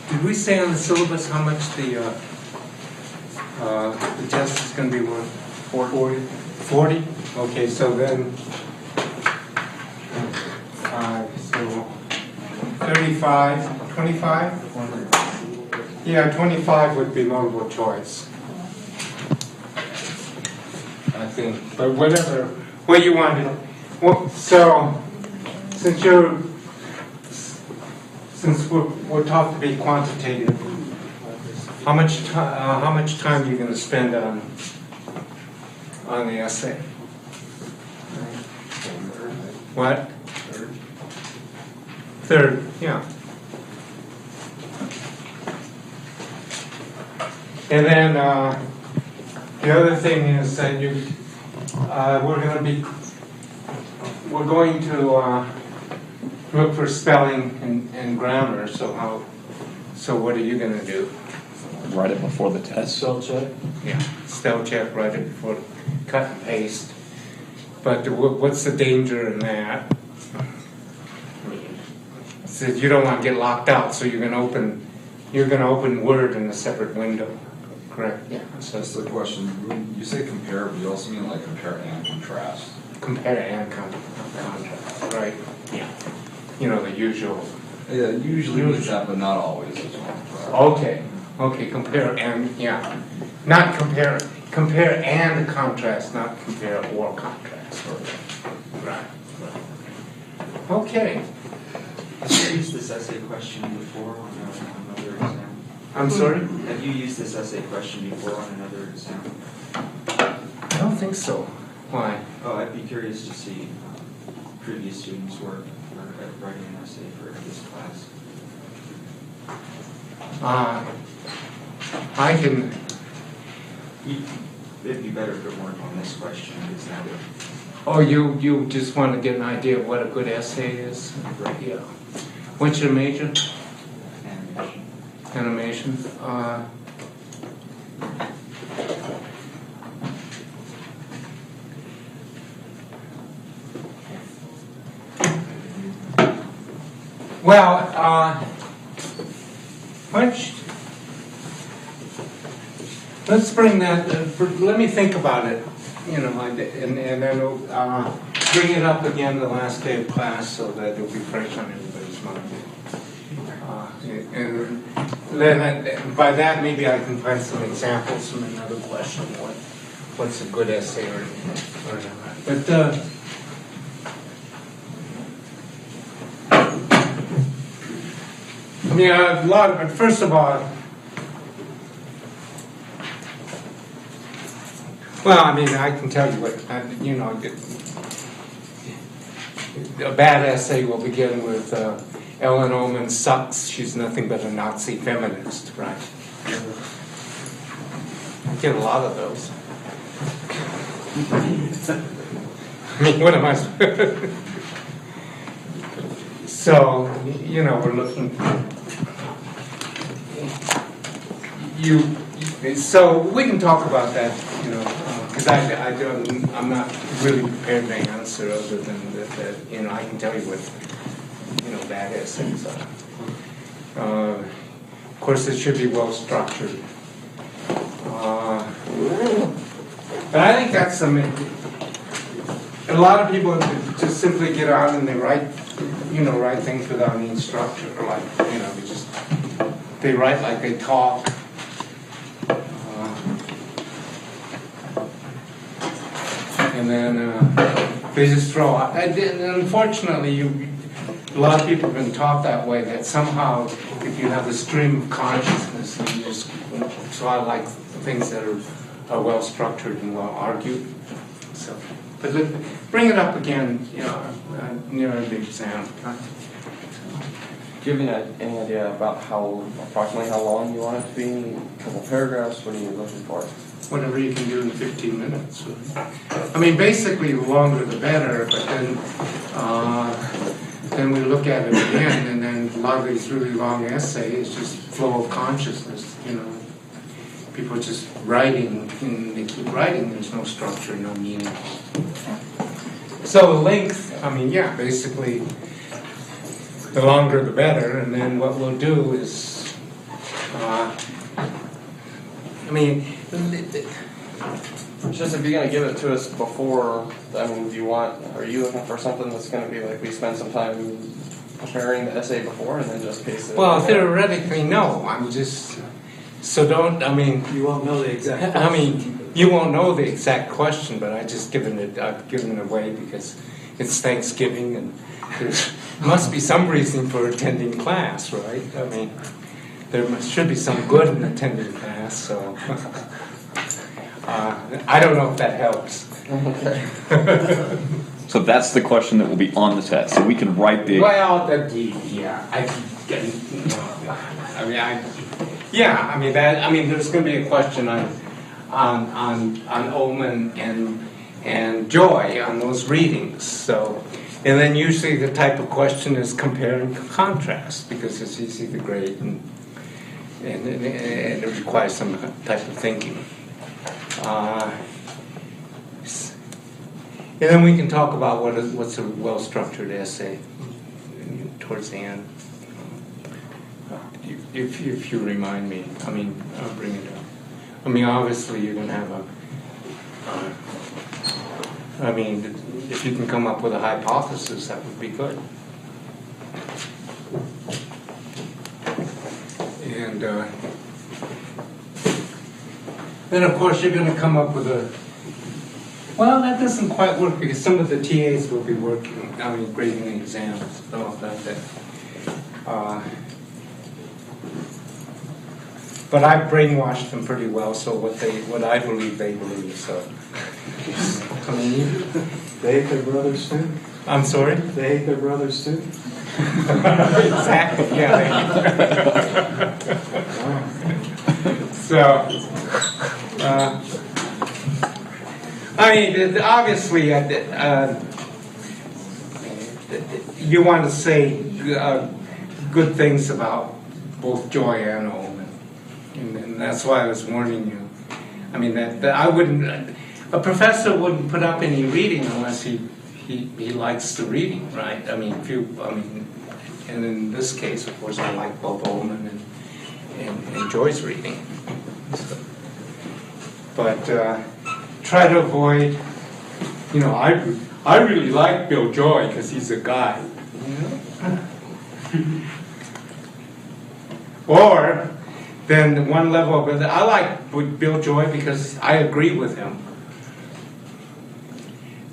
did we say on the syllabus how much the test is going to be worth? 40? 40? Okay, so then, so 35, 25? Yeah, 25 would be multiple choice. I think, but whatever, what you wanted. Well, so, since we're taught to be quantitative, how much time are you going to spend on the essay? What? Third, yeah. And then the other thing is that we're going to look for spelling and grammar. So what are you going to do? Write it before the test. Spell check? Yeah, spell check, write it before, cut and paste. But what's the danger in that? So you don't want to get locked out, so you're going to open Word in a separate window, correct? Yeah. So That's the question. When you say compare, but you also mean like compare and contrast. Compare and contrast, right? Yeah. The usual. Yeah, usually means that, but not always as well. Okay, compare and, yeah. Not compare and contrast, not compare or contrast. Right. Okay. Have you used this essay question before on another exam? I'm sorry? Have you used this essay question before on another exam? I don't think so. Why? Oh, I'd be curious to see previous students' work at writing an essay for this class. I can. It'd be better to work on this question because that would Oh, you just want to get an idea of what a good essay is? Right, yeah. What's your major? Animation. Well, let's bring that, let me think about it, you know, and then bring it up again the last day of class so that it'll be fresh on everybody's mind. And then by that, maybe I can find some examples from another question, what's a good essay or not. But, I mean, a lot of it, first of all, well, I mean, I can tell you what, you know, a bad essay will begin with Ellen Ullman sucks, she's nothing but a Nazi feminist, right? I get a lot of those. I mean, what am I? So, you know, we're looking. So we can talk about that, you know, because I'm not really prepared to answer other than that, you know, I can tell you what, you know, bad essays are. Of course, it should be well structured. But I think that's a lot of people just simply get on and they write things without any structure, like, you know, they write like they talk. And then they just throw out. And unfortunately, a lot of people have been taught that way, that somehow if you have a stream of consciousness, you just throw out like things that are well structured and well argued. So, but bring it up again, you know, near the exam. Do you have any idea about approximately how long you want it to be? A couple paragraphs? What are you looking for? Whatever you can do in 15 minutes. I mean, basically, the longer the better, but then we look at it again, and then a lot of these really long essays just flow of consciousness, you know. People are just writing, and they keep writing, there's no structure, no meaning. So length, I mean, yeah, basically, the longer the better, and then what we'll do is, I mean, it's just if you're going to give it to us before, I mean, are you looking for something that's going to be like we spend some time preparing the essay before and then just paste it? Well, theoretically, no. I'm just, so don't, I mean. You won't know the exact question. I mean, you won't know the exact question, but I've given it away because it's Thanksgiving and there must be some reason for attending class, right? I mean, there should be some good in attending class, so I don't know if that helps. Okay. So that's the question that will be on the test. So we can write the. Well, yeah, I mean, there's going to be a question on Ullman and Joy on those readings. So, and then usually the type of question is compare and contrast because it's easy to grade and it requires some type of thinking. And then we can talk about what's a well-structured essay towards the end. If you remind me, I mean, I'll bring it up. I mean, obviously you're going to have I mean, if you can come up with a hypothesis, that would be good. And then, of course, you're going to come up with well, that doesn't quite work because some of the TAs will be grading the exams. So but I've brainwashed them pretty well, so what I believe, they believe, so. I mean, They hate their brothers too? I'm sorry? They hate their brothers too? Exactly, yeah. So, I I mean, obviously, you want to say good things about both Joy and Omen, and that's why I was warning you. I mean, that I wouldn't, a professor wouldn't put up any reading unless he likes the reading, right? I mean, and in this case, of course, I like both Omen and Joy's reading. But try to avoid, you know, I really like Bill Joy because he's a guy. Or then one level of it, I like Bill Joy because I agree with him.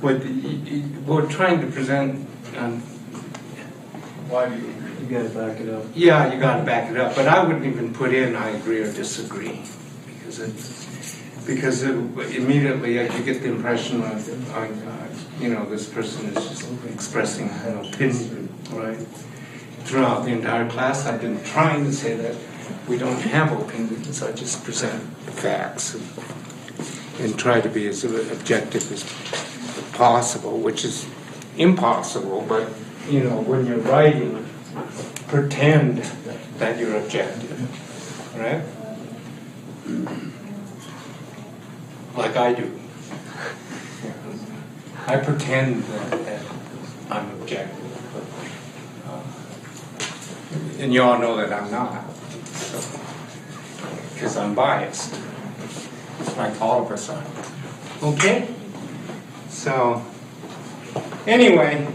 We're trying to present. Why do you agree? You gotta back it up. Yeah, you got to back it up. But I wouldn't even put in I agree or disagree because it immediately you get the impression of you know, this person is just expressing an opinion, right? Throughout the entire class, I've been trying to say that we don't have opinions. I just present facts and try to be as objective as possible, which is impossible. But you know, when you're writing, pretend that you're objective, right? Like I do. I pretend that I'm objective. And you all know that I'm not, because I'm biased, like all of us are. Okay? So, anyway,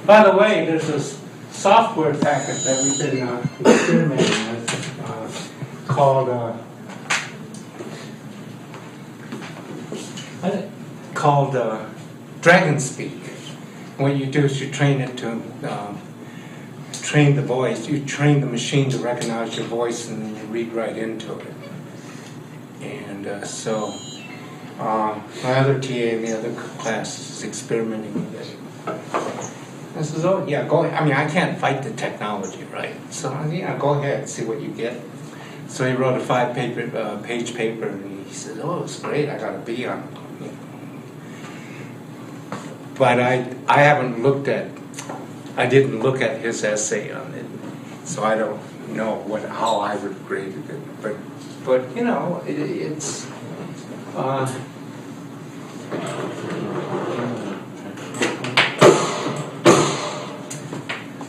by the way, there's this software packet that we've been experimenting with called Dragon Speak. What you do is you train it to train the voice. You train the machine to recognize your voice, and then you read right into it. And so my other TA in the other class is experimenting with it. I says, oh, yeah, go ahead. I mean, I can't fight the technology, right? So, yeah, go ahead, see what you get. So he wrote a 5-page paper, and he said, oh, it's great, I got a B on it. You know. But I didn't look at his essay on it, so I don't know how I would have graded it. But you know, it's...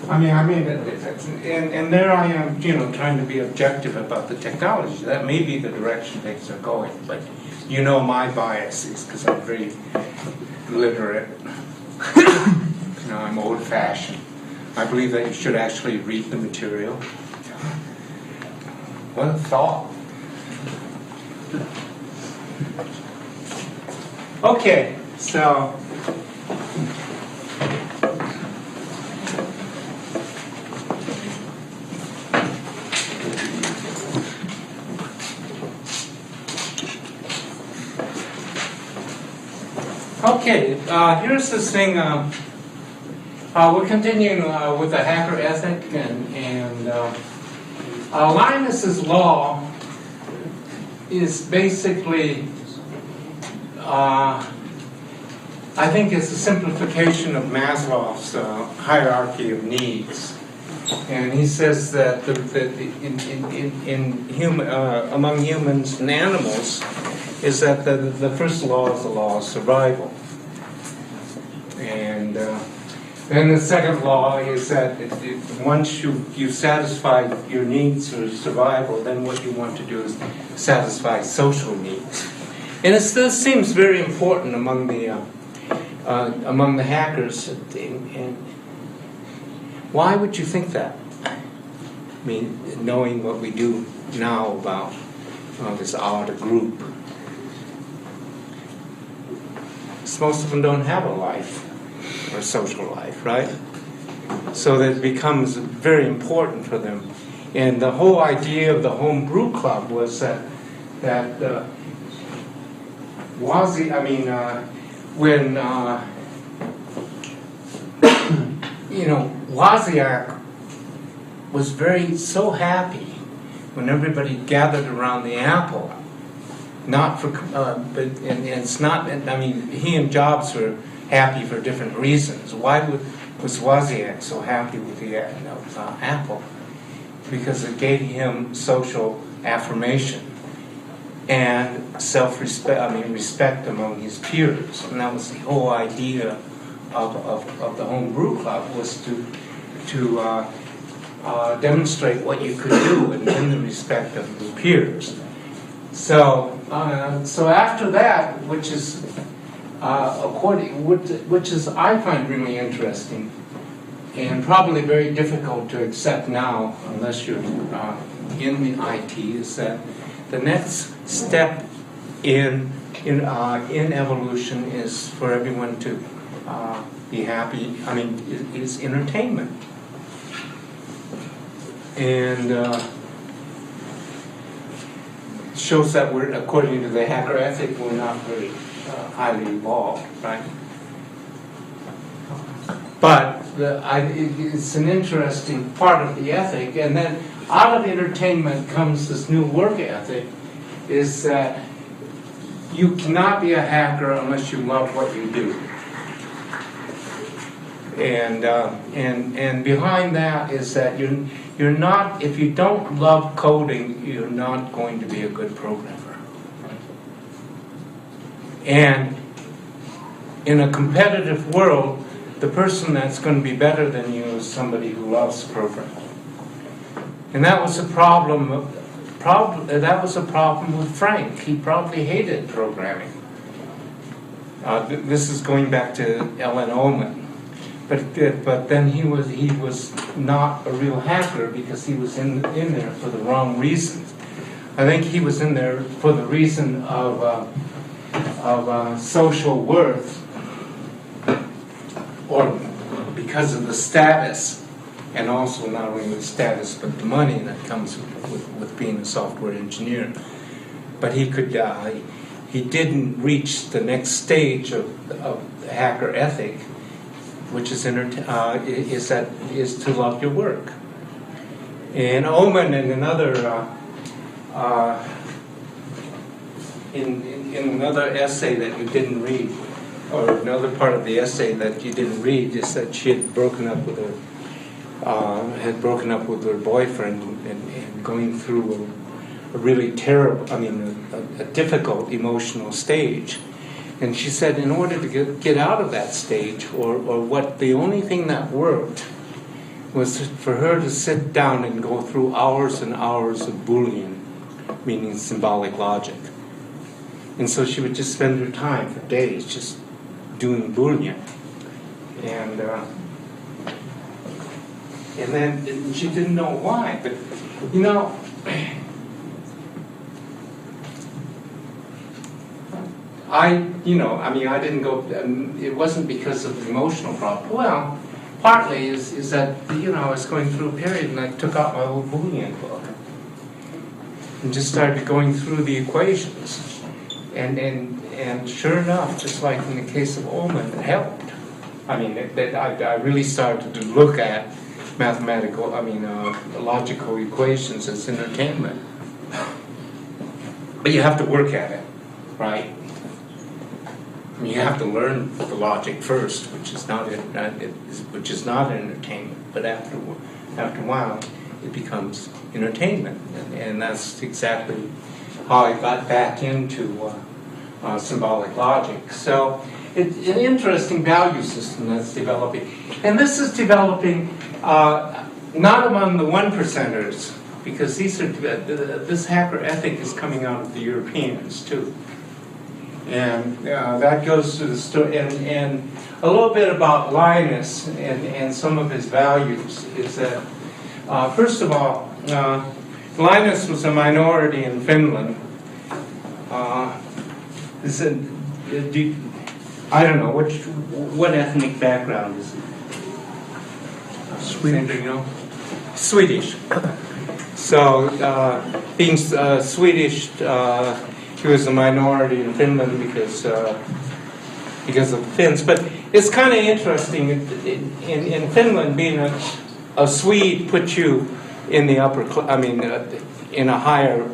I mean, and there I am, you know, trying to be objective about the technology. That may be the direction things are going, but you know my biases because I'm very literate. You know, I'm old-fashioned. I believe that you should actually read the material. What a thought. Okay, so. Okay, here's this thing. We're continuing with the hacker ethic, and Linus's law is basically, I think it's a simplification of Maslow's hierarchy of needs. And he says that among humans and animals, is that the first law is the law of survival. And then the second law is that once you've satisfied your needs for survival, then what you want to do is satisfy social needs. And this seems very important among the hackers. And why would you think that? I mean, knowing what we do now about this odd group. Most of them don't have a life or social life, right? So that it becomes very important for them. And the whole idea of the home brew club was that when Wozniak was so happy when everybody gathered around the apple. Not for, but and it's not. I mean, he and Jobs were happy for different reasons. Why was Wozniak so happy with the Apple? Because it gave him social affirmation and self-respect. I mean, respect among his peers, and that was the whole idea of the home brew club, was to demonstrate what you could do and win the respect of your peers. So after that, which is I find really interesting, and probably very difficult to accept now, unless you're in the IT, is that the next step in evolution is for everyone to be happy. I mean, is entertainment, and shows that we're, according to the hacker ethic, we're not very highly evolved, right? But it's an interesting part of the ethic. And then out of entertainment comes this new work ethic, is that you cannot be a hacker unless you love what you do. And behind that is that you're not, if you don't love coding, you're not going to be a good programmer. And in a competitive world, the person that's going to be better than you is somebody who loves programming. And that was a problem. That was a problem with Frank. He probably hated programming. This is going back to Ellen Ullman. But then he was not a real hacker because he was in there for the wrong reasons. I think he was in there for the reason of social worth, or because of the status, and also not only the status but the money that comes with being a software engineer. But he didn't reach the next stage of the hacker ethic, which is to love your work. And Ullman, in another essay that you didn't read, or another part of the essay that you didn't read, is that she had broken up with her boyfriend and going through a really terrible, a difficult emotional stage. And she said, in order to get out of that stage, or the only thing that worked was for her to sit down and go through hours and hours of Boolean, meaning symbolic logic. And so she would just spend her time for days just doing Boolean. And then she didn't know why, but I didn't go, it wasn't because of the emotional problem. Well, partly is that, I was going through a period and I took out my old Boolean book and just started going through the equations. And sure enough, just like in the case of Ullman, it helped. I really started to look at logical equations as entertainment. But you have to work at it, right? You have to learn the logic first, which is not entertainment. But after a while, it becomes entertainment, and that's exactly how I got back into symbolic logic. So it's an interesting value system that's developing, and this is developing not among the 1%ers, because this hacker ethic is coming out of the Europeans too. And that goes to the story, and a little bit about Linus and some of his values is that, first of all, Linus was a minority in Finland, Is it, I don't know, what ethnic background is it? Swedish. You know? Swedish. So, being Swedish, he was a minority in Finland because of the Finns. But it's kind of interesting. In Finland, being a Swede puts you in the in a higher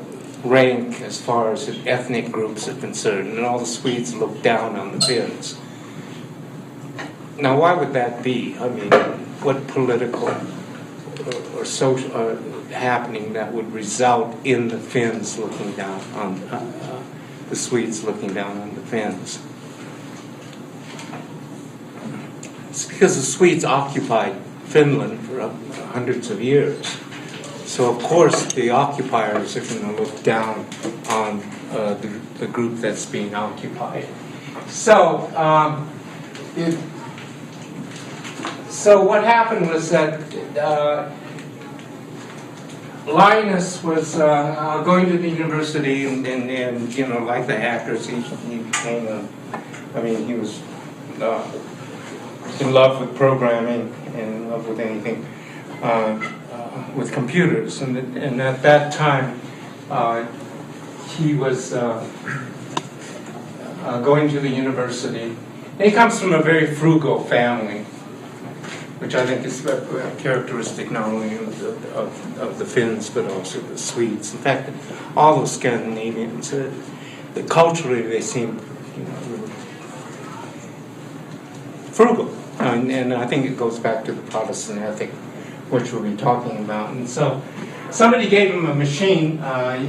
rank as far as ethnic groups are concerned, and all the Swedes look down on the Finns. Now, why would that be? I mean, what political or social happening that would result in the Finns looking down on the Swedes looking down on the Finns? It's because the Swedes occupied Finland for hundreds of years. So of course the occupiers are going to look down on the group that's being occupied. So so what happened was that Linus was going to the university, and you know, like the hackers, he became he was in love with programming and in love with anything with computers, and at that time he was going to the university. And he comes from a very frugal family, which I think is a characteristic not only of the Finns but also the Swedes. In fact, all those Scandinavians, culturally they seem, you know, frugal, and I think it goes back to the Protestant ethic, which we'll be talking about. And so, somebody gave him a machine, I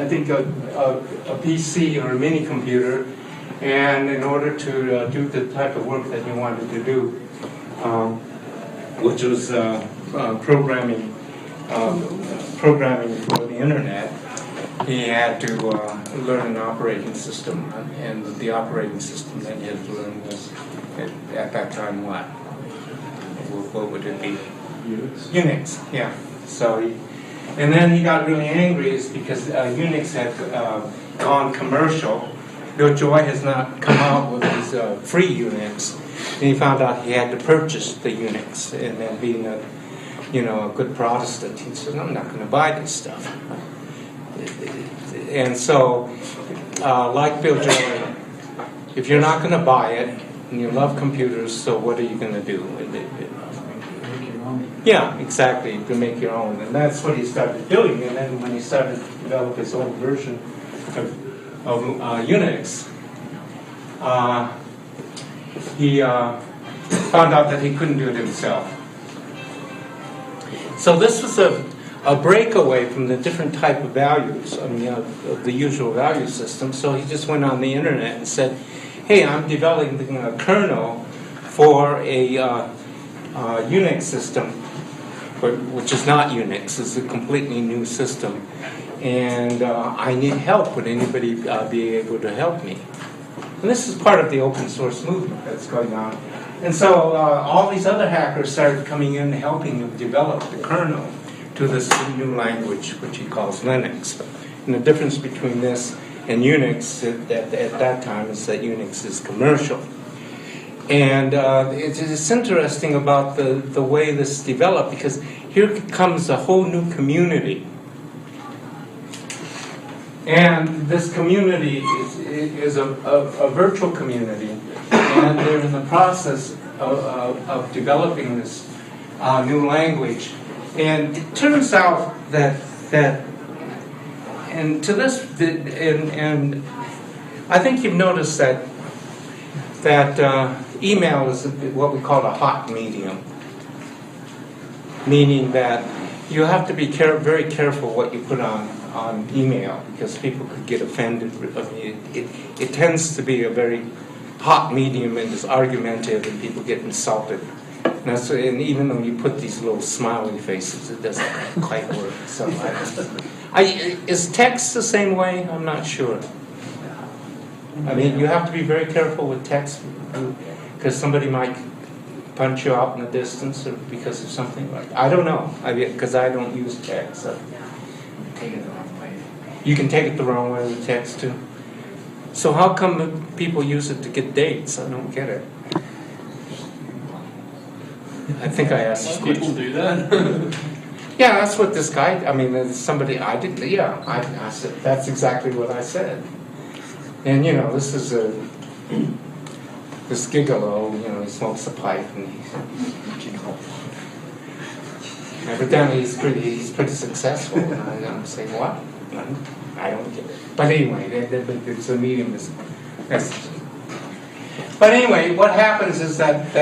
think a PC or a mini computer, and in order to do the type of work that he wanted to do, which was programming for the internet, he had to learn an operating system, and the operating system that he had to learn was, at that time, what would it be? Unix, yeah. So and then he got really angry is because Unix had gone commercial. Bill Joy has not come out with his free Unix, and he found out he had to purchase the Unix. And then, being a good Protestant, he said, "I'm not going to buy this stuff." And so, like Bill Joy, if you're not going to buy it and you love computers, so what are you going to do? Yeah, exactly. You can make your own, and that's what he started doing. And then when he started to develop his own version of Unix, he found out that he couldn't do it himself. So this was a breakaway from the different type of values, of the usual value system. So he just went on the internet and said, "Hey, I'm developing a kernel for a Unix system, which is not Unix. It's a completely new system, and I need help. Would anybody be able to help me?" And this is part of the open source movement that's going on. And so all these other hackers started coming in and helping him develop the kernel to this new language, which he calls Linux. And the difference between this and Unix at that time is that Unix is commercial. And it's interesting about the way this developed, because here comes a whole new community. And this community is a virtual community, and they're in the process of developing this new language. And it turns out that and to this, and I think you've noticed that email is what we call a hot medium, meaning that you have to be very careful what you put on email, because people could get offended. It tends to be a very hot medium, and is argumentative, and people get insulted. And even though you put these little smiley faces, it doesn't quite work. So, is text the same way? I'm not sure. I mean, you have to be very careful with text, because somebody might punch you out in the distance, or because of something like that. I don't know, because I don't use text. So. You can take it the wrong way with text too. So how come people use it to get dates? I don't get it. I think I asked this People question. do that. Yeah, that's what this guy, I mean, somebody, I didn't, yeah, I said, that's exactly what I said. And, you know, this is this gigolo, you know, he smokes a pipe and evidently he's pretty successful. And I'm saying, what? I don't get it. But anyway, it's a medium message. But anyway, what happens is that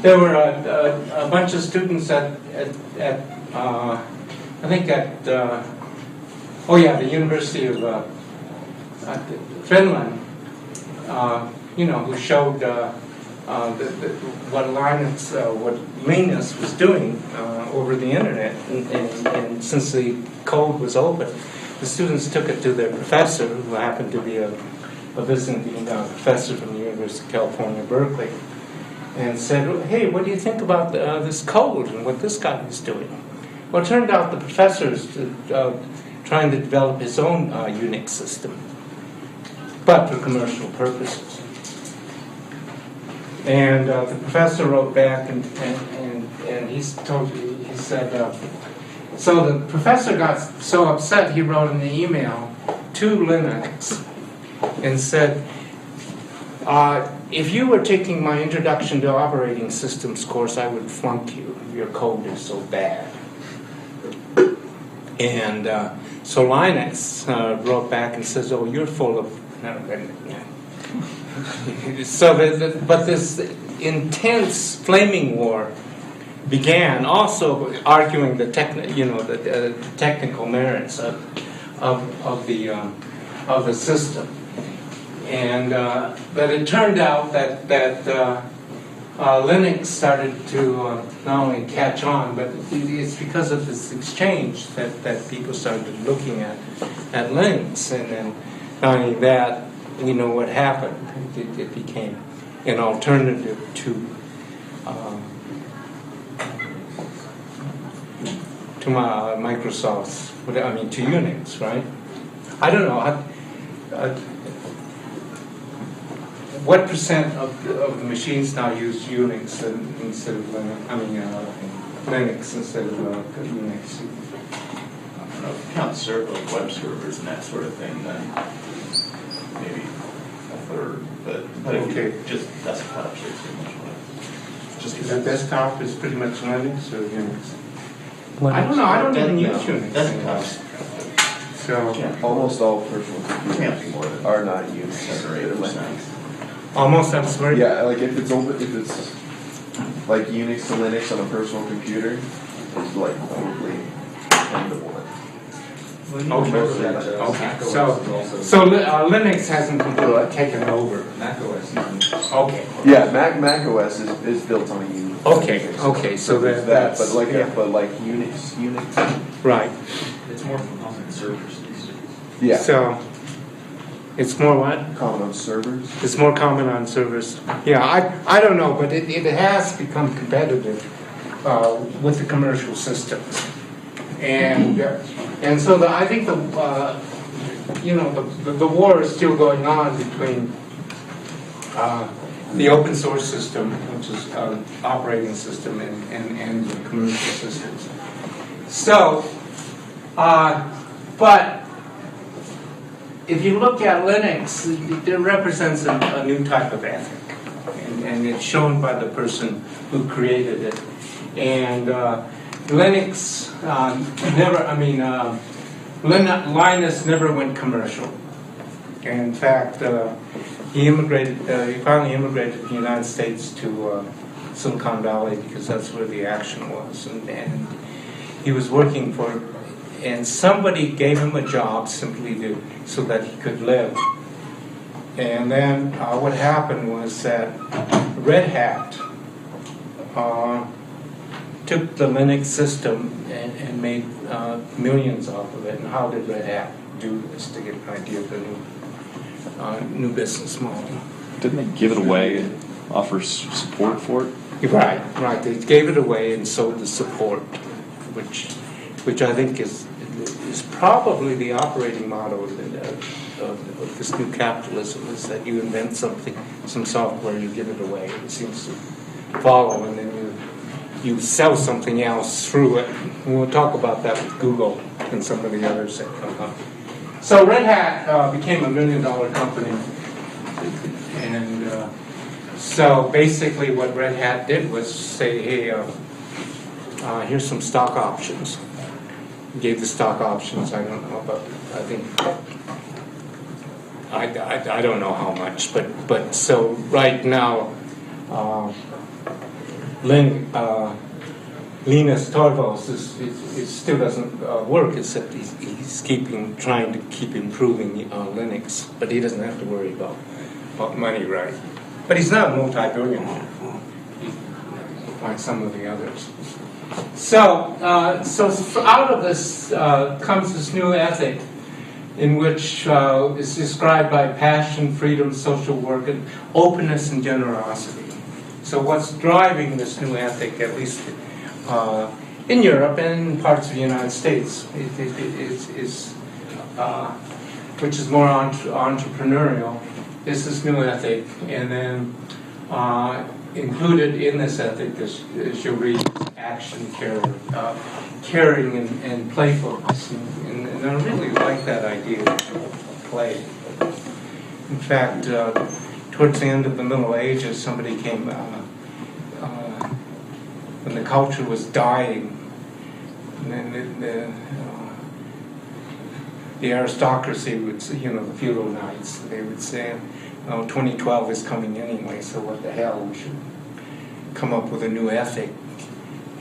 there were a bunch of students at I think at the University of Finland, you know, who showed what Linus was doing over the internet, and since the code was open, the students took it to their professor, who happened to be a visiting professor from the University of California, Berkeley, and said, hey, what do you think about this code and what this guy is doing? Well, it turned out the professor is trying to develop his own Unix system, but for commercial purposes. And the professor wrote back and he said, so the professor got so upset he wrote an email to Linux and said, if you were taking my Introduction to Operating Systems course, I would flunk you. Your code is so bad. And so Linux wrote back and says, oh, you're full of... So, but this intense flaming war began, also arguing the technical merits of the system. And but it turned out that Linux started to not only catch on, but it's because of this exchange that people started looking at Linux, and then not only that, we know what happened. It became an alternative to Microsoft's, to Unix, right? I don't know. What percent of the machines now use Unix instead of Linux instead of Unix? Count web servers and that sort of thing, then maybe a third. But Okay. if you just desktop, there's pretty much what. Just the desktop is pretty much Linux or Unix? Linux. I don't know. I don't even use Unix. Desktops. So Almost all personal Can't be computers more than are not Unix. 7 or They're 8%. Linux. almost I'm sorry. Yeah, like if it's like Unix to Linux on a personal computer, it's like probably 10 to 1. Okay. So Linux hasn't completely taken over. Mac OS. Okay. Yeah, Mac OS is built on a Unix. Okay. So there's that's but like yeah. Unix. Right. It's more common on servers these days. Yeah. So it's more what? Common on servers. It's more common on servers. Yeah, I don't know, but it has become competitive with the commercial systems, and so I think the war is still going on between the open source system, which is operating system, and the commercial systems. So, but if you look at Linux, it represents a new type of ethic, and it's shown by the person who created it. And Linux Linus never went commercial. In fact, he finally immigrated to the United States to Silicon Valley because that's where the action was, and he was working for. And somebody gave him a job simply so that he could live. And then what happened was that Red Hat took the Linux system and made millions off of it. And how did Red Hat do this to get an idea of the new business model? Didn't they give it away and offer support for it? Right. They gave it away and sold the support, which I think is probably the operating model of of this new capitalism is that you invent something, some software, you give it away. It seems to follow, and then you sell something else through it. And we'll talk about that with Google and some of the others that come up. So Red Hat became $1 million company, and so basically what Red Hat did was say, hey, here's some stock options. Gave the stock options, I don't know, but I think, I don't know how much, but so right now, Linus Torvalds is still doesn't work, except he's trying to keep improving Linux, but he doesn't have to worry about money, right? But he's not a multi-billionaire, like some of the others. So out of this comes this new ethic, in which is described by passion, freedom, social work, and openness and generosity. So what's driving this new ethic, at least in Europe and in parts of the United States, is which is more entrepreneurial, is this new ethic, and then included in this ethic is you'll read action, caring, and playfulness. And I really like that idea of play. In fact, towards the end of the Middle Ages, somebody came, when the culture was dying, and then the aristocracy would, the feudal knights, they would say, 2012 is coming anyway, so what the hell, we should come up with a new ethic.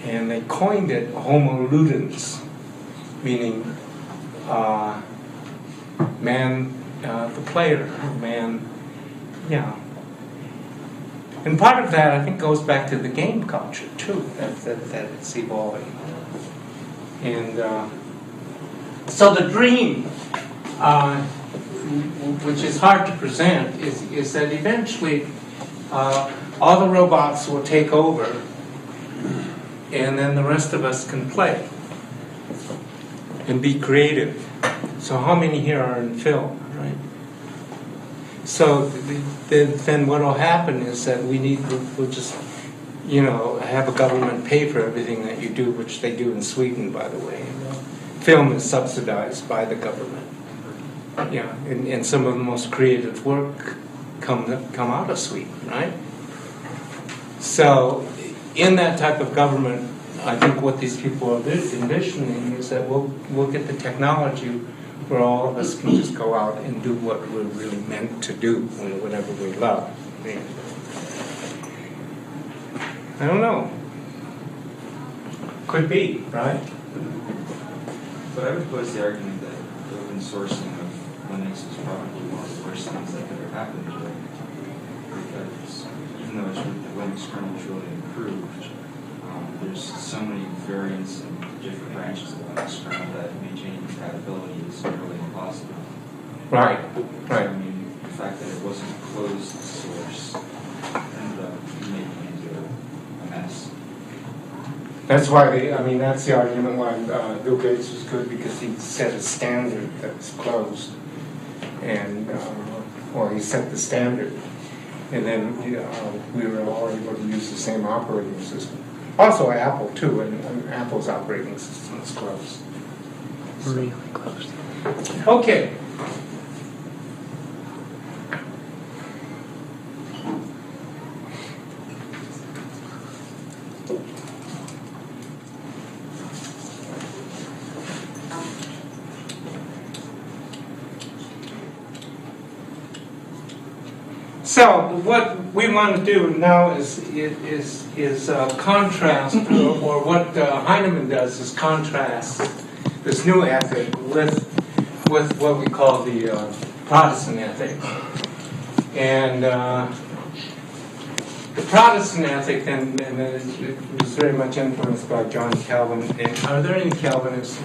And they coined it Homo Ludens, meaning man, the player, man, yeah. And part of that, I think, goes back to the game culture, too, that it's evolving. And so the dream, which is hard to present, is that eventually all the robots will take over, and then the rest of us can play and be creative. So how many here are in film, right? So then what will happen is that we'll just, have a government pay for everything that you do, which they do in Sweden, by the way. Film is subsidized by the government. Yeah, and some of the most creative work come out of Sweden, right? So in that type of government, I think what these people are envisioning is that we'll get the technology where all of us can just go out and do what we're really meant to do, whatever we love. I don't know. Could be, right? But I would pose the argument that the open sourcing of Linux is probably one of the worst things that could have happened to it. Because even though the Linux kernel is really improved, there's so many variants and different branches of the Linux kernel that maintaining compatibility is really impossible. Right. So, I mean, the fact that it wasn't closed source ended up making it into a mess. That's why that's the argument why Bill Gates was good, because he set a standard that was closed, and he set the standard, and then we were all able to use the same operating system. Also Apple too, and Apple's operating system is closed. Really close. Okay. So what we want to do now is contrast, or what Heinemann does is contrast this new ethic with what we call the Protestant ethic. And the Protestant ethic then it was very much influenced by John Calvin. And are there any Calvinists?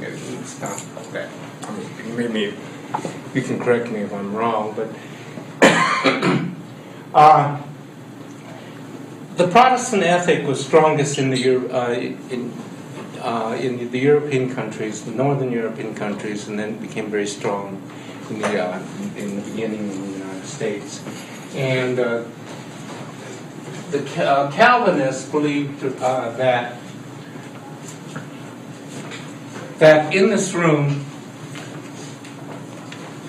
It's not that. Maybe you can correct me if I'm wrong, but the Protestant ethic was strongest in in the European countries, the northern European countries, and then became very strong in the beginning in the United States. And the Calvinists believed that in this room,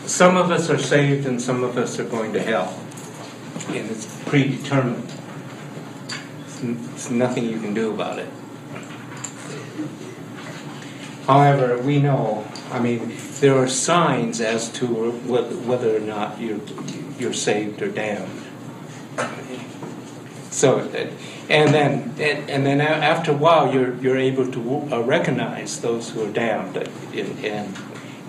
some of us are saved and some of us are going to hell. And it's predetermined. There's nothing you can do about it. However, we know, I mean, there are signs as to whether or not you're saved or damned. So, and then after a while, you're able to recognize those who are damned. And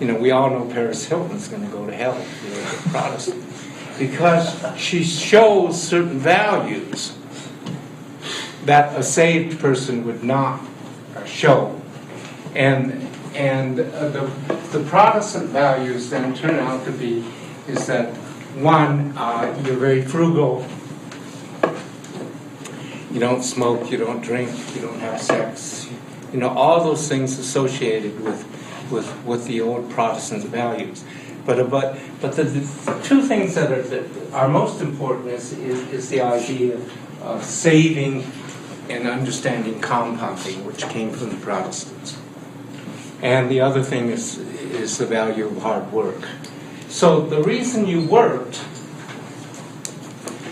you know, we all know Paris Hilton's going to go to hell, you know, as a Protestant, because she shows certain values that a saved person would not show. And the Protestant values then turn out to be is that one, you're very frugal. You don't smoke, you don't drink, you don't have sex. You know, all those things associated with the old Protestant values. But the two things that are most important is the idea of saving and understanding compounding, which came from the Protestants. And the other thing is the value of hard work. So the reason you worked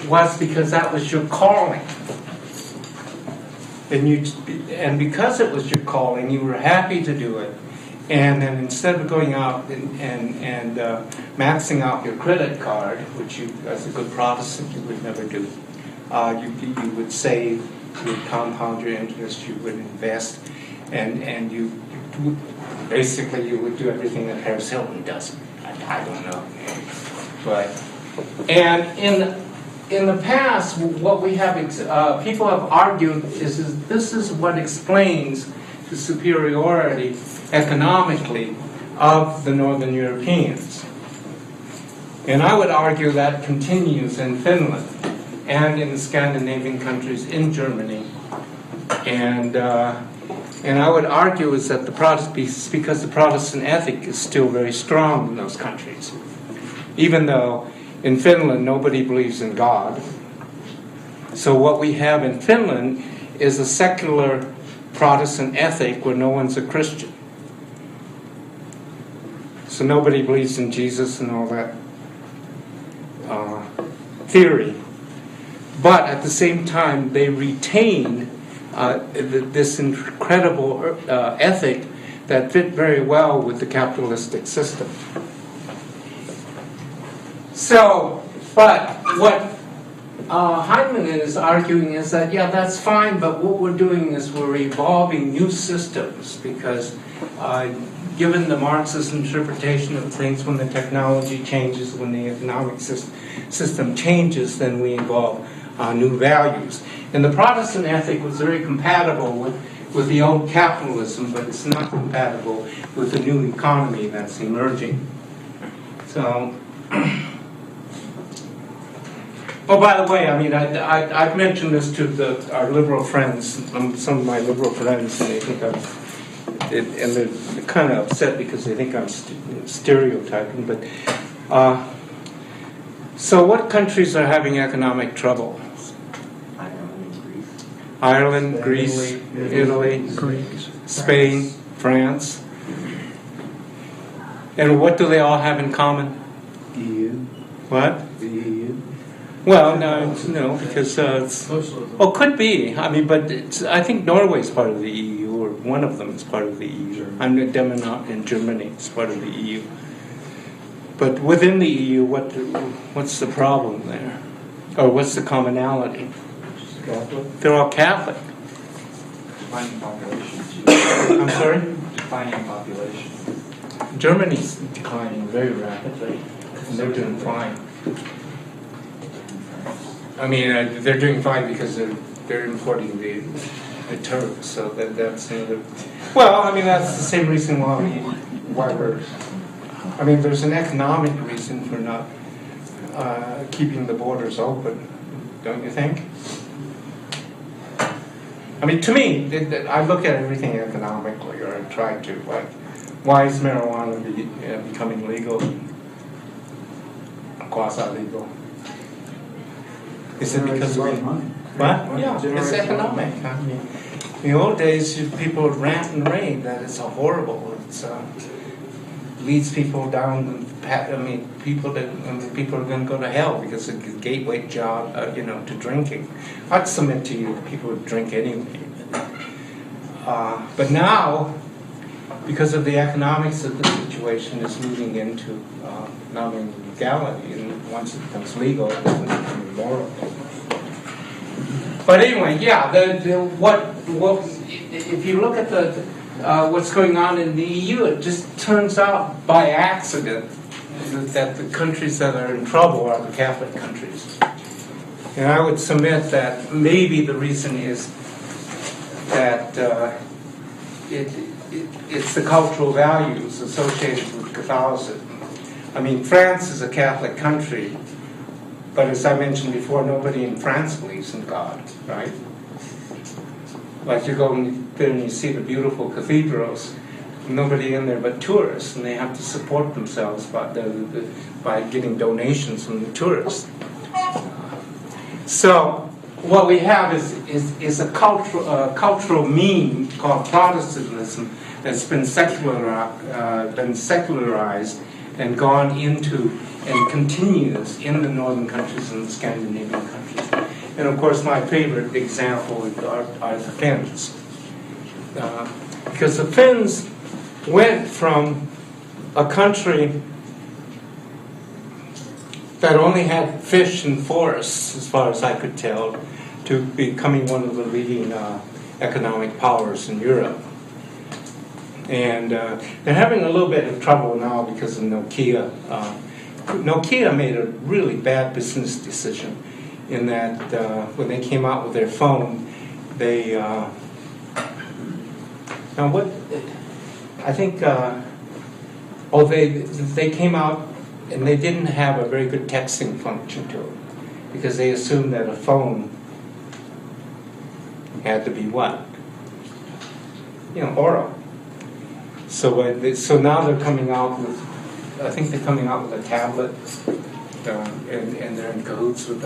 was because that was your calling. And because it was your calling, you were happy to do it. And then instead of going out and maxing out your credit card, which you, as a good Protestant, you would never do, you would save, you would compound your interest, you would invest, and you would, basically you would do everything that Paris Hilton does. I don't know. But, and in the past, what we have, people have argued is this is what explains the superiority economically of the Northern Europeans. And I would argue that continues in Finland and in the Scandinavian countries, in Germany. And I would argue is that because the Protestant ethic is still very strong in those countries. Even though in Finland nobody believes in God. So what we have in Finland is a secular Protestant ethic where no one's a Christian. So nobody believes in Jesus and all that theory. But at the same time, they retain this incredible ethic that fit very well with the capitalistic system. So, but what Himanen is arguing is that, yeah, that's fine, but what we're doing is we're evolving new systems because given the Marxist interpretation of things, when the technology changes, when the economic system changes, then we evolve new values. And the Protestant ethic was very compatible with the old capitalism, but it's not compatible with the new economy that's emerging. So, oh, by the way, I mean, I've mentioned this to our liberal friends, some of my liberal friends, and they think and they're kind of upset because they think I'm stereotyping. But so, what countries are having economic trouble? Ireland, Greece, Italy, Spain, France. And what do they all have in common? EU. What? The EU. Well, no, because well, could be. I mean, but I think Norway's part of the EU, or one of them is part of the EU. I'm Denmark and Germany is part of the EU. But within the EU, what's the problem there, or what's the commonality? Catholic. They're all Catholic. Declining population. I'm sorry? Declining population. Germany's declining very rapidly, and they're doing fine. I mean, they're doing fine because they're importing the Turks, so that's another. Well, I mean, that's the same reason why we're. I mean, there's an economic reason for not keeping the borders open, don't you think? I mean, to me, I look at everything economically, or I try to. Like, why is marijuana becoming legal, quasi-legal? Is it because of money? what? Yeah, it's economic. I mean, in the old days, people would rant and rave that it's horrible. It's leads people down. I mean, people are going to go to hell because it's a gateway job, to drinking. I'd submit to you that people would drink anyway. But now, because of the economics of the situation, is moving into not only legality, and once it becomes legal, it doesn't become immoral. But anyway, yeah. If you look at what's going on in the EU, it just turns out by accident that the countries that are in trouble are the Catholic countries. And I would submit that maybe the reason is that it's the cultural values associated with Catholicism. I mean, France is a Catholic country, but as I mentioned before, nobody in France believes in God, right? Like you go there and you see the beautiful cathedrals, nobody in there but tourists, and they have to support themselves by getting donations from the tourists. So what we have is a cultural meme called Protestantism that's been secularized and gone into and continues in the northern countries and the Scandinavian countries. And of course, my favorite example are the Finns. Because the Finns went from a country that only had fish and forests, as far as I could tell, to becoming one of the leading economic powers in Europe. And they're having a little bit of trouble now because of Nokia. Nokia made a really bad business decision in that when they came out with their phone, they they came out and they didn't have a very good texting function to it because they assumed that a phone had to be what? Oral. So now they're coming out with, I think they're coming out with a tablet, and they're in cahoots with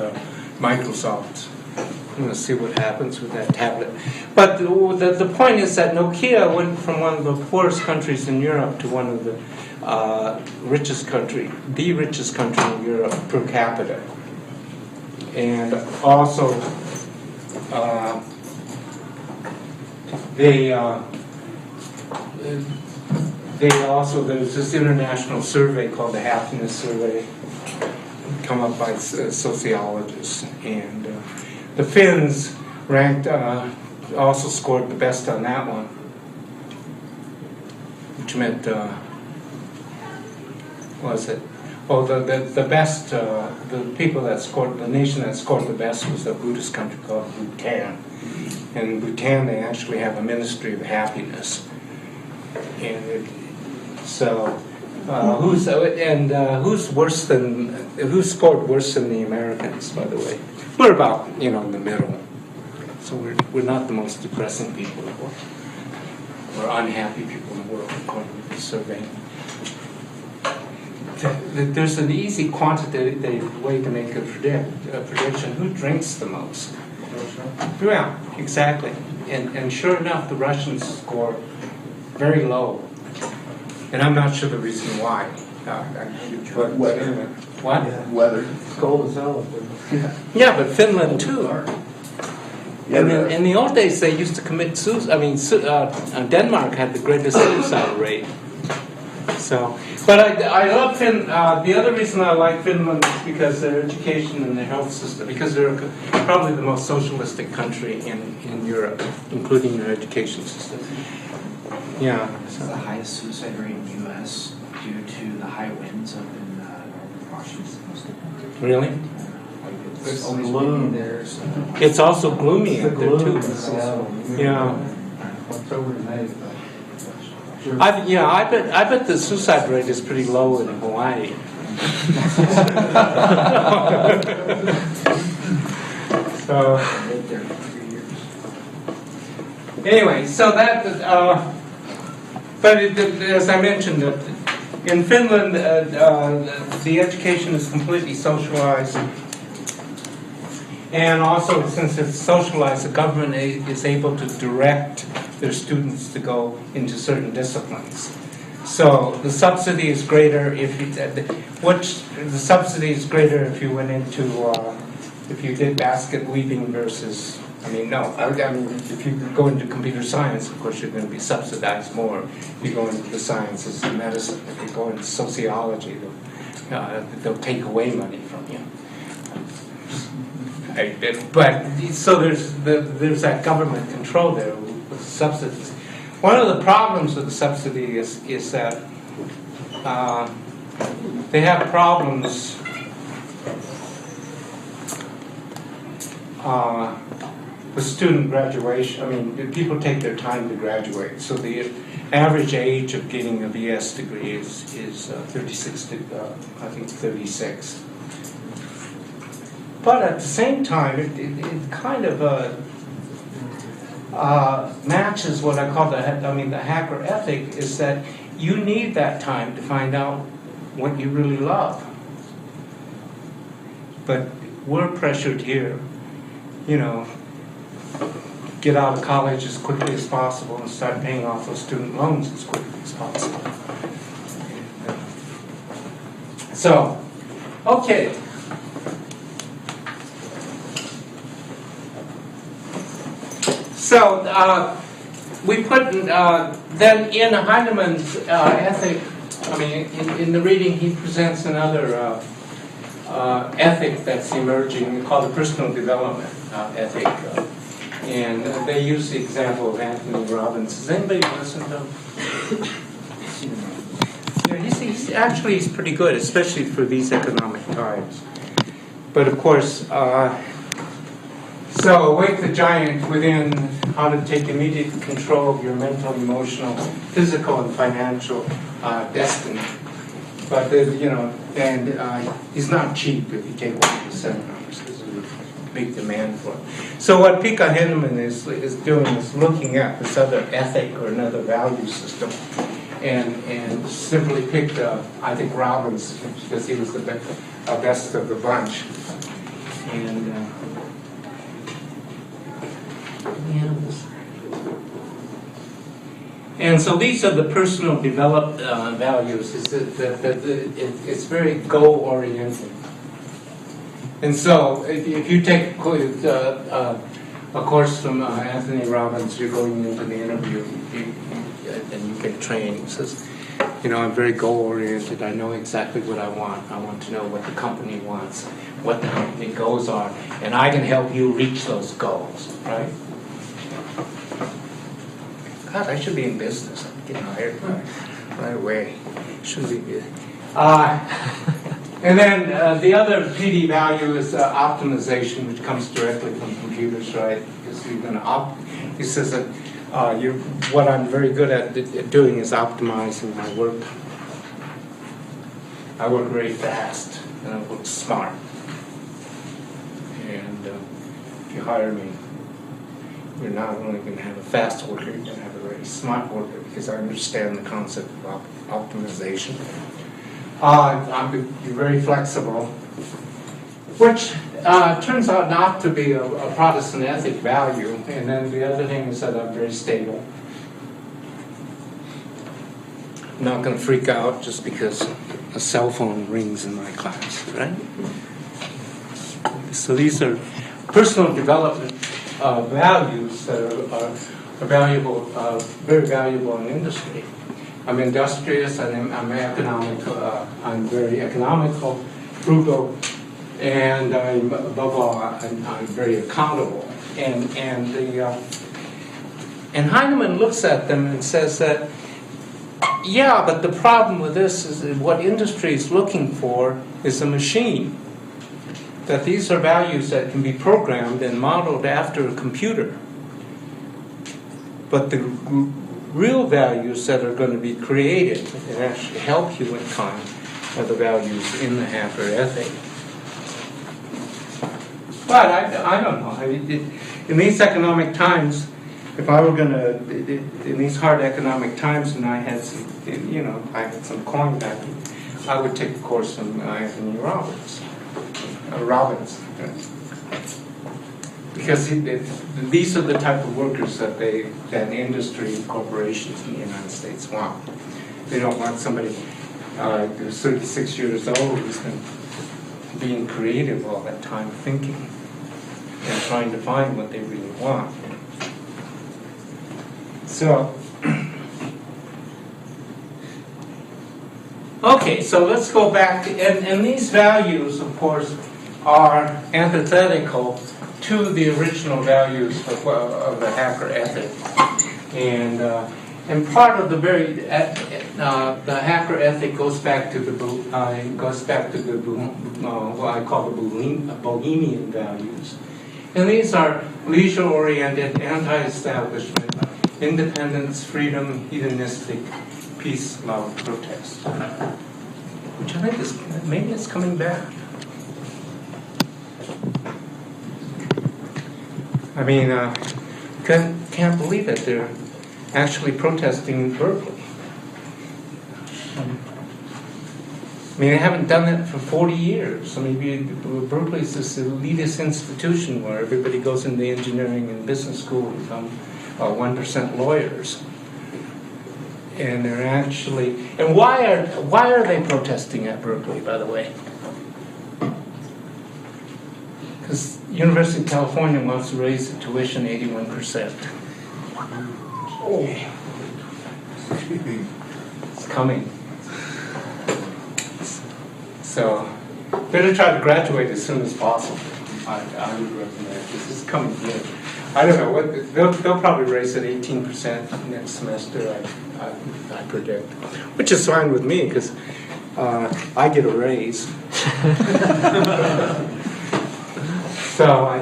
Microsoft. I'm going to see what happens with that tablet. But the point is that Nokia went from one of the poorest countries in Europe to one of the richest country in Europe per capita. And also, there's this international survey called the Happiness Survey, come up by sociologists, and the Finns ranked, also scored the best on that one, which meant, what was it? Oh, the best, the people that scored, the nation that scored the best was a Buddhist country called Bhutan. And in Bhutan, they actually have a Ministry of Happiness. And who's scored worse than the Americans, by the way? We're about, in the middle. So we're not the most depressing people in the world. We're unhappy people in the world, according to the survey. There's an easy quantitative way to make a prediction. Who drinks the most? Yeah, exactly. And sure enough, the Russians score very low. And I'm not sure the reason why. Weather. What? Yeah. Weather. It's cold as hell. Yeah, but Finland too. In the old days, they used to commit suicide. I mean, Denmark had the greatest suicide rate. So, but I love Finland. The other reason I like Finland is because their education and their health system, because they're probably the most socialistic country in Europe, including their education system. Yeah. This is the highest suicide rate in the U.S. due to the high winds up in northern Washington. Really? It's always windy there. So. It's also gloomy up there too. Yeah. I bet the suicide rate is pretty low in Hawaii. So. Anyway, so that, as I mentioned, in Finland, the education is completely socialized. And also, since it's socialized, the government is able to direct their students to go into certain disciplines. So the subsidy is greater if you went into if you did basket weaving versus. I mean, if you go into computer science, of course, you're going to be subsidized more. If you go into the sciences and medicine, if you go into sociology, they'll take away money from you. But so there's that government control there with subsidies. One of the problems with the subsidy is that they have problems with student graduation. I mean, people take their time to graduate. So the average age of getting a BS degree is 36 to, I think 36. But at the same time, it kind of matches what I call the hacker ethic, is that you need that time to find out what you really love. But we're pressured here, get out of college as quickly as possible and start paying off those student loans as quickly as possible. So, okay. So we put then in Heinemann's ethic. I mean, in the reading, he presents another ethic that's emerging called the personal development ethic, and they use the example of Anthony Robbins. Has anybody listened to him? Yeah, he's pretty good, especially for these economic times. But of course. So, awake the giant within, how to take immediate control of your mental, emotional, physical, and financial destiny. But, and he's not cheap if you take one of the seminars, because there's a big demand for it. So what Pekka Himanen is doing is looking at this other ethic or another value system, and simply picked, I think, Robbins, because he was the best of the bunch. And so these are the personal developed values. It's very goal-oriented. And so if you take a course from Anthony Robbins, you're going into the interview and you get trained. He says, I'm very goal-oriented. I know exactly what I want. I want to know what the company wants, what the company goals are, and I can help you reach those goals, right? God, I should be in business. I'm getting hired right away. Should be good. And then the other PD value is optimization, which comes directly from computers, right? Because you're going to he says that what I'm very good at doing is optimizing my work. I work very fast and I work smart. And if you hire me, you're not only going to have a fast worker, you're going to have a very smart worker, because I understand the concept of optimization. I'm very flexible, which turns out not to be a Protestant ethic value. And then the other thing is that I'm very stable. I'm not going to freak out just because a cell phone rings in my class, right? So these are personal development values that are valuable, very valuable in industry. I'm industrious, and I'm economical. I'm very economical, frugal, and above all, I'm very accountable. And Heinemann looks at them and says that, yeah, but the problem with this is that what industry is looking for is a machine. That these are values that can be programmed and modeled after a computer. But the real values that are going to be created and actually help you in time are the values in the hacker ethic. But I don't know. In these economic times, if I were gonna, in these hard economic times, and I had some, I had some coin backing, I would take a course from Anthony Robbins. Because these are the type of workers that industry and corporations in the United States want. They don't want somebody who's 36 years old who's been being creative all that time, thinking and trying to find what they really want. So, okay, so let's go back to, and these values, of course, are antithetical to the original values of the hacker ethic, and part of the the hacker ethic goes back to what I call the Bohemian values, and these are leisure-oriented, anti-establishment, independence, freedom, hedonistic, peace, love, protest, which I think is maybe it's coming back. I mean, can't believe it. They're actually protesting in Berkeley. I mean, they haven't done that for 40 years. I mean, Berkeley's this elitist institution where everybody goes into engineering and business school and become 1% lawyers. And they're actually, and why are they protesting at Berkeley, by the way? Because University of California wants to raise the tuition 81%. Oh, it's coming. So, better try to graduate as soon as possible. I would recommend. This is coming in. I don't know what they'll probably raise it 18% next semester. I predict, which is fine with me because I get a raise. So I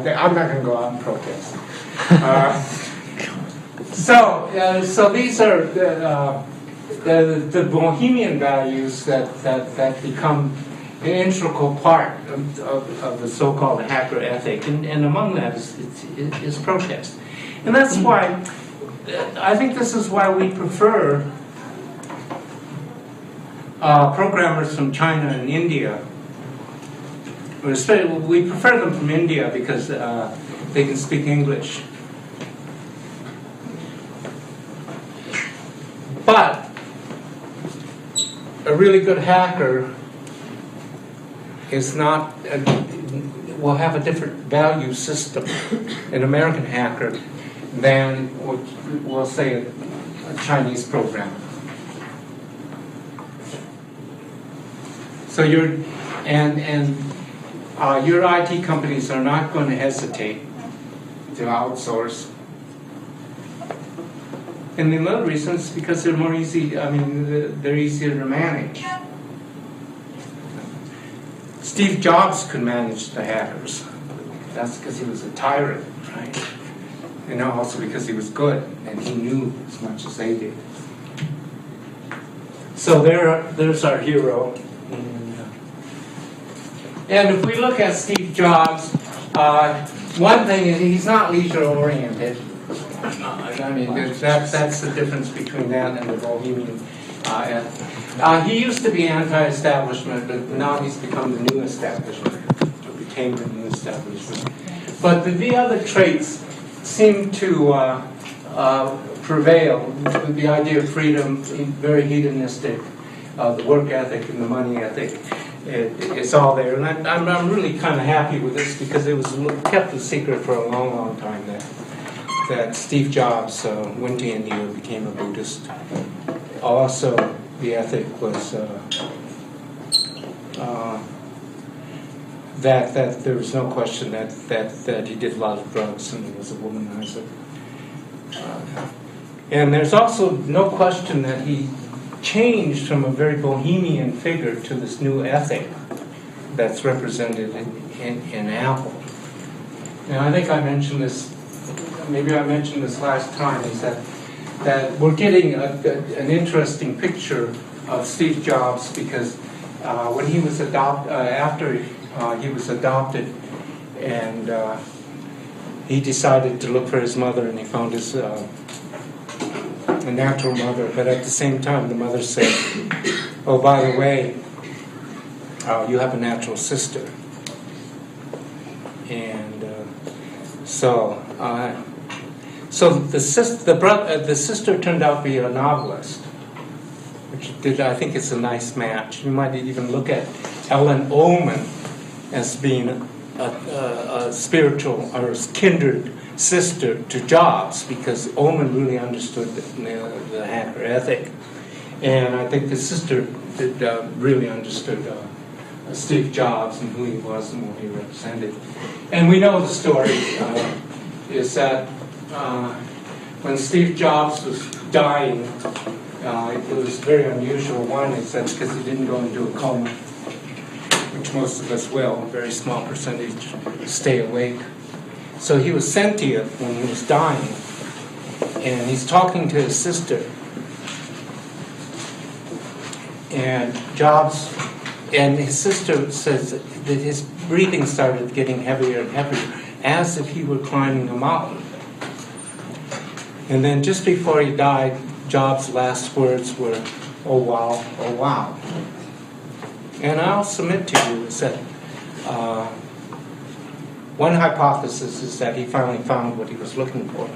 think I'm not going to go out and protest. So these are the Bohemian values that become an integral part of the so-called hacker ethic, and among that is protest. And that's why, I think this is why we prefer programmers from China and India. We prefer them from India because they can speak English. But a really good hacker will have a different value system, an American hacker, than, we'll say, a Chinese programmer. So your IT companies are not going to hesitate to outsource. And the other reason is because they're more easy, they're easier to manage. Steve Jobs could manage the hackers. That's because he was a tyrant, right? And also because he was good and he knew as much as they did. So there's our hero. And if we look at Steve Jobs, one thing is he's not leisure-oriented. That's the difference between that and the Bohemian. He used to be anti-establishment, but now he's become the new establishment, or became the new establishment. But the other traits seem to prevail. The idea of freedom, very hedonistic, the work ethic and the money ethic. It's all there, and I'm really kind of happy with this because it was kept a secret for a long, long time that Steve Jobs went to India and became a Buddhist. Also, the ethic was that there was no question that he did a lot of drugs and he was a womanizer. And there's also no question that he changed from a very bohemian figure to this new ethic that's represented in Apple. And I think I mentioned this, maybe I mentioned this last time, is that we're getting an interesting picture of Steve Jobs because when he was after he was adopted and he decided to look for his mother, and he found his a natural mother. But at the same time, the mother said, "Oh, by the way, you have a natural sister." And so the sister turned out to be a novelist, which I think it's a nice match. You might even look at Ellen Ullman as being a spiritual or kindred sister to Jobs, because Ullman really understood the hacker ethic, and I think the sister really understood Steve Jobs and who he was and what he represented. And we know the story is that when Steve Jobs was dying, it was very unusual. One is that because he didn't go into a coma, which most of us will, a very small percentage stay awake. So he was sentient when he was dying, and he's talking to his sister. And his sister says that his breathing started getting heavier and heavier, as if he were climbing a mountain. And then just before he died, Jobs' last words were, "Oh wow, oh wow." And I'll submit to you is that one hypothesis is that he finally found what he was looking for.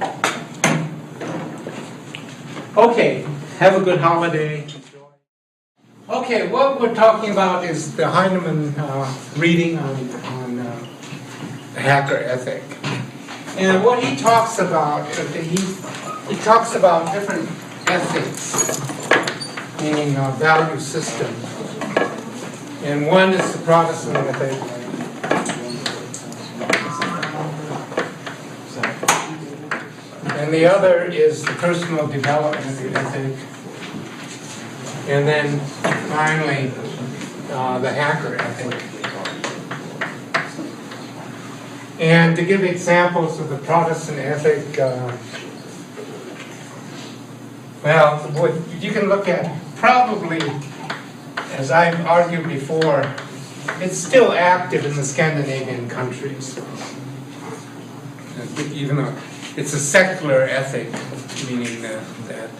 Okay, have a good holiday. Okay, what we're talking about is the Heinemann reading on the hacker ethic. And what he talks about, he talks about different ethics, meaning value systems. And one is the Protestant ethic. And the other is the personal development ethic. And then finally, the hacker ethic. And to give examples of the Protestant ethic, well, what you can look at probably, as I've argued before, it's still active in the Scandinavian countries. Even though it's a secular ethic, meaning that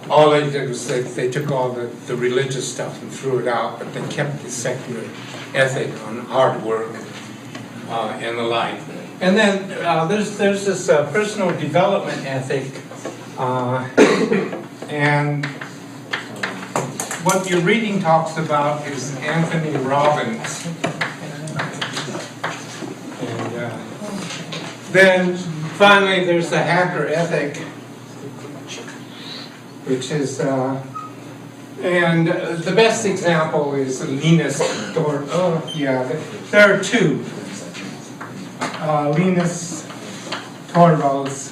all they did was they took all the religious stuff and threw it out, but they kept the secular ethic on hard work and the like. And then there's this personal development ethic, and what your reading talks about is Anthony Robbins. And then finally there's the hacker ethic, which is, and the best example is Linus there are two. Linus Torvalds,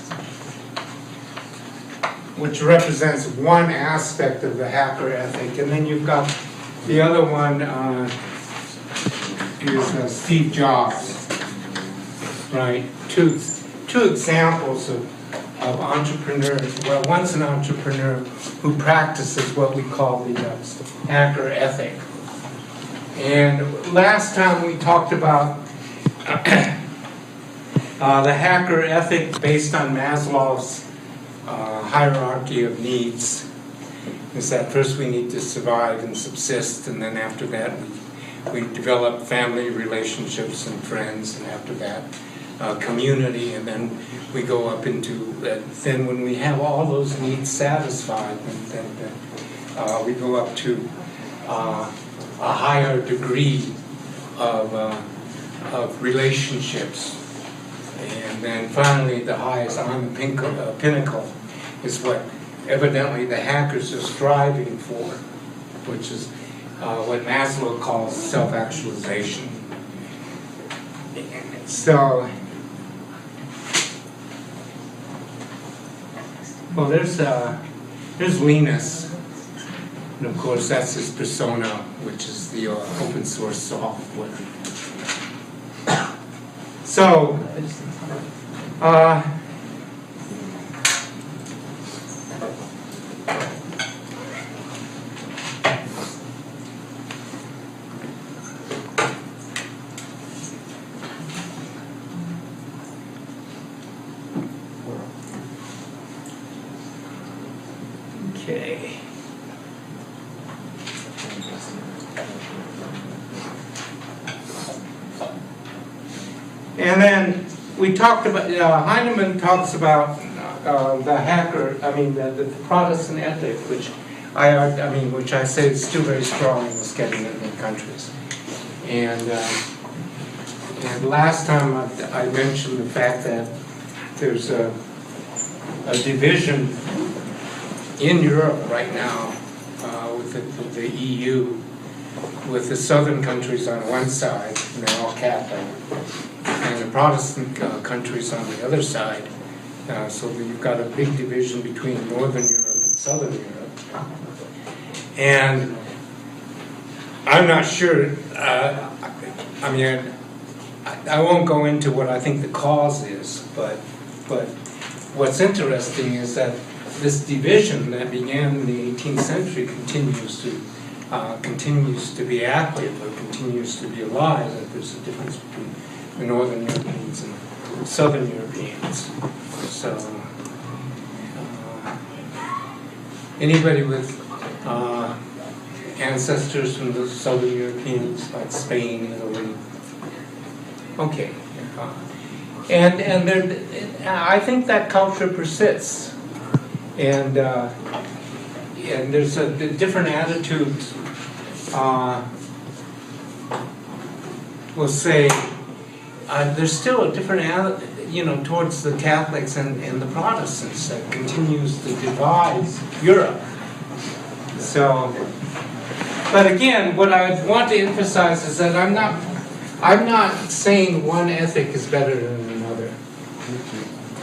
which represents one aspect of the hacker ethic, and then you've got the other one is Steve Jobs, right? Two examples of entrepreneurs. Well, one's an entrepreneur who practices what we call the hacker ethic. And last time we talked about the hacker ethic based on Maslow's hierarchy of needs. Is that first we need to survive and subsist, and then after that we develop family relationships and friends, and after that community, and then we go up into then when we have all those needs satisfied, then we go up to a higher degree of relationships. And then finally, the highest on the pinnacle is what evidently the hackers are striving for, which is what Maslow calls self-actualization. So, well, there's Linus, and of course that's his persona, which is the open source software. So, Okay. And then we talked about, Heinemann talks about the hacker, the Protestant ethic, which which I say is still very strong in the Scandinavian countries. And last time I mentioned the fact that there's a division in Europe right now with the EU, with the southern countries on one side, and they're all Catholic, and the Protestant countries on the other side. So that you've got a big division between Northern Europe and Southern Europe. And I'm not sure, I won't go into what I think the cause is, but what's interesting is that this division that began in the 18th century continues to be active, or continues to be alive, that there's a difference between the Northern Europeans and Southern Europeans. So, anybody with ancestors from the Southern Europeans, like Spain, Italy? Okay. And I think that culture persists. And there's a different attitudes, we'll say, there's still a different attitude, towards the Catholics and the Protestants that continues to divide Europe. So, but again, what I want to emphasize is that I'm not saying one ethic is better than another.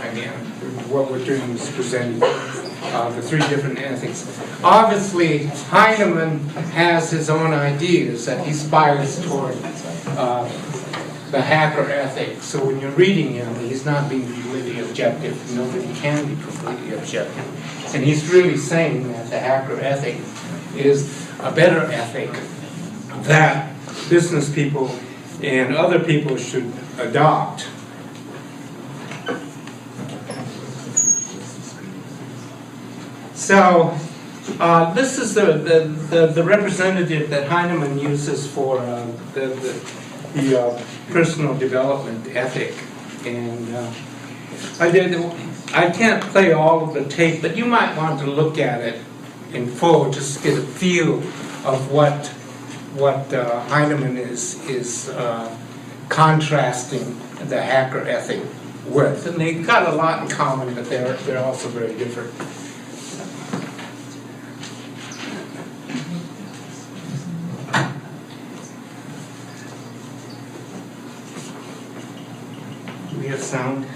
Again, what we're doing is presenting the three different ethics. Obviously, Heinemann has his own ideas that he spires toward the hacker ethic. So when you're reading him, he's not being completely objective. Nobody can be completely objective. And he's really saying that the hacker ethic is a better ethic that business people and other people should adopt. So this is the representative that Heinemann uses for the personal development ethic, and I can't play all of the tape, but you might want to look at it in full, just to get a feel of what Heinemann is contrasting the hacker ethic with, and they've got a lot in common, but they're also very different. Do we have sound?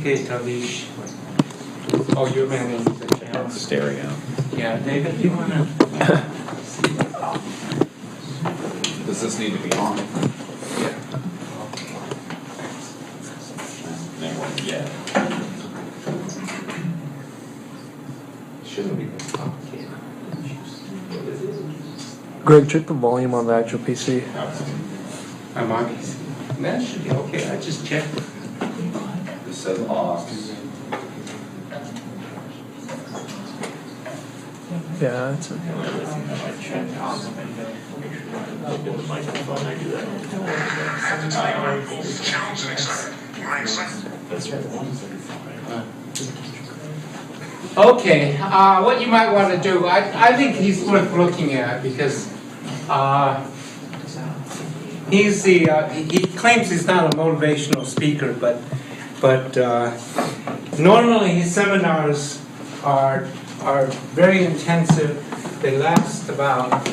Okay, Tavish. Oh, you're managing the channel. Stereo. Yeah, David, do you want to? Does this need to be on? Yeah. Yeah. Shouldn't be this complicated. Greg, check the volume on the actual PC. I'm on PC. That should be okay. I just checked it. This says off. Yeah, that's okay. Okay, what you might want to do, I think he's worth looking at, because he claims he's not a motivational speaker, but normally his seminars are very intensive. They last about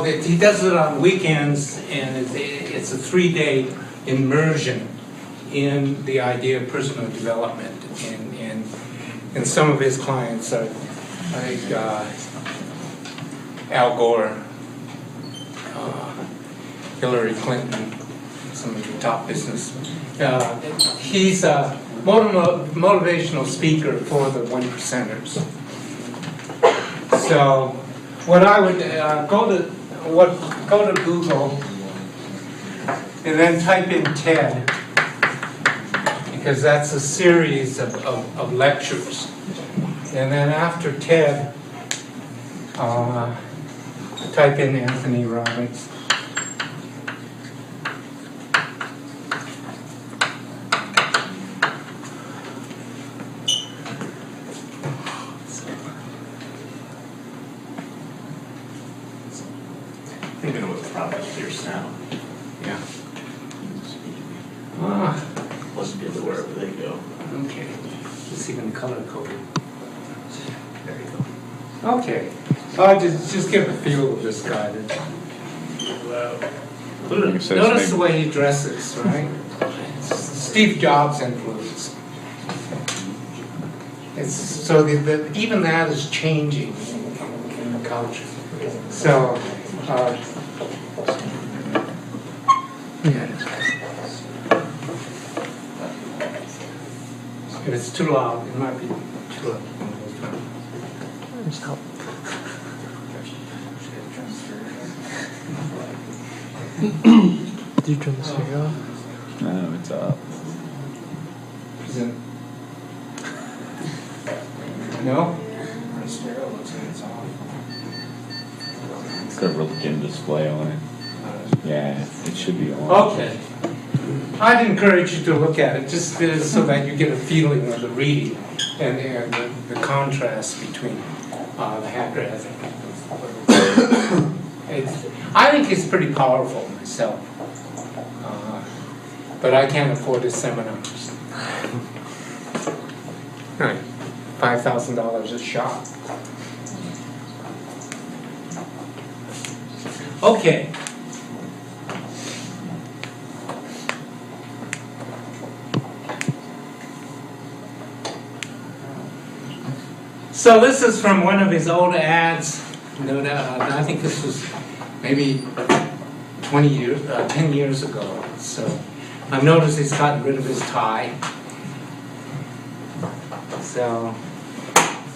he does it on weekends, and it's a 3-day immersion in the idea of personal development, and And some of his clients are like Al Gore, Hillary Clinton, some of the top business. He's a motivational speaker for the one percenters. So what I would go to Google and then type in TED, because that's a series of lectures. And then after TED, type in Anthony Robbins. I think I know what the problem is here now. Yeah. Let's get to wherever they go. Okay. Just even color coded. There you go. Okay. Just get a feel of this guy. Notice the way he dresses, right? Steve Jobs influence. It's so even that is changing in the culture. So. If it's too loud, it might be too loud. Just help. Did you turn the stereo off? No, it's up. No? The stereo looks like it's off. It's got a real dim display on it. Yeah, it should be on. Okay. I'd encourage you to look at it just so that you get a feeling of the reading and the contrast between the hacker ethic. I think it's pretty powerful myself, but I can't afford his seminars. Right. $5,000 a shot. Okay. So this is from one of his old ads. I think this was maybe 10 years ago. So I've noticed he's gotten rid of his tie. So,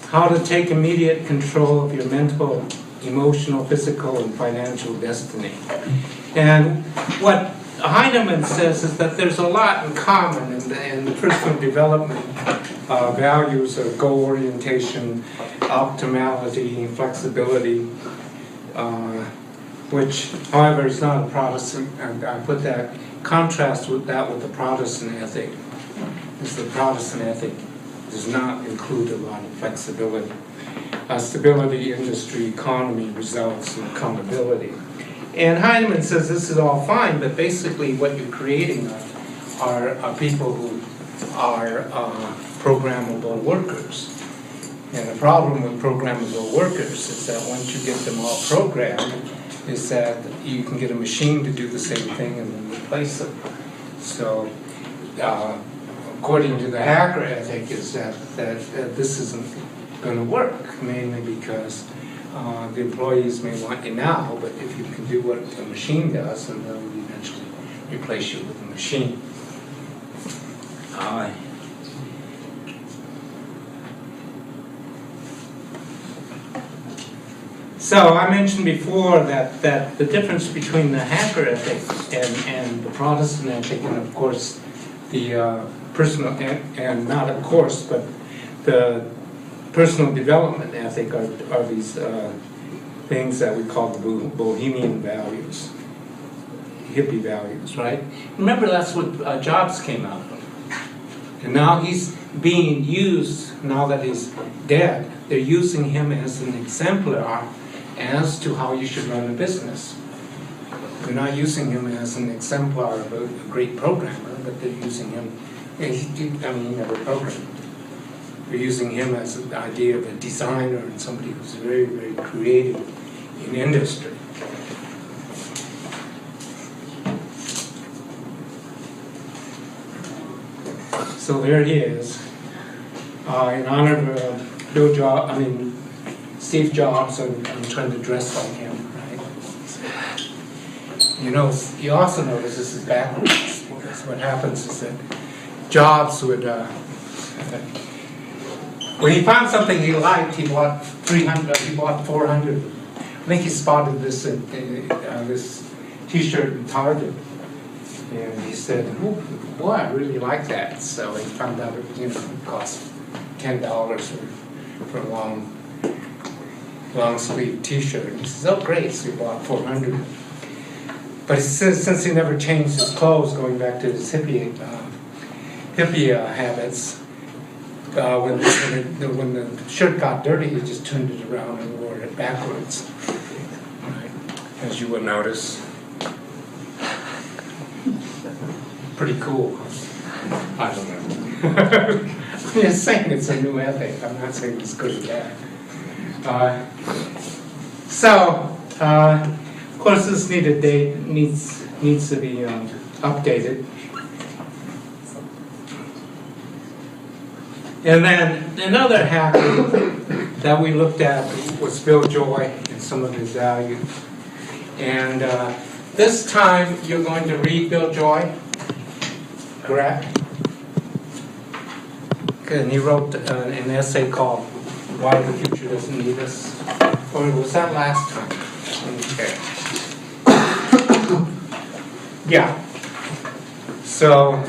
how to take immediate control of your mental, emotional, physical, and financial destiny. And what Himanen says is that there's a lot in common in the personal development values of goal orientation, optimality, flexibility, which, however, is not a Protestant. And I put that contrast with the Protestant ethic. Is the Protestant ethic does not include a lot of flexibility. Stability, industry, economy, results, and accountability. And Himanen says this is all fine, but basically what you're creating are people who are programmable workers. And the problem with programmable workers is that once you get them all programmed, is that you can get a machine to do the same thing and then replace them. So, according to the hacker ethic, is that this isn't going to work, mainly because the employees may want you now, but if you can do what the machine does, then they'll eventually replace you with the machine. So I mentioned before that the difference between the hacker ethic and the Protestant ethic, and of course the personal, and not of course, but the personal development ethic are these things that we call the bohemian values, hippie values, right? Remember, that's what Jobs came out of. And now he's being used, now that he's dead, they're using him as an exemplar as to how you should run a business. They're not using him as an exemplar of a great programmer, but they're using him, he never programmed. They're using him as an idea of a designer and somebody who's very, very creative in industry. So there he is. in honor of Steve Jobs, and I'm trying to dress like him, right? You know, you also notice this is backwards, because what happens is that Jobs would, when he found something he liked, he bought 300, he bought 400. I think he spotted this this T-shirt in Target, and he said, "Oh, boy, I really like that." So he found out it cost $10 for a long sleeve T-shirt. And he says, "Oh, great!" So he bought 400. But he says since he never changed his clothes, going back to his hippie habits, when the shirt got dirty, he just turned it around and wore it backwards, right? As you would notice. Pretty cool. I don't know. I'm just saying it's a new ethic. I'm not saying it's good or bad. Of course, this needs to be updated. And then another hacker that we looked at was Bill Joy and some of his values. And this time you're going to read Bill Joy, correct? And he wrote an essay called "Why the Future Doesn't Need Us." Or was that last time? Okay. Yeah. So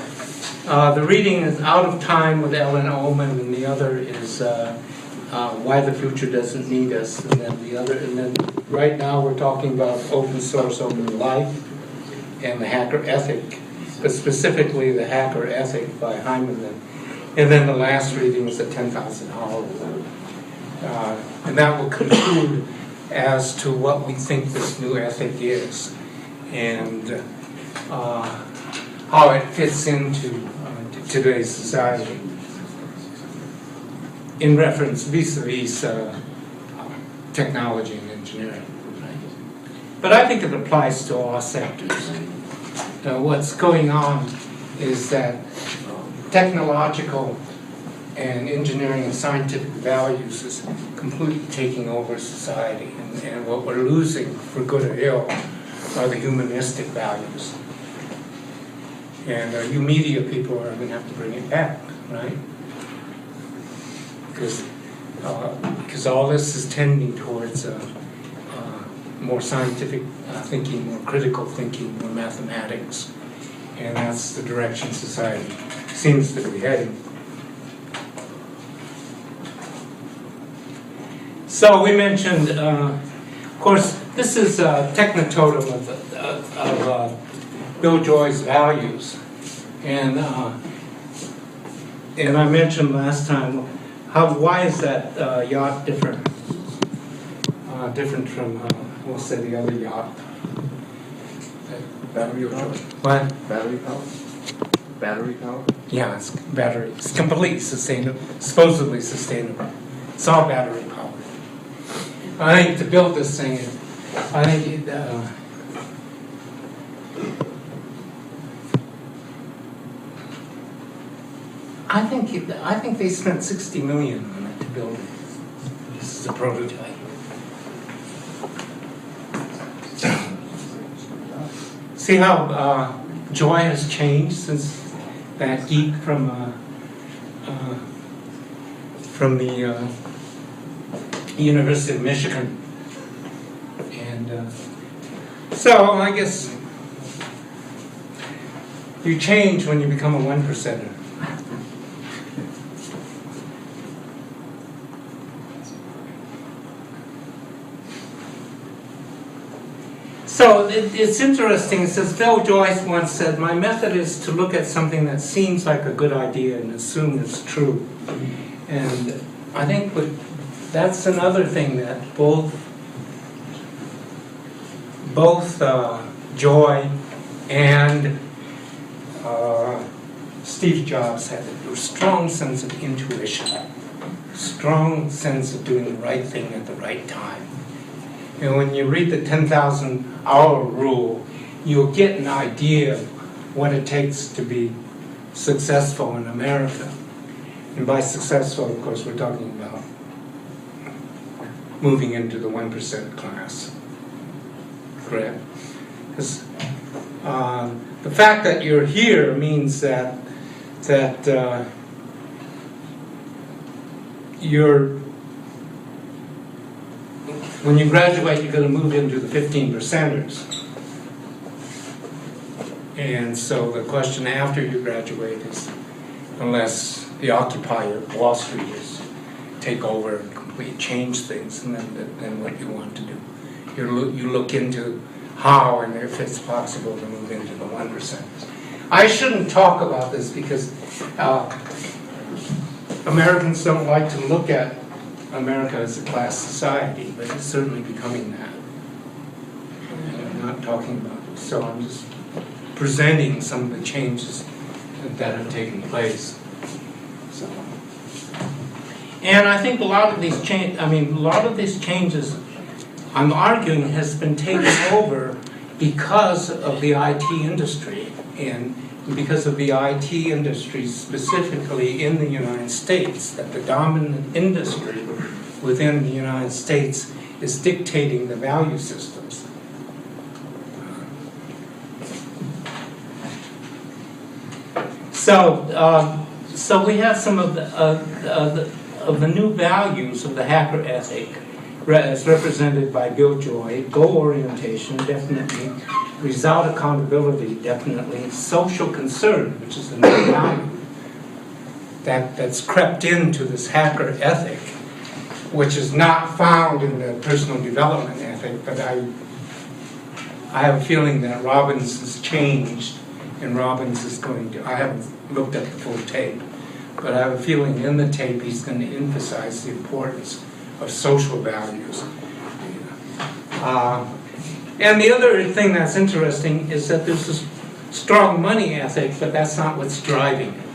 the reading is "Out of Time" with Ellen Ullman, and the other is "Why the Future Doesn't Need Us." And then right now we're talking about open source, open life, and the hacker ethic, but specifically the hacker ethic by Himanen. And then the last reading is the 10,000 hour rule. And that will conclude as to what we think this new ethic is, and how it fits into today's society in reference vis-a-vis technology and engineering. But I think it applies to all sectors. What's going on is that technological and engineering and scientific values is completely taking over society, and what we're losing, for good or ill, are the humanistic values. And you media people are going to have to bring it back, right? Because all this is tending towards more scientific thinking, more critical thinking, more mathematics, and that's the direction society seems to be heading. So we mentioned, of course, this is a technototem of Bill Joy's values, and I mentioned last time why is that yacht different from we'll say the other yacht. Battery power? What? Battery power? Battery power? Yeah, it's battery. It's completely sustainable, supposedly sustainable. It's all battery power. I think to build this thing, I think I think they spent $60 million on it to build it. This is a prototype. See how Joy has changed since that geek from the University of Michigan, and so I guess you change when you become a 1%er. So it's interesting. It says, Bill Joyce once said, "My method is to look at something that seems like a good idea and assume it's true." And I think that's another thing that both Joy and Steve Jobs had a strong sense of intuition, strong sense of doing the right thing at the right time. And when you read the 10,000 hour rule, you'll get an idea of what it takes to be successful in America. And by successful, of course, we're talking about moving into the 1% class. Correct? Because the fact that you're here means that when you graduate, you're going to move into the 15%ers. And so the question after you graduate is, unless the occupier, Wall Street, is take over and completely change things, and then what you want to do. You look into how and if it's possible to move into the 1%. I shouldn't talk about this because Americans don't like to look at America as a class society, but it's certainly becoming that. And I'm not talking about it, so I'm just presenting some of the changes that have taken place. So, and I think a lot of these changes, I'm arguing, has been taken over because of the IT industry, and because of the IT industry specifically in the United States, that the dominant industry within the United States is dictating the value systems. So we have some of the new values of the hacker ethic, as represented by Bill Joy. Goal orientation, definitely. Result accountability, definitely. Social concern, which is a new value that's crept into this hacker ethic, which is not found in the personal development ethic, but I have a feeling that Robbins has changed, and Robbins is going to, I haven't looked at the full tape, but I have a feeling in the tape he's going to emphasize the importance of social values. And the other thing that's interesting is that there's this strong money ethic, but that's not what's driving it.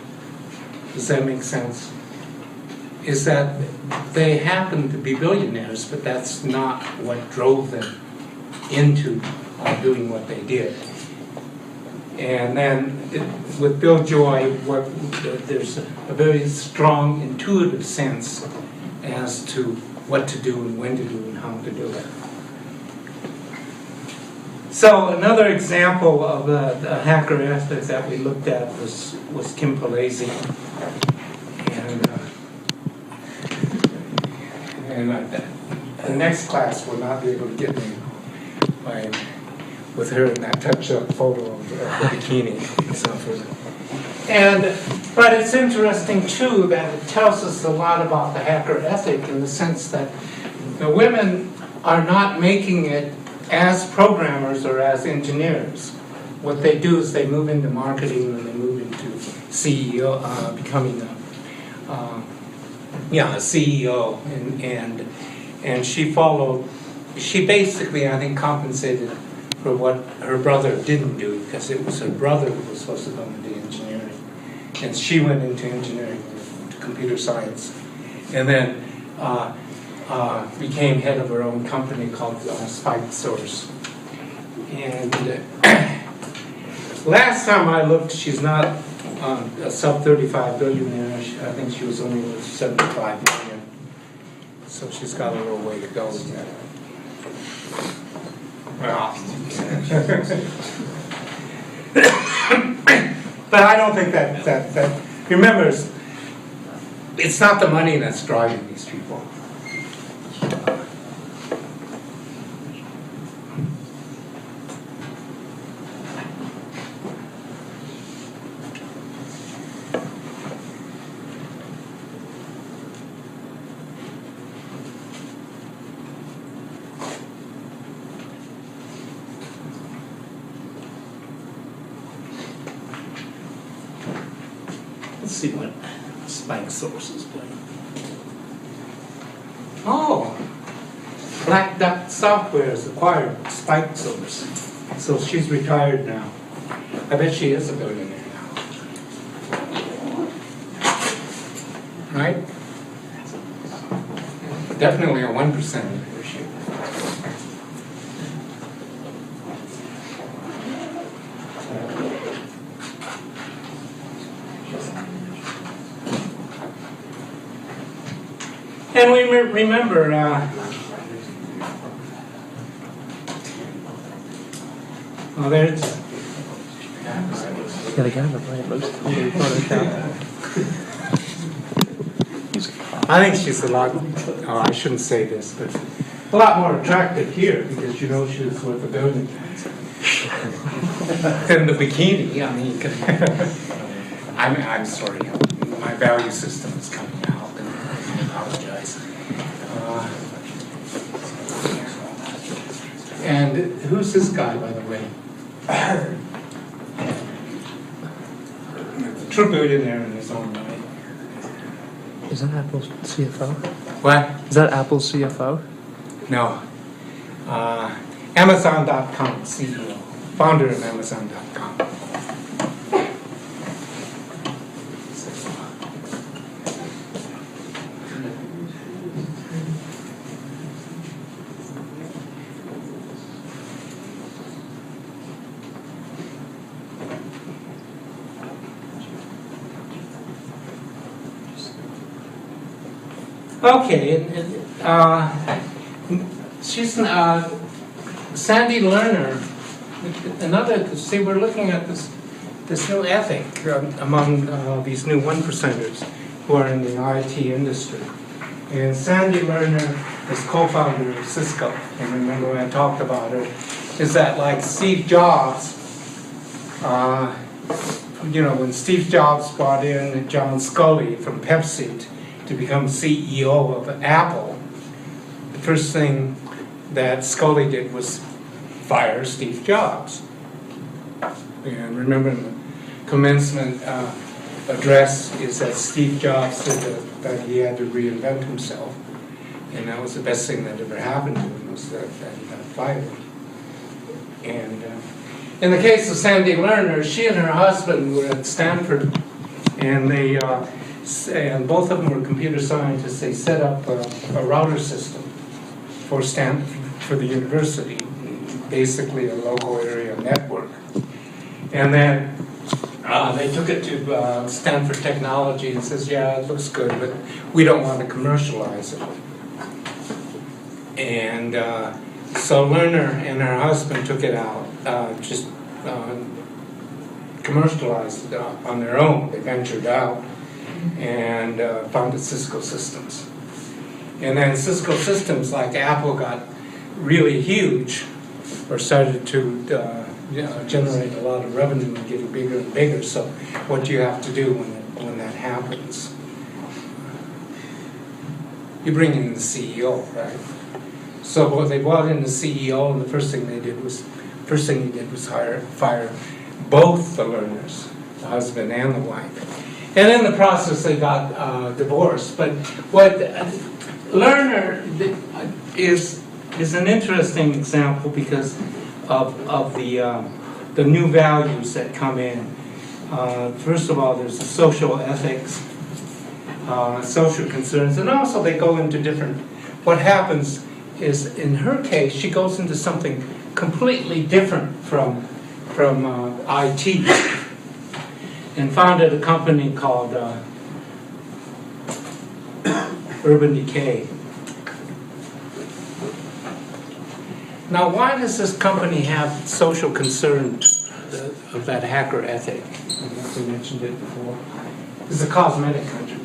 Does that make sense? Is that they happen to be billionaires, but that's not what drove them into doing what they did. And then with Bill Joy, there's a very strong intuitive sense as to what to do and when to do and how to do it. So another example of the hacker ethic that we looked at was Kim Palazzi. And the next class will not be able to get me with her in that touch-up photo of the bikini. But it's interesting too that it tells us a lot about the hacker ethic in the sense that the women are not making it as programmers or as engineers. What they do is they move into marketing and they move into CEO, becoming a CEO, and she basically, I think, compensated for what her brother didn't do, because it was her brother who was supposed to go into engineering, and she went into engineering, to computer science, and then became head of her own company called Spike Source. And last time I looked, she's not a sub-35 billionaire. I think she was only worth 75 million. So she's got a little way to go yet. Well, but I don't think that remember, it's not the money that's driving these people. Let's see what Spike Source is doing. Oh, Black Duck Software has acquired Spike Source. So she's retired now. I bet she is a billionaire now. Right? Definitely a 1%. And we remember, well, there's, Yeah, the guy on the right looks totally photoshopped. I think she's a lot, oh, I shouldn't say this, but a lot more attractive here because you know she was with the building. And the bikini, I mean, I'm sorry, my value system is coming out, and I apologize. And who's this guy, by the way? A true billionaire in his own right. Is that Apple's CFO? What? Is that Apple's CFO? No. Amazon.com CEO, founder of Amazon.com. Okay, she's Sandy Lerner. Another, see, we're looking at this new ethic among these new 1%ers who are in the IT industry. And Sandy Lerner is co-founder of Cisco. And remember when I talked about her, is that like Steve Jobs, when Steve Jobs brought in John Sculley from Pepsi to become CEO of Apple, the first thing that Sculley did was fire Steve Jobs. And remember in the commencement address is that Steve Jobs said that he had to reinvent himself. And that was the best thing that ever happened to him, was that he got fired. And in the case of Sandy Lerner, she and her husband were at Stanford, and they and both of them were computer scientists. They set up a router system for Stanford, for the university, basically a local area network. And then they took it to Stanford Technology and says, yeah, it looks good, but we don't want to commercialize it. And so Lerner and her husband took it out, commercialized it on their own. They ventured out and founded Cisco Systems. And then Cisco Systems, like Apple, got really huge, or started to generate a lot of revenue and getting bigger and bigger. So what do you have to do when that happens? You bring in the CEO, right? So they brought in the CEO, and the first thing he did was fire both the Lerners, the husband and the wife. And in the process, they got divorced. But what Lerner is an interesting example because of the new values that come in. First of all, there's the social ethics, social concerns, and also they go into different. What happens is, in her case, she goes into something completely different from IT, and founded a company called Urban Decay. Now, why does this company have social concern of that hacker ethic? We mentioned it before. It's a cosmetic company.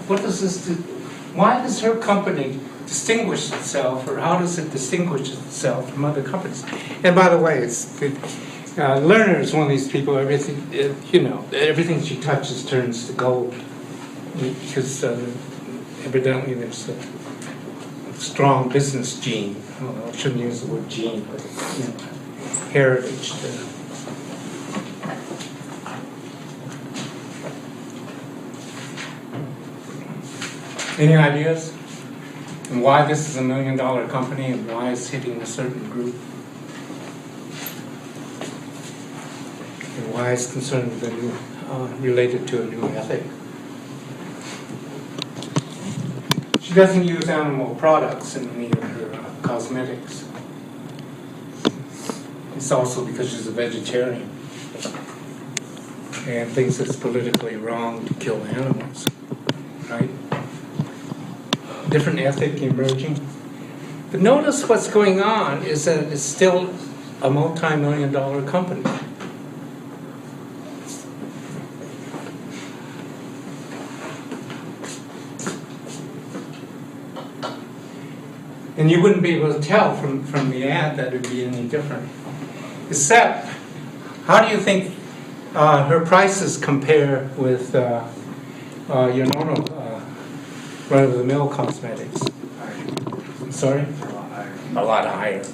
What does this do? Why does her company distinguish itself, or how does it distinguish itself from other companies? And by the way, Lerner is one of these people. Everything she touches turns to gold, because evidently there's a strong business gene. I shouldn't use the word gene, but heritage. Any ideas? And why this is $1 million company, and why it's hitting a certain group? And why it's concerned with related to a new ethic? She doesn't use animal products in any of her cosmetics. It's also because she's a vegetarian and thinks it's politically wrong to kill animals, right? Different ethic emerging. But notice what's going on is that it's still a multi-million-dollar company. And you wouldn't be able to tell from the ad that it would be any different. Except, how do you think her prices compare with your normal run-of-the-mill cosmetics? I'm sorry? A lot higher.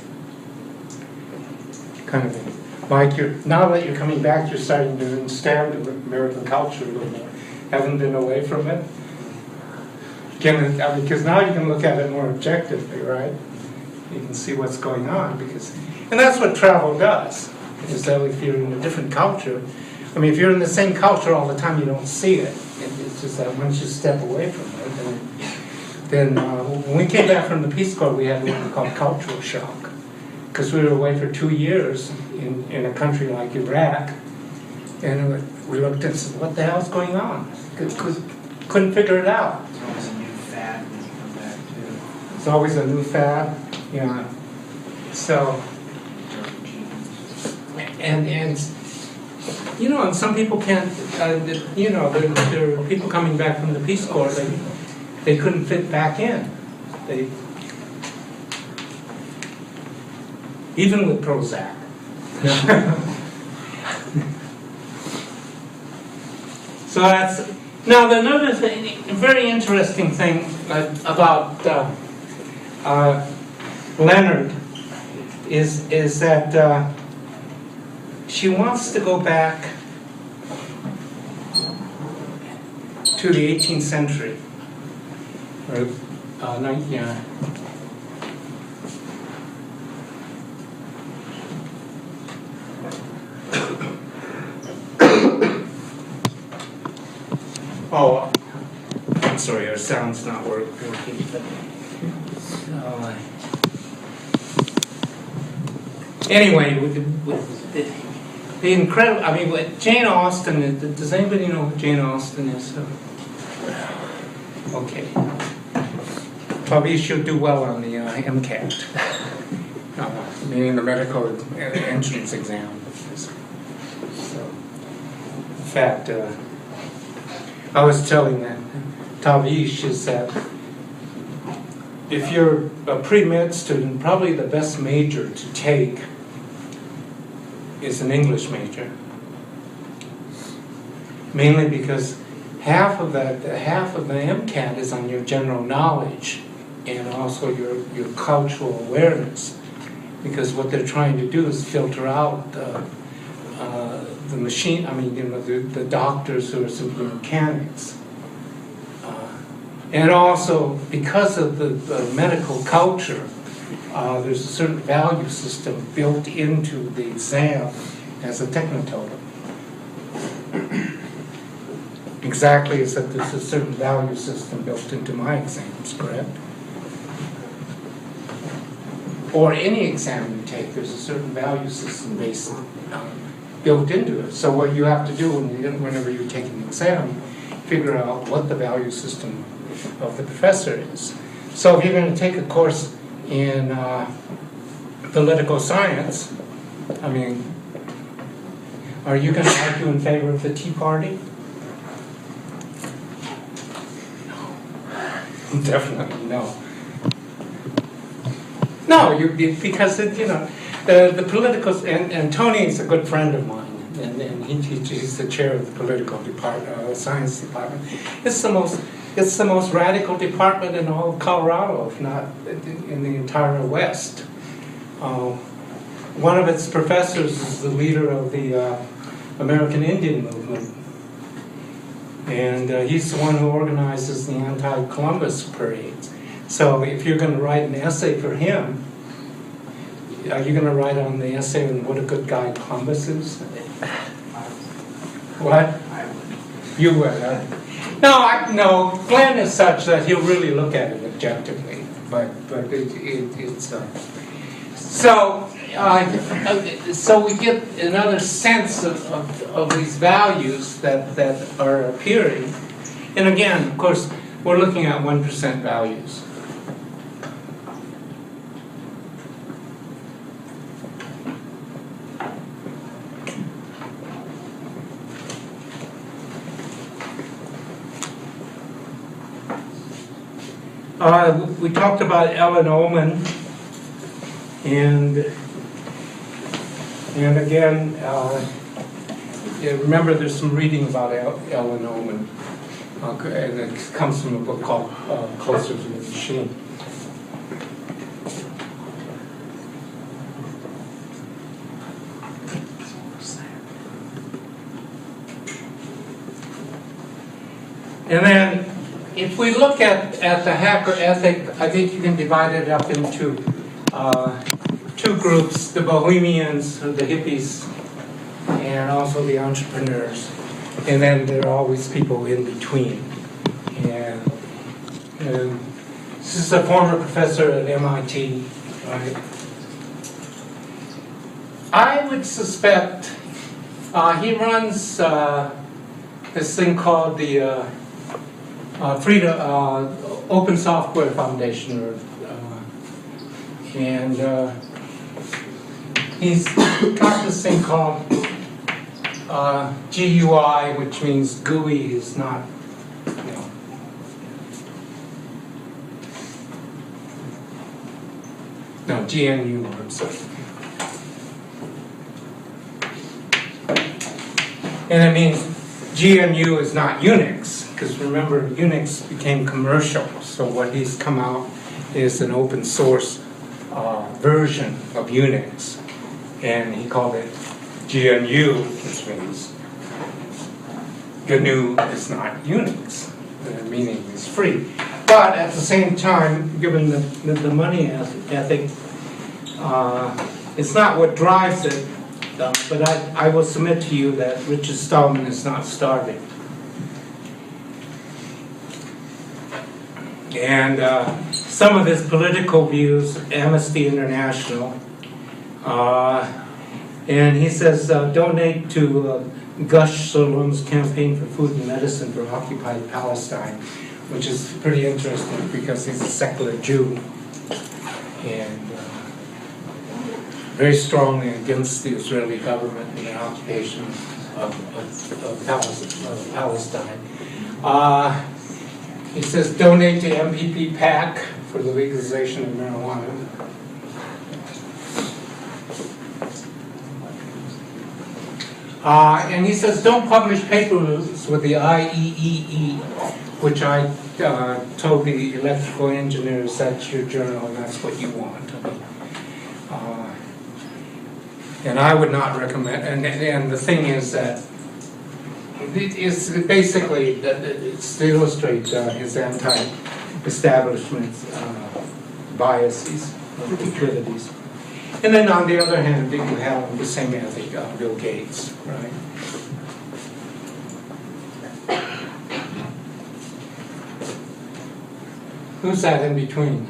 Kind of thing. Like now that you're coming back, you're starting to understand American culture a little more. Haven't been away from it. Because now you can look at it more objectively, right? You can see what's going on, and that's what travel does. Is that if you're in a different culture, I mean, if you're in the same culture all the time, you don't see it. It's just that once you step away from it, then when we came back from the Peace Corps, we had what we called cultural shock, because we were away for 2 years in a country like Iraq, and we looked and said, "What the hell's going on?" Couldn't figure it out. It's always a new fad, yeah. So, and you know, and some people can't. You know, there are people coming back from the Peace Corps. They couldn't fit back in. Even with Prozac. So that's now another thing, a very interesting thing about Leonard is that she wants to go back to the 18th century, or 19th. Oh, I'm sorry, our sound's not working. Anyway, the incredible, I mean, Jane Austen, does anybody know who Jane Austen is? Okay. Probably she'll do well on the MCAT, meaning the medical entrance exam. So, in fact, I was telling Tavish is that if you're a pre-med student, probably the best major to take is an English major. Mainly because half of the MCAT is on your general knowledge and also your cultural awareness. Because what they're trying to do is filter out the machine, I mean, you know, the doctors who are simply mechanics. And also, because of the medical culture, there's a certain value system built into the exam as a technototem. Exactly as that there's a certain value system built into my exams, correct? Or any exam you take, there's a certain value system built into it. So what you have to do whenever you're taking an exam, figure out what the value system of the professor is. So if you're going to take a course in political science, I mean, are you going to argue in favor of the Tea Party? No. Definitely no. No, because you know the political and Tony is a good friend of mine, and he's the chair of the political department, science department. It's the most radical department in all of Colorado, if not in the entire West. One of its professors is the leader of the American Indian movement, and he's the one who organizes the anti-Columbus parades. So if you're going to write an essay for him, are you going to write on the essay on what a good guy Columbus is? What? You would, huh? No, Glenn is such that he'll really look at it objectively, but it's, so we get another sense of these values that are appearing. And again, of course, we're looking at 1% values. We talked about Ellen Ullman, and again, yeah, remember there's some reading about Ellen Ullman, and it comes from a book called Closer to the Machine. And then, if we look at the hacker ethic, I think you can divide it up into two groups: the bohemians, the hippies, and also the entrepreneurs. And then there are always people in between. And this is a former professor at MIT, right? I would suspect he runs this thing called the Open Software Foundation, and he's got this thing called GUI, which means GUI is not, no, GNU, I'm sorry. And it means GNU is not Unix, because remember, Unix became commercial, so what he's come out is an open source version of Unix, and he called it GNU, which means GNU is not Unix, meaning it's free. But at the same time, given the money ethic, it's not what drives it, but I will submit to you that Richard Stallman is not starving. And some of his political views, Amnesty International, and he says donate to Gush Solom's campaign for food and medicine for occupied Palestine, which is pretty interesting because he's a secular Jew and very strongly against the Israeli government and the occupation of Palestine. He says donate to MPP PAC for the legalization of marijuana. And he says don't publish papers with the IEEE, which I told the electrical engineers that's your journal and that's what you want. And I would not recommend, and the thing is that it's basically, it's to illustrate his anti-establishment biases, proclivities. And then on the other hand, you have the same ethic of Bill Gates, right? Who's that in between?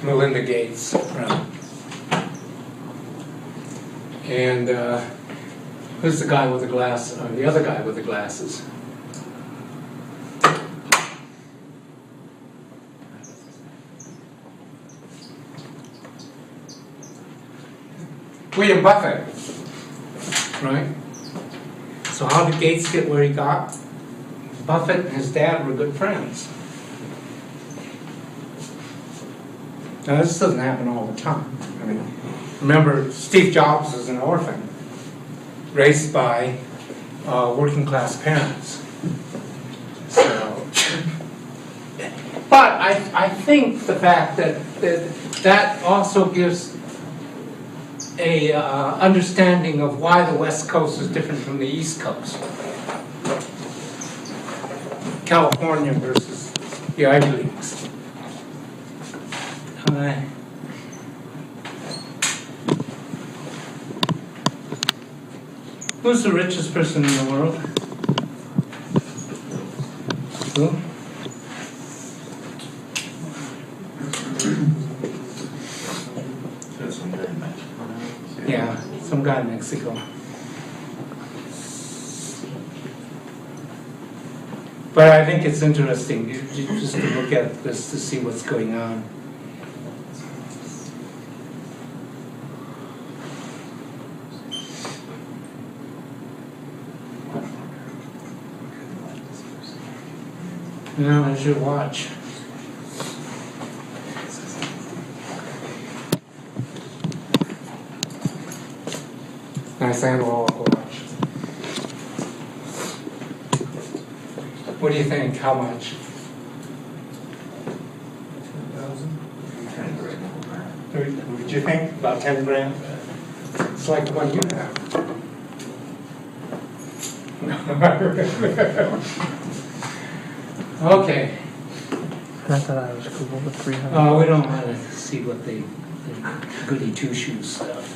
Melinda Gates, right. And who's the guy with the glass, the other guy with the glasses? William Buffett, right? So how did Gates get where he got? Buffett and his dad were good friends. Now this doesn't happen all the time. I mean, remember Steve Jobs was an orphan, raised by working class parents. So, but I think the fact that also gives a understanding of why the West Coast is different from the East Coast. California versus the Ivy Leagues. Who's the richest person in the world? Who? Yeah, some guy in Mexico. But I think it's interesting just to look at this to see what's going on. Now, there's your watch. Nice analog watch. What do you think? How much? 10,000. Would you think about 10 grand? It's like the one you have. Okay. I thought I was cool with 300. We don't want to see what the goody two-shoes stuff.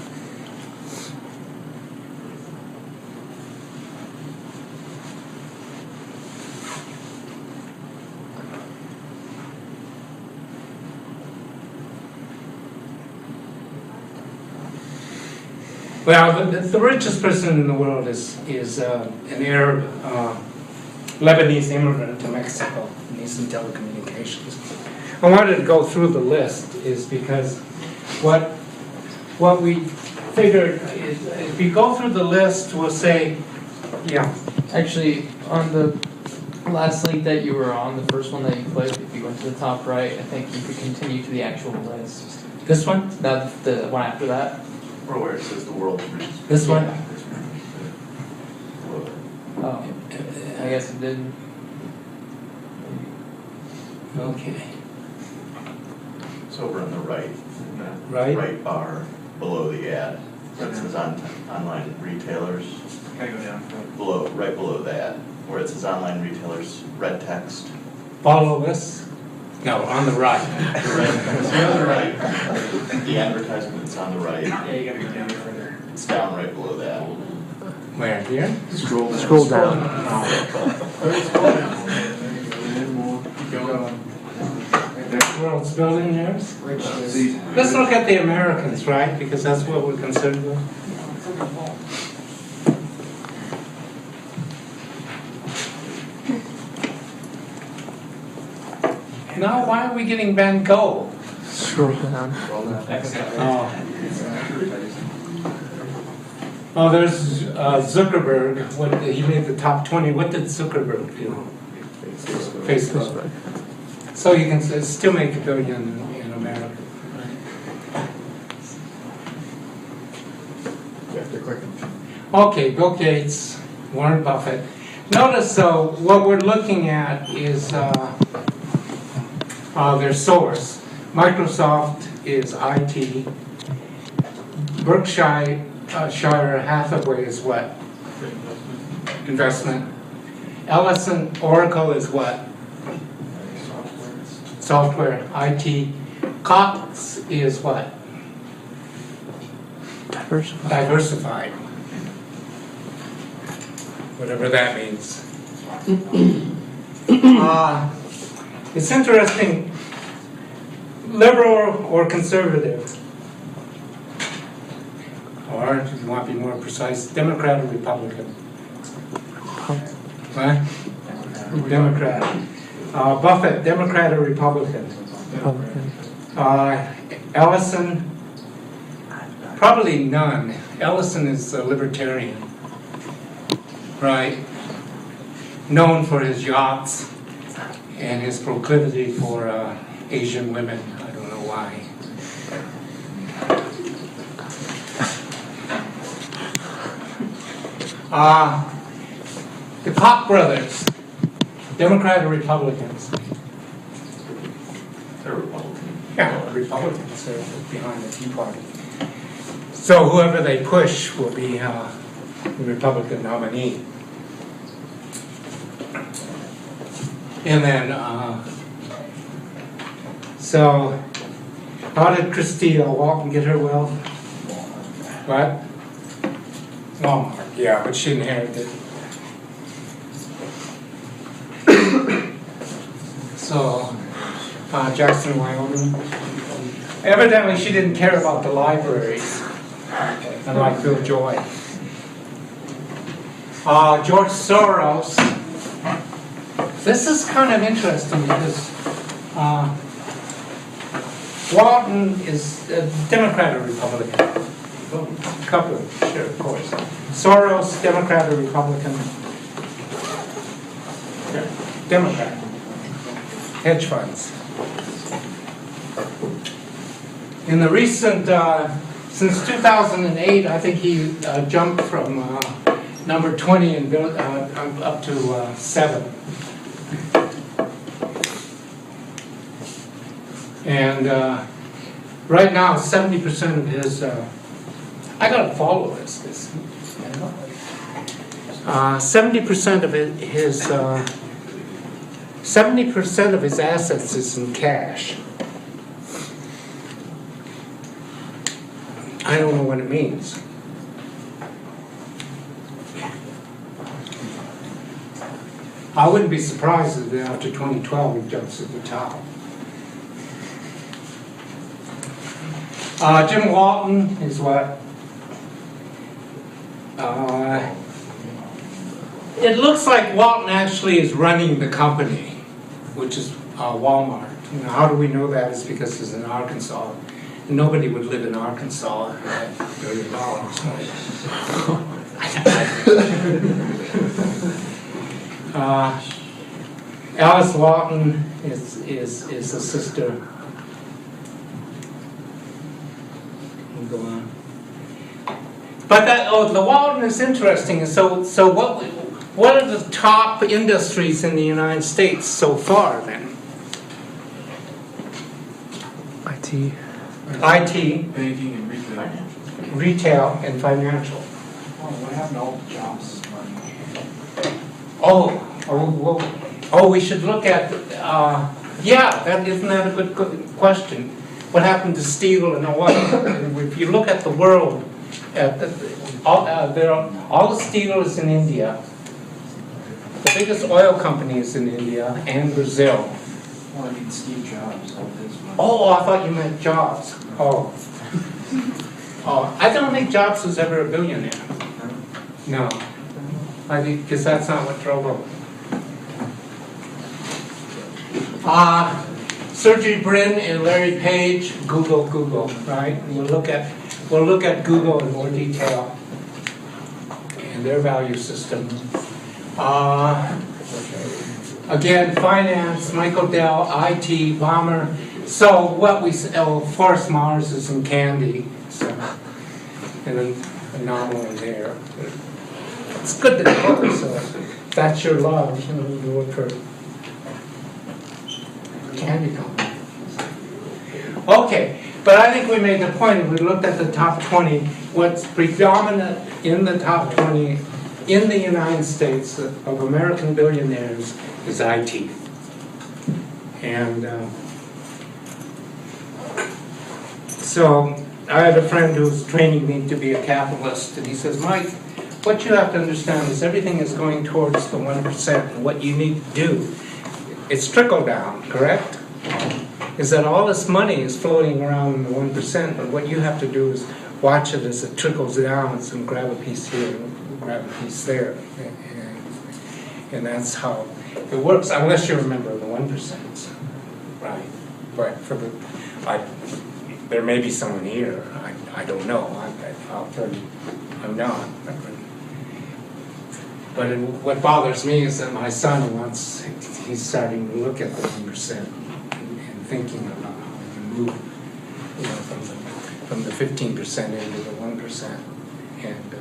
Well, the richest person in the world is an Arab Lebanese immigrant to Mexico, and he's in telecommunications. I wanted to go through the list is because what we figured is if you go through the list, we'll say, yeah. Actually, on the last link that you were on, the first one that you clicked, if you went to the top right, I think you could continue to the actual list. This one? No, the one after that. Or where it says the world's richest. This one? Oh, I guess it didn't. Okay. It's over on the right. Right? Right bar below the ad. Where it says online retailers. Gotta go down. Right below that, where it says online retailers, red text. Follow this? No, on the right. It's on the right. The advertisement's on the right. Yeah, you gotta go down further. It's down right below that. Where, here? Scroll down. World's building yours? Let's look at the Americans, right? Because that's what we're concerned with. Now, why are we getting Van Gogh? Scroll down. Oh, there's Zuckerberg. He made the top 20. What did Zuckerberg do? Facebook. So you can still make $1 billion in America. Okay, Bill Gates, Warren Buffett. Notice, though, what we're looking at is their source. Microsoft is IT. Berkshire Hathaway is what? Investment. Ellison Oracle is what? Software. IT. Cox is what? Diversified. Whatever that means. It's interesting. Liberal or conservative? Or, if you want to be more precise, Democrat or Republican? What? Democrat. Buffett, Democrat or Republican? Republican. Ellison, probably none. Ellison is a libertarian, right? Known for his yachts and his proclivity for Asian women. I don't know why. The Koch brothers, Democrat or Republicans? They're Republican. Yeah, Republicans are behind the Tea Party. So whoever they push will be the Republican nominee. And then, so how did Christie Walton get her wealth? What? Walmart, yeah, but she inherited. So, Jackson, Wyoming. Evidently, she didn't care about the libraries, unlike Bill Joy. George Soros. This is kind of interesting because Walton is a Democrat or Republican? A couple of, sure, of course. Soros, Democrat or Republican? Democrat. Hedge funds. In the recent, since 2008, I think he jumped from number 20 and built up to 7. And right now, 70% of his, I gotta follow this. 70% of his, 70% of his assets is in cash. I don't know what it means. I wouldn't be surprised if after 2012 he jumps at the top. Jim Walton is what? It looks like Walton actually is running the company, which is Walmart. You know, how do we know that? It's because he's in Arkansas. Nobody would live in Arkansas if they had $1 billion. Alice Walton is a sister. Go on. But the Walton is interesting. So what are the top industries in the United States so far then? IT. IT. Banking and retail. Retail and financial. What happened to all the jobs? We should look at, isn't that a good question? What happened to steel and oil? If you look at the world, all the steel is in India. The biggest oil company is in India and Brazil. Well, I mean, Steve Jobs. Oh, I thought you meant Jobs. Oh, I don't think Jobs was ever a billionaire. No, I think because that's not what drove him. Sergey Brin and Larry Page, Google, right? We'll look at Google in more detail and their value system. Again, finance, Michael Dell, IT, Bomber. So what we Forrest Mars is in candy, so and then anomaly there. It's good to know. So if that's your love, you look for candy company. Okay, but I think we made the point. We looked at the top 20. What's predominant in the top 20 in the United States of American billionaires is IT. And so I had a friend who was training me to be a capitalist, and he says, Mike, what you have to understand is everything is going towards the 1%, and what you need to do, it's trickle down, correct? Is that all this money is floating around in the 1%, but what you have to do is watch it as it trickles down and grab a piece here and grab a piece there. And that's how it works, unless you're a member of the 1%. Right. But there may be someone here, I don't know, I'll tell you, I'm not. But what bothers me is that my son he's starting to look at the 1% and thinking about how we can move, from the 15% into the 1%. And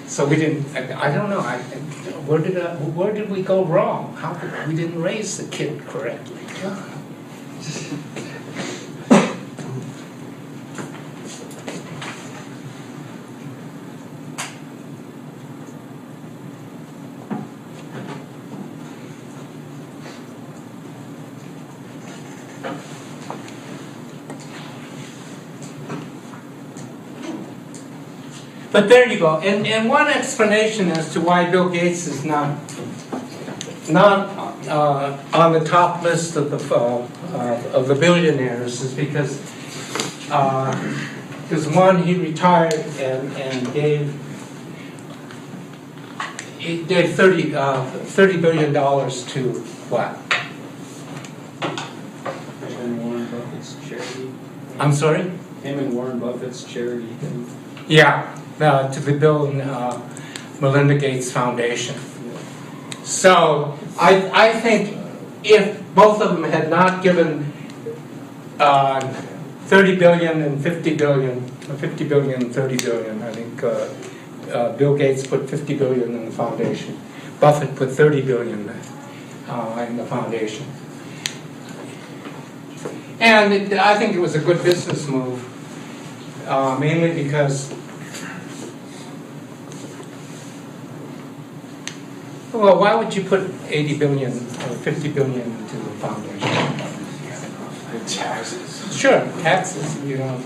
so we didn't. I don't know. Where did we go wrong? We didn't raise the kid correctly? But there you go. And one explanation as to why Bill Gates is not on the top list of the billionaires is because one, he retired and gave $30 billion to what? Him and Warren Buffett's charity. I'm sorry? Him and Warren Buffett's charity thing. Yeah, to the Bill and Melinda Gates Foundation. So I think if both of them had not given 30 billion and 50 billion, 50 billion and 30 billion, I think Bill Gates put 50 billion in the foundation. Buffett put 30 billion in the foundation. And I think it was a good business move, mainly because, well, why would you put 80 billion or 50 billion into the foundation? Taxes. Sure, taxes, you know.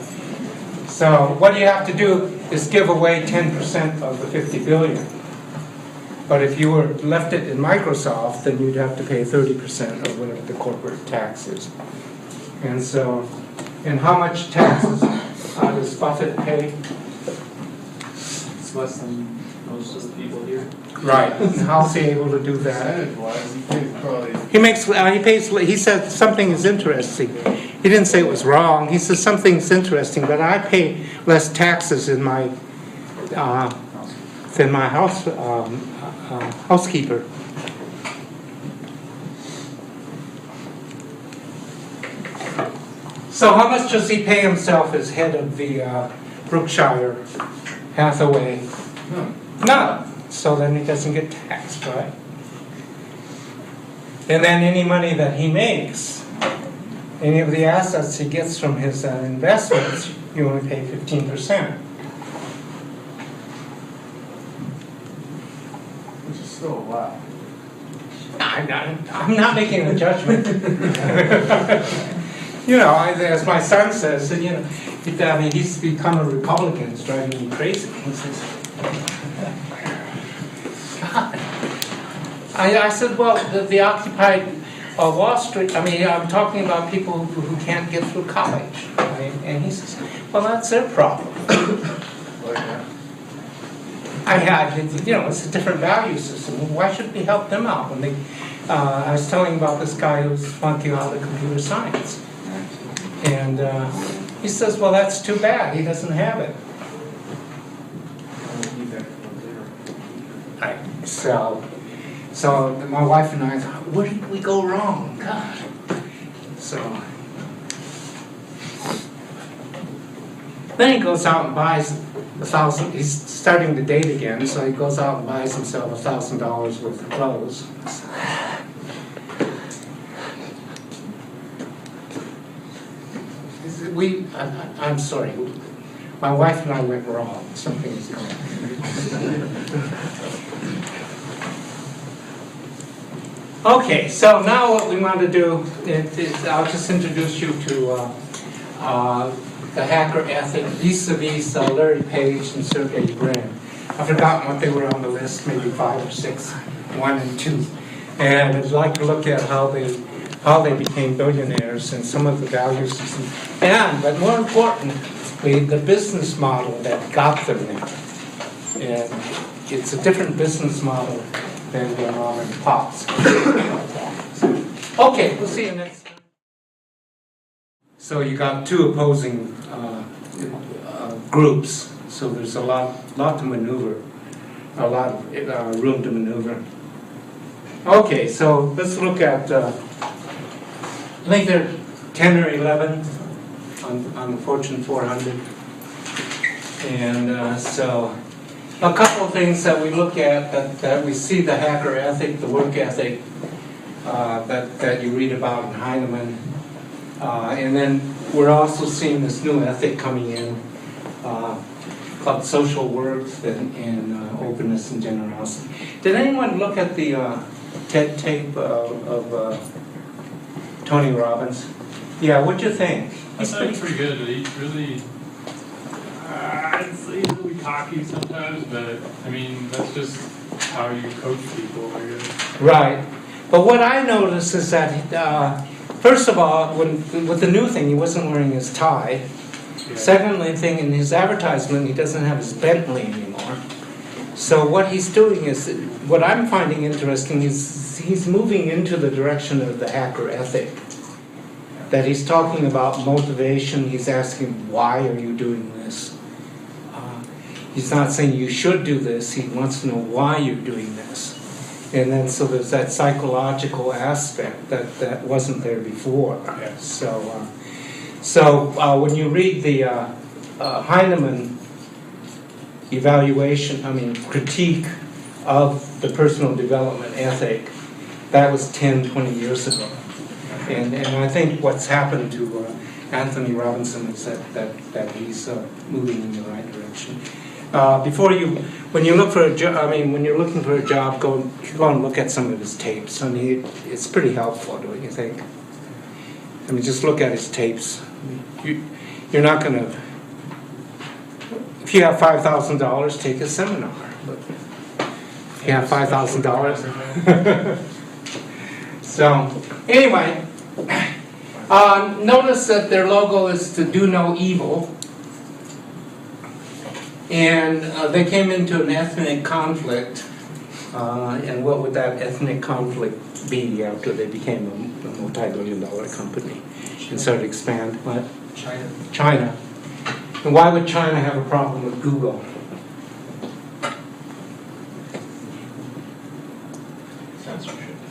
So what you have to do is give away 10% of the 50 billion. But if you were left it in Microsoft, then you'd have to pay 30% of whatever the corporate tax is. And so, and how much taxes does Buffett pay? It's less than most of the people here. Right. And how's he able to do that? Percentage-wise, he pays probably. He makes, he pays, he said something is interesting. He didn't say it was wrong. He said something's interesting, but I pay less taxes in my, than my housekeeper. So how much does he pay himself as head of the Berkshire Hathaway? None. So then he doesn't get taxed, right? And then any money that he makes, any of the assets he gets from his investments, you only pay 15%. Which is still a lot. I'm not making a judgment. You know, as my son says, you know, I mean, he's become a Republican. It's driving me crazy. He says, God. I said, well, the Occupy Wall Street, I mean, I'm talking about people who can't get through college. Right? And he says, well, that's their problem. You know, it's a different value system. Why should we help them out when they? I was telling about this guy who's flunking out of computer science, and he says, "Well, that's too bad. He doesn't have it." Right. So my wife and I thought, where did we go wrong? God. So then he goes out and buys $1,000. He's starting to date again, so he goes out and buys himself $1,000 worth of clothes. I'm sorry. My wife and I went wrong. Something is going on. Okay, so now what we want to do is I'll just introduce you to the hacker ethic vis-a-vis Larry Page and Sergey Brin. I've forgotten what they were on the list, maybe 5 or 6, 1 and 2. And I'd like to look at how they became billionaires and some of the value systems. But more importantly, the business model that got them there. And it's a different business model than the mom and pops. Okay, we'll see you next time. So you got 2 opposing groups. So there's a lot to maneuver, a lot of room to maneuver. Okay, so let's look at. I think there are 10 or 11 on the Fortune 400, and so. A couple of things that we look at that we see the hacker ethic, the work ethic that you read about in Himanen, and then we're also seeing this new ethic coming in called social worth and openness and generosity. Did anyone look at the TED tape of Tony Robbins? Yeah, what'd you think? I thought it was pretty good. He really, It's easily cocky sometimes, but I mean, that's just how you coach people, I guess. Right. But what I noticed is that, first of all, with the new thing, he wasn't wearing his tie. Yeah. Secondly, thing in his advertisement, he doesn't have his Bentley anymore. So what he's doing is, what I'm finding interesting is he's moving into the direction of the hacker ethic. That he's talking about motivation, he's asking, why are you doing this? He's not saying you should do this, he wants to know why you're doing this. And then so there's that psychological aspect that wasn't there before. Yeah. So when you read the Heinemann critique of the personal development ethic, that was 10, 20 years ago. And I think what's happened to Anthony Robinson is that he's moving in the right direction. When you're looking for a job, go and look at some of his tapes. I mean, it's pretty helpful, don't you think? I mean, just look at his tapes. You're not going to. If you have $5,000, take a seminar. But if you have $5,000. So anyway, notice that their logo is to do no evil. And they came into an ethnic conflict, and what would that ethnic conflict be after they became a multi-billion-dollar company and started to expand? What? China. And why would China have a problem with Google?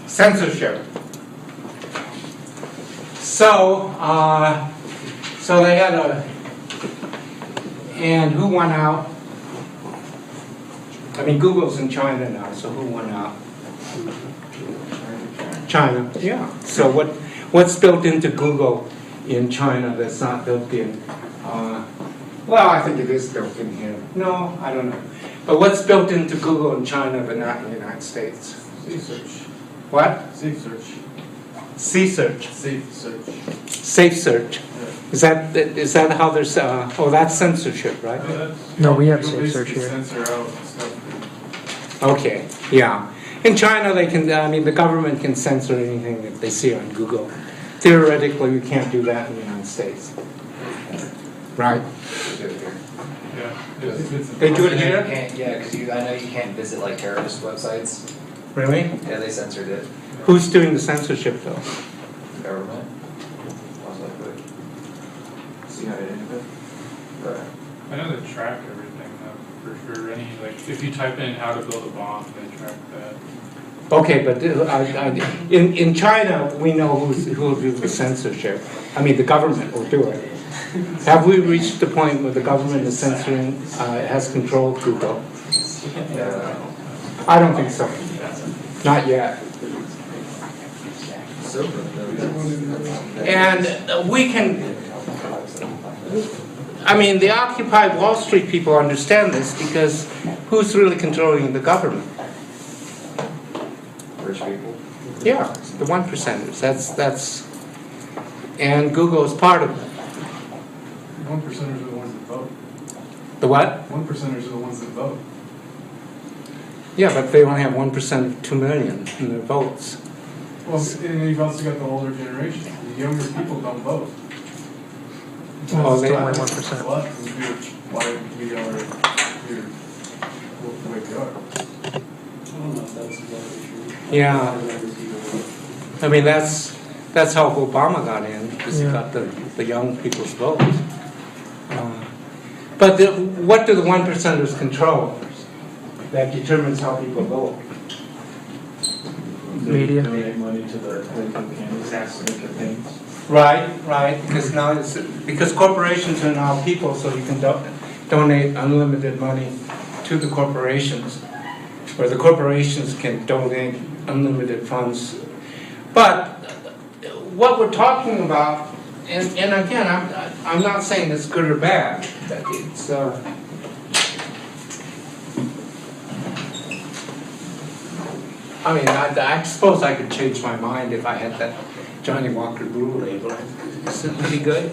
Censorship. So they had and who won out? I mean, Google's in China now, so who won out? China, yeah. So what's built into Google in China that's not built in? Well, I think it is built in here. No, I don't know. But what's built into Google in China but not in the United States? C-search. What? Safe search. C-search. Safe search. Safe search. Yeah. Is that how there's, that's censorship, right? No, we have You'll safe search basically here. censor out stuff. Okay, yeah. In China, the government can censor anything that they see on Google. Theoretically, we can't do that in the United States. Right? Yeah. They do it You here? can't, yeah, because I know you can't visit like terrorist websites. Really? Yeah, they censored it. Who's doing the censorship, though? Government. Most likely. CIA, but I know they track everything though, for sure. If you type in how to build a bomb, they track that. Okay, but in China, we know who will do the censorship. I mean, the government will do it. Have we reached the point where the government is censoring, has control of Google? I don't think so. Not yet. And we can, the Occupy Wall Street people understand this because who's really controlling the government? Rich people. Yeah, the 1%ers. That's, and Google is part of it. 1%ers are the ones that vote. The what? 1%ers are the ones that vote. Yeah, but they only have 1% of 2 million in their votes. Well, and you've also got the older generation. The younger people don't vote. Oh, they only What's 1%. left is why we are here the way we are. I don't know if that's exactly true. Yeah. That's how Obama got in, because he got the young people's vote. But what do the 1%ers control that determines how people vote? Media. Donate money to the political candidates, to the campaigns. Right, because corporations are now people, so you can donate unlimited money to the corporations, or the corporations can donate unlimited funds. But what we're talking about, and again, I'm not saying it's good or bad. That it's I suppose I could change my mind if I had that Johnny Walker Blue label. Isn't it pretty good?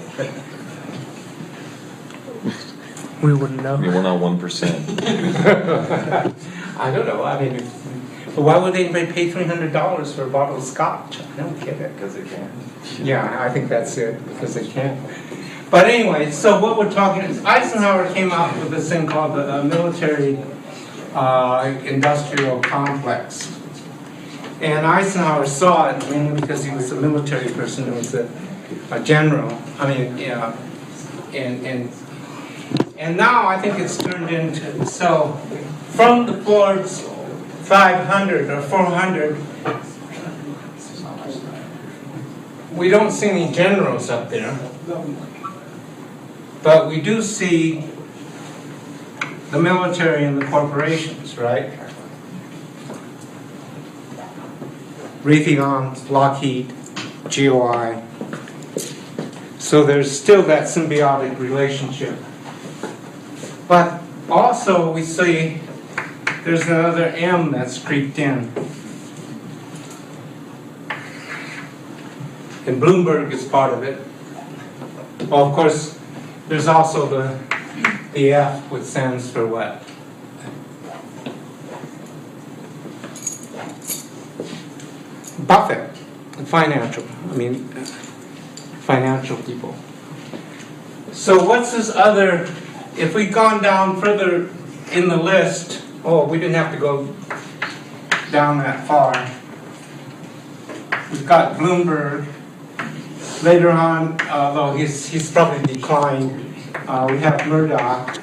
We wouldn't know. We're not 1%. I don't know, I mean, but why would anybody pay $300 for a bottle of scotch? I don't get it. Because they can. Yeah, I think that's it, because they can. But anyway, so what we're talking is Eisenhower came out with this thing called the military industrial complex. And Eisenhower saw it mainly because he was a military person, he was a general. I mean, yeah, and now I think it's turned into, so from the Forbes 500 or 400, we don't see any generals up there, but we do see the military and the corporations, right? Raytheon, Lockheed, GOI. So there's still that symbiotic relationship. But also we see there's another M that's creeped in. And Bloomberg is part of it. Well, of course, there's also the F, which stands for what? Buffett, financial people. So what's this other, if we'd gone down further in the list, oh, we didn't have to go down that far. We've got Bloomberg. Later on, though he's probably declined, we have Murdoch.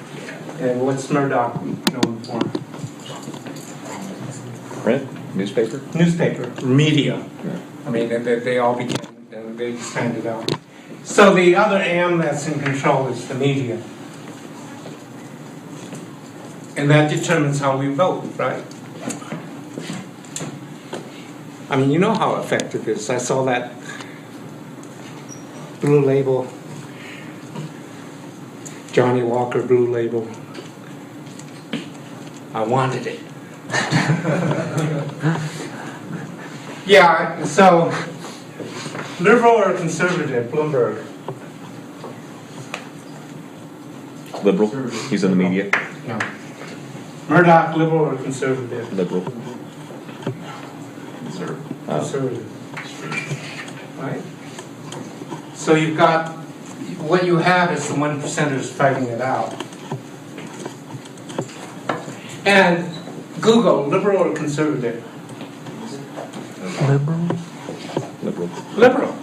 And what's Murdoch known for? Print? Newspaper? Newspaper, media. Yeah. I mean, they all became, they expanded out. So the other AM that's in control is the media. And that determines how we vote, right? I mean, you know how effective it is. I saw that Blue Label, Johnny Walker Blue Label. I wanted it. Yeah, so liberal or conservative, Bloomberg? Liberal? He's in the media? No. Murdoch, liberal or conservative? Liberal. Conservative. Right? So you've got, what you have is the 1%ers fighting it out. And Google, liberal or conservative? Liberal. Liberal. Liberal.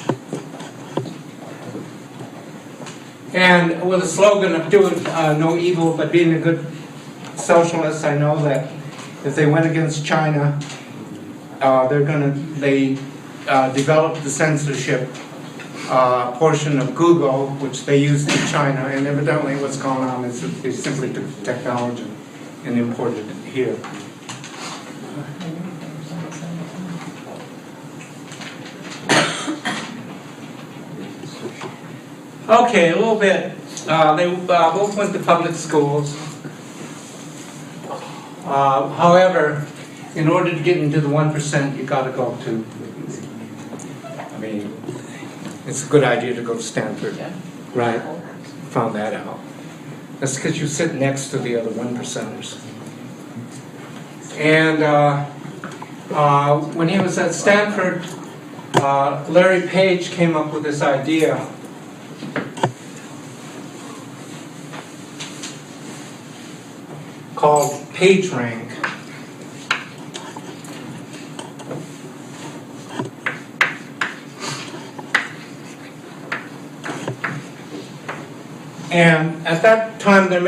And with a slogan of doing no evil but being a good socialist, I know that if they went against China, they developed the censorship portion of Google, which they used in China, and evidently what's going on is that they simply took the technology and imported it here. Okay, a little bit. They both went to public schools. However, in order to get into the 1%, you got to go to, I mean, it's a good idea to go to Stanford, right? Found that out. That's because you sit next to the other 1%ers. And when he was at Stanford, Larry Page came up with this idea called PageRank. And at that time, the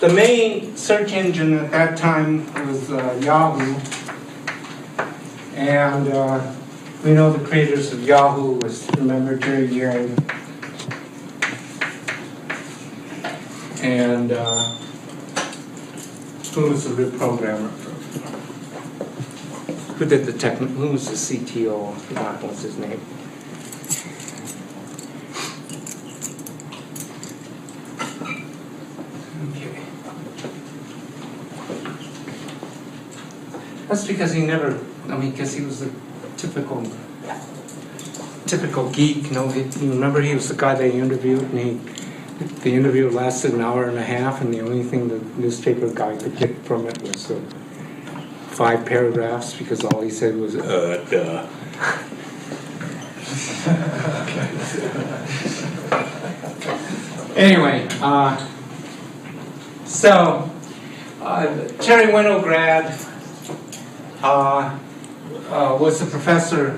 main search engine at that time was Yahoo. And we know the creators of Yahoo was, remember, Jerry Yang. And who was the real programmer? Who did the who was the CTO? I forgot what's his name. Okay. That's because he never, because he was a typical geek, you know, you remember he was the guy they interviewed and The interview lasted an hour and a half, and the only thing the newspaper guy could get from it was 5 paragraphs, because all he said was, duh. Anyway, Terry Winograd was a professor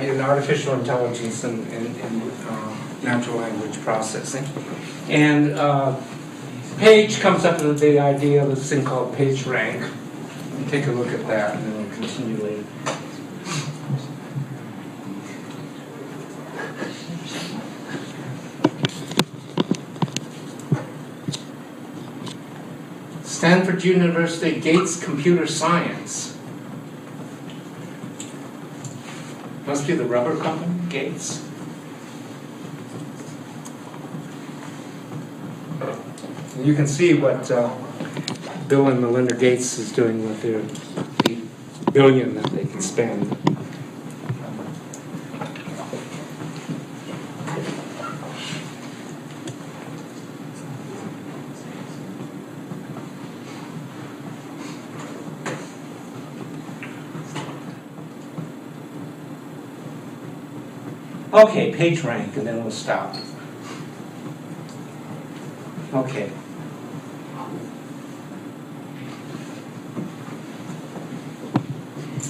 in artificial intelligence and natural language processing. And Page comes up with the idea of this thing called PageRank. Take a look at that, and then we'll continue later. Stanford University Gates Computer Science. Must be the rubber company, Gates. You can see what Bill and Melinda Gates is doing with their $8 billion that they can spend. Okay, PageRank, and then we'll stop. Okay.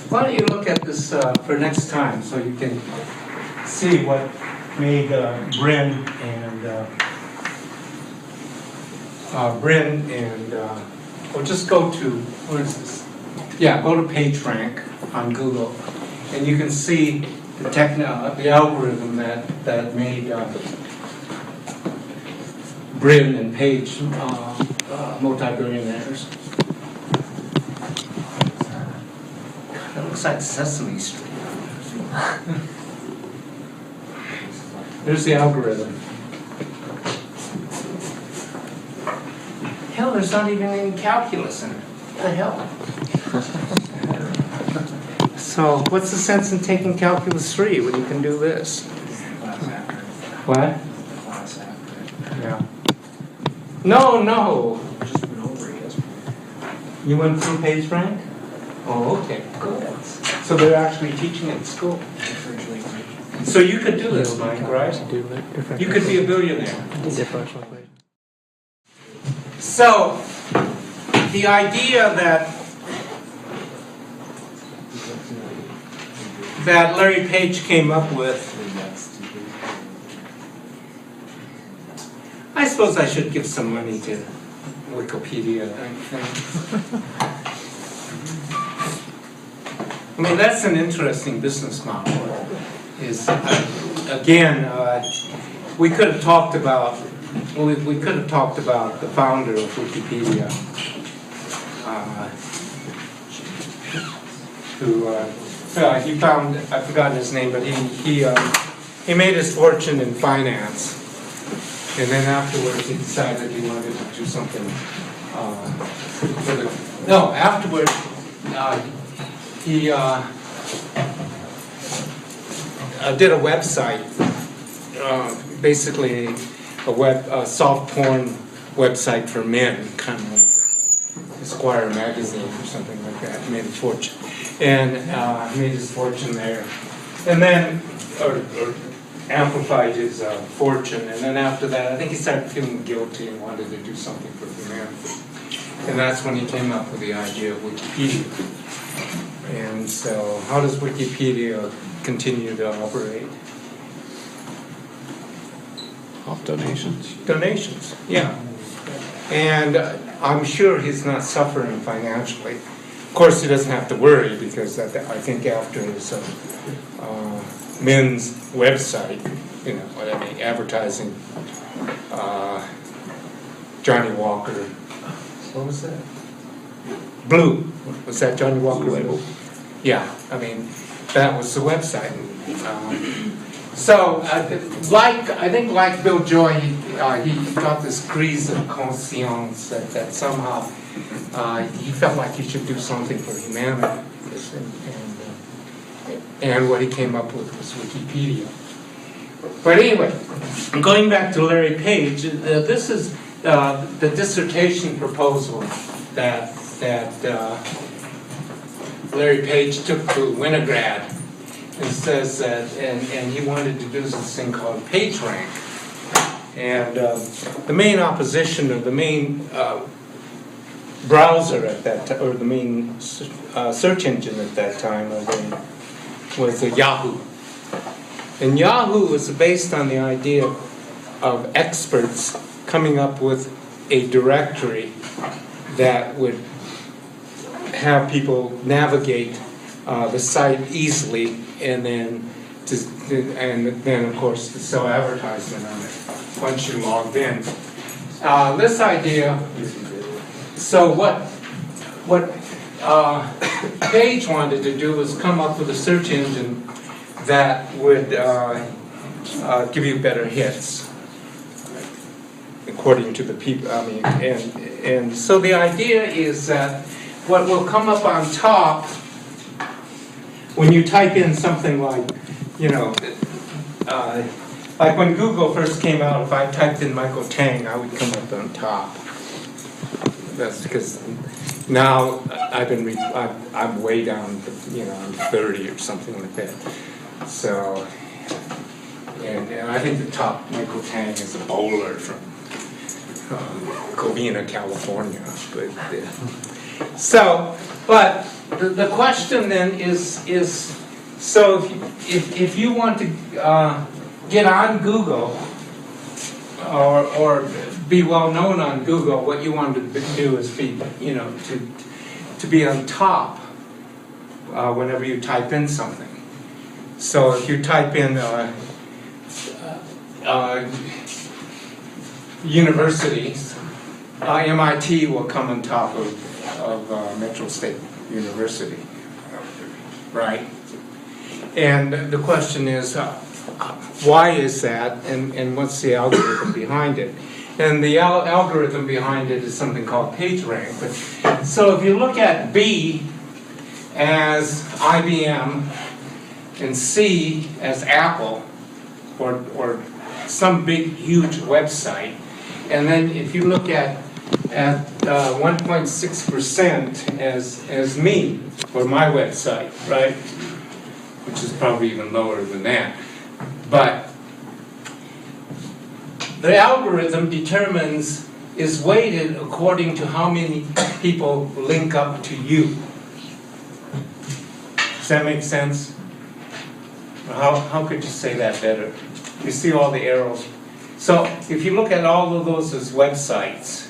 Why don't you look at this for next time, so you can see what made Bryn and or just go to, where is this? Yeah, go to PageRank on Google, and you can see the algorithm that made Bryn and Page multi-billionaires. That looks like Sesame Street. There's the algorithm. Hell, there's not even any calculus in it. What the hell? So, what's the sense in taking calculus 3 when you can do this? What? Yeah. No. You went through PageRank? Oh, okay, good. So they're actually teaching at school. So you could do this, Mike, right? You could be a billionaire. So, the idea that Larry Page came up with, I suppose I should give some money to Wikipedia, I think. I mean, that's an interesting business model. Is again, we could have talked about the founder of Wikipedia, who he found, I forgot his name, but he made his fortune in finance, and then afterwards he decided he wanted to do something afterwards. He did a website, basically a soft porn website for men, kind of like Esquire magazine or something like that. He made a fortune, and made his fortune there, and then or amplified his fortune, and then after that, I think he started feeling guilty and wanted to do something for humanity, and that's when he came up with the idea of Wikipedia. And so, how does Wikipedia continue to operate? Off donations. Donations, yeah. And I'm sure he's not suffering financially. Of course, he doesn't have to worry, because I think after his men's website, advertising Johnny Walker. What was that? Blue. Was that Johnny Walker label? Yeah, I mean, that was the website. So, I think like Bill Joy, he got this crise of conscience that somehow he felt like he should do something for humanity. And what he came up with was Wikipedia. But anyway, going back to Larry Page, this is the dissertation proposal that Larry Page took to Winograd, and says that, and he wanted to do this thing called PageRank. And the main opposition, or the main browser at that time, or the main search engine at that time was Yahoo. And Yahoo was based on the idea of experts coming up with a directory that would have people navigate the site easily, and then of course to sell advertisement on it once you logged in. This idea. So what Page wanted to do was come up with a search engine that would give you better hits, according to the people. I mean, and so the idea is that what will come up on top when you type in something like, like when Google first came out, if I typed in Michael Tang, I would come up on top. That's because now I'm way down, I'm 30 or something like that. So, and I think the top Michael Tang is a bowler from Covina, California. But the question then is so if you want to get on Google or be well known on Google, what you want to do is be, to be on top whenever you type in something. So if you type in universities, MIT will come on top of Metro State University, right? And the question is, why is that, and what's the algorithm behind it? And the algorithm behind it is something called PageRank. So if you look at B as IBM and C as Apple, or some big huge website, and then if you look at 1.6% as me, or my website, right? Which is probably even lower than that. But the algorithm is weighted according to how many people link up to you. Does that make sense? How could you say that better? You see all the arrows. So if you look at all of those as websites,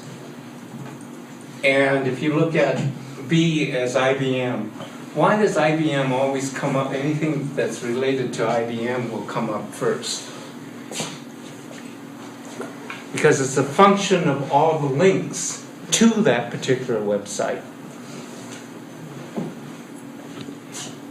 and if you look at B as IBM, why does IBM always come up? Anything that's related to IBM will come up first. Because it's a function of all the links to that particular website.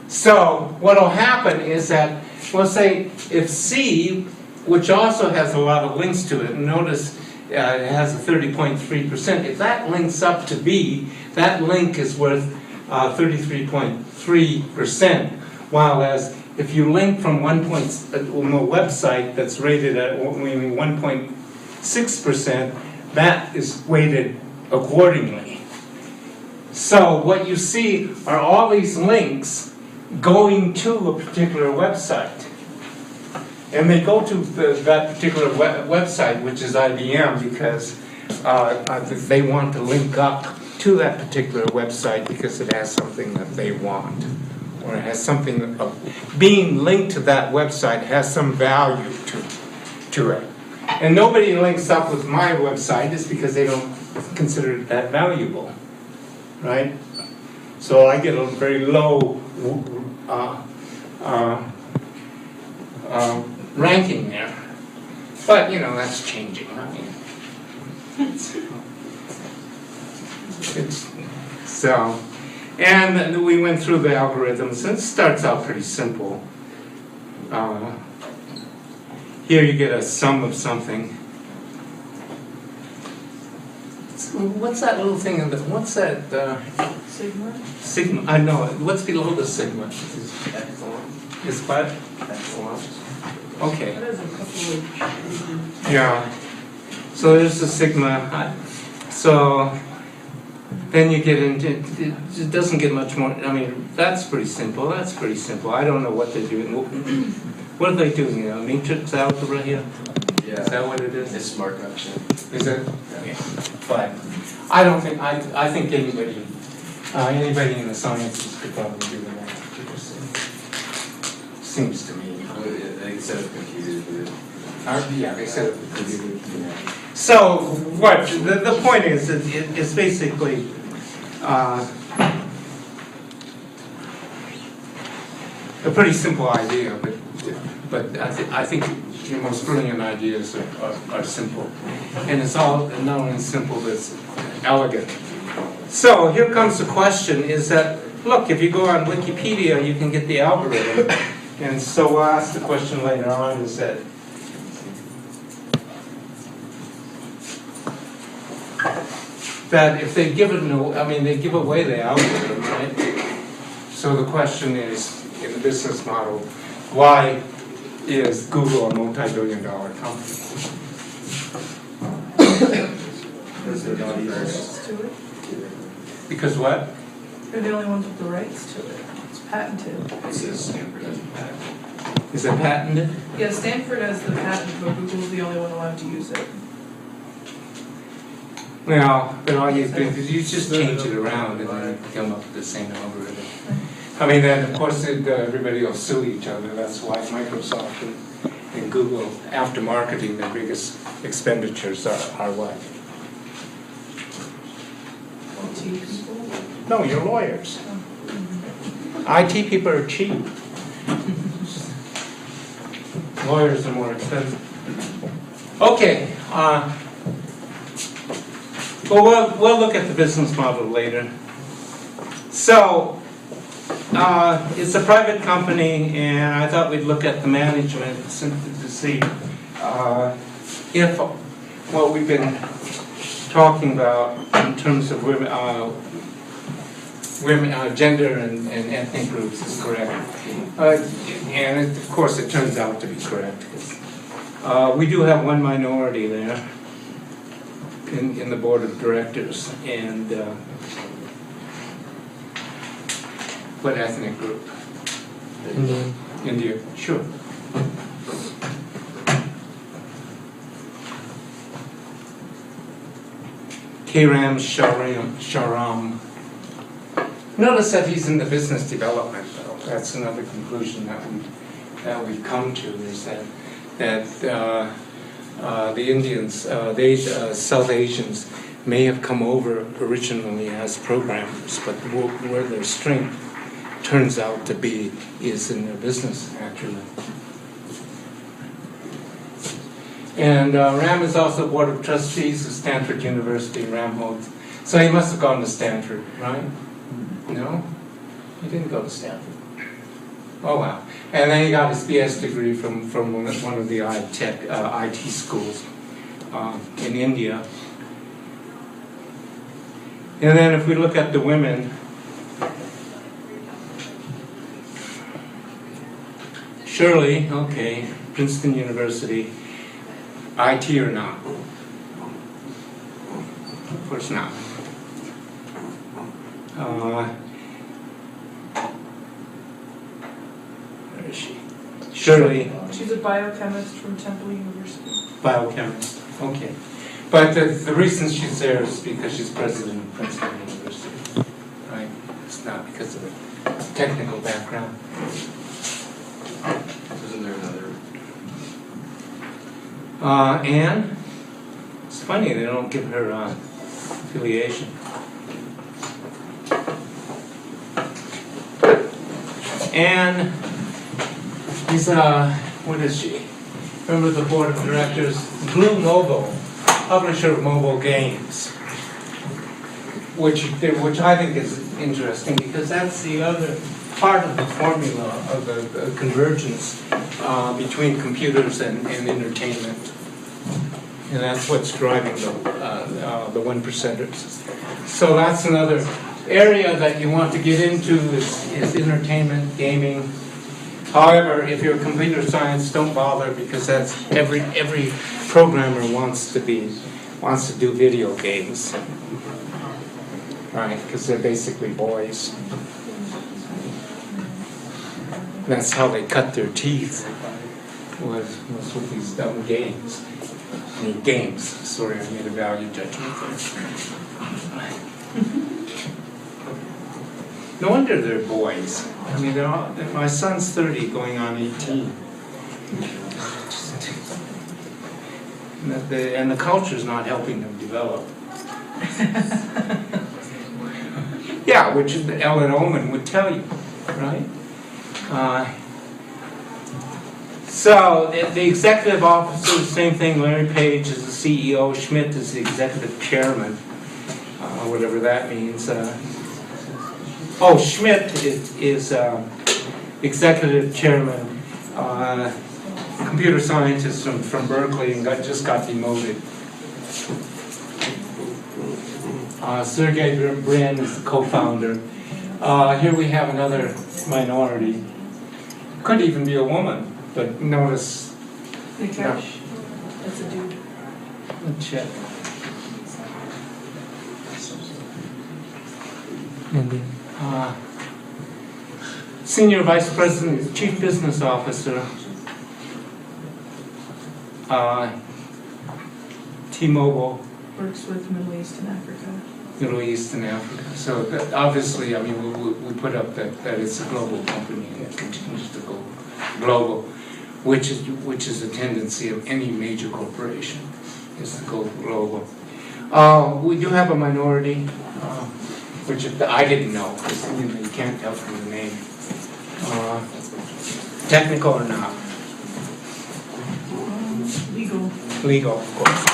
So what will happen is that, we'll say if C, which also has a lot of links to it, and notice it has a 30.3%, if that links up to B, that link is worth 33.3%, while as if you link from a website that's rated at 1.6%, that is weighted accordingly. So what you see are all these links going to a particular website. And they go to that particular website, which is IBM, because they want to link up to that particular website because it has something that they want, or it has something being linked to that website has some value to it. And nobody links up with my website is because they don't consider it that valuable, right? So I get a very low ranking there. But, that's changing. I mean, so, and then we went through the algorithms, and it starts out pretty simple. Here you get a sum of something. What's that little thing in the, what's that? Sigma? Sigma, I know it. What's below the sigma? Is what? Okay. That is a couple of. Yeah. So there's the sigma. So then you get into, it doesn't get much more, I mean, that's pretty simple. That's pretty simple. I don't know what they're doing. What are they doing? Matrix algebra here? Yeah. Is that what it is? It's smart action. Is it? Yeah. But I don't think, I think anybody in the sciences could probably do that. Seems to me. They set up computers. Yeah, they set up the computers. So what, the point is, it's basically, a pretty simple idea, but I think your most brilliant ideas are simple. And it's all not only simple, but it's elegant. So here comes the question is that, look, if you go on Wikipedia, you can get the algorithm. And so we'll ask the question later on, is that, if they give it they give away the algorithm, right? So the question is, in the business model, why is Google a multi-billion-dollar company? Because they're not rights to it. Because what? They're the only ones with the rights to it. It's patented. It says Stanford has a patent. Is it patented? Yeah, Stanford has the patent, but Google's the only one allowed to use it. Well, but all you do is you just change it around and then you come up with the same algorithm. I mean, then of course everybody will sue each other. That's why Microsoft and Google, after marketing, their biggest expenditures are what? IT people? No, you're lawyers. IT people are cheap. Lawyers are more expensive. Okay. Well, we'll look at the business model later. So, it's a private company, and I thought we'd look at the management simply to see if what we've been talking about in terms of women, gender and ethnic groups is correct. And of course, it turns out to be correct. We do have one minority there in the board of directors, and what ethnic group? India. Sure. Kiram Sharam. Notice that he's in the business development, though. That's another conclusion that we've come to, is that the Indians, South Asians, may have come over originally as programmers, but where their strength turns out to be is in their business, actually. And Ram is also board of trustees of Stanford University, Ram holds. So he must have gone to Stanford, right? No? He didn't go to Stanford. Oh, wow. And then he got his BS degree from one of the IT schools in India. And then if we look at the women, Shirley, okay, Princeton University, IT or not? Of course not. Where is she? Shirley. She's a biochemist from Temple University. Biochemist, okay. But the reason she's there is because she's president of Princeton University, right? It's not because of a technical background. Isn't there another? Anne? It's funny, they don't give her affiliation. Anne is, what is she? Member of the board of directors, Blue Mobile, publisher of mobile games, which I think is interesting because that's the other part of the formula of the convergence between computers and entertainment, and that's what's driving the 1%ers. So that's another area that you want to get into is entertainment, gaming. However, if you're computer science, don't bother because that's every programmer wants to do video games, right? Because they're basically boys. That's how they cut their teeth was with these dumb games. Sorry, I made a value judgment there. No wonder they're boys. I mean, my son's 30, going on 18. And the culture's not helping them develop. Yeah, which Ellen Oman would tell you, right? So the executive officer, same thing. Larry Page is the CEO. Schmidt is the executive chairman, whatever that means. Schmidt is executive chairman, computer scientist from Berkeley, and just got demoted. Sergey Brin is the co-founder. Here we have another minority. Could even be a woman, but notice. Nikesh, that's a dude. Let's check. Senior Vice President, Chief Business Officer, T-Mobile. Works with Middle East and Africa. Middle East and Africa. So obviously, I mean, we put up that it's a global company and it continues to go global, which is a tendency of any major corporation, is to go global. We do have a minority, which I didn't know, because you can't tell from the name. Technical or not? Legal. Legal, of course.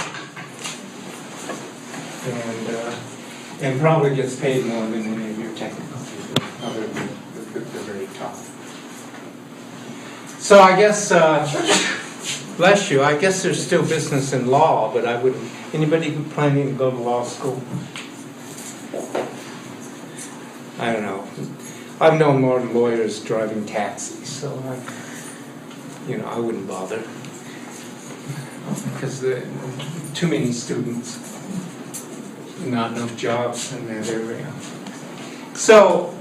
And probably gets paid more than any of your technical people, other than the very top. So I guess, bless you, I guess there's still business in law, but anybody planning to go to law school? I don't know. I've known more lawyers driving taxis, so I wouldn't bother. Because too many students, not enough jobs in that area. So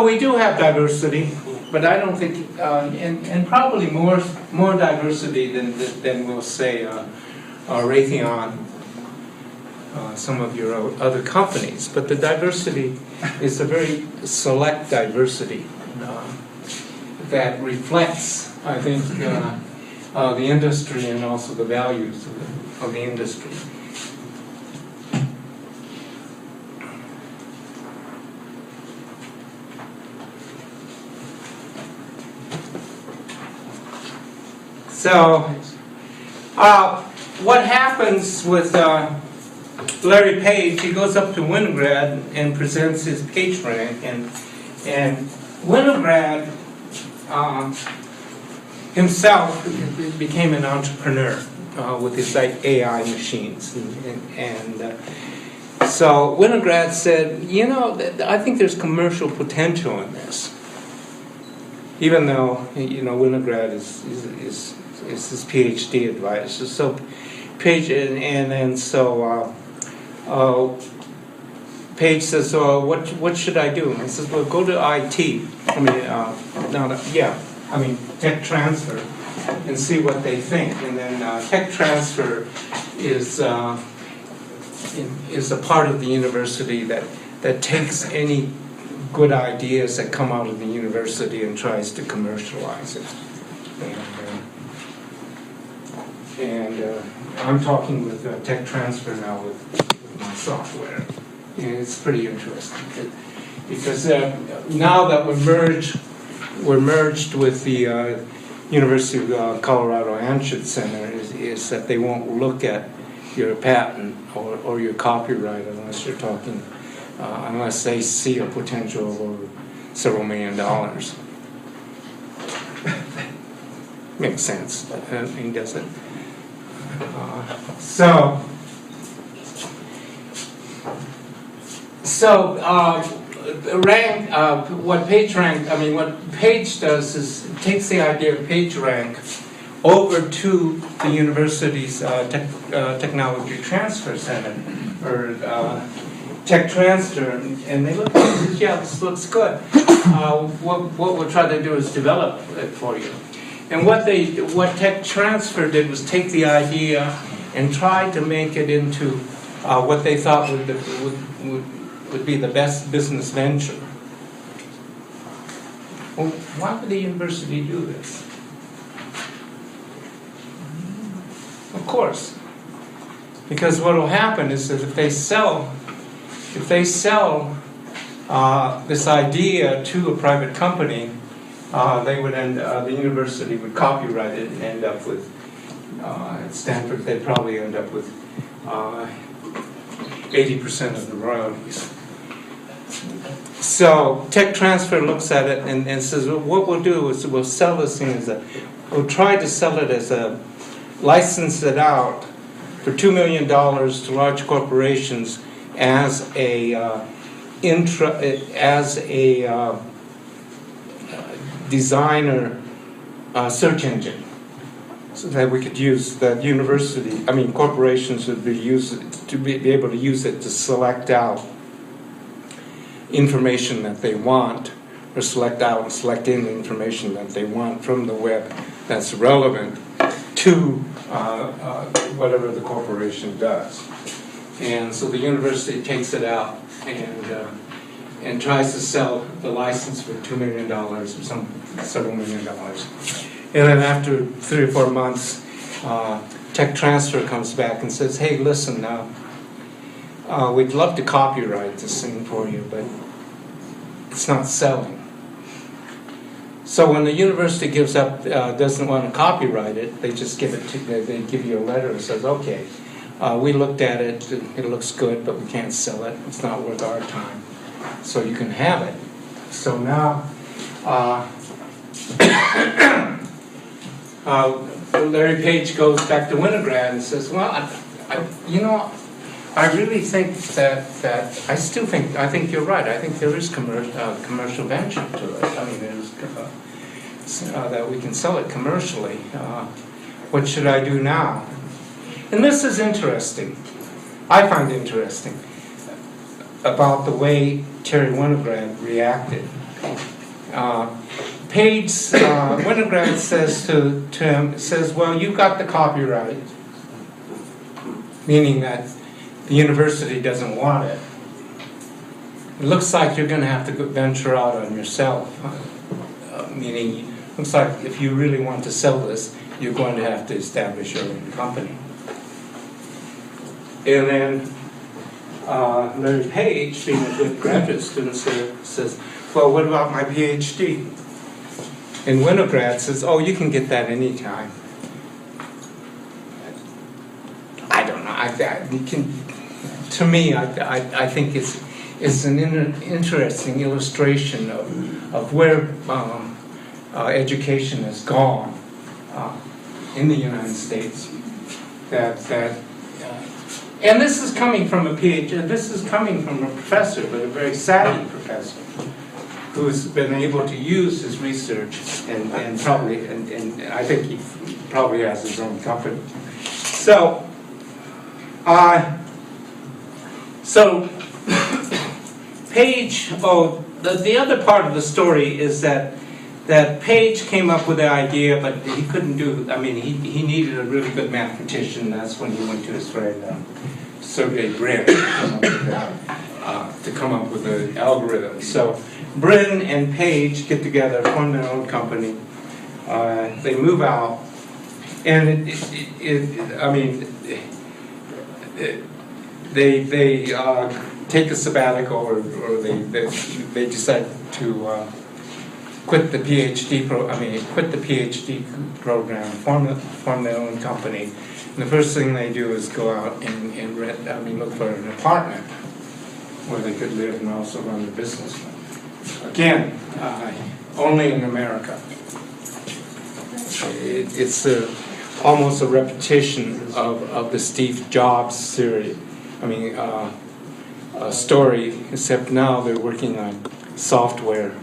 we do have diversity, but I don't think, and probably more diversity than we'll say Raytheon, some of your other companies. But the diversity is a very select diversity that reflects, I think, the industry and also the values of the industry. So, what happens with Larry Page? He goes up to Winograd and presents his page rank, and Winograd himself became an entrepreneur with his AI machines, so Winograd said, I think there's commercial potential in this, even though Winograd is his PhD advisor. So Page Page says, what should I do? And I says, well, go to IT. Tech Transfer, and see what they think. And then Tech Transfer is a part of the university that takes any good ideas that come out of the university and tries to commercialize it. And I'm talking with Tech Transfer now with my software. And it's pretty interesting because now that we're merged with the University of Colorado Anshet Center, is that they won't look at your patent or your copyright unless you're talking, unless they see a potential of over several $1 million. Makes sense. He doesn't. rank, what PageRank, I mean, what Page does is it takes the idea of PageRank over to the university's technology transfer center, or tech transfer, and they look at it and say, yeah, this looks good. What we'll try to do is develop it for you. And what tech transfer did was take the idea and try to make it into what they thought would be the best business venture. Well, why would the university do this? Of course, because what will happen is that if they sell this idea to a private company, they would the university would copyright it and end up with at Stanford. They'd probably end up with 80% of the royalties. So tech transfer looks at it and says, well, what we'll do is we'll sell this thing we'll try to sell it as license it out for $2 million to large corporations as a designer search engine, so that we could use that corporations would be able to use it to select out information that they want, or select in information that they want from the web that's relevant to whatever the corporation does. And so the university takes it out and tries to sell the license for $2 million or several $1 million. And then after 3 or 4 months, tech transfer comes back and says, hey, listen, we'd love to copyright this thing for you, but it's not selling. So when the university gives up, doesn't want to copyright it, they just give you a letter that says, okay, we looked at it, it looks good, but we can't sell it, it's not worth our time, so you can have it. So now, Larry Page goes back to Winograd and says, well, I really think that I think you're right. I think there is commercial venture to it. I mean, there's that we can sell it commercially. What should I do now? And this is interesting. I find interesting about the way Terry Winograd reacted. Page Winograd says to him, well, you got the copyright, meaning that the university doesn't want it. It looks like you're going to have to venture out on yourself, meaning it looks like if you really want to sell this, you're going to have to establish your own company. And then Larry Page, being a good graduate student, says, well, what about my PhD? And Winograd says, oh, you can get that anytime. I don't know. To me, I think it's an interesting illustration of where education has gone in the United States. And this is coming from a PhD. This is coming from a professor, but a very savvy professor, who's been able to use his research and I think he probably has his own company. So Page, the other part of the story is that Page came up with the idea, but he couldn't do, he needed a really good mathematician. That's when he went to his friend Sergey Brin to come up with the algorithm. So Brin and Page get together, form their own company. They move out, and they take a sabbatical, or they decide to quit the PhD program, form their own company. And the first thing they do is go out and look for an apartment where they could live and also run the business. Again, only in America. It's almost a repetition of the Steve Jobs theory. story, except now they're working on software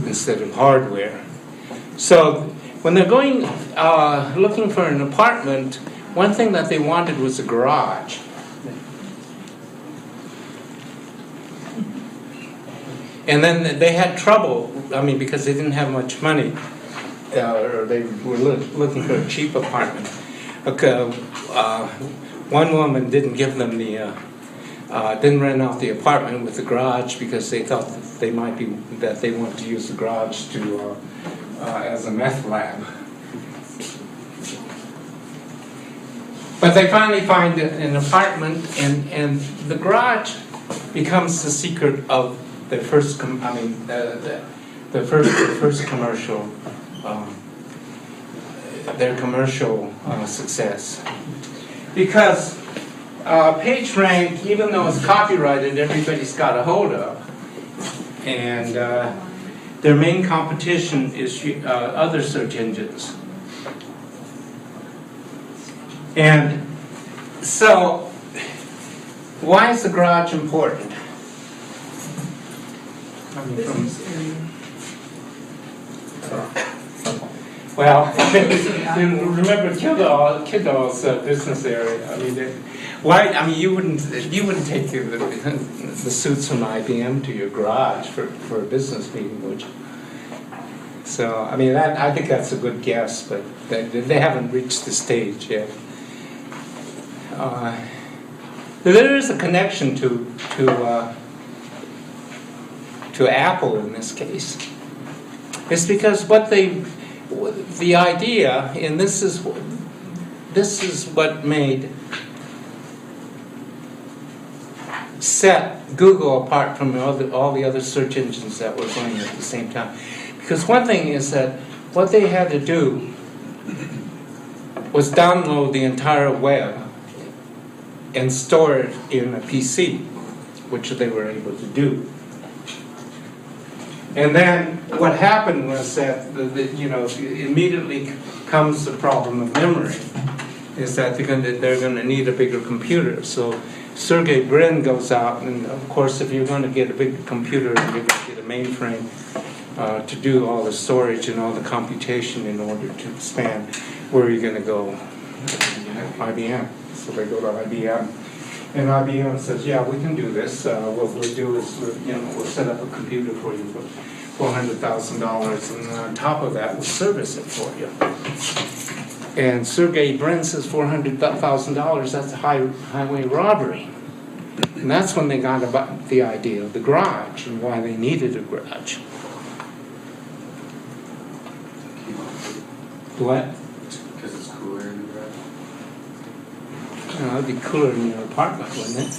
instead of hardware. So when they're going looking for an apartment, one thing that they wanted was a garage. And then they had trouble, I mean, because they didn't have much money, or they were looking for a cheap apartment. Okay, one woman didn't give them the, didn't rent out the apartment with the garage because they thought that they wanted to use the garage to, as a meth lab. But they finally find an apartment, and the garage becomes the secret of the first, the first commercial, their commercial success. Because PageRank, even though it's copyrighted, everybody's got a hold of, and their main competition is other search engines. And so, why is the garage important? Well, remember Kildall's business area. I mean, why? I mean, you wouldn't take the suits from IBM to your garage for a business meeting, would you? So, I mean, I think that's a good guess, but they haven't reached the stage yet. There is a connection to Apple in this case. It's because the idea, and this is what set Google apart from all the other search engines that were going at the same time. Because one thing is that what they had to do was download the entire web and store it in a PC, which they were able to do. And then what happened was that immediately comes the problem of memory, is that they're going to need a bigger computer. So Sergey Brin goes out, and of course, if you're going to get a big computer, you're going to get a mainframe to do all the storage and all the computation in order to expand. Where are you going to go? IBM. So they go to IBM, and IBM says, "Yeah, we can do this. What we'll do is, we'll set up a computer for you for $400,000, and on top of that, we'll service it for you." And Sergey Brin says, $400,000. That's a highway robbery, and that's when they got about the idea of the garage and why they needed a garage. What? Because it's cooler in the garage. It'd be cooler in your apartment, wouldn't it?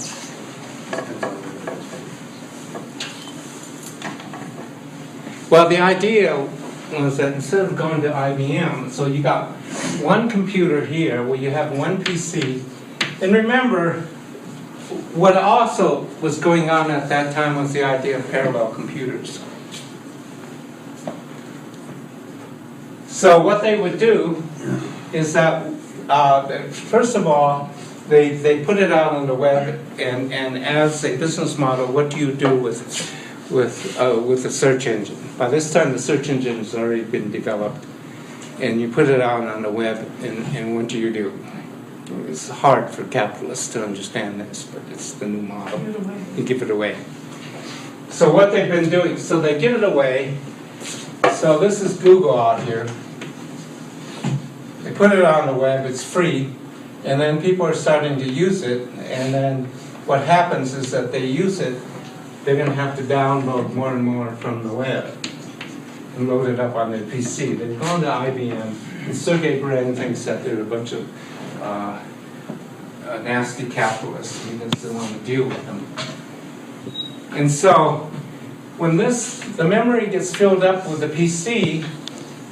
Well, the idea was that instead of going to IBM, so you got one computer here where you have one PC. And remember, what also was going on at that time was the idea of parallel computers. So what they would do is that, first of all, they put it out on the web, and as a business model, what do you do with a search engine? By this time, the search engine has already been developed, and you put it out on the web, and what do you do? It's hard for capitalists to understand this, but it's the new model. You give it away. So what they've been doing, so they give it away. So this is Google out here. They put it on the web, it's free, and then people are starting to use it, and then what happens is that they use it, they're going to have to download more and more from the web and load it up on their PC. They've gone to IBM, and Sergey Brin thinks that they're a bunch of nasty capitalists, and he doesn't want to deal with them. And so, when the memory gets filled up with the PC,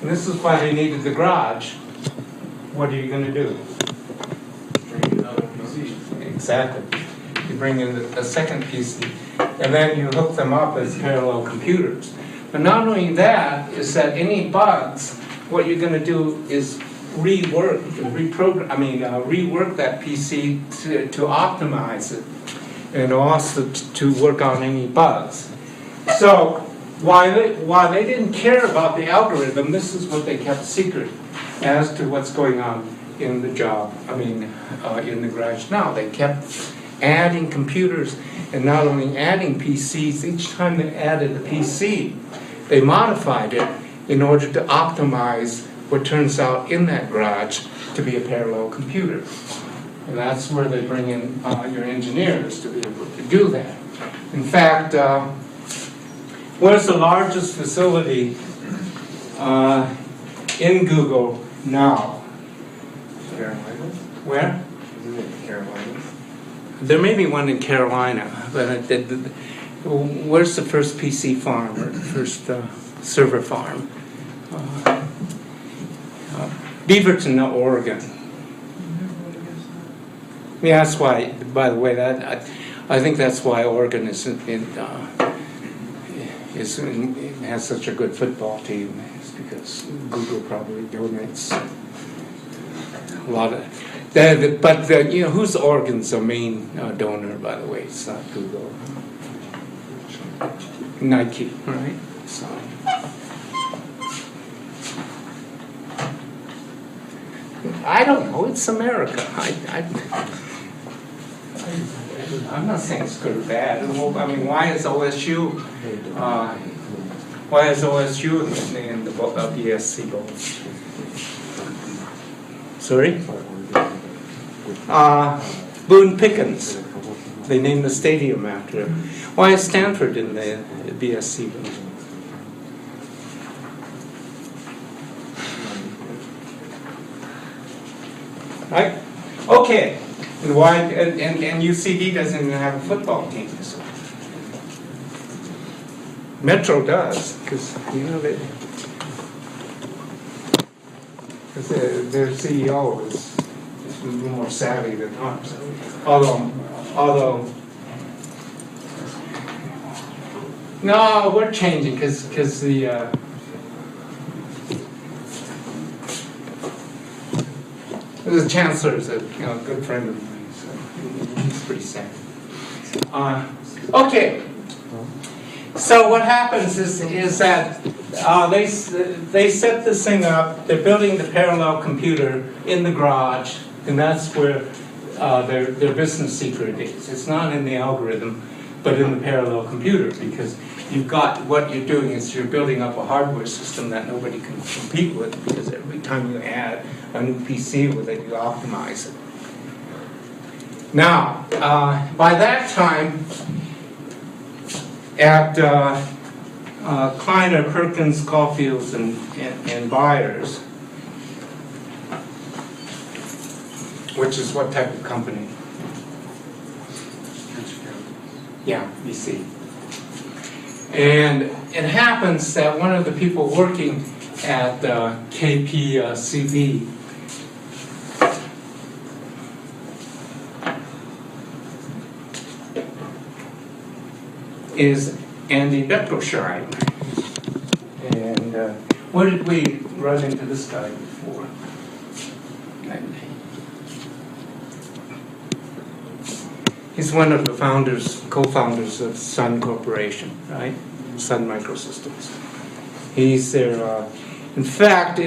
and this is why they needed the garage, what are you going to do? Bring another PC. Exactly. You bring in a second PC, and then you hook them up as parallel computers. But not only that, is that any bugs, what you're going to do is rework that PC to optimize it. and also to work on any bugs. So while they didn't care about the algorithm, this is what they kept secret as to what's going on in the job, in the garage now. They kept adding computers, and not only adding PCs, each time they added a PC, they modified it in order to optimize what turns out in that garage to be a parallel computer. And that's where they bring in your engineers to be able to do that. In fact, where's the largest facility in Google now? Carolina? Where? Isn't it Carolina? There may be one in Carolina, but where's the first PC farm or the first server farm? Beaverton, Oregon. Yeah, that's why. By the way, I think that's why Oregon has such a good football team. It's because Google probably donates a lot of. But who's Oregon's main donor? By the way, it's not Google. Nike, right? So. I don't know. It's America. I'm not saying it's good or bad. Why is OSU? Why is OSU in the BSC Bowl? Sorry. Boone Pickens. They named the stadium after him. Why is Stanford in the BSC Bowl? Right? Okay. And why? And UCD doesn't even have a football team. So. Metro does, because their CEO is a little more savvy than ours. Although, no, we're changing because the. The chancellor is a good friend of mine, so he's pretty sad. Okay, so what happens is that they set this thing up. They're building the parallel computer in the garage, and that's where their business secret is. It's not in the algorithm, but in the parallel computer, because you've got what you're doing is you're building up a hardware system that nobody can compete with, because every time you add a new PC with it, you optimize it. Now, by that time, at Kleiner, Perkins, Caulfields, and Byers, which is what type of company? Yeah, BC. And it happens that one of the people working at KPCB is Andy Beckelsheim. And where did we run into this guy before? He's one of the co-founders of Sun Corporation, right? Sun Microsystems. He's their, in fact, he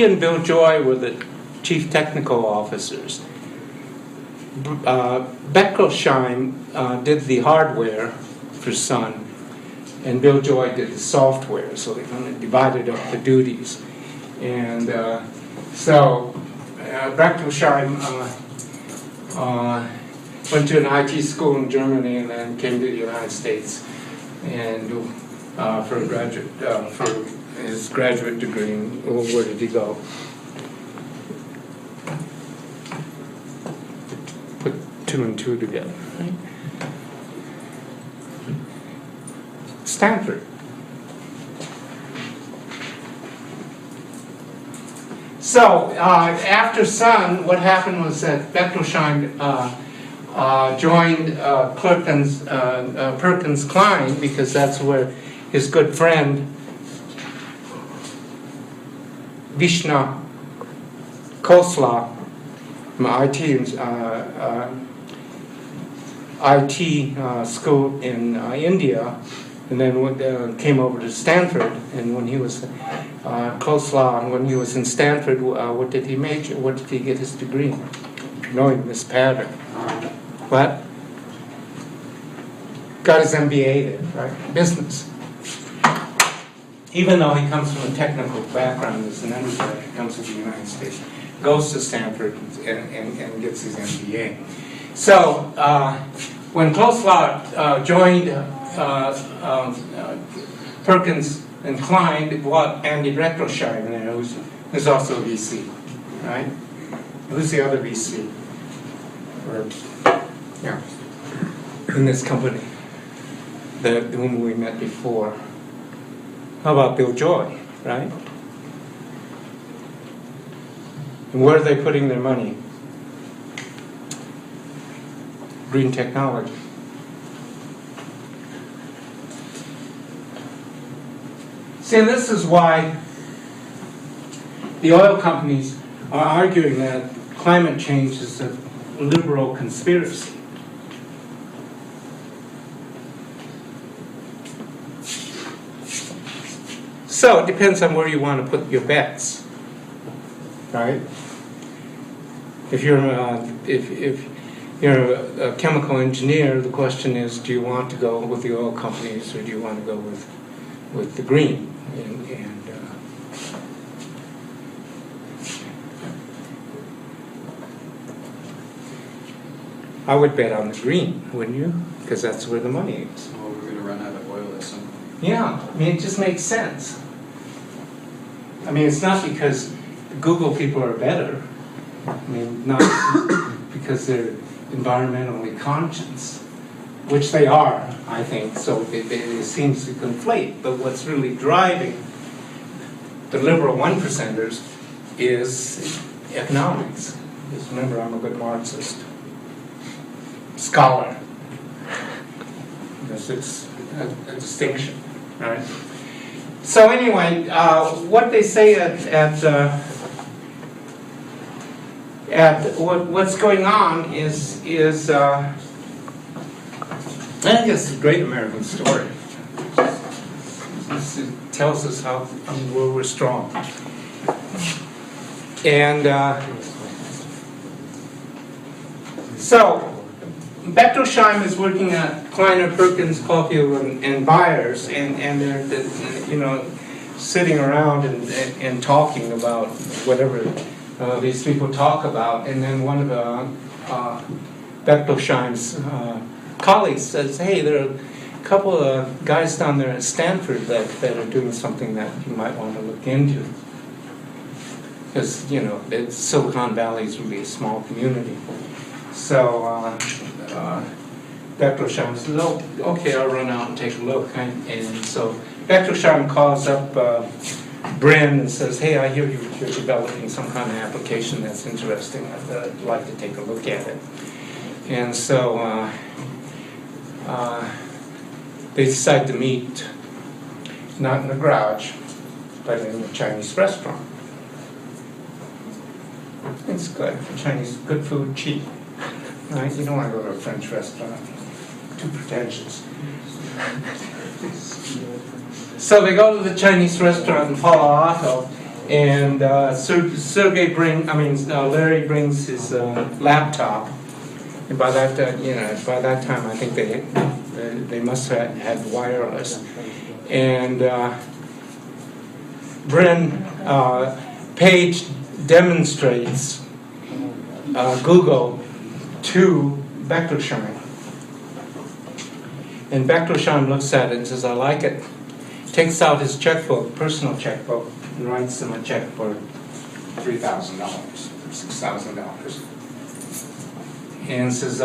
and Bill Joy were the chief technical officers. Beckelsheim did the hardware for Sun, and Bill Joy did the software, so they kind of divided up the duties. And so Beckelsheim went to an IT school in Germany and then came to the United States and for his graduate degree. Where did he go? Put 2 and 2 together, right? Stanford. So after Sun, what happened was that Beckelsheim joined Perkins Klein, because that's where his good friend Vishna Khosla IT school in India, and then came over to Stanford. And when he was Kruzweil, when he was in Stanford, what did he major? What did he get his degree in? Knowing this pattern. What? Got his MBA there, right? Business. Even though he comes from a technical background as an undergrad, he comes to the United States, goes to Stanford and gets his MBA. So when Kruzweil joined Perkins and Klein, it brought Andy Rechtersheim there, who's also a VC, right? Who's the other VC? Yeah, in this company, whom we met before. How about Bill Joy, right? And where are they putting their money? Green technology. See, and this is why the oil companies are arguing that climate change is a liberal conspiracy. So it depends on where you want to put your bets, right? If you're if you're a chemical engineer, the question is, do you want to go with the oil companies or do you want to go with the green? I would bet on the green, wouldn't you? Because that's where the money is. Well, we're going to run out of oil at some point. Yeah, I mean, it just makes sense. I mean, it's not because Google people are better. I mean, not because they're environmentally conscious, which they are, I think, so it seems to conflate. But what's really driving the liberal one-percenters is economics. Just remember, I'm a good Marxist scholar. Because it's a distinction, right? So anyway, what they say at what's going on is I think it's a great American story. It tells us how where we're strong. And so Bechtolsheim is working at Kleiner, Perkins, Caulfield, and Byers, and they're sitting around and talking about whatever these people talk about, and then one of Bechtolsheim's colleagues says, "Hey, there are a couple of guys down there at Stanford that are doing something that you might want to look into." Because, Silicon Valley is really a small community. So Bechtolsheim says, "Oh, okay, I'll run out and take a look." And so Bechtolsheim calls up Bren and says, "Hey, I hear you're developing some kind of application that's interesting. I'd like to take a look at it." And so they decide to meet, not in the garage, but in a Chinese restaurant. It's good. Chinese, good food, cheap. Right? You don't want to go to a French restaurant. Too pretentious. So they go to the Chinese restaurant in Palo Alto, and Larry brings his laptop. And by that time, I think they must have had wireless. And Bren Page demonstrates Google to Bechtolsheim. And Bechtolsheim looks at it and says, "I like it." Takes out his checkbook, personal checkbook, and writes them a check for $3,000, $6,000. And says,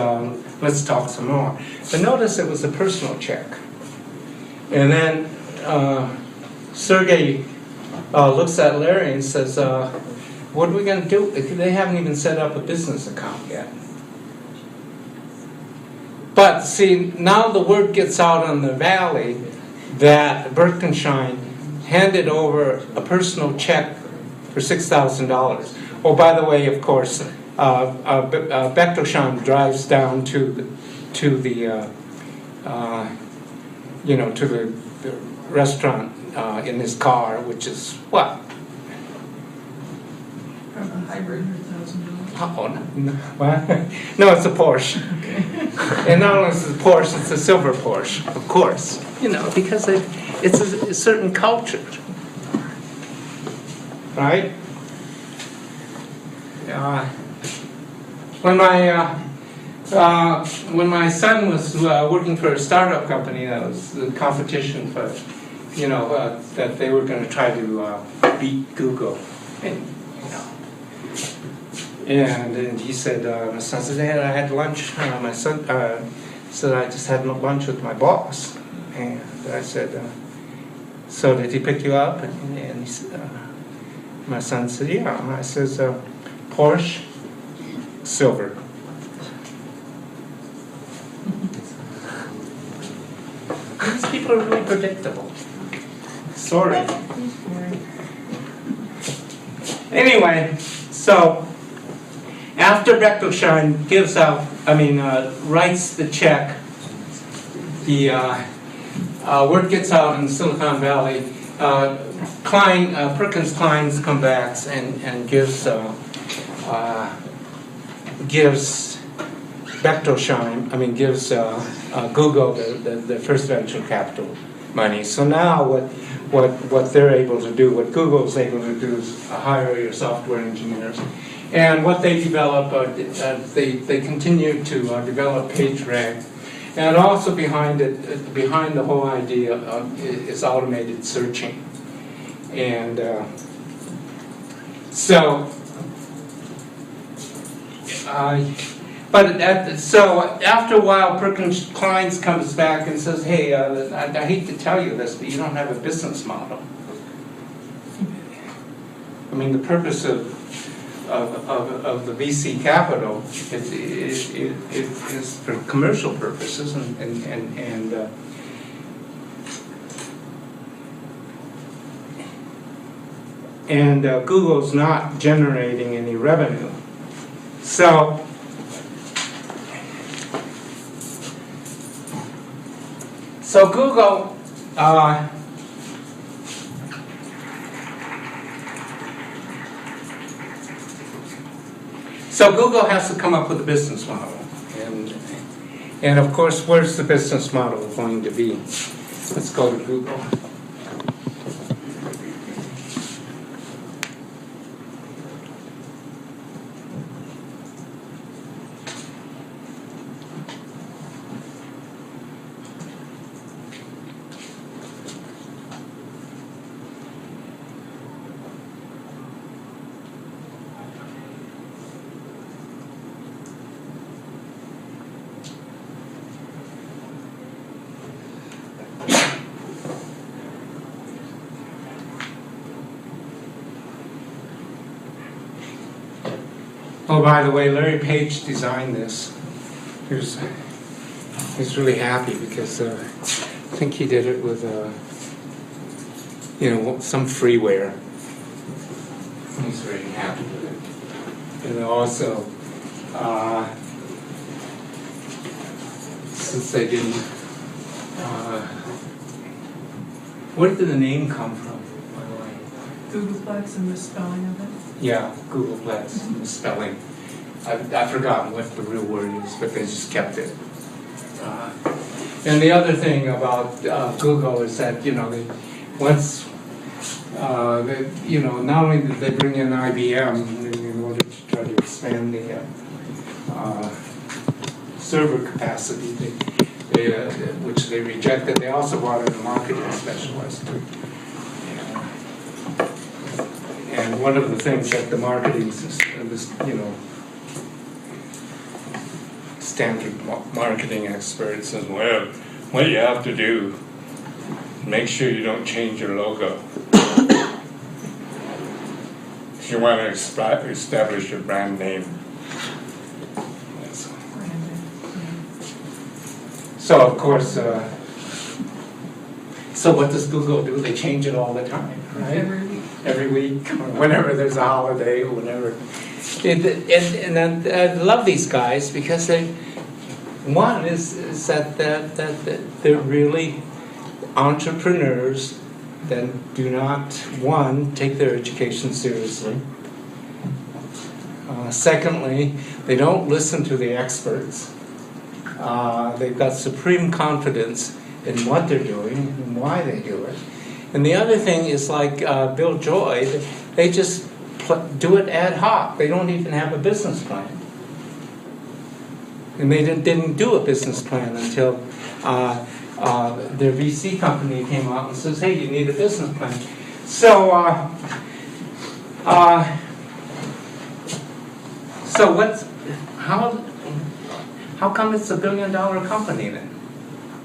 "Let's talk some more." But notice it was a personal check. And then Sergey looks at Larry and says, "What are we going to do?" They haven't even set up a business account yet. But see, now the word gets out on the valley that Bechtolsheim handed over a personal check for $6,000. Oh, by the way, of course, Bechtelsheim drives down to the restaurant in his car, which is what? From a hybrid, $100,000. Oh, no, what? No, it's a Porsche. And not only is it a Porsche, it's a silver Porsche, of course. Because it's a certain culture, right? When my son was working for a startup company, that was the competition for, that they were going to try to beat Google. And he said, my son said, "Dad, I had lunch." My son said, "I just had lunch with my boss." And I said, "So did he pick you up?" And he said, my son said, "Yeah." And I says, "Porsche, silver." These people are really predictable. Sorry. Anyway, so after Bechtelsheim writes the check, the word gets out in Silicon Valley. Perkins Klein comes back and gives Bechtelsheim, gives Google the first venture capital money. So now what they're able to do, what Google's able to do is hire your software engineers. And what they develop, they continue to develop PageRank. And also behind the whole idea is automated searching. And so after a while, Perkins Klein comes back and says, "Hey, I hate to tell you this, but you don't have a business model." The purpose of the VC capital is for commercial purposes, and Google's not generating any revenue. So Google Google has to come up with a business model, and of course, where's the business model going to be? Let's go to Google. Oh, by the way, Larry Page designed this. He's really happy because I think he did it with some freeware. He's very happy with it. And also, since they didn't, where did the name come from, by the way? Googleplex and the spelling of it. Yeah, Googleplex, misspelling. I've forgotten what the real word is, but they just kept it. And the other thing about Google is that, not only did they bring in IBM in order to try to expand the server capacity, which they rejected, they also brought in a marketing specialist. And one of the things that the marketing, standard marketing experts says, well, what you have to do, make sure you don't change your logo. If you want to establish your brand name. So of course, so what does Google do? They change it all the time, right? Every week. every week, or whenever there's a holiday, or whenever. And I love these guys because one is that they're really entrepreneurs that do not, one, take their education seriously. Secondly, they don't listen to the experts. They've got supreme confidence in what they're doing and why they do it. And the other thing is like Bill Joy, they just do it ad hoc. They don't even have a business plan. And they didn't do a business plan until their VC company came out and says, hey, you need a business plan. So how come it's $1 billion company then?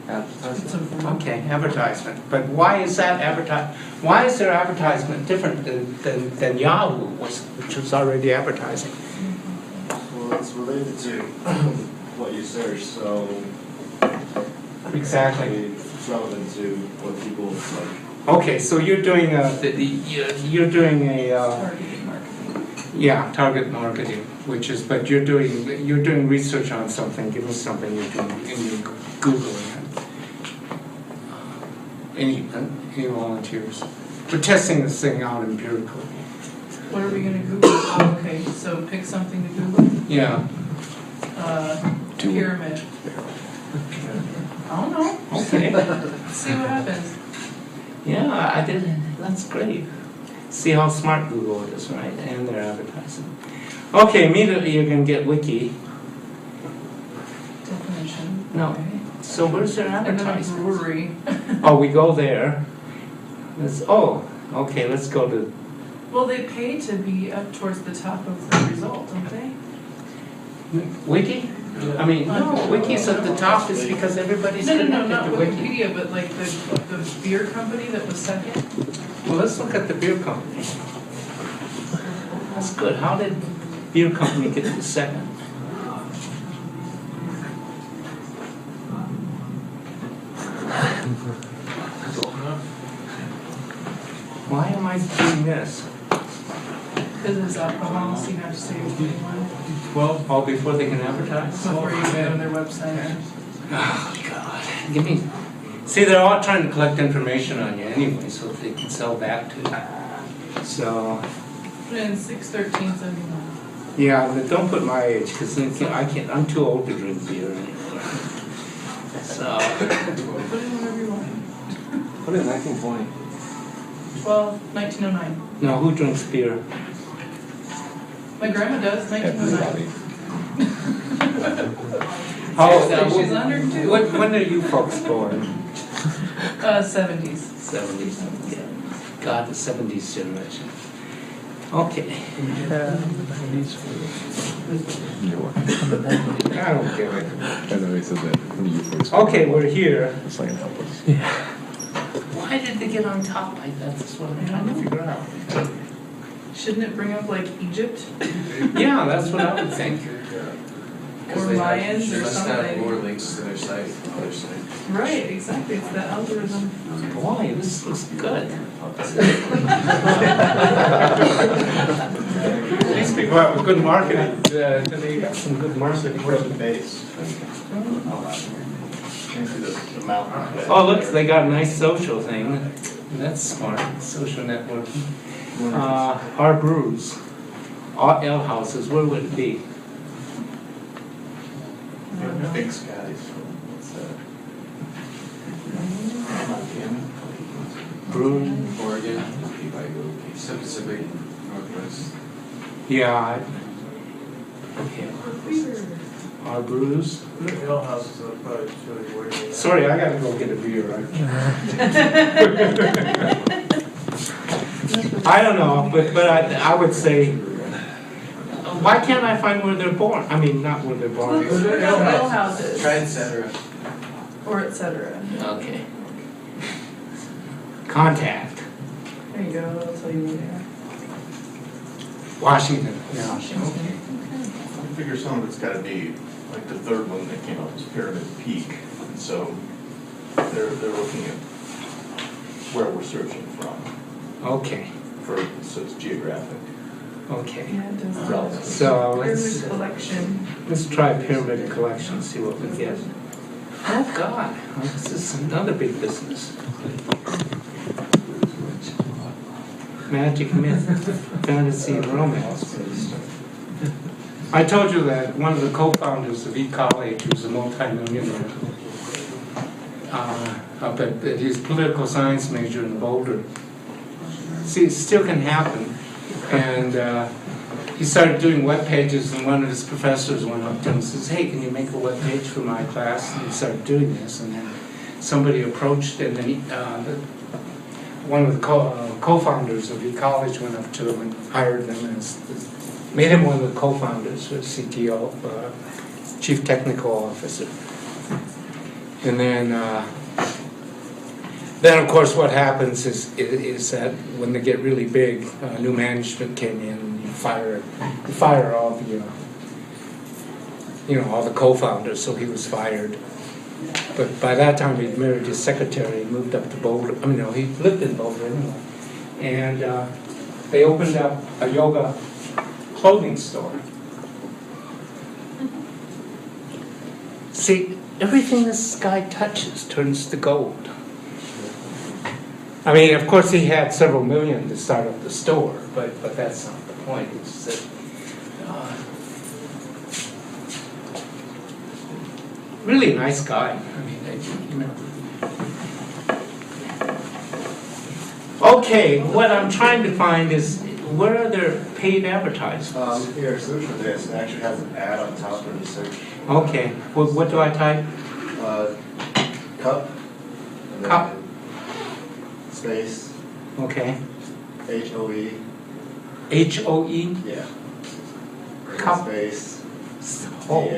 Okay, advertisement. But why is that why is their advertisement different than Yahoo, which was already advertising? Well, it's related to what you search, so exactly it's relevant to what people like. Okay, so you're doing target marketing, which is, but you're doing research on something. Give me something you're doing and you're Googling it. Any volunteers? We're testing this thing out empirically. What are we gonna Google? Oh, okay, so pick something to Google. Yeah. Pyramid. I don't know. Okay. See what happens. Yeah, I did. That's great. See how smart Google is, right? And their advertising. Okay, immediately you're going to get wiki. Definition. No. Okay. So where's their And then a advertising? brewery. Oh, we go there. Okay, let's go to... Well, they pay to be up towards the top of the result, don't they? Wiki? I mean, no, Wiki's at the top is because everybody's No, connected not to Wiki. Wikipedia, but like the beer company that was second. Well, let's look at the beer company. That's good. How did beer company get to second? Why am I doing this? Because it's alcohol, so you have to say 21 Well, before they can advertise? before you go on their website. Oh, God. Give me... See, they're all trying to collect information on you anyway, so that they can sell back to you. So... Put in 6/13/71. Yeah, but don't put my age, because I can't... I'm too old to drink beer anymore. So... Put in whatever you want. Put in 1920. 1909. No, who drinks beer? My grandma does, 1909. She's 102. When are you folks born? 70s. 70s. Yeah. God, the 70s generation. Okay. I don't get it. I know he said that when you first. Okay, we're here. It's like help us. Yeah. Why did they get on top like that? That's what I'm trying to figure out. Shouldn't it bring up like Egypt? Yeah, that's what I would think. Or Mayans or must have something? more links to their site, other site. Right, exactly. It's the algorithm. Boy, this looks good. These people have a good marketing. They got some good marketing. Where's the base? Oh, look, they got a nice social thing. That's smart. Social networking. Our brews, our ale houses, where would it be? Big skies. What's that? Brewing. Oregon, Pacific Northwest. Yeah. Okay. Our brews. Ale houses are probably show you where you're at. Sorry, I gotta go get a beer. I don't know, but I would say, why can't I find where they're born? I mean, not where they're born. Ale houses. Try etc. Or et cetera. Okay. Contact. There you go, I'll tell you where they are. Washington. Yeah. I figure some of it's gotta be, like the third one that came up was Pyramid Peak, and so they're looking at where we're searching from. Okay. so it's geographic. Okay. Yeah, it does. Relevant. So Pyramid collection. let's try pyramid collection, see what we get. Oh God, this is another big business. Magic, myth, fantasy, and romance. I told you that one of the co-founders of eCollege, who's a multi-millionaire, but he's a political science major in Boulder. See, it still can happen. And he started doing web pages, and one of his professors went up to him and says, "Hey, can you make a web page for my class?" And he started doing this, and then somebody approached, and then one of the co-founders of eCollege went up to him and hired them as made him one of the co-founders, or CTO, Chief Technical Officer. And then of course what happens is that when they get really big, new management came in and you fire all the all the co-founders, so he was fired. But by that time he'd married his secretary and moved up to Boulder. I mean, no, he lived in Boulder anyway. And they opened up a yoga clothing store. See, everything this guy touches turns to gold. I mean, of course he had several million to start up the store, but that's not the point. It's that really nice guy. I mean, Okay, what I'm trying to find is where are their paid advertisements? Here, search for this. It actually has an ad on top of the search. Okay, what do I type? Cup. And then Cup. Space. Okay. HOE. HOE? Yeah. Cup. Space. Oh.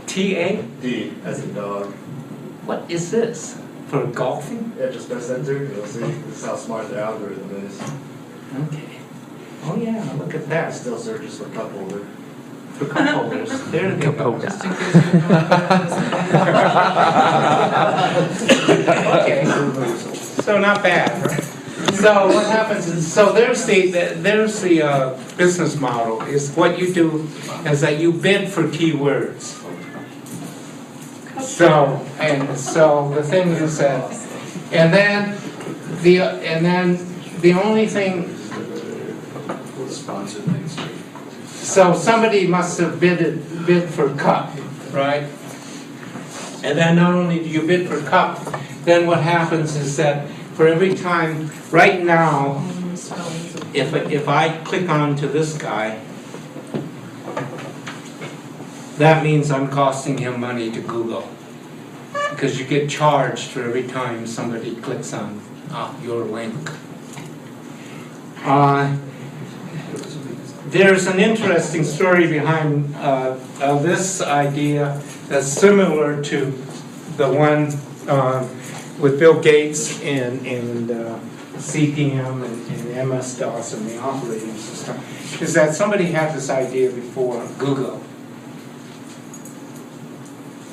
TA. TA? D as in dog. What is this? For golfing? Yeah, just press enter. You'll see. This is how smart the algorithm is. Okay. Oh yeah, look at that. It still searches for cup holder. For cup holders. There they go. Just in case you don't know what Okay. So not bad, right? So what happens is, so there's the business model, is what you do is that you bid for keywords. So the thing is that, and then the only thing, Sponsored things. so somebody must have bid for cup, right? And then not only do you bid for cup, then what happens is that for every time, right now, if I click on to this guy, that means I'm costing him money to Google. Because you get charged for every time somebody clicks on your link. There's an interesting story behind this idea that's similar to the one with Bill Gates and CPM and MS-DOS and the operating system, is that somebody had this idea before Google.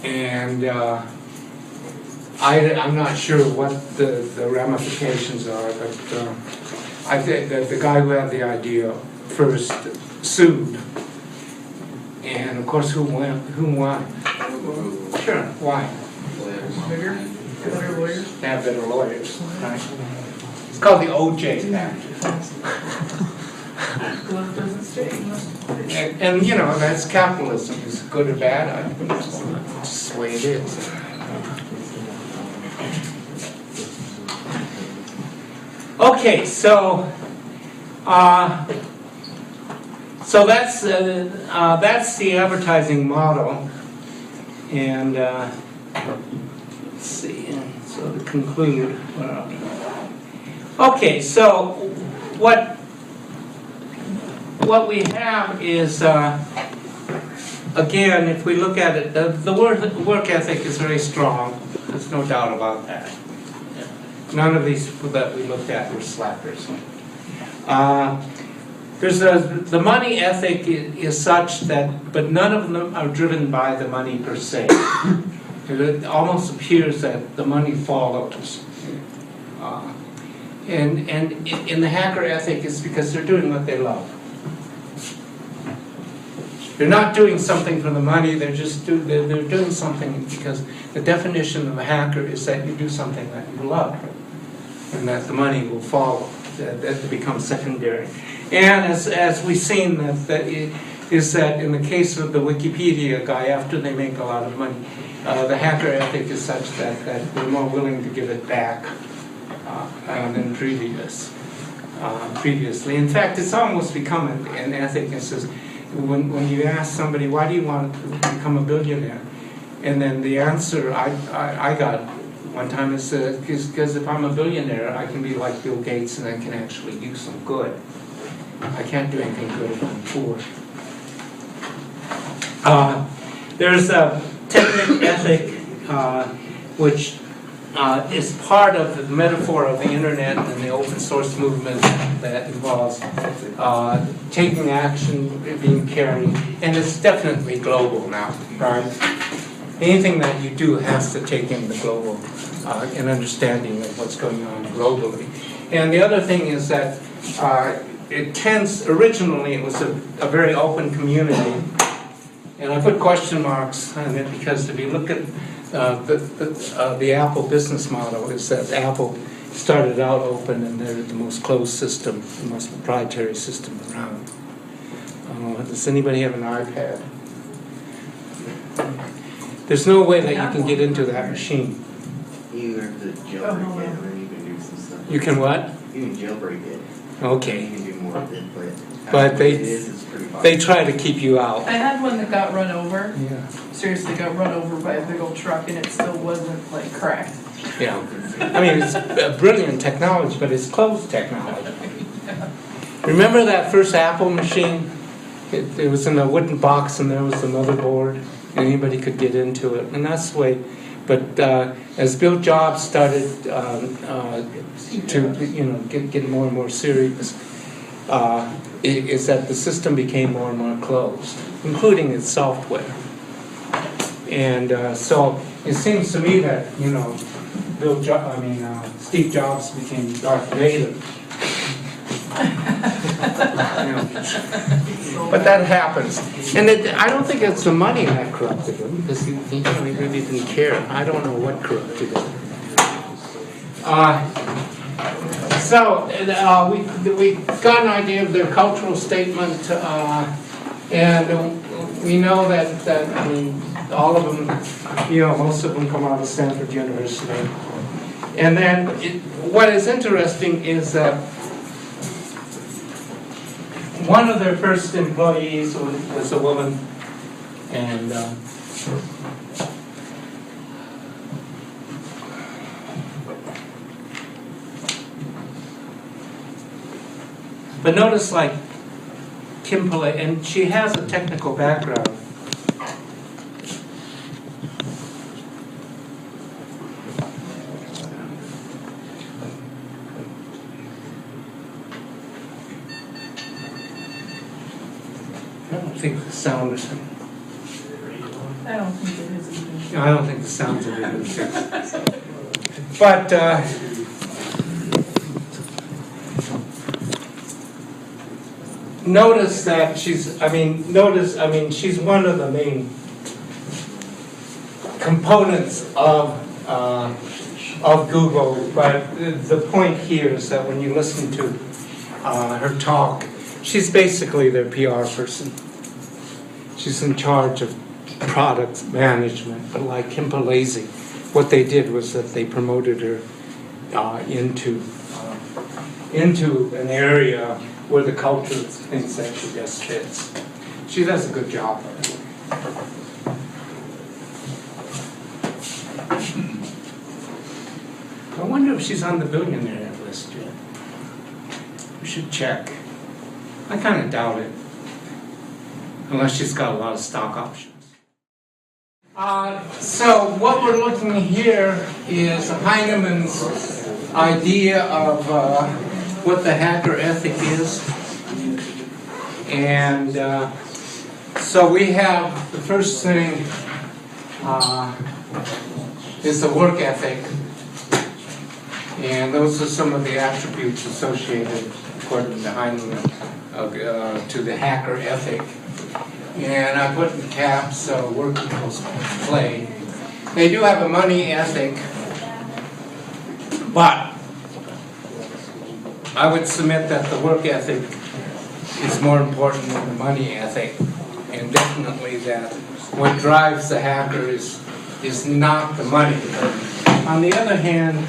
And I'm not sure what the ramifications are, but I think that the guy who had the idea first sued. And of course, who won? Sure, why? bigger, better lawyers. They have better lawyers, right? It's called the OJ Act. Glove doesn't stay. And you know, that's capitalism. Is it good or bad? I think it's just the way it is. Okay, so that's the advertising model, and let's see. So to conclude, okay, so what we have is again, if we look at it, the work ethic is very strong. There's no doubt about that. None of these people that we looked at were slackers. The money ethic is such that, but none of them are driven by the money per se. It almost appears that the money follows. And in the hacker ethic is because they're doing what they love. They're not doing something for the money, they're doing something because the definition of a hacker is that you do something that you love and that the money will follow, that becomes secondary. And as we've seen, that in the case of the Wikipedia guy, after they make a lot of money, the hacker ethic is such that they're more willing to give it back than previously. In fact, it's almost become an ethic. It says, when you ask somebody, why do you want to become a billionaire? And then the answer I got one time is, because if I'm a billionaire, I can be like Bill Gates and I can actually do some good. I can't do anything good if I'm poor. There's a technic ethic, which is part of the metaphor of the internet and the open source movement that involves taking action, being caring, and it's definitely global now, right? Anything that you do has to take in the global and understanding of what's going on globally. And the other thing is that originally it was a very open community, and I put question marks on it because if you look at the Apple business model is that Apple started out open and they're the most closed system, the most proprietary system around. Does anybody have an iPad? There's no way that you can get into that machine. You have to jailbreak it, and then you can do some stuff. You can what? You can jailbreak it. Okay. You can do more with it, But it's pretty they try to keep you out. I had one that got run over. Yeah. Seriously, got run over by a big old truck and it still wasn't like cracked. Yeah. I mean, it's a brilliant technology, but it's closed technology. Remember that first Apple machine? It was in a wooden box and there was the motherboard. Anybody could get into it. And that's the way. But as Bill Jobs started to get more and more serious, is that the system became more and more closed, including its software. And so it seems to me that Steve Jobs became Darth Vader. But that happens, and I don't think it's the money that corrupted him because he really didn't care. I don't know what corrupted him. So we got an idea of their cultural statement, and we know that all of them, most of them come out of Stanford University. And then what is interesting is that one of their first employees was a woman, and but notice like Kim Pillay, and she has a technical background. I don't think the sound is. I don't think it is either. I don't think the sound's a good fix. But notice that she's one of the main components of Google. But the point here is that when you listen to her talk, she's basically their PR person. She's in charge of product management, but like Kim Pillay, what they did was that they promoted her into an area where the culture thinks that she best fits. She does a good job. I wonder if she's on the billionaire list yet. We should check. I kind of doubt it, unless she's got a lot of stock options. So what we're looking at here is Heinemann's idea of what the hacker ethic is. And so we have the first thing is the work ethic. And those are some of the attributes associated, according to Heinemann, to the hacker ethic. And I put in caps, work equals play. They do have a money ethic, but I would submit that the work ethic is more important than the money ethic. And definitely that what drives the hacker is not the money. On the other hand,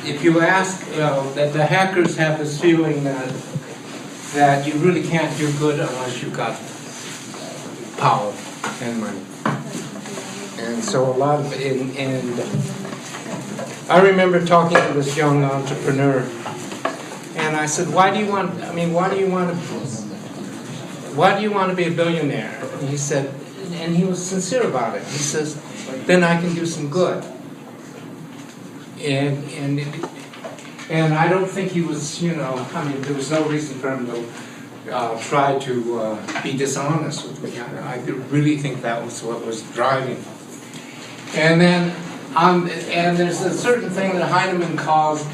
if you ask, that the hackers have this feeling that you really can't do good unless you've got power and money. And so a lot of it, and I remember talking to this young entrepreneur, and I said, why do you want to be a billionaire? And he said, and he was sincere about it. He says, then I can do some good. And I don't think he was, there was no reason for him to try to be dishonest with me. I really think that was what was driving. And then, and there's a certain thing that Heinemann calls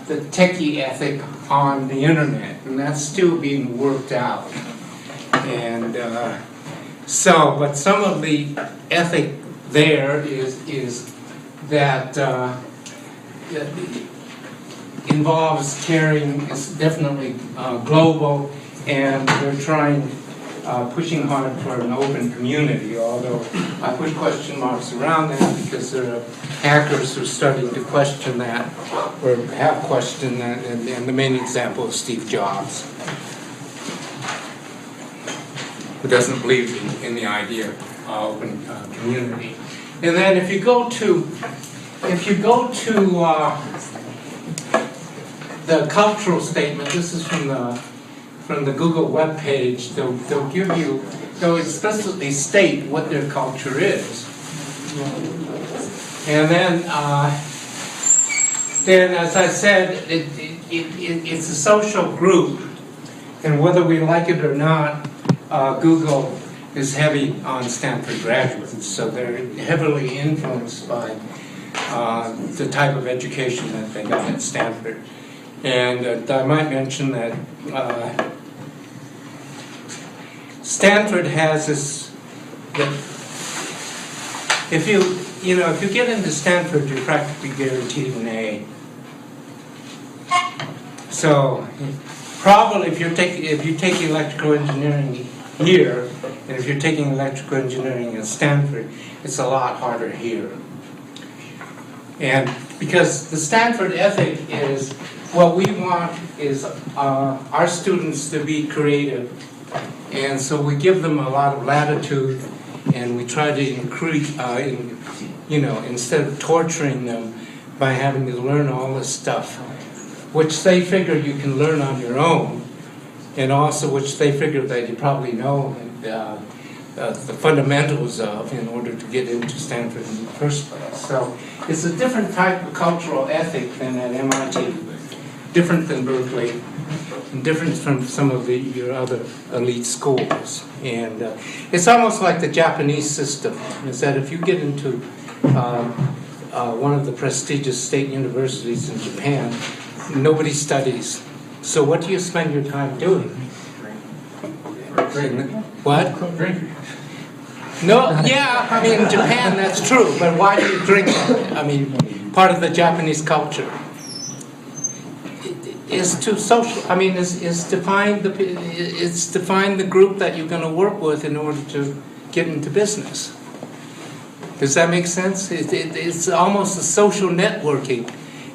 the techie ethic on the internet, and that's still being worked out. And but some of the ethic there is that involves caring, is definitely global, and they're pushing hard for an open community, although I put question marks around that because there are hackers who are starting to question that, or have questioned that, and the main example is Steve Jobs, who doesn't believe in the idea of open community. And then if you go to the cultural statement, this is from the Google webpage, they'll explicitly state what their culture is. And then as I said, it's a social group, and whether we like it or not, Google is heavy on Stanford graduates, so they're heavily influenced by the type of education that they got at Stanford. And I might mention that Stanford has this, that if you get into Stanford, you're practically guaranteed an A. So probably if you take electrical engineering here, and if you're taking electrical engineering at Stanford, it's a lot harder here. And because the Stanford ethic is, what we want is our students to be creative, and so we give them a lot of latitude, and we try to increase, instead of torturing them by having to learn all this stuff, which they figure you can learn on your own, and also which they figure that you probably know the fundamentals of in order to get into Stanford in the first place. So it's a different type of cultural ethic than at MIT, different than Berkeley, and different from some of your other elite schools. And it's almost like the Japanese system, is that if you get into one of the prestigious state universities in Japan, nobody studies. So what do you spend your time doing? What? Drinking. No, yeah, I mean, in Japan that's true, but why do you drink? I mean, part of the Japanese culture is to social, I mean, is to find the group that you're going to work with in order to get into business. Does that make sense? It's almost the social networking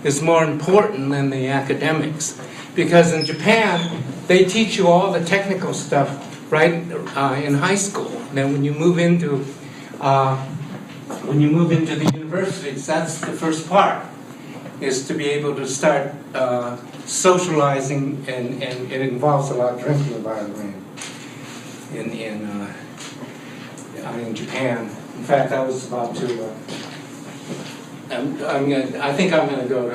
is more important than the academics. Because in Japan, they teach you all the technical stuff right in high school. Then when you move into the universities, that's the first part, is to be able to start socializing, and it involves a lot of drinking, by the way, in Japan. In fact, I was about to. I think I'm going to go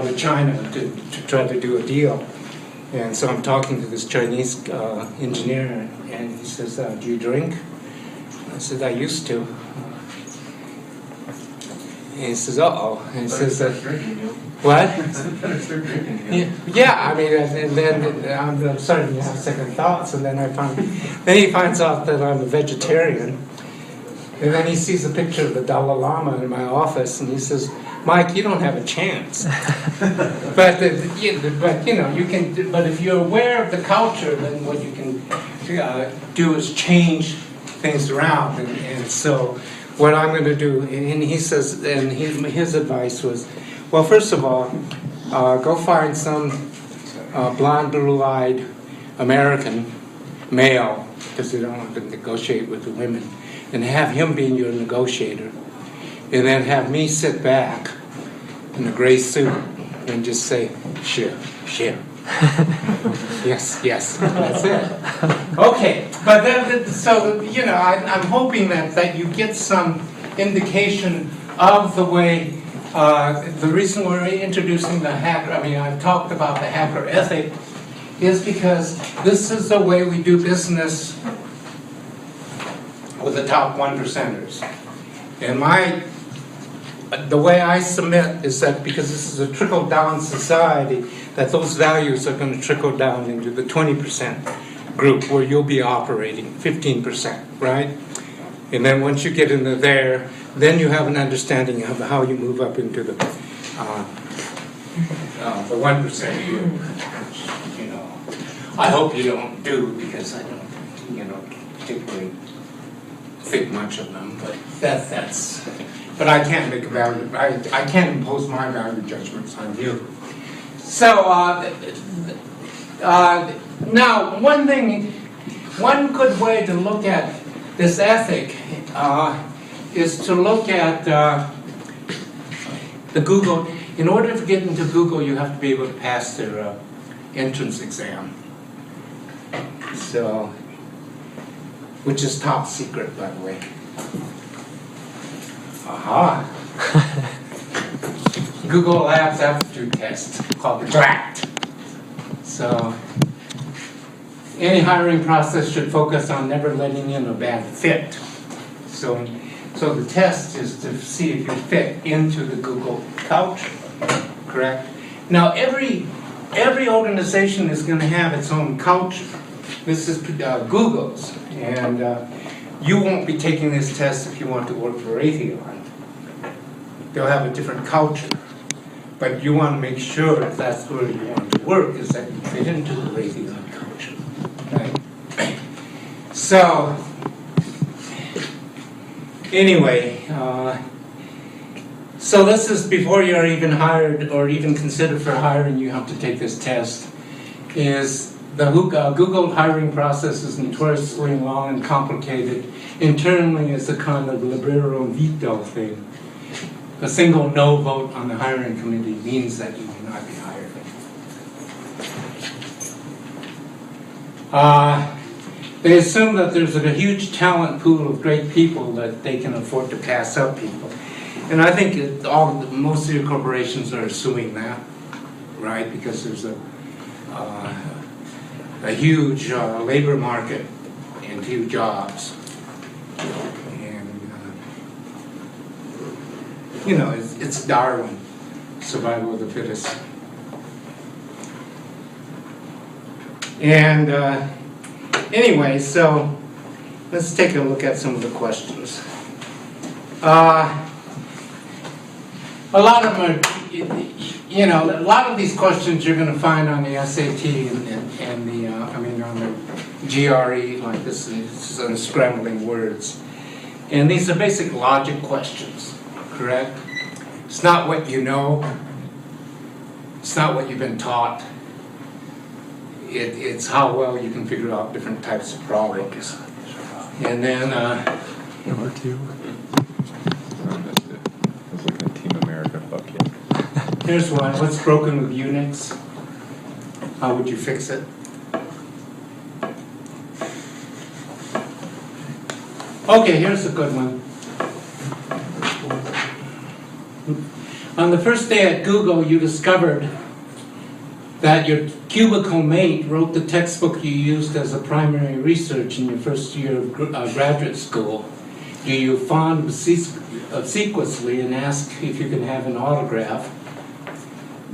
to China to try to do a deal. And so I'm talking to this Chinese engineer, and he says, do you drink? I said, I used to. And he says, uh-oh. And he says, Drinking, you know. what? Better start drinking, you know. Yeah, I mean, and then I'm starting to have second thoughts, and then then he finds out that I'm a vegetarian, and then he sees a picture of the Dalai Lama in my office, and he says, Mike, you don't have a chance. but you know, you can. But if you're aware of the culture, then what you can do is change things around, and so what I'm going to do, and he says, and his advice was, well, first of all, go find some blonde, blue-eyed American male, because they don't want to negotiate with the women, and have him being your negotiator, and then have me sit back in a gray suit and just say, sure. Yes, that's it. Okay, but then, so, you know, I'm hoping that you get some indication of the way, the reason we're introducing the hacker, I mean, I've talked about the hacker ethic, is because this is the way we do business with the top 1%ers. And the way I submit is that because this is a trickle-down society, that those values are going to trickle down into the 20% group where you'll be operating, 15%, right? And then once you get into there, then you have an understanding of how you move up into the 1% group. You know, I hope you don't do, because I don't, you know, particularly think much of them, but that's. But I can't make a value. I can't impose my value judgments on you. So now, one good way to look at this ethic is to look at the Google. In order to get into Google, you have to be able to pass their entrance exam. So, which is top secret, by the way. Aha. Google Labs aptitude test called the GLAT. So any hiring process should focus on never letting in a bad fit. So the test is to see if you fit into the Google culture, correct? Now every organization is going to have its own culture. This is Google's, and you won't be taking this test if you want to work for Raytheon. They'll have a different culture. But you want to make sure if that's where you want to work, is that you fit into the Raytheon culture. Right? So, anyway, so this is before you're even hired or even considered for hiring, you have to take this test. Is the Google hiring process is notoriously long and complicated. Internally, it's a kind of libero veto thing. A single no vote on the hiring committee means that you will not be hired. They assume that there's a huge talent pool of great people that they can afford to pass up people. And I think most of your corporations are assuming that, right? Because there's a huge labor market and few jobs. You know, it's Darwin, survival of the fittest. And anyway, so let's take a look at some of the questions. A lot of them are, you know, a lot of these questions you're going to find on the SAT and the, on the GRE, like this is unscrambling words. And these are basic logic questions. Correct? It's not what you know. It's not what you've been taught. It's how well you can figure out different types of problems. And then Number 2. I missed it. I was looking at Team America. Fuck yeah. Here's one. What's broken with Unix? How would you fix it? Okay, here's a good one. On the first day at Google, you discovered that your cubicle mate wrote the textbook you used as a primary research in your first year of graduate school. do you fawn obsequiously and ask if you can have an autograph?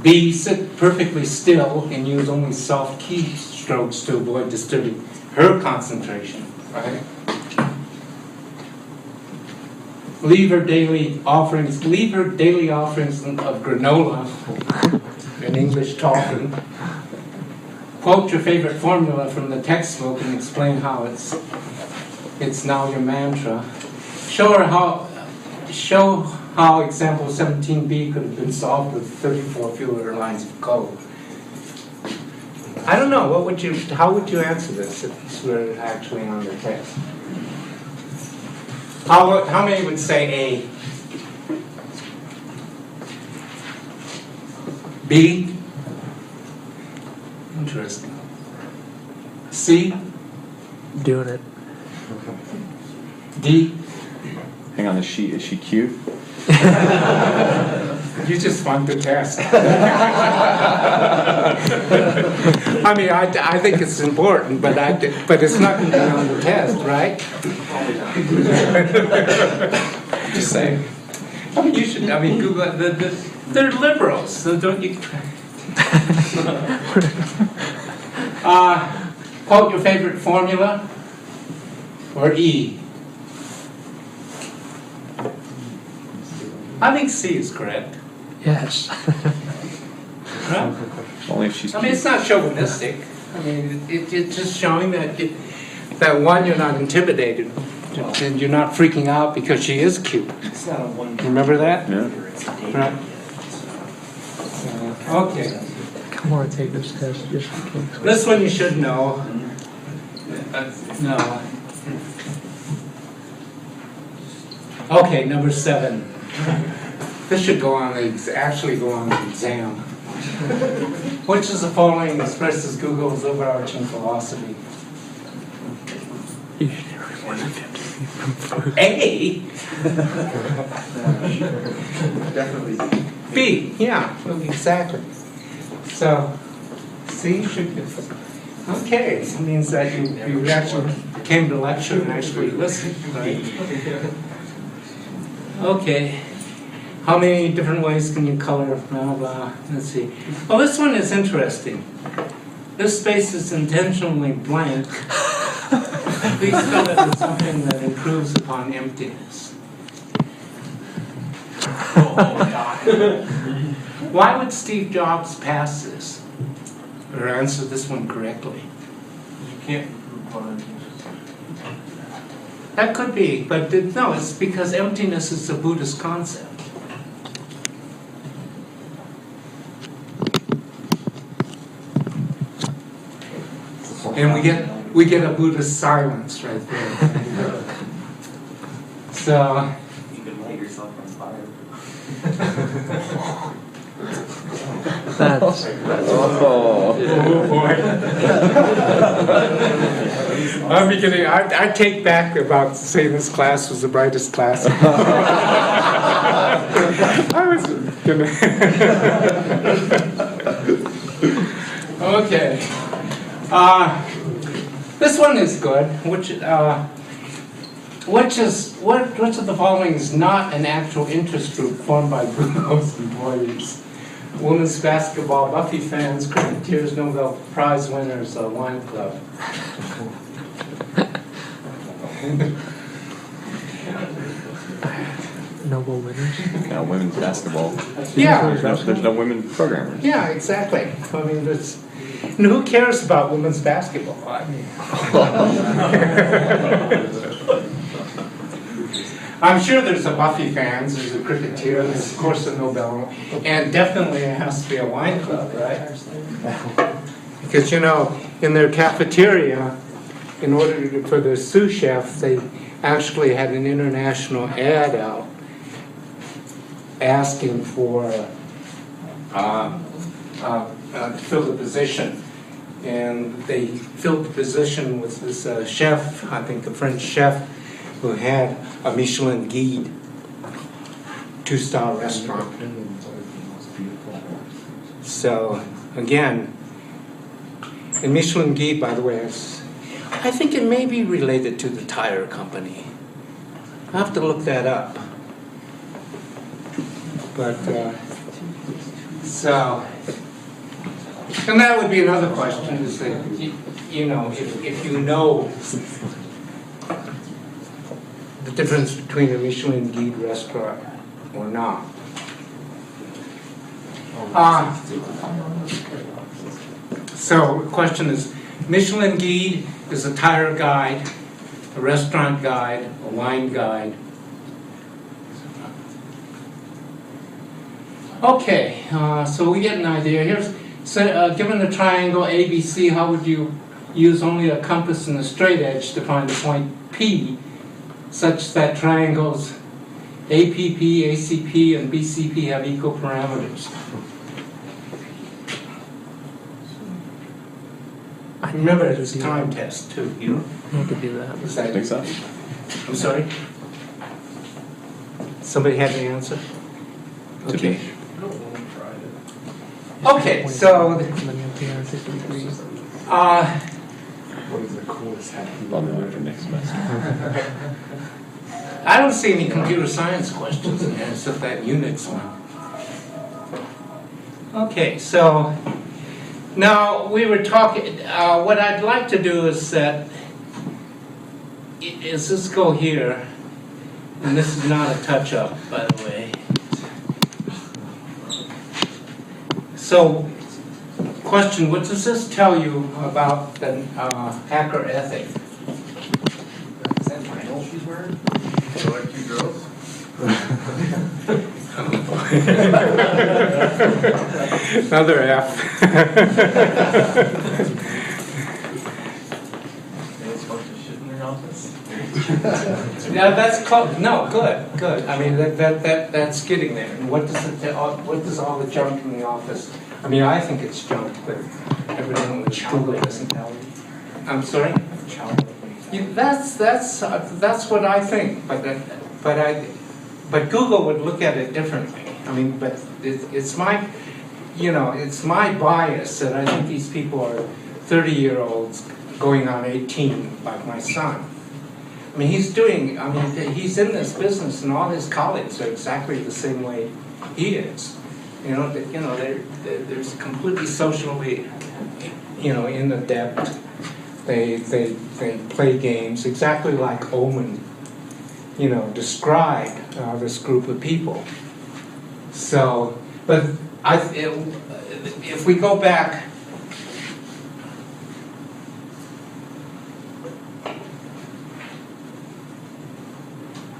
B, sit perfectly still and use only soft keystrokes to avoid disturbing her concentration, right? Leave her daily offerings of granola and English toffee. Quote your favorite formula from the textbook and explain how it's now your mantra. Show how example 17b could have been solved with 34 fewer lines of code. I don't know, how would you answer this if this were actually on the test? How many would say A? B? Interesting. C? Doing it. D? Hang on, is she cute? You just want the test. I mean, I think it's important, but it's not going to be on the test, right? Just saying. I mean, you should. I mean, Google. They're liberals, so don't you? Quote your favorite formula, or E. I think C is correct. Yes. Right? Only if she's I mean, it's not chauvinistic. I mean, it's just showing that that one, you're not intimidated, and you're not freaking out because she is cute. It's not a one. Remember that? Yeah. Right. Okay. Come on, take this test just in case. This one you should know. No. Okay, number 7. This should actually go on the exam. Which is the following expresses Google's overarching philosophy? You should never want to get A? Definitely. B, yeah, exactly. So, C should be. Okay, it means that you actually came to lecture and actually listened, right? Okay. How many different ways can you color? Let's see. Well, this one is interesting. This space is intentionally blank. Please fill it with something that improves upon emptiness. Oh, God. Why would Steve Jobs pass this? Or answer this one correctly? You can't improve on it. That could be, but no, it's because emptiness is a Buddhist concept. And we get a Buddhist silence right there. So You can light yourself on fire. That's Oh. boy. I'm beginning. I take back about saying this class was the brightest class. I was gonna. Okay. This one is good. Which of the following is not an actual interest group formed by Google's employees? Women's basketball, Buffy fans, cricketers, Nobel Prize winners, a wine club. Nobel winners. Now women's basketball. Yeah. There's no women programmers. Yeah, exactly. I mean, and who cares about women's basketball? I mean, I'm sure there's a Buffy fans, there's a cricketer, there's of course a Nobel, and definitely it has to be a wine club, right? Because in their cafeteria, in order for their sous chef, they actually had an international ad out asking for to fill the position. And they filled the position with this chef, I think a French chef, who had a Michelin guide, 2-star restaurant. So, again, and Michelin guide, by the way, I think it may be related to the tire company. I'll have to look that up. But, so, and that would be another question, is that, you know, if you know the difference between a Michelin guide restaurant or not. So the question is, Michelin guide is a tire guide, a restaurant guide, a wine guide. Okay, so we get an idea. Here's, so, given the triangle ABC, how would you use only a compass and a straight edge to find the point P, such that triangles APP, ACP, and BCP have equal parameters? Remember, it's a time test too, you know? I could do that. Is that- Think so? I'm sorry? Somebody had the answer? Okay. Okay, so, Let me up here, 60 degrees. What is the coolest hat you've ever done for next semester? I don't see any computer science questions in there except that Unix one. Okay, so now we were talking, what I'd like to do is that, is this go here, and this is not a touch-up, by the way. So, question, what does this tell you about the hacker ethic? Is that vinyl she's wearing? So like two girls? Another F. Yeah, that's close. No, good. I mean, that's getting there. And what does what does all the junk in the office? I mean, I think it's junk, but everything with Google doesn't tell you. I'm sorry. That's what I think. But Google would look at it differently. I mean, but it's my, you know, it's my bias that I think these people are 30-year-olds going on 18, like my son. I mean, he's in this business, and all his colleagues are exactly the same way he is. They're completely socially, in the depth. They play games exactly like Omen, described this group of people. So, but if we go back.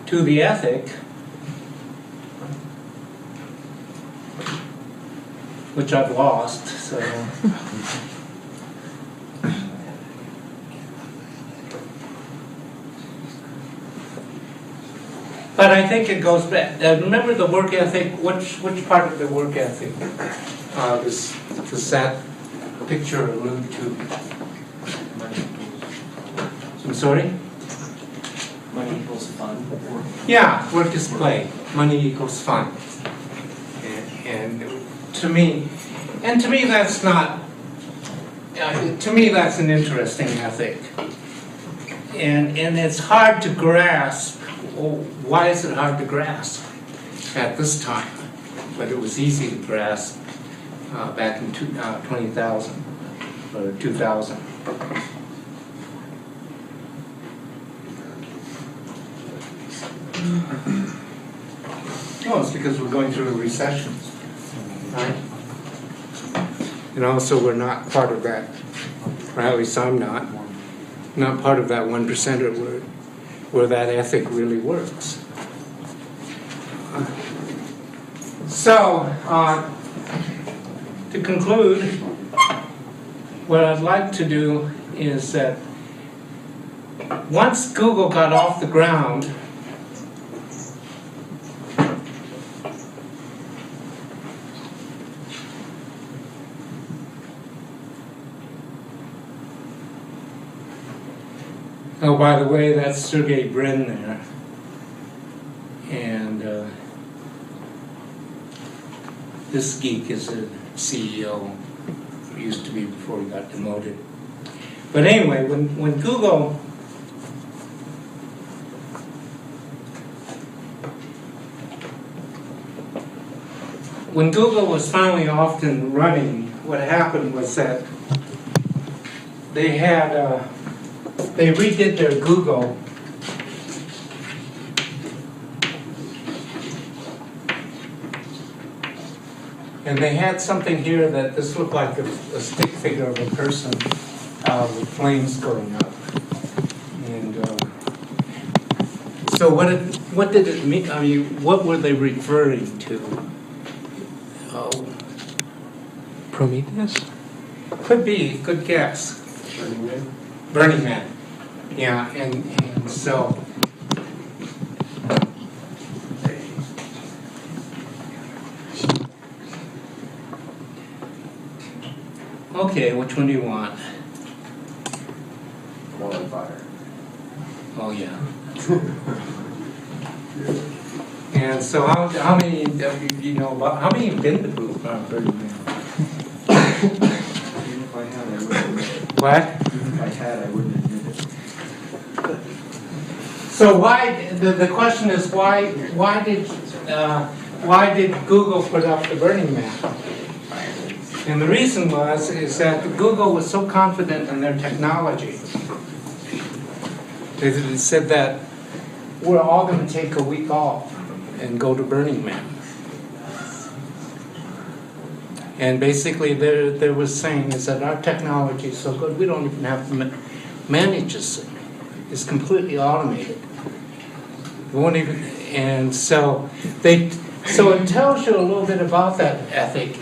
To the ethic, which I've lost, so. But I think it goes back. Remember the work ethic? Which part of the work ethic does that picture allude to? I'm sorry? Money equals fun. Yeah, work is play. Money equals fun. And to me that's not. To me, that's an interesting ethic. And it's hard to grasp. Why is it hard to grasp at this time? But it was easy to grasp back in 20,000 or 2000. Oh, it's because we're going through a recession, right? So we're not part of that, or at least I'm not part of that 1% where that ethic really works. So, to conclude, what I'd like to do is that once Google got off the ground, oh, by the way, that's Sergey Brin there. And this geek is a CEO, used to be before he got demoted. But anyway, when Google when Google was finally off and running, what happened was that they redid their Google. And they had something here that this looked like a stick figure of a person with flames going up. And so what did it mean? I mean, what were they referring to? Oh, Prometheus? could be, good guess. Burning Man? Burning Man. Yeah, and so. Okay, which one do you want? More on fire. Oh, yeah. And so how many, you know, how many have been to Burning Man? Even if I had, I wouldn't admit it. What? Even if I had, I wouldn't admit it. So why, the question is why did Google put up the Burning Man? And the reason is that Google was so confident in their technology. They said that we're all going to take a week off and go to Burning Man. And basically they were saying is that our technology is so good we don't even have to manage this. It's completely automated. We won't even, and so it tells you a little bit about that ethic.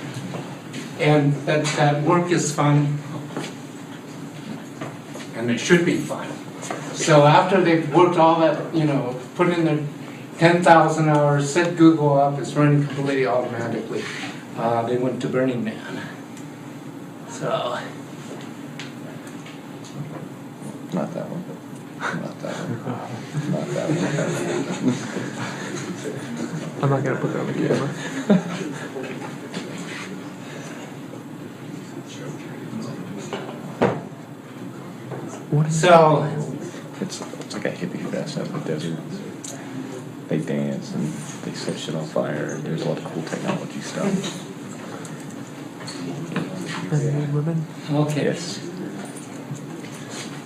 And that work is fun, and it should be fun. So after they've worked all that, you know, put in their 10,000 hours, set Google up, it's running completely automatically, they went to Burning Man. So. Not that one. Not that one. Not that one. I'm not gonna put that on the camera. So it's like a hippie fest out in the desert. They dance and they set shit on fire. There's a lot of cool technology stuff. And women? Okay. Yes.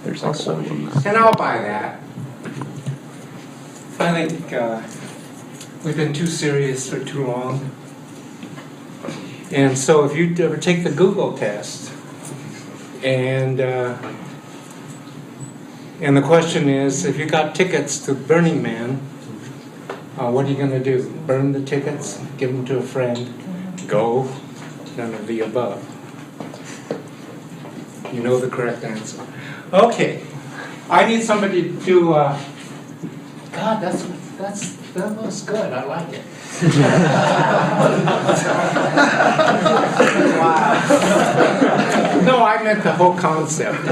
There's like orgies. And I'll buy that. I think we've been too serious for too long. And so if you ever take the Google test, and the question is, if you got tickets to Burning Man, what are you going to do? Burn the tickets? Give them to a friend? Go? None of the above. You know the correct answer. Okay. I need somebody to do, God, that was good. I like it. Wow. No, I meant the whole concept.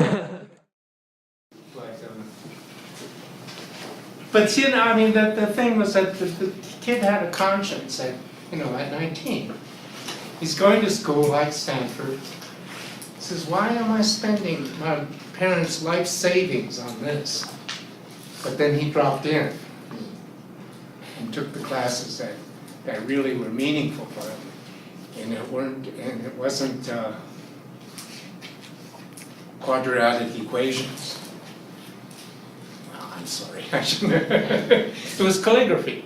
But you know, I mean, the thing was that the kid had a conscience at 19. He's going to school like Stanford. He says, why am I spending my parents' life savings on this? But then he dropped in and took the classes that really were meaningful for him. And it wasn't quadratic equations. I'm sorry, I shouldn't. It was calligraphy.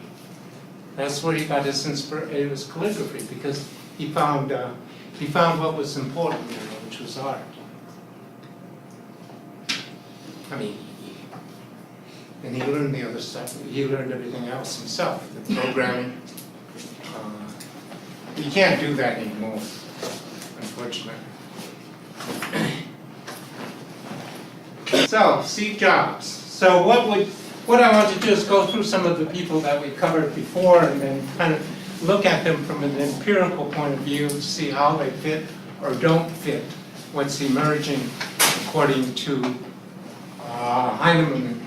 That's where he got his inspiration. It was calligraphy because he found what was important, which was art. I mean, and he learned the other stuff. He learned everything else himself, the programming. You can't do that anymore, unfortunately. So, Steve Jobs. So what I want to do is go through some of the people that we covered before and then kind of look at them from an empirical point of view to see how they fit or don't fit what's emerging according to Heinemann,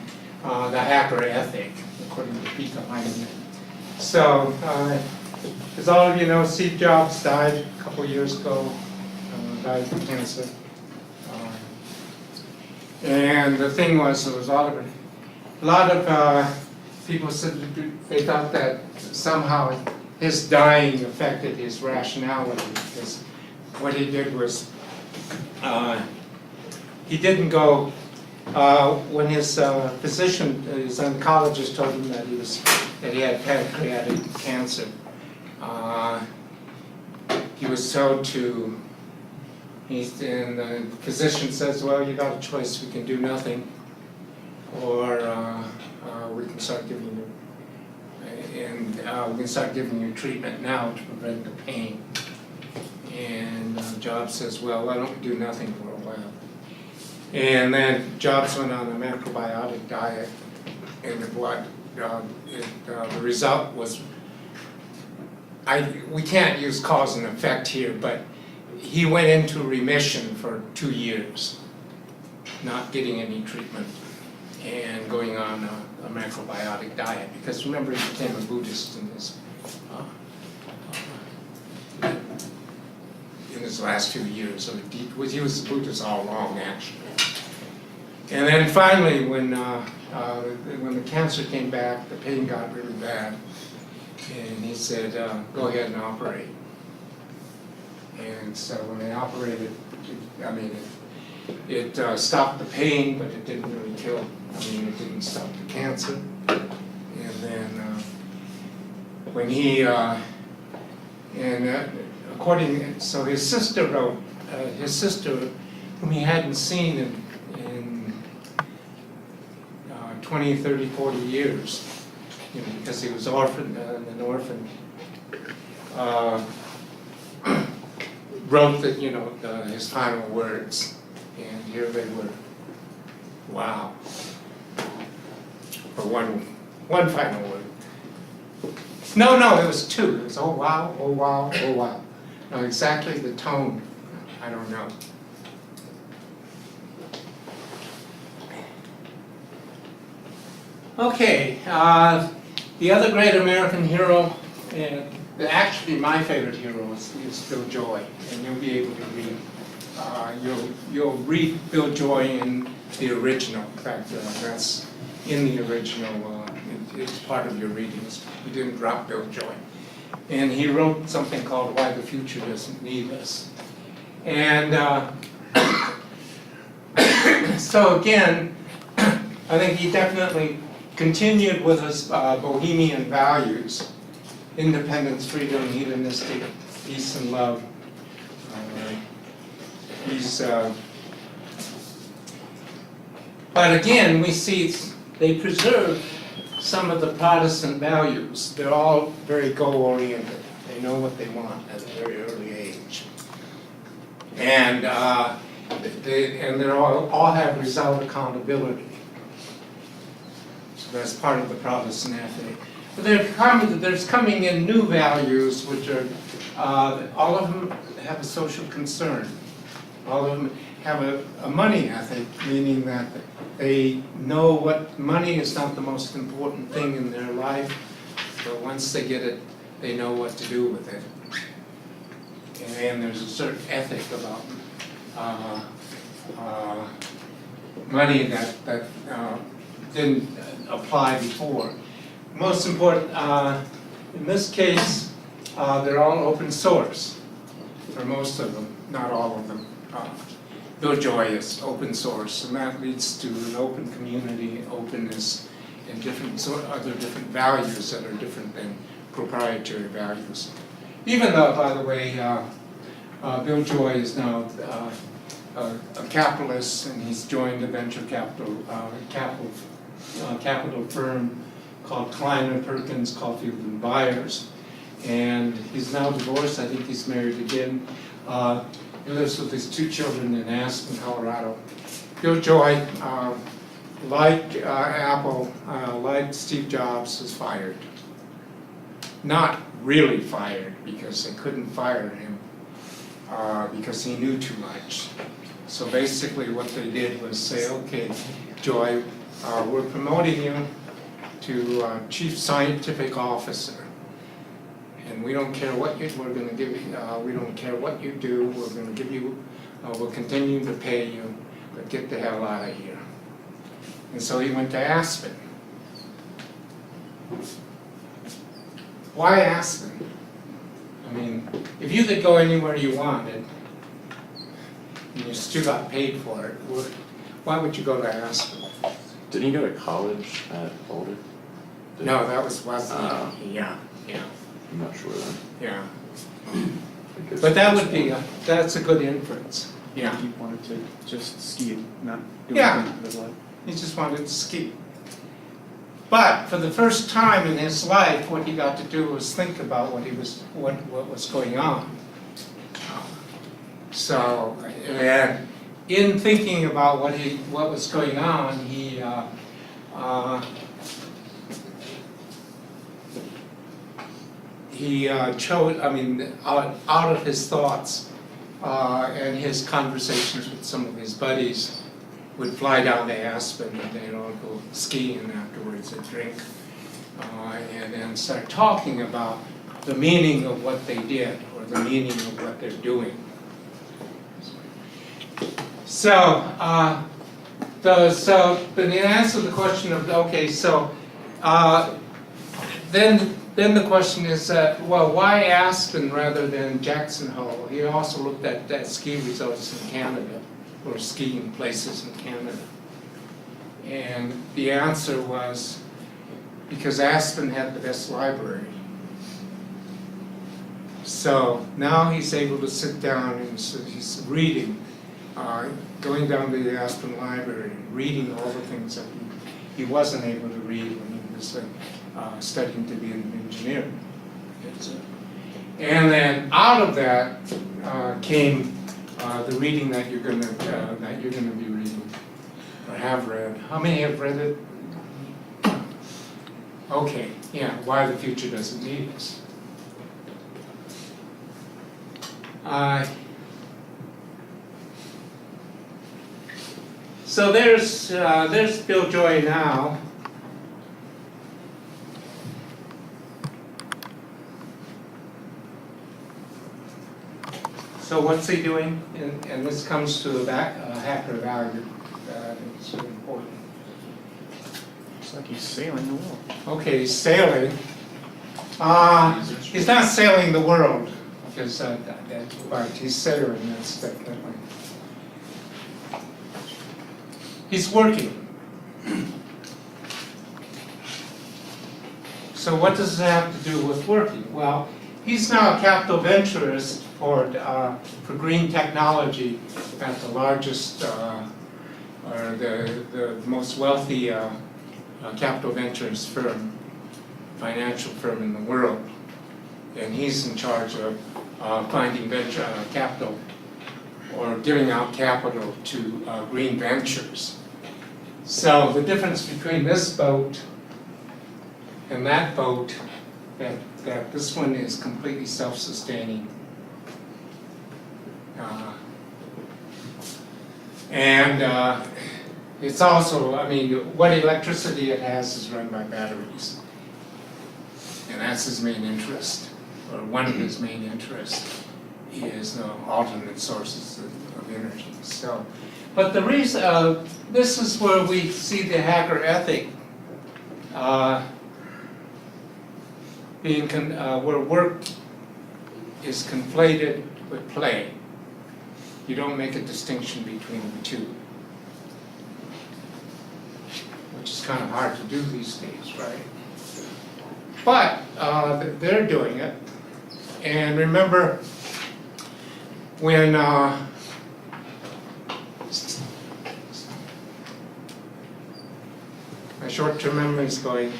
the hacker ethic, according to Peter Heinemann. So, as all of you know, Steve Jobs died a couple years ago, died of cancer. And the thing was, there was a lot of people said they thought that somehow his dying affected his rationality, because what he did was, he didn't go, when his physician, his oncologist told him that he had pancreatic cancer, he was told to, and the physician says, well, you got a choice, we can do nothing, or we can start giving you, we can start giving you treatment now to prevent the pain. And Jobs says, well, why don't we do nothing for a while? And then Jobs went on a macrobiotic diet, and the blood, the result was, we can't use cause and effect here, but he went into remission for 2 years, not getting any treatment, and going on a macrobiotic diet, because remember, he became a Buddhist in his last few years. So he was a Buddhist all along, actually. And then finally, when the cancer came back, the pain got really bad, and he said, go ahead and operate. And so when they operated, it stopped the pain, but it didn't really kill. It didn't stop the cancer. And then when he, so his sister wrote, his sister, whom he hadn't seen in 20, 30, 40 years, because he was orphaned, an orphan, wrote that, his final words, and here they were. Wow. For one final word. No, it was two. It was oh wow, oh wow, oh wow. Now exactly the tone, I don't know. Okay, the other great American hero, and actually my favorite hero is Bill Joy, and you'll be able to read. You'll read Bill Joy in the original. In fact, that's in the original. It's part of your readings. We didn't drop Bill Joy, and he wrote something called "Why the Future Doesn't Need Us," and so again, I think he definitely continued with his bohemian values: independence, freedom, hedonistic, peace, and love. But again, we see they preserve some of the Protestant values. They're all very goal-oriented. They know what they want at a very early age, and they all have result accountability. So that's part of the Protestant ethic. But there's coming in new values, which are all of them have a social concern. All of them have a money ethic, meaning that they know what money is not the most important thing in their life, but once they get it, they know what to do with it. And there's a certain ethic about money that didn't apply before. Most important, in this case, they're all open source, for most of them, not all of them. Bill Joy is open source, and that leads to an open community, openness, and other different values that are different than proprietary values. Even though, by the way, Bill Joy is now a capitalist, and he's joined a venture capital firm called Kleiner Perkins Caulfield and Byers, and he's now divorced. I think he's married again. He lives with his 2 children in Aspen, Colorado. Bill Joy, like Apple, like Steve Jobs, was fired. Not really fired, because they couldn't fire him because he knew too much. So basically what they did was say, okay, Joy, we're promoting you to Chief Scientific Officer. And we don't care what we're going to give you. We don't care what you do. We're going to give you. We'll continue to pay you, but get the hell out of here. And so he went to Aspen. why Aspen? I mean, if you could go anywhere you wanted, and you still got paid for it, why would you go to Aspen? Didn't he go to college at Boulder? No, that was Wesley. Yeah. I'm not sure then. Yeah. Because But that would be, that's a good inference. Yeah. He wanted to just ski, not do Yeah. anything with his life. He just wanted to ski. But for the first time in his life, what he got to do was think about what was going on. So, and in thinking about what was going on, he chose, I mean, out of his thoughts and his conversations with some of his buddies, would fly down to Aspen and they'd all go skiing afterwards and drink, and then start talking about the meaning of what they did or the meaning of what they're doing. So, but in answer to the question of, okay, so then the question is, well, why Aspen rather than Jackson Hole? He also looked at ski resorts in Canada, or skiing places in Canada. And the answer was because Aspen had the best library. So now he's able to sit down and so he's reading, going down to the Aspen Library and reading all the things that he wasn't able to read when he was studying to be an engineer. And then out of that came the reading that you're gonna be reading or have read. How many have read it? Okay, yeah. Why the Future Doesn't Need Us. So there's Bill Joy now. So what's he doing? And this comes to the hacker value. It's really important. Looks like he's sailing the world. Okay, he's sailing. He's not sailing the world because but he's sailing. That's definitely. He's working. So what does it have to do with working? Well, he's now a capital venturist for green technology at the largest or the most wealthy capital ventures firm, financial firm in the world. And he's in charge of finding venture capital or giving out capital to green ventures. So the difference between this boat and that boat, that this one is completely self-sustaining. And it's also, I mean, what electricity it has is run by batteries. And that's his main interest, or one of his main interests, is alternate sources of energy. So, but the reason, this is where we see the hacker ethic being, where work is conflated with play. You don't make a distinction between the two, which is kind of hard to do these days, right? But they're doing it. And remember when my short-term memory is going,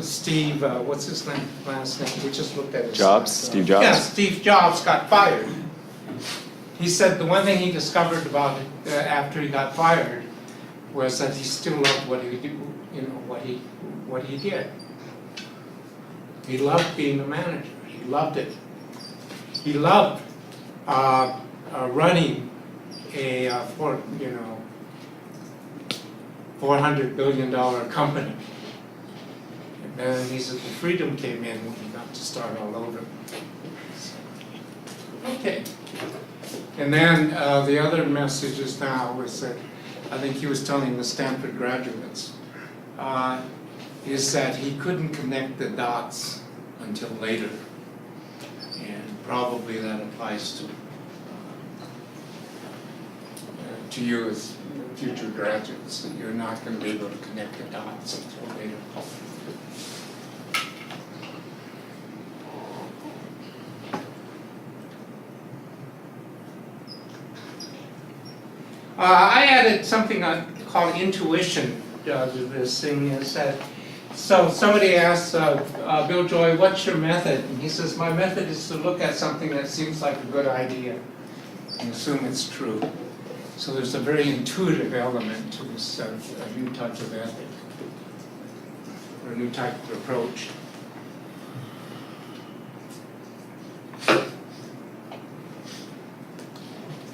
Steve, what's his name, last name? We just looked at his Jobs? Steve Jobs? Yeah, Steve Jobs got fired. He said the one thing he discovered about it after he got fired was that he still loved what he did, what he did. He loved being a manager. He loved it. He loved running a $400 billion company. And then he said the freedom came in when he got to start all over. Okay. And then the other messages now was that I think he was telling the Stanford graduates is that he couldn't connect the dots until later. And probably that applies to you as future graduates, that you're not going to be able to connect the dots until later. I added something called intuition to this thing. Is that so? Somebody asked Bill Joy, "What's your method?" And he says, "My method is to look at something that seems like a good idea and assume it's true." So there's a very intuitive element to this a new type of ethic or a new type of approach.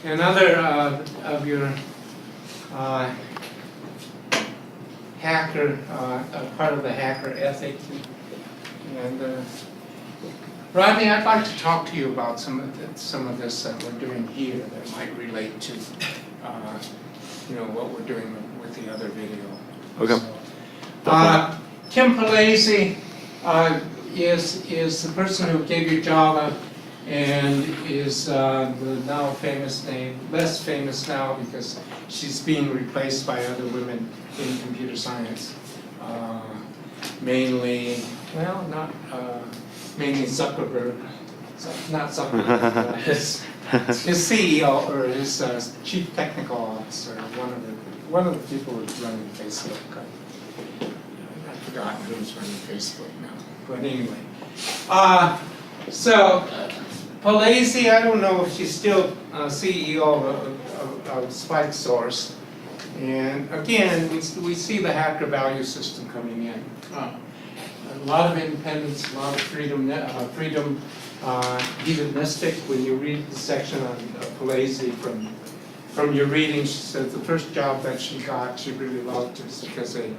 Another of your hacker, part of the hacker ethic. And Rodney, I'd like to talk to you about some of this that we're doing here that might relate to what we're doing with the other video. Okay. So, Tim Palese is the person who gave you Java and is the now famous name, less famous now because she's being replaced by other women in computer science. Mainly Zuckerberg, not Zuckerberg, his CEO or his chief technical officer, one of the people who's running Facebook. I've forgotten who's running Facebook now, but anyway. So Palese, I don't know if she's still CEO of Spike Source. And again, we see the hacker value system coming in. A lot of independence, a lot of freedom, hedonistic. When you read the section on Palese from your reading, she says the first job that she got, she really loved is because they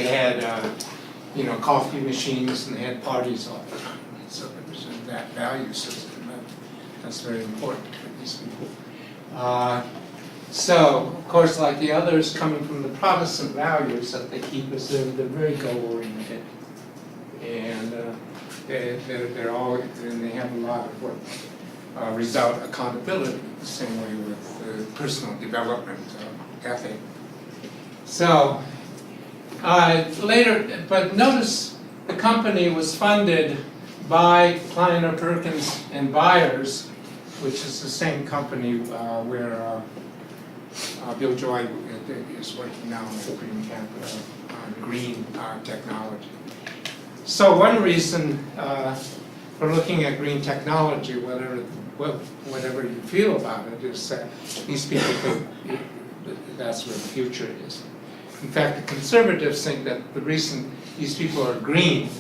had coffee machines and they had parties all the time. So there was that value system. That's very important for these people. So, of course, like the others coming from the Protestant values that they keep us, they're very goal-oriented. And they're all, and they have a lot of what result accountability, the same way with personal development ethic. So, later, but notice the company was funded by Kleiner Perkins and Byers, which is the same company where Bill Joy is working now on the Green Capital, green technology. So one reason for looking at green technology, whatever you feel about it, is that these people think that's where the future is. In fact, the conservatives think that the reason these people are green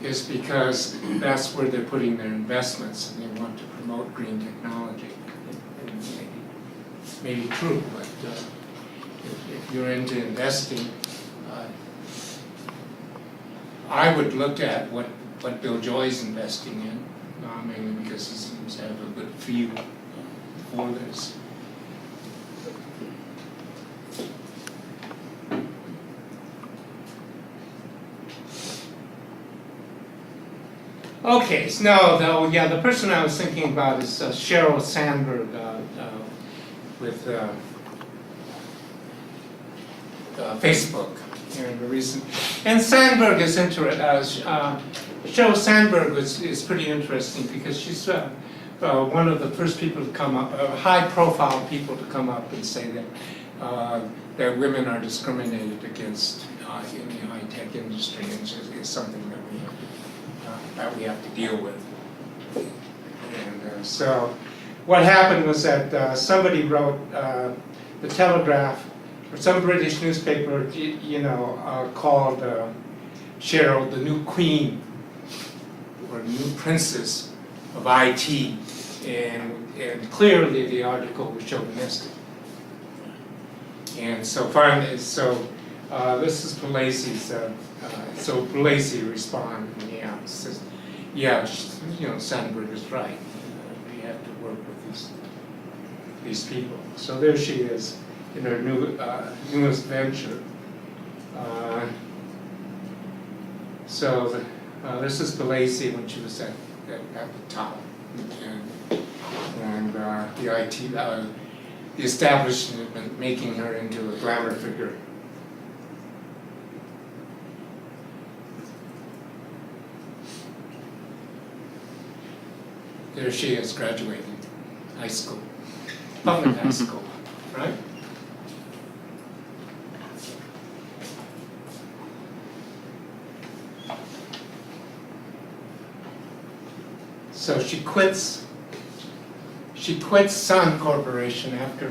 is because that's where they're putting their investments and they want to promote green technology. It may be true, but if you're into investing, I would look at what Bill Joy's investing in, mainly because he seems to have a good feel for this. Okay, so the person I was thinking about is Sheryl Sandberg with Facebook in the recent. And Sandberg is Sheryl Sandberg is pretty interesting because she's one of the first people to come up, high-profile people to come up and say that women are discriminated against in the high-tech industry, and is something that we have to deal with. And so what happened was that somebody wrote the Telegraph, or some British newspaper, called Sheryl the new queen, or new princess of IT, and clearly the article was chauvinistic. And so finally, this is Palese's, so Palese responded, and says, Sandberg is right. We have to work with these people. So there she is in her newest venture. So this is Belacy when she was at the top, and the IT, the establishment making her into a glamour figure. There she is graduating high school, public high school, right? So she quits Sun Corporation after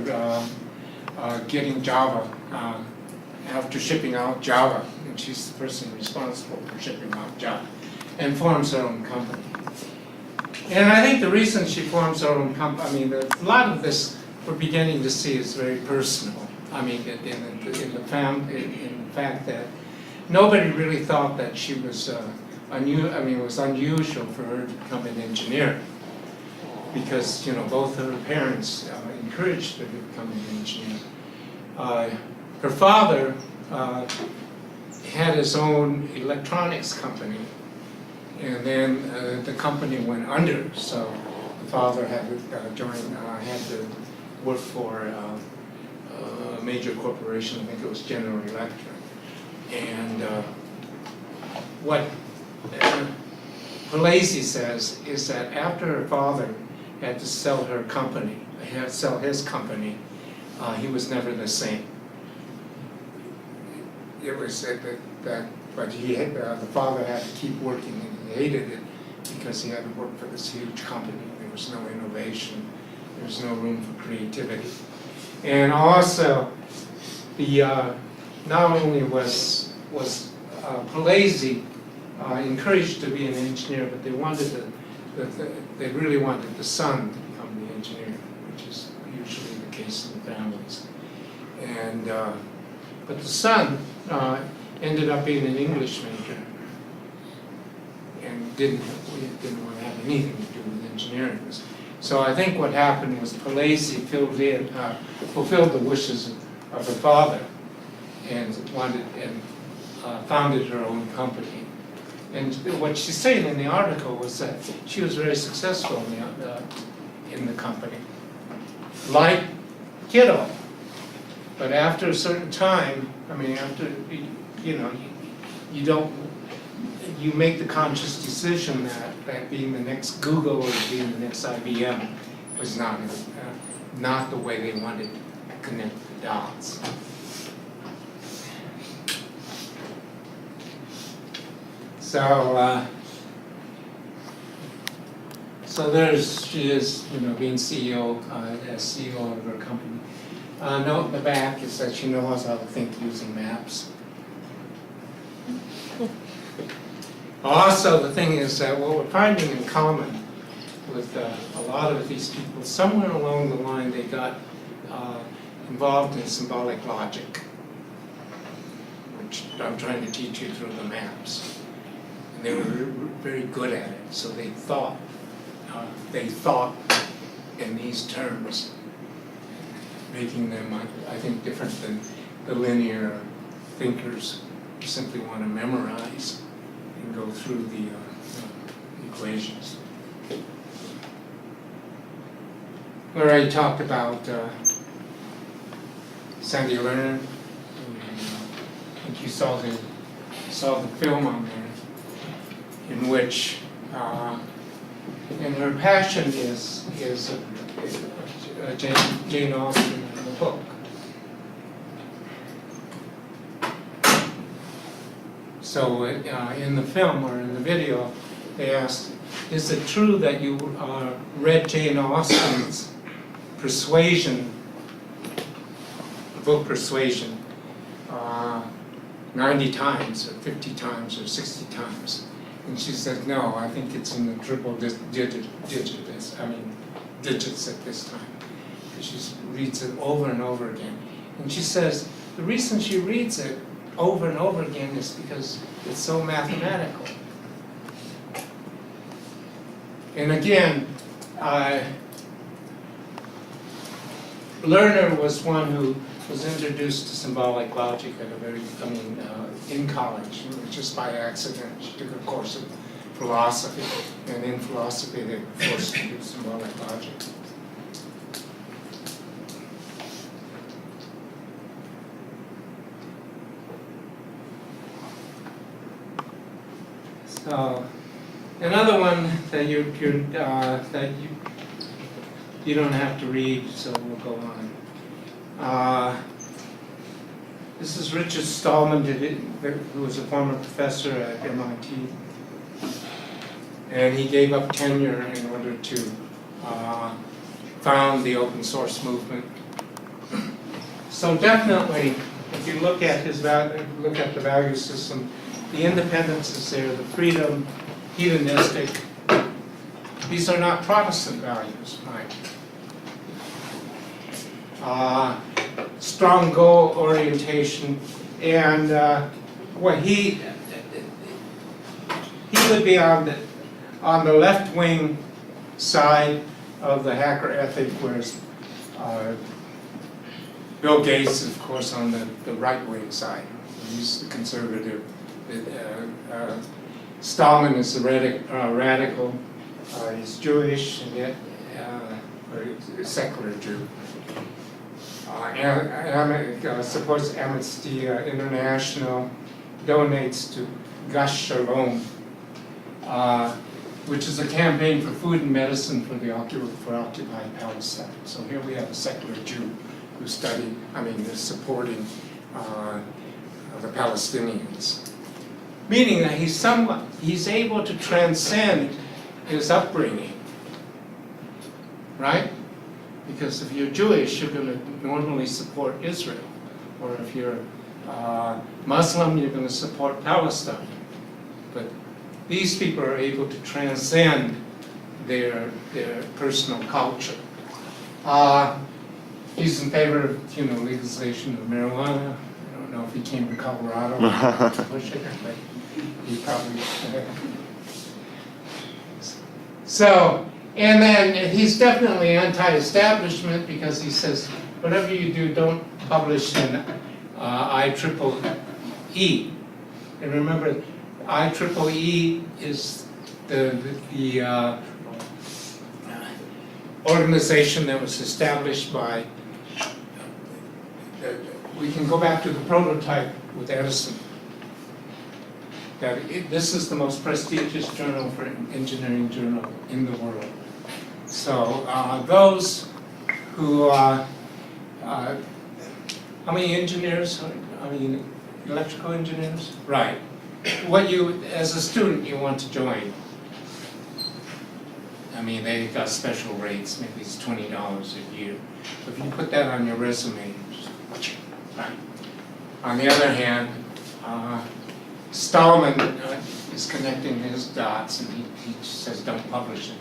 getting Java, after shipping out Java, and she's the person responsible for shipping out Java, and forms her own company. And I think the reason she forms her own company, I mean, a lot of this we're beginning to see is very personal. I mean, in the fact that nobody really thought that she was it was unusual for her to become an engineer, because both her parents encouraged her to become an engineer. Her father had his own electronics company, and then the company went under, so the father had to had to work for a major corporation. I think it was General Electric. And what Belacy says is that after her father had to sell his company, he was never the same. It was but the father had to keep working, and he hated it because he had to work for this huge company. There was no innovation. There was no room for creativity. And also, not only was Belacy encouraged to be an engineer, but they really wanted the son to become the engineer, which is usually the case in families. And but the son ended up being an English major and didn't want to have anything to do with engineering. So I think what happened was Belacy fulfilled the wishes of her father and founded her own company. And what she's saying in the article was that she was very successful in the company, like Kiddo. But after a certain time, I mean, after you make the conscious decision that being the next Google or being the next IBM was not the way they wanted to connect the dots. So she is, being CEO, as CEO of her company. Note in the back is that she knows how to think using maps. Also, the thing is that what we're finding in common with a lot of these people, somewhere along the line they got involved in symbolic logic, which I'm trying to teach you through the maps. And they were very good at it, so they thought in these terms, making them, I think, different than the linear thinkers who simply want to memorize and go through the equations. We already talked about Sandy Lerner. I think you saw the film on there, in which and her passion is Jane Austen in the book. So in the film or in the video, they asked, is it true that you read Jane Austen's Persuasion, the book Persuasion, 90 times or 50 times or 60 times? And she said, no, I think it's in the triple digits at this time. She reads it over and over again. And she says, the reason she reads it over and over again is because it's so mathematical. And again, Lerner was one who was introduced to symbolic logic at a very, in college, just by accident. She took a course of philosophy, and in philosophy they forced her to do symbolic logic. So, another one that you don't have to read, so we'll go on. This is Richard Stallman, who was a former professor at MIT, and he gave up tenure in order to found the open source movement. So definitely, if you look at the value system, the independence is there, the freedom, hedonistic. These are not Protestant values, right? Strong goal orientation, and what he would be on the left wing side of the hacker ethic, whereas Bill Gates is, of course, on the right wing side. He's the conservative. Stalin is the radical. He's Jewish, and yet a secular Jew. Supports Amnesty International, donates to Gush Shalom, which is a campaign for food and medicine for occupied Palestine. So here we have a secular Jew who is supporting the Palestinians. Meaning that he's able to transcend his upbringing, right? Because if you're Jewish, you're going to normally support Israel. Or if you're Muslim, you're going to support Palestine. But these people are able to transcend their personal culture. He's in favor of legalization of marijuana. I don't know if he came to Colorado to push it, but he probably. So, and then he's definitely anti-establishment because he says, whatever you do, don't publish in IEEE. And remember, IEEE is the organization that was established by, we can go back to the prototype with Edison. This is the most prestigious journal for engineering journal in the world. So those who how many engineers? Electrical engineers? Right. What as a student, you want to join. They got special rates. Maybe it's $20 a year. If you put that on your resume, right. On the other hand, Stallman is connecting his dots, and he says, "Don't publish it."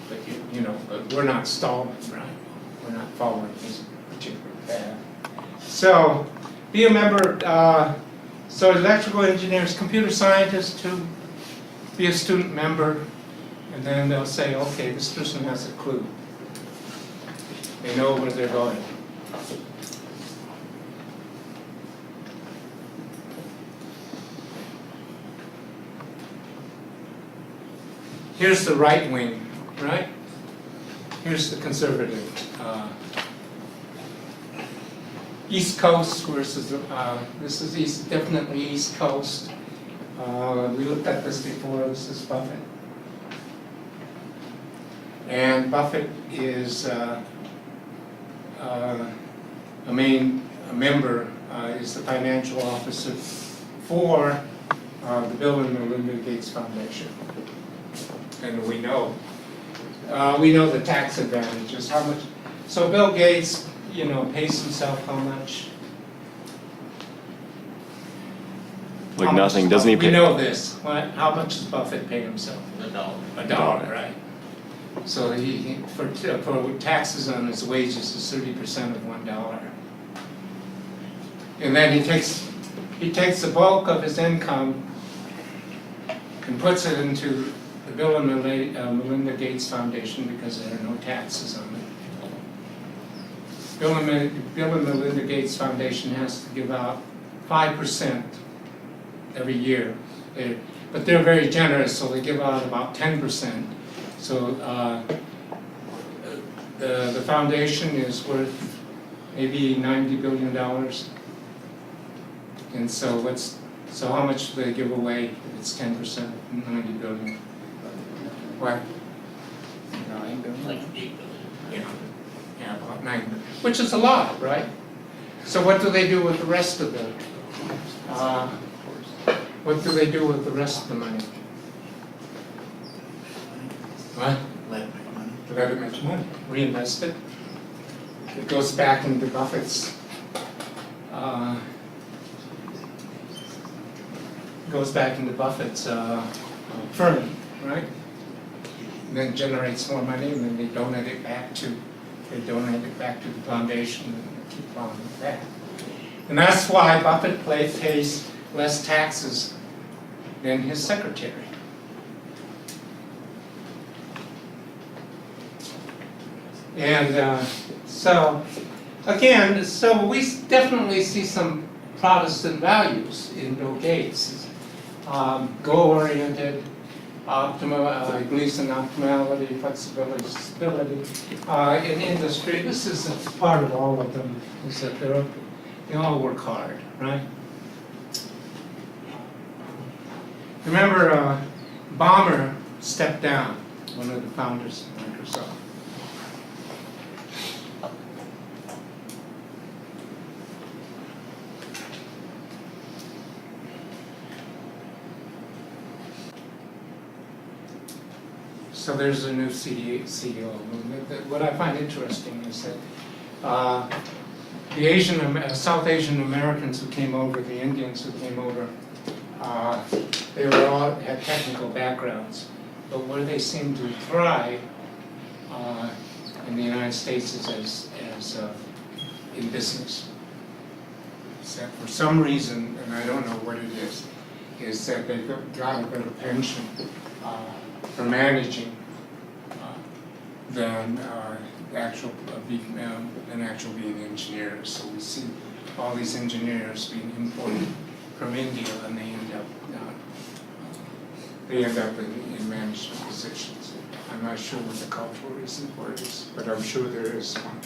But but we're not Stallman, right? We're not following his particular path. So, be a member. So, electrical engineers, computer scientists, to be a student member, and then they'll say, "Okay, this person has a clue. They know where they're going." Here's the right wing, right? Here's the conservative. East Coast versus, this is definitely East Coast. We looked at this before, this is Buffett. And Buffett is a member, is the financial officer for the Bill and Melinda Gates Foundation. And we know the tax advantages, how much. So Bill Gates, pays himself how much? Like nothing, doesn't he pay? We know this. How much does Buffett pay himself? $1, right? So he for taxes on his wages is 30% of $1. And then he takes the bulk of his income and puts it into the Bill and Melinda Gates Foundation because there are no taxes on it. Bill and Melinda Gates Foundation has to give out 5% every year. But they're very generous, so they give out about 10%. So the foundation is worth maybe $90 billion. And so how much do they give away if it's 10% of 90 billion? What? 9 billion? Like 8 billion. Yeah, about 9 billion, which is a lot, right? So what do they do with the rest of the, what do they do with the rest of the money? What? Let it make money. Let it make money. Reinvest it. It goes back into Buffett's, firm, right? And then generates more money, and then they donate it back to the foundation and keep on with that. And that's why Buffett pays less taxes than his secretary. And so we definitely see some Protestant values in Bill Gates. Goal-oriented, he believes in optimality, flexibility, stability. In industry, this is a part of all of them, is that they all work hard, right? Remember, Ballmer stepped down, one of the founders of Microsoft. So there's a new CEO movement. What I find interesting is that the South Asian Americans who came over, the Indians who came over, they were all had technical backgrounds, but where they seem to thrive in the United States is as in business. So for some reason, and I don't know what it is that they've got a better pension for managing than actual being engineers. So we see all these engineers being imported from India, and they end up in management positions. I'm not sure what the cultural reason for it is, but I'm sure there is one.